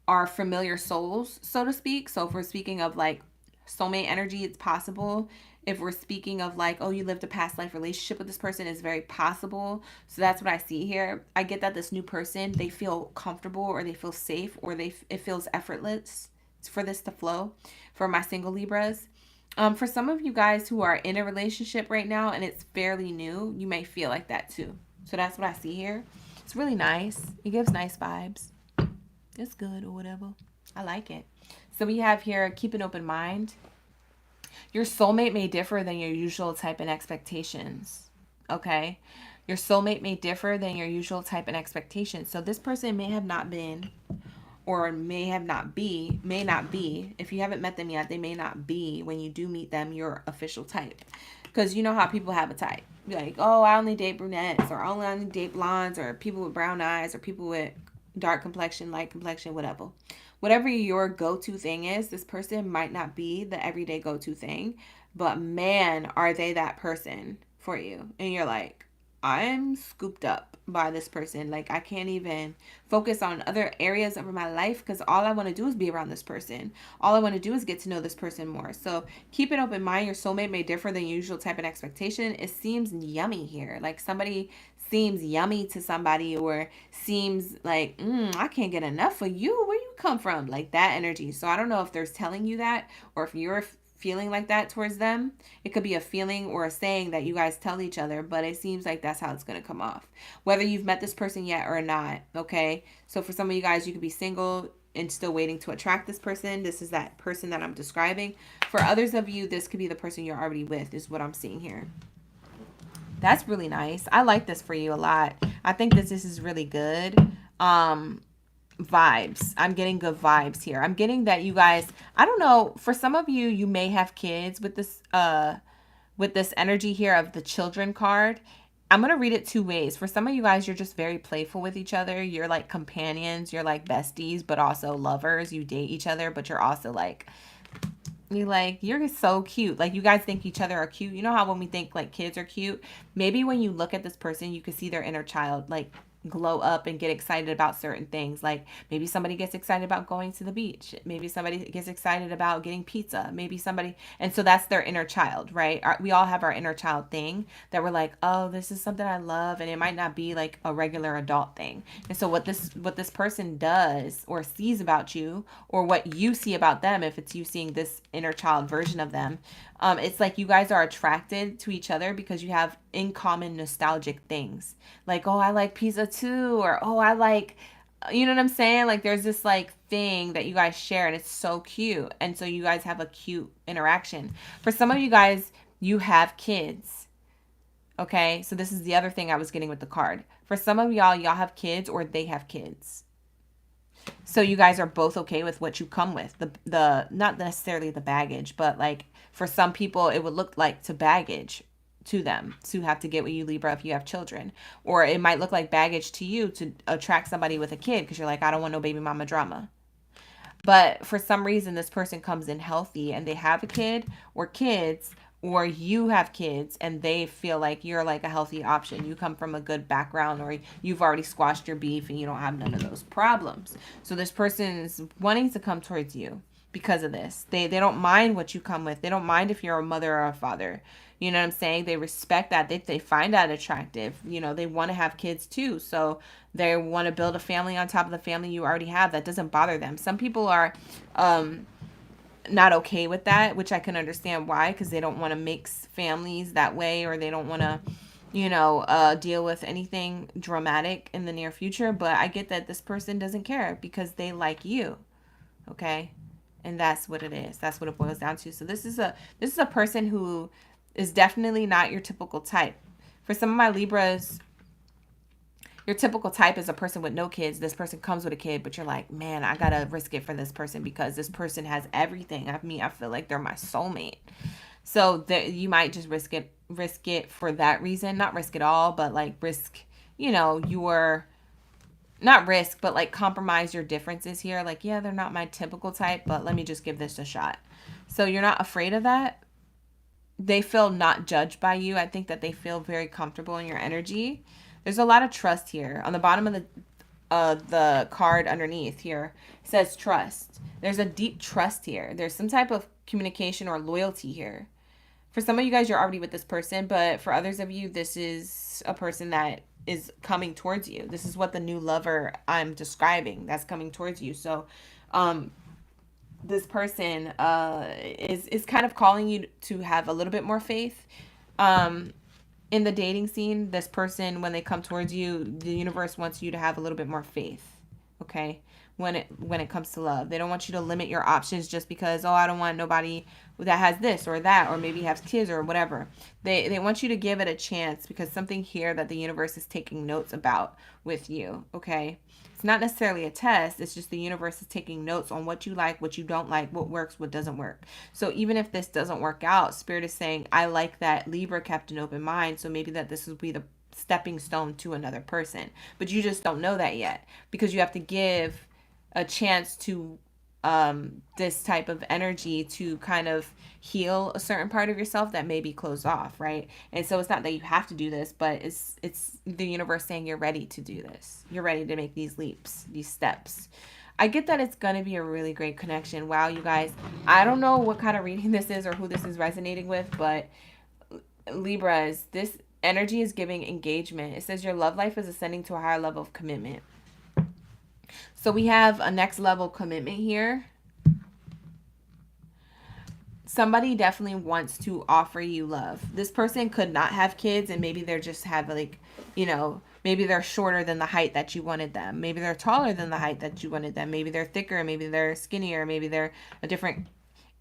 are familiar souls, so to speak. So if we're speaking of like soulmate energy, it's possible. If we're speaking of like, oh, you lived a past life relationship with this person, it's very possible. So that's what I see here. I get that this new person, they feel comfortable or they feel safe or it feels effortless for this to flow for my single Libras. For some of you guys who are in a relationship right now and it's fairly new, you may feel like that too. So that's what I see here. It's really nice. It gives nice vibes. It's good or whatever. I like it. So we have here, keep an open mind. Your soulmate may differ than your usual type and expectations. Okay? Your soulmate may differ than your usual type and expectations. So this person may have not been, or may not be, if you haven't met them yet, they may not be, when you do meet them, your official type. Because you know how people have a type. You're like, oh, I only date brunettes, or I only date blondes, or people with brown eyes, or people with dark complexion, light complexion, whatever. Whatever your go-to thing is, this person might not be the everyday go-to thing, but man, are they that person for you. And you're like, I'm scooped up by this person. Like, I can't even focus on other areas of my life because all I want to do is be around this person. All I want to do is get to know this person more. So keep an open mind. Your soulmate may differ than usual type of expectation. It seems yummy here. Like somebody seems yummy to somebody, or seems like, I can't get enough of you. Where you come from? Like that energy. So I don't know if they're telling you that, or if you're feeling like that towards them. It could be a feeling or a saying that you guys tell each other, but it seems like that's how it's going to come off. Whether you've met this person yet or not, okay? So for some of you guys, you could be single and still waiting to attract this person. This is that person that I'm describing. For others of you, this could be the person you're already with, is what I'm seeing here. That's really nice. I like this for you a lot. I think this is really good. Vibes. I'm getting good vibes here. I'm getting that you guys, I don't know, for some of you, you may have kids with this energy here of the children card. I'm going to read it two ways. For some of you guys, you're just very playful with each other. You're like companions, you're like besties, but also lovers. You date each other, but you're also like, you're so cute. Like, you guys think each other are cute. You know how when we think like kids are cute, maybe when you look at this person, you can see their inner child like glow up and get excited about certain things. Like maybe somebody gets excited about going to the beach. Maybe somebody gets excited about getting pizza. Maybe somebody, and so that's their inner child, right? We all have our inner child thing that we're like, oh, this is something I love, and it might not be like a regular adult thing. And so what this person does or sees about you, or what you see about them, if it's you seeing this inner child version of them, it's like you guys are attracted to each other because you have in common nostalgic things. Like, oh, I like pizza too, or oh, I like, you know what I'm saying? Like there's this like thing that you guys share, and it's so cute. And so you guys have a cute interaction. For some of you guys, you have kids. Okay? So this is the other thing I was getting with the card. For some of y'all have kids, or they have kids. So you guys are both okay with what you come with. The not necessarily the baggage, but like for some people it would look like to baggage to them to have to get with you, Libra, if you have children. Or it might look like baggage to you to attract somebody with a kid because you're like, I don't want no baby mama drama. But for some reason this person comes in healthy and they have a kid or kids, or you have kids and they feel like you're like a healthy option. You come from a good background, or you've already squashed your beef and you don't have none of those problems. So this person is wanting to come towards you because of this. They don't mind what you come with. They don't mind if you're a mother or a father. You know what I'm saying? They respect that. They find that attractive. You know, they want to have kids too. So they want to build a family on top of the family you already have. That doesn't bother them. Some people are not okay with that, which I can understand why, because they don't want to mix families that way, or they don't want to, deal with anything dramatic in the near future. But I get that this person doesn't care because they like you. Okay? And that's what it is. That's what it boils down to. So this is a person who is definitely not your typical type. For some of my Libras, your typical type is a person with no kids. This person comes with a kid, but you're like, man, I gotta risk it for this person because this person has everything. I feel like they're my soulmate. So you might just risk it for that reason. Not risk it all, but like risk, your, not risk, but like compromise your differences here. Like, yeah, they're not my typical type, but let me just give this a shot. So you're not afraid of that. They feel not judged by you. I think that they feel very comfortable in your energy. There's a lot of trust here. On the bottom of the card underneath here, it says trust. There's a deep trust here. There's some type of communication or loyalty here. For some of you guys, you're already with this person, but for others of you, this is a person that is coming towards you. This is what the new lover I'm describing that's coming towards you. So, this person is kind of calling you to have a little bit more faith. In the dating scene, this person, when they come towards you, the universe wants you to have a little bit more faith. Okay, when it comes to love, they don't want you to limit your options just because, oh, I don't want nobody that has this or that, or maybe has kids or whatever. They want you to give it a chance, because something here that the universe is taking notes about with you. Okay, it's not necessarily a test, it's just the universe is taking notes on what you like, what you don't like, what works, what doesn't work. So even if this doesn't work out, Spirit is saying, I like that Libra kept an open mind, so maybe that this will be the stepping stone to another person. But you just don't know that yet, because you have to give a chance to this type of energy to kind of heal a certain part of yourself that may be closed off, right? And so it's not that you have to do this, but it's the universe saying you're ready to do this. You're ready to make these leaps, these steps. I get that it's going to be a really great connection. Wow, you guys. I don't know what kind of reading this is or who this is resonating with, but Libras, this energy is giving engagement. It says your love life is ascending to a higher level of commitment. So we have a next level commitment here. Somebody definitely wants to offer you love. This person could not have kids, and maybe they're just have like, you know, maybe they're shorter than the height that you wanted them. Maybe they're taller than the height that you wanted them. Maybe they're thicker. Maybe they're skinnier. Maybe they're a different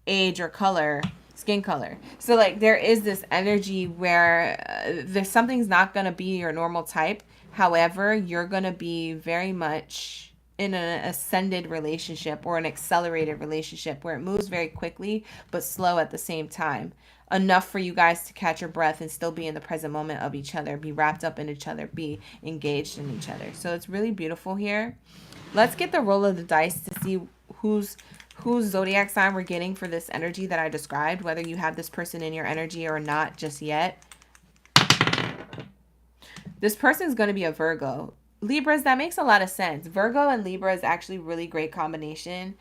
age or color, skin color. So like there is this energy where there's something's not going to be your normal type. However, you're going to be very much in an ascended relationship or an accelerated relationship where it moves very quickly but slow at the same time. Enough for you guys to catch your breath and still be in the present moment of each other, be wrapped up in each other, be engaged in each other. So it's really beautiful here. Let's get the roll of the dice to see whose zodiac sign we're getting for this energy that I described, whether you have this person in your energy or not just yet. This person is going to be a Virgo. Libras, that makes a lot of sense. Virgo and Libra is actually a really great combination,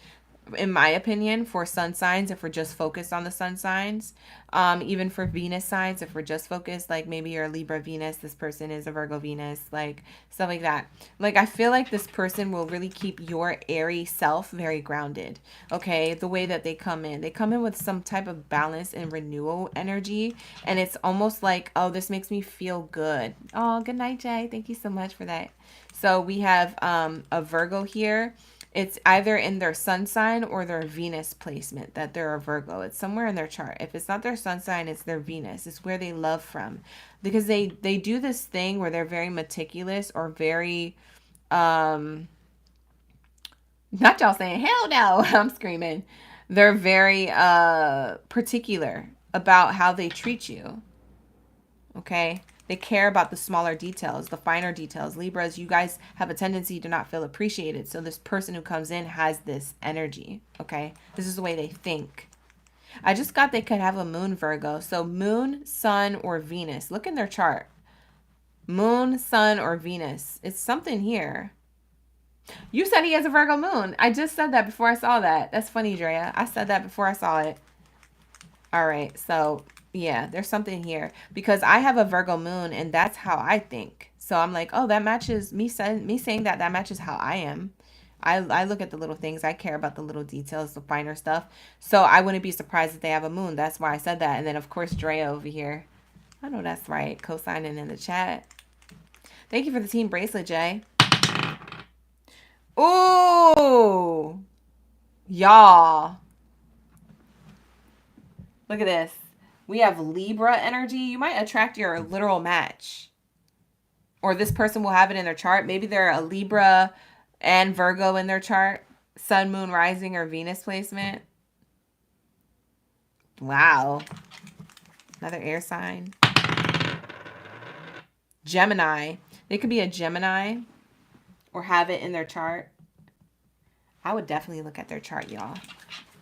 in my opinion, for sun signs, if we're just focused on the sun signs. Even for Venus signs, if we're just focused, like maybe you're a Libra Venus, this person is a Virgo Venus, like stuff like that. Like I feel like this person will really keep your airy self very grounded. Okay, the way that they come in with some type of balance and renewal energy, and it's almost like, oh, this makes me feel good. Oh, good night, Jay. Thank you so much for that. So we have a Virgo here. It's either in their sun sign or their Venus placement that they're a Virgo. It's somewhere in their chart. If it's not their sun sign, it's their Venus. It's where they love from. Because they do this thing where they're very meticulous or very, not y'all saying, hell no, I'm screaming. They're very particular about how they treat you. Okay? They care about the smaller details, the finer details. Libras, you guys have a tendency to not feel appreciated. So this person who comes in has this energy, okay? This is the way they think. I just got they could have a moon Virgo. So moon, sun, or Venus. Look in their chart. Moon, sun, or Venus. It's something here. You said he has a Virgo moon. I just said that before I saw that. That's funny, Drea. I said that before I saw it. All right, so yeah, there's something here because I have a Virgo moon and that's how I think. So I'm like, oh, that matches me saying that matches how I am. I look at the little things. I care about the little details, the finer stuff. So I wouldn't be surprised if they have a moon. That's why I said that. And then, of course, Drea over here. I know that's right. Co-signing in the chat. Thank you for the team bracelet, Jay. Ooh. Y'all. Look at this. We have Libra energy. You might attract your literal match. Or this person will have it in their chart. Maybe they're a Libra and Virgo in their chart. Sun, moon, rising, or Venus placement. Wow. Another air sign. Gemini. They could be a Gemini or have it in their chart. I would definitely look at their chart, y'all.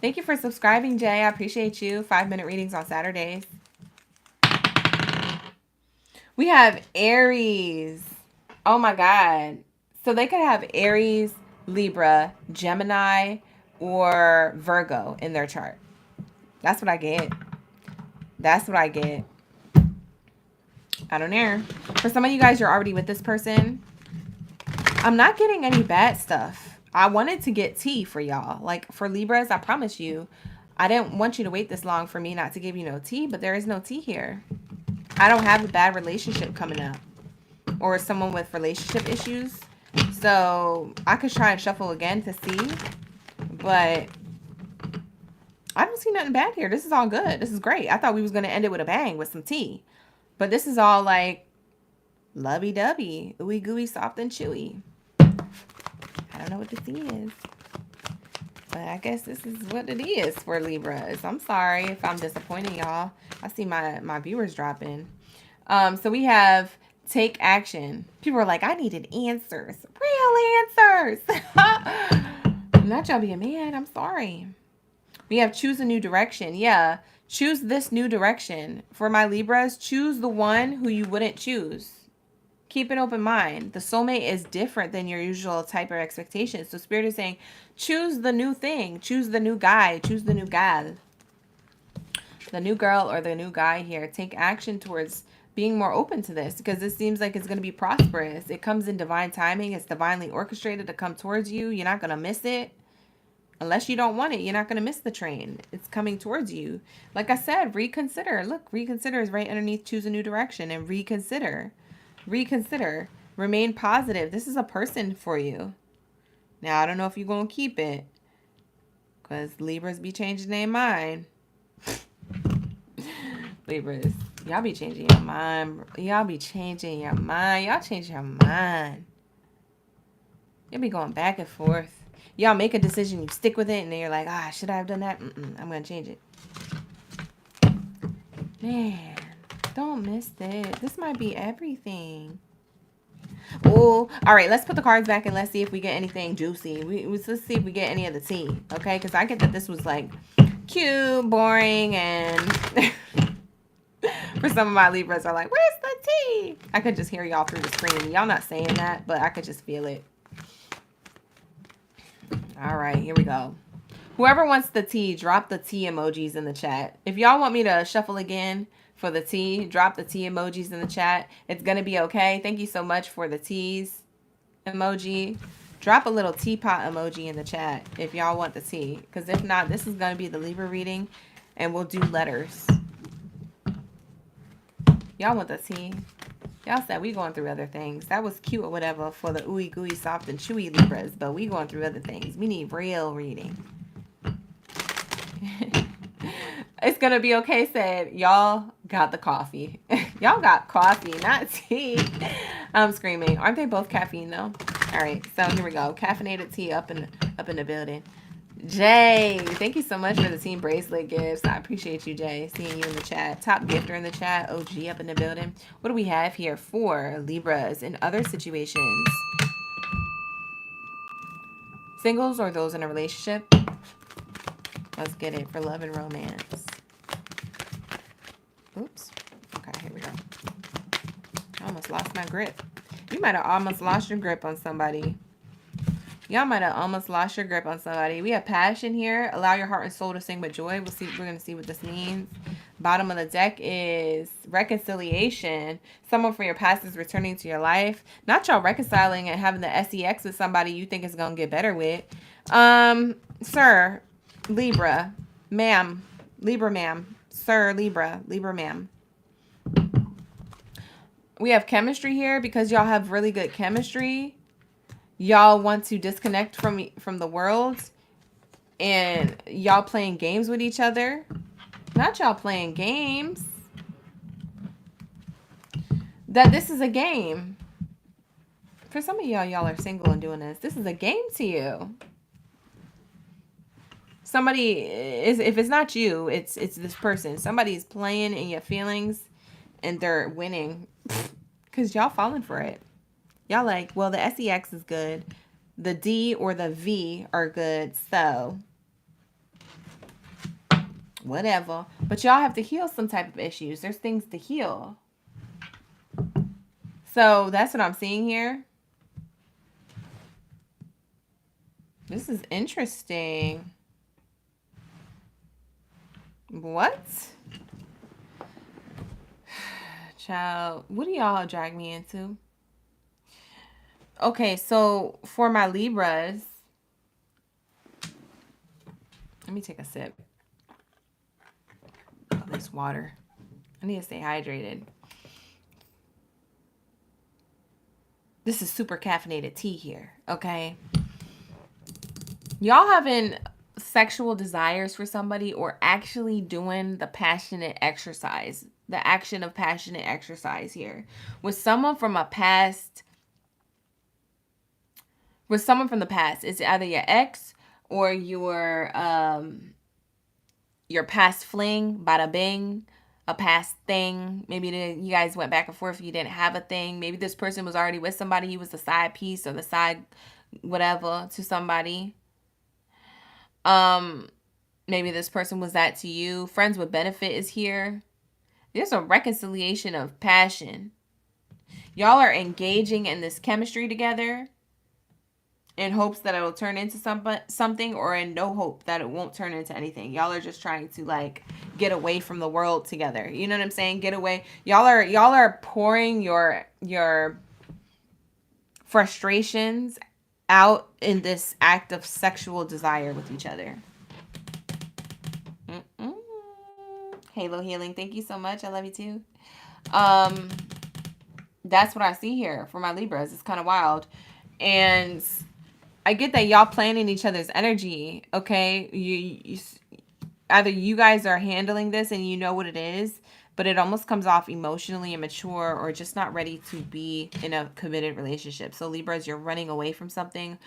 Thank you for subscribing, Jay. I appreciate you. 5-minute readings on Saturdays. We have Aries. Oh my God. So they could have Aries, Libra, Gemini, or Virgo in their chart. That's what I get. That's what I get. I don't know. For some of you guys, you're already with this person. I'm not getting any bad stuff. I wanted to get tea for y'all. Like for Libras, I promise you, I didn't want you to wait this long for me not to give you no tea, but there is no tea here. I don't have a bad relationship coming up or someone with relationship issues. So I could try and shuffle again to see, but I don't see nothing bad here. This is all good. This is great. I thought we was going to end it with a bang with some tea, but this is all like lovey-dovey, ooey gooey, soft and chewy. I don't know what the tea is, but I guess this is what it is for Libras. I'm sorry if I'm disappointing y'all. I see my viewers dropping. So we have take action. People are like, I needed answers. Real answers. Not y'all being mad. I'm sorry. We have choose a new direction. Yeah. Choose this new direction. For my Libras, choose the one who you wouldn't choose. Keep an open mind. The soulmate is different than your usual type of expectation. So Spirit is saying, choose the new thing. Choose the new guy. Choose the new gal. The new girl or the new guy here. Take action towards being more open to this, because this seems like it's going to be prosperous. It comes in divine timing. It's divinely orchestrated to come towards you. You're not going to miss it. Unless you don't want it, you're not going to miss the train. It's coming towards you. Like I said, reconsider. Look, reconsider is right underneath choose a new direction, and reconsider. Reconsider. Remain positive. This is a person for you. Now, I don't know if you're going to keep it, because Libras be changing their mind. Libras, y'all be changing your mind. Y'all be changing your mind. Y'all change your mind. You'll be going back and forth. Y'all make a decision, you stick with it, and then you're like, should I have done that? I'm going to change it. Man, don't miss this. This might be everything. Oh, all right, let's put the cards back and let's see if we get anything juicy. Let's see if we get any of the tea, okay? Because I get that this was like cute, boring, and for some of my Libras are like, where's the tea? I could just hear y'all through the screen. Y'all not saying that, but I could just feel it. All right, here we go. Whoever wants the tea, drop the tea emojis in the chat. If y'all want me to shuffle again for the tea, drop the tea emojis in the chat. It's going to be okay. Thank you so much for the teas emoji. Drop a little teapot emoji in the chat if y'all want the tea. Because if not, this is going to be the Libra reading, and we'll do letters. Y'all want the tea? Y'all said we going through other things. That was cute or whatever for the ooey gooey, soft and chewy Libras, but we going through other things. We need real reading. It's going to be okay, said. Y'all got the coffee. Y'all got coffee, not tea. I'm screaming. Aren't they both caffeine, though? All right, so here we go. Caffeinated tea up in the building. Jay, thank you so much for the team bracelet gifts. I appreciate you, Jay. Seeing you in the chat. Top gifter in the chat. OG up in the building. What do we have here for Libras in other situations? Singles or those in a relationship? Let's get it for love and romance. Oops. Okay, here we go. I almost lost my grip. You might have almost lost your grip on somebody. Y'all might have almost lost your grip on somebody. We have passion here. Allow your heart and soul to sing with joy. We're going to see what this means. Bottom of the deck is reconciliation. Someone from your past is returning to your life. Not y'all reconciling and having the sex with somebody you think is going to get better with. Sir, Libra, ma'am, Libra, ma'am, sir, Libra, ma'am. We have chemistry here because y'all have really good chemistry. Y'all want to disconnect from the world, and y'all playing games with each other. Not y'all playing games. That this is a game. For some of y'all are single and doing this. This is a game to you. Somebody is, if it's not you, it's this person. Somebody's playing in your feelings, and they're winning because y'all falling for it. Y'all like, well, the sex is good. The D or the V are good. So, whatever. But y'all have to heal some type of issues. There's things to heal. So, that's what I'm seeing here. This is interesting. What? Child, what do y'all drag me into? Okay, so for my Libras, Let me take a sip of this water. I need to stay hydrated. This is super caffeinated tea here, okay? Y'all having sexual desires for somebody or actually doing the passionate exercise, the action of passionate exercise here. With someone from the past, it's either your ex or your past fling, bada bing, a past thing. Maybe you guys went back and forth, you didn't have a thing. Maybe this person was already with somebody, he was the side piece or the side whatever to somebody. Maybe this person was that to you. Friends with benefit is here. There's a reconciliation of passion. Y'all are engaging in this chemistry together in hopes that it will turn into something, or in no hope that it won't turn into anything. Y'all are just trying to like get away from the world together. You know what I'm saying? Get away. Y'all are pouring your frustrations out in this act of sexual desire with each other. Halo healing, thank you so much. I love you too. That's what I see here for my Libras. It's kind of wild. And I get that y'all planning each other's energy, okay? You either you guys are handling this and you know what it is, but it almost comes off emotionally immature or just not ready to be in a committed relationship. So Libras, you're running away from something.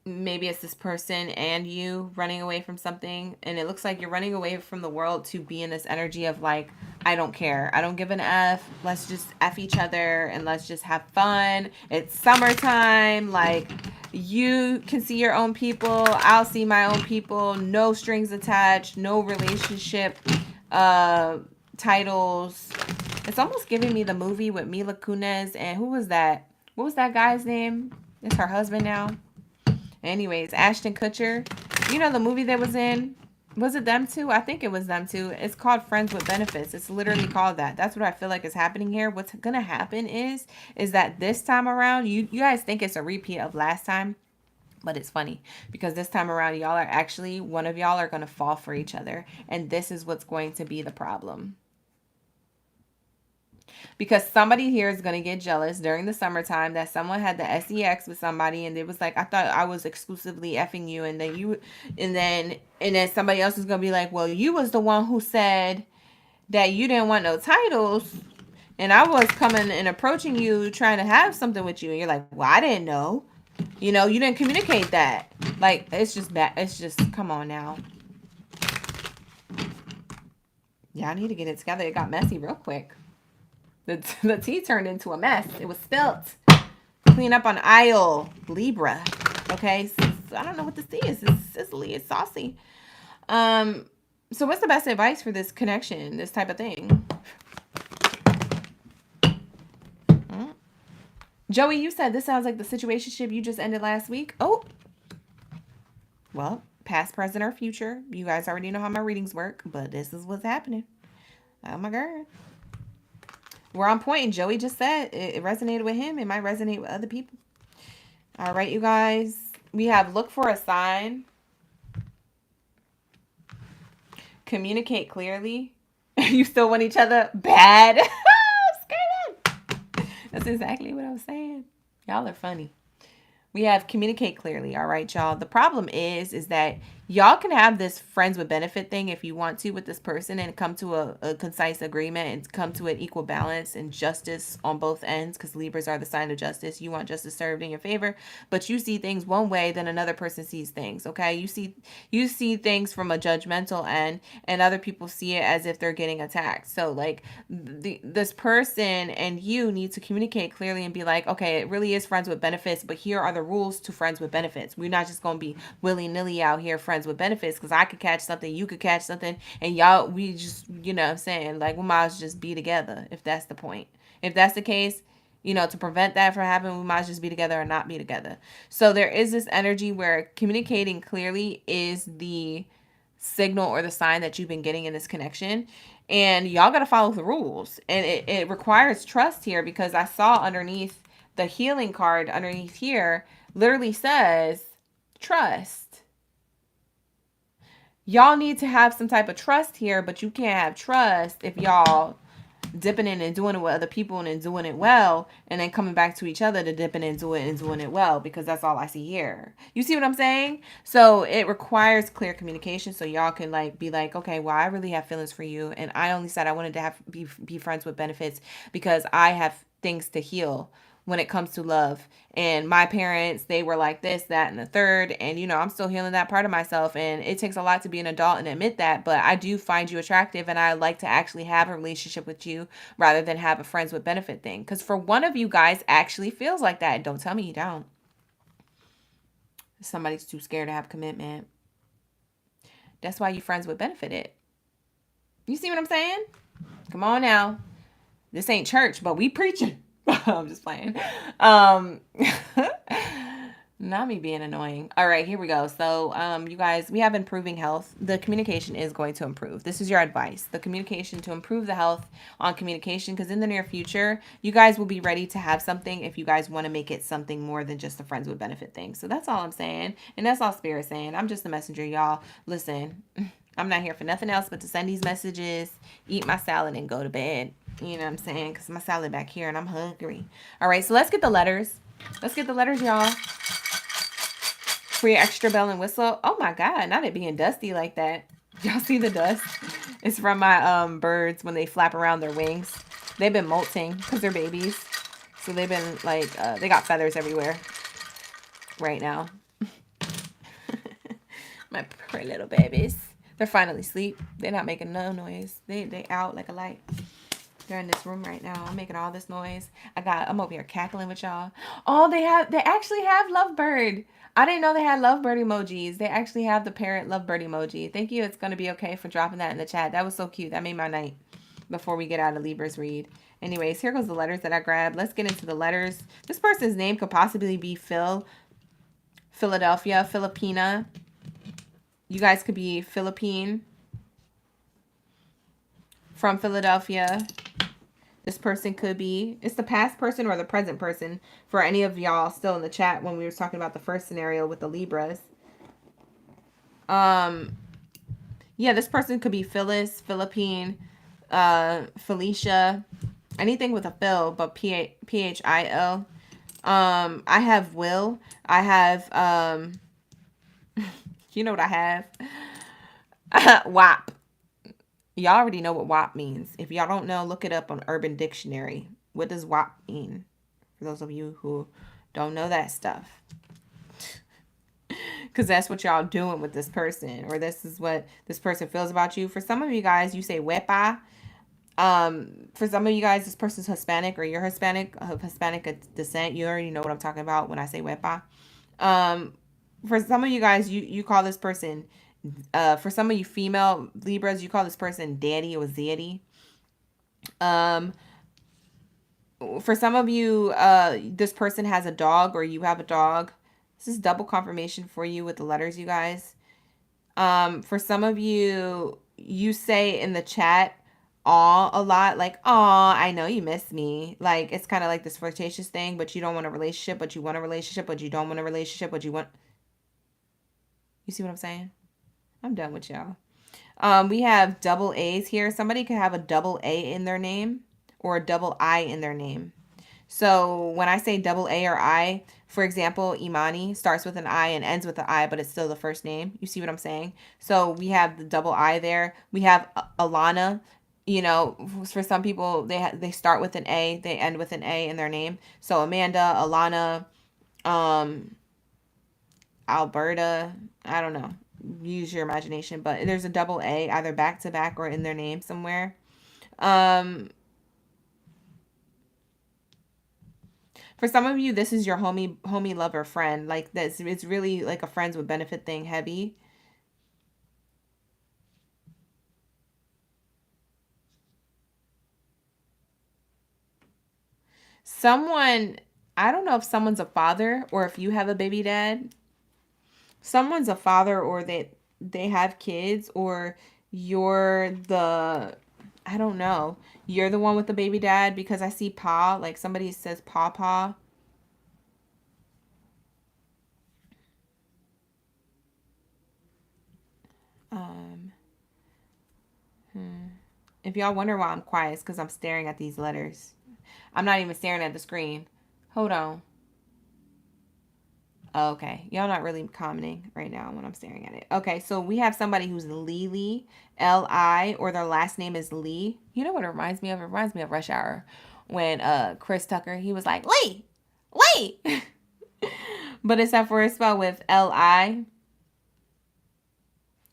Maybe it's this person and you running away from something, and it looks like you're running away from the world to be in this energy of like, I don't care, I don't give an F, let's just F each other and let's just have fun. It's summertime, like you can see your own people, I'll see my own people, no strings attached, no relationship titles. It's almost giving me the movie with Mila Kunis and who was that? What was that guy's name? It's her husband now. Anyways, Ashton Kutcher. You know the movie that was in? Was it them two? I think it was them two. It's called Friends with Benefits. It's literally called that. That's what I feel like is happening here. What's going to happen is that this time around, you guys think it's a repeat of last time. But it's funny because this time around, y'all are actually, one of y'all are going to fall for each other. And this is what's going to be the problem. Because somebody here is going to get jealous during the summertime that someone had the sex with somebody and it was like, I thought I was exclusively effing you. And then somebody else is going to be like, well, you was the one who said that you didn't want no titles. And I was coming and approaching you trying to have something with you. And you're like, well, I didn't know. You know, you didn't communicate that. Like, it's just bad. It's just, come on now. Yeah, I need to get it together. It got messy real quick. The tea turned into a mess. It was spilt. Clean up on aisle. Libra. Okay. So I don't know what this tea is. It's sizzly. It's saucy. So what's the best advice for this connection? This type of thing? Joey, you said this sounds like the situationship you just ended last week. Oh. Well, past, present, or future. You guys already know how my readings work, but this is what's happening. Oh my God. We're on point, and Joey just said it resonated with him. It might resonate with other people. All right, you guys. We have look for a sign. Communicate clearly. You still want each other? Bad. Screaming. That's exactly what I was saying. Y'all are funny. We have communicate clearly. All right, y'all. The problem is that y'all can have this friends with benefit thing if you want to with this person and come to a concise agreement and come to an equal balance and justice on both ends, because Libras are the sign of justice. You want justice served in your favor, but you see things one way, then another person sees things. Okay. You see things from a judgmental end and other people see it as if they're getting attacked. So like this person and you need to communicate clearly and be like, okay, it really is friends with benefits, but here are the rules to friends with benefits. We're not just going to be willy-nilly out here friends with benefits, because I could catch something, you could catch something, and y'all, we just, you know what I'm saying, like we might as well just be together if that's the point. If that's the case, you know, to prevent that from happening, we might just be together or not be together. So there is this energy where communicating clearly is the signal or the sign that you've been getting in this connection, and y'all got to follow the rules, and it requires trust here, because I saw underneath the healing card underneath here literally says trust. y'all need to have some type of trust here, but you can't have trust if y'all dipping in and doing it with other people and then doing it well, and then coming back to each other to dip in and do it and doing it well, because that's all I see here. You see what I'm saying? So it requires clear communication, so y'all can like be like, okay, well, I really have feelings for you, and I only said I wanted to be friends with benefits because I have things to heal when it comes to love. And my parents, they were like this, that, and the third. And, you know, I'm still healing that part of myself. And it takes a lot to be an adult and admit that. But I do find you attractive, and I like to actually have a relationship with you rather than have a friends with benefit thing. Because for one of you guys actually feels like that. Don't tell me you don't. Somebody's too scared to have commitment. That's why you friends with benefit it. You see what I'm saying? Come on now. This ain't church, but we preaching. I'm just playing. Not me being annoying. All right, here we go. So, you guys, we have improving health. The communication is going to improve. This is your advice. The communication to improve the health on communication, because in the near future, you guys will be ready to have something if you guys want to make it something more than just a friends with benefit thing. So that's all I'm saying. And that's all Spirit saying. I'm just a messenger, y'all. Listen, I'm not here for nothing else but to send these messages, eat my salad, and go to bed. You know what I'm saying? Because my salad back here and I'm hungry. All right, so let's get the letters. Let's get the letters, y'all. For your extra bell and whistle. Oh my God, not it being dusty like that. Y'all see the dust? It's from my birds when they flap around their wings. They've been molting because they're babies. So they've been like, they got feathers everywhere right now. My pretty little babies. They're finally asleep. They're not making no noise. They out like a light. They're in this room right now. I'm making all this noise. I'm over here cackling with y'all. Oh, they actually have lovebird. I didn't know they had lovebird emojis. They actually have the parrot lovebird emoji. Thank you. It's going to be okay for dropping that in the chat. That was so cute. That made my night before we get out of Libra's read. Anyways, here goes the letters that I grabbed. Let's get into the letters. This person's name could possibly be Phil, Philadelphia, Filipina. You guys could be Philippine, from Philadelphia. This person could be, it's the past person or the present person for any of y'all still in the chat when we were talking about the first scenario with the Libras. Yeah, this person could be Phyllis, Philippine, Felicia, anything with a Phil, but Phil. I have Will. I have, you know what I have? WAP. Y'all already know what WAP means. If y'all don't know, look it up on Urban Dictionary. What does WAP mean? For those of you who don't know that stuff. Because that's what y'all doing with this person. Or this is what this person feels about you. For some of you guys, you say wepa. For some of you guys, this person's Hispanic or you're Hispanic, of Hispanic descent. You already know what I'm talking about when I say wepa. For some of you guys, you call this person... for some of you female Libras, you call this person daddy or zaddy. For some of you, this person has a dog or you have a dog. This is double confirmation for you with the letters, you guys. For some of you, you say in the chat, aw, a lot. Like, aw, I know you miss me. Like, it's kind of like this flirtatious thing, but you don't want a relationship, but you want a relationship, but you don't want a relationship, but you want... You see what I'm saying? I'm done with y'all. We have double A's here. Somebody could have a double A in their name or a double I in their name. So when I say double A or I, for example, Imani starts with an I and ends with an I, but it's still the first name. You see what I'm saying? So we have the double I there. We have Alana. You know, for some people, they start with an A, they end with an A in their name. So Amanda, Alana, Alberta, I don't know. Use your imagination, but there's a double A either back to back or in their name somewhere. For some of you, this is your homie lover friend. Like this, it's really like a friends with benefit thing, heavy. Someone, I don't know if someone's a father or if you have a baby dad. Someone's a father or they have kids, or you're the, I don't know, you're the one with the baby dad, because I see pa, like somebody says papa. If y'all wonder why I'm quiet, it's because I'm staring at these letters. I'm not even staring at the screen. Hold on. Okay. Y'all not really commenting right now when I'm staring at it. Okay, so we have somebody who's Lily, L-I, or their last name is Lee. You know what it reminds me of? It reminds me of Rush Hour when Chris Tucker, he was like, Lee! Lee! But except for it's spelled with L-I.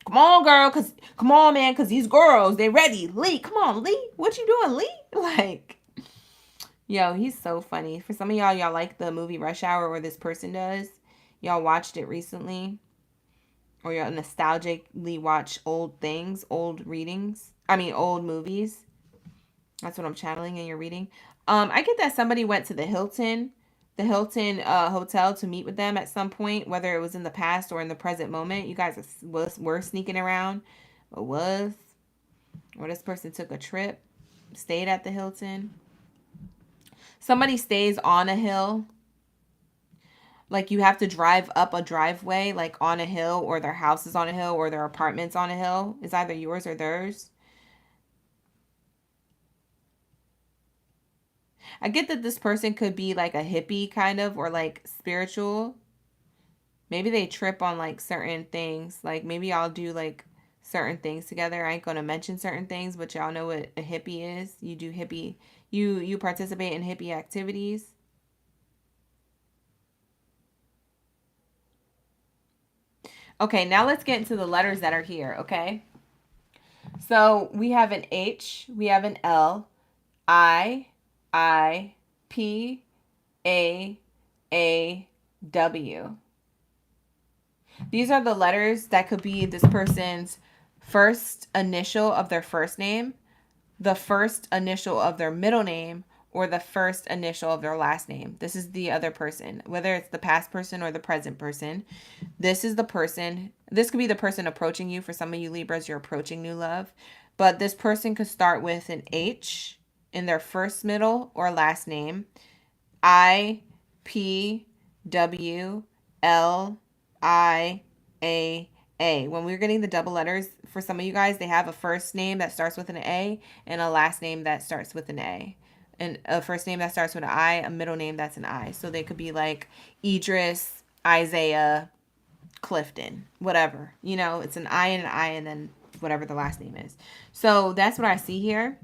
Come on, girl, come on, man, because these girls, they ready. Lee, come on, Lee. What you doing, Lee? Like, yo, he's so funny. For some of y'all like the movie Rush Hour, or this person does. Y'all watched it recently. Or y'all nostalgically watch old things, old readings. I mean, old movies. That's what I'm channeling in your reading. I get that somebody went to the Hilton hotel to meet with them at some point, whether it was in the past or in the present moment. You guys were sneaking around, or this person took a trip, stayed at the Hilton. Somebody stays on a hill. Like you have to drive up a driveway, like on a hill, or their house is on a hill, or their apartment's on a hill. It's either yours or theirs. I get that this person could be like a hippie kind of, or like spiritual. Maybe they trip on like certain things. Like maybe y'all do like certain things together. I ain't gonna mention certain things, but y'all know what a hippie is. You do hippie, you participate in hippie activities. Okay, now let's get into the letters that are here, okay? So we have an H, we have an L, I, P, A, W. These are the letters that could be this person's first initial of their first name, the first initial of their middle name, or the first initial of their last name. This is the other person, whether it's the past person or the present person. This is the person. This could be the person approaching you. For some of you Libras, you're approaching new love. But this person could start with an H in their first, middle, or last name. I, P, W, L, I, A. When we're getting the double letters, for some of you guys, they have a first name that starts with an A and a last name that starts with an A. And a first name that starts with an I, a middle name that's an I. So they could be like Idris, Isaiah, Clifton, whatever. You know, it's an I and then whatever the last name is. So that's what I see here.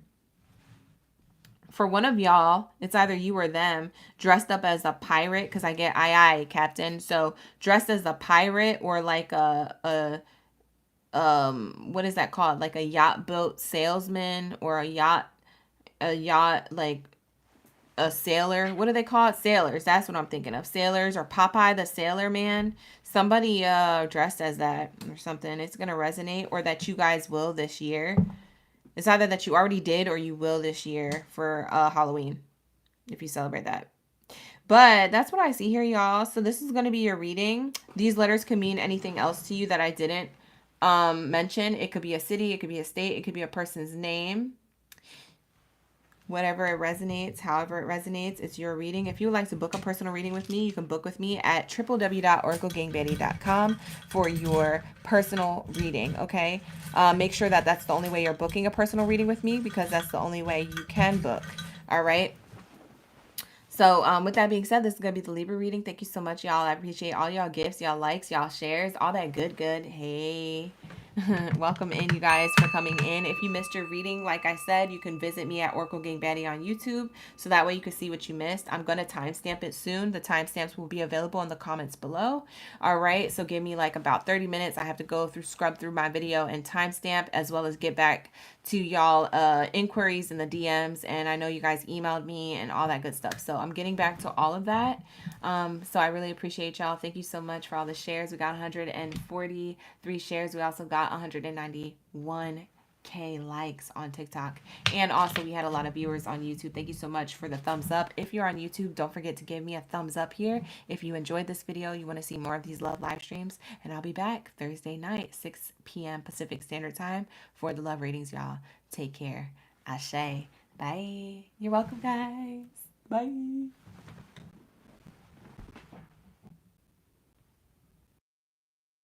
For one of y'all, it's either you or them, dressed up as a pirate, because I get aye, captain. So dressed as a pirate, or like a what is that called? Like a yacht boat salesman, or a yacht like a sailor. What do they call it? Sailors. That's what I'm thinking of. Sailors, or Popeye the Sailor Man. Somebody dressed as that or something. It's gonna resonate, or that you guys will this year. It's either that you already did or you will this year for Halloween, if you celebrate that. But that's what I see here, y'all. So this is going to be your reading. These letters can mean anything else to you that I didn't mention. It could be a city. It could be a state. It could be a person's name. Whatever it resonates, however it resonates, it's your reading. If you would like to book a personal reading with me, you can book with me at www.oraclegangbaddie.com for your personal reading, okay? Make sure that that's the only way you're booking a personal reading with me, because that's the only way you can book, all right? So with that being said, this is going to be the Libra reading. Thank you so much, y'all. I appreciate all y'all gifts, y'all likes, y'all shares, all that good. Hey. Welcome in, you guys, for coming in. If you missed your reading, like I said, you can visit me at Oracle Gang Baddie on YouTube, so that way you can see what you missed. I'm going to timestamp it soon. The timestamps will be available in the comments below. All right, so give me like about 30 minutes. I have to go scrub through my video and timestamp, as well as get back to y'all inquiries in the DMs. And I know you guys emailed me and all that good stuff, so I'm getting back to all of that. So I really appreciate y'all. Thank you so much for all the shares. We got 143 shares. We also got 191K likes on TikTok, and also we had a lot of viewers on YouTube. Thank you so much for the thumbs up. If you're on YouTube, don't forget to give me a thumbs up here if you enjoyed this video, you want to see more of these love live streams. And I'll be back Thursday night, 6 p.m. Pacific Standard Time, for the love readings, y'all. Take care. Ashe. Bye. You're welcome, guys. Bye.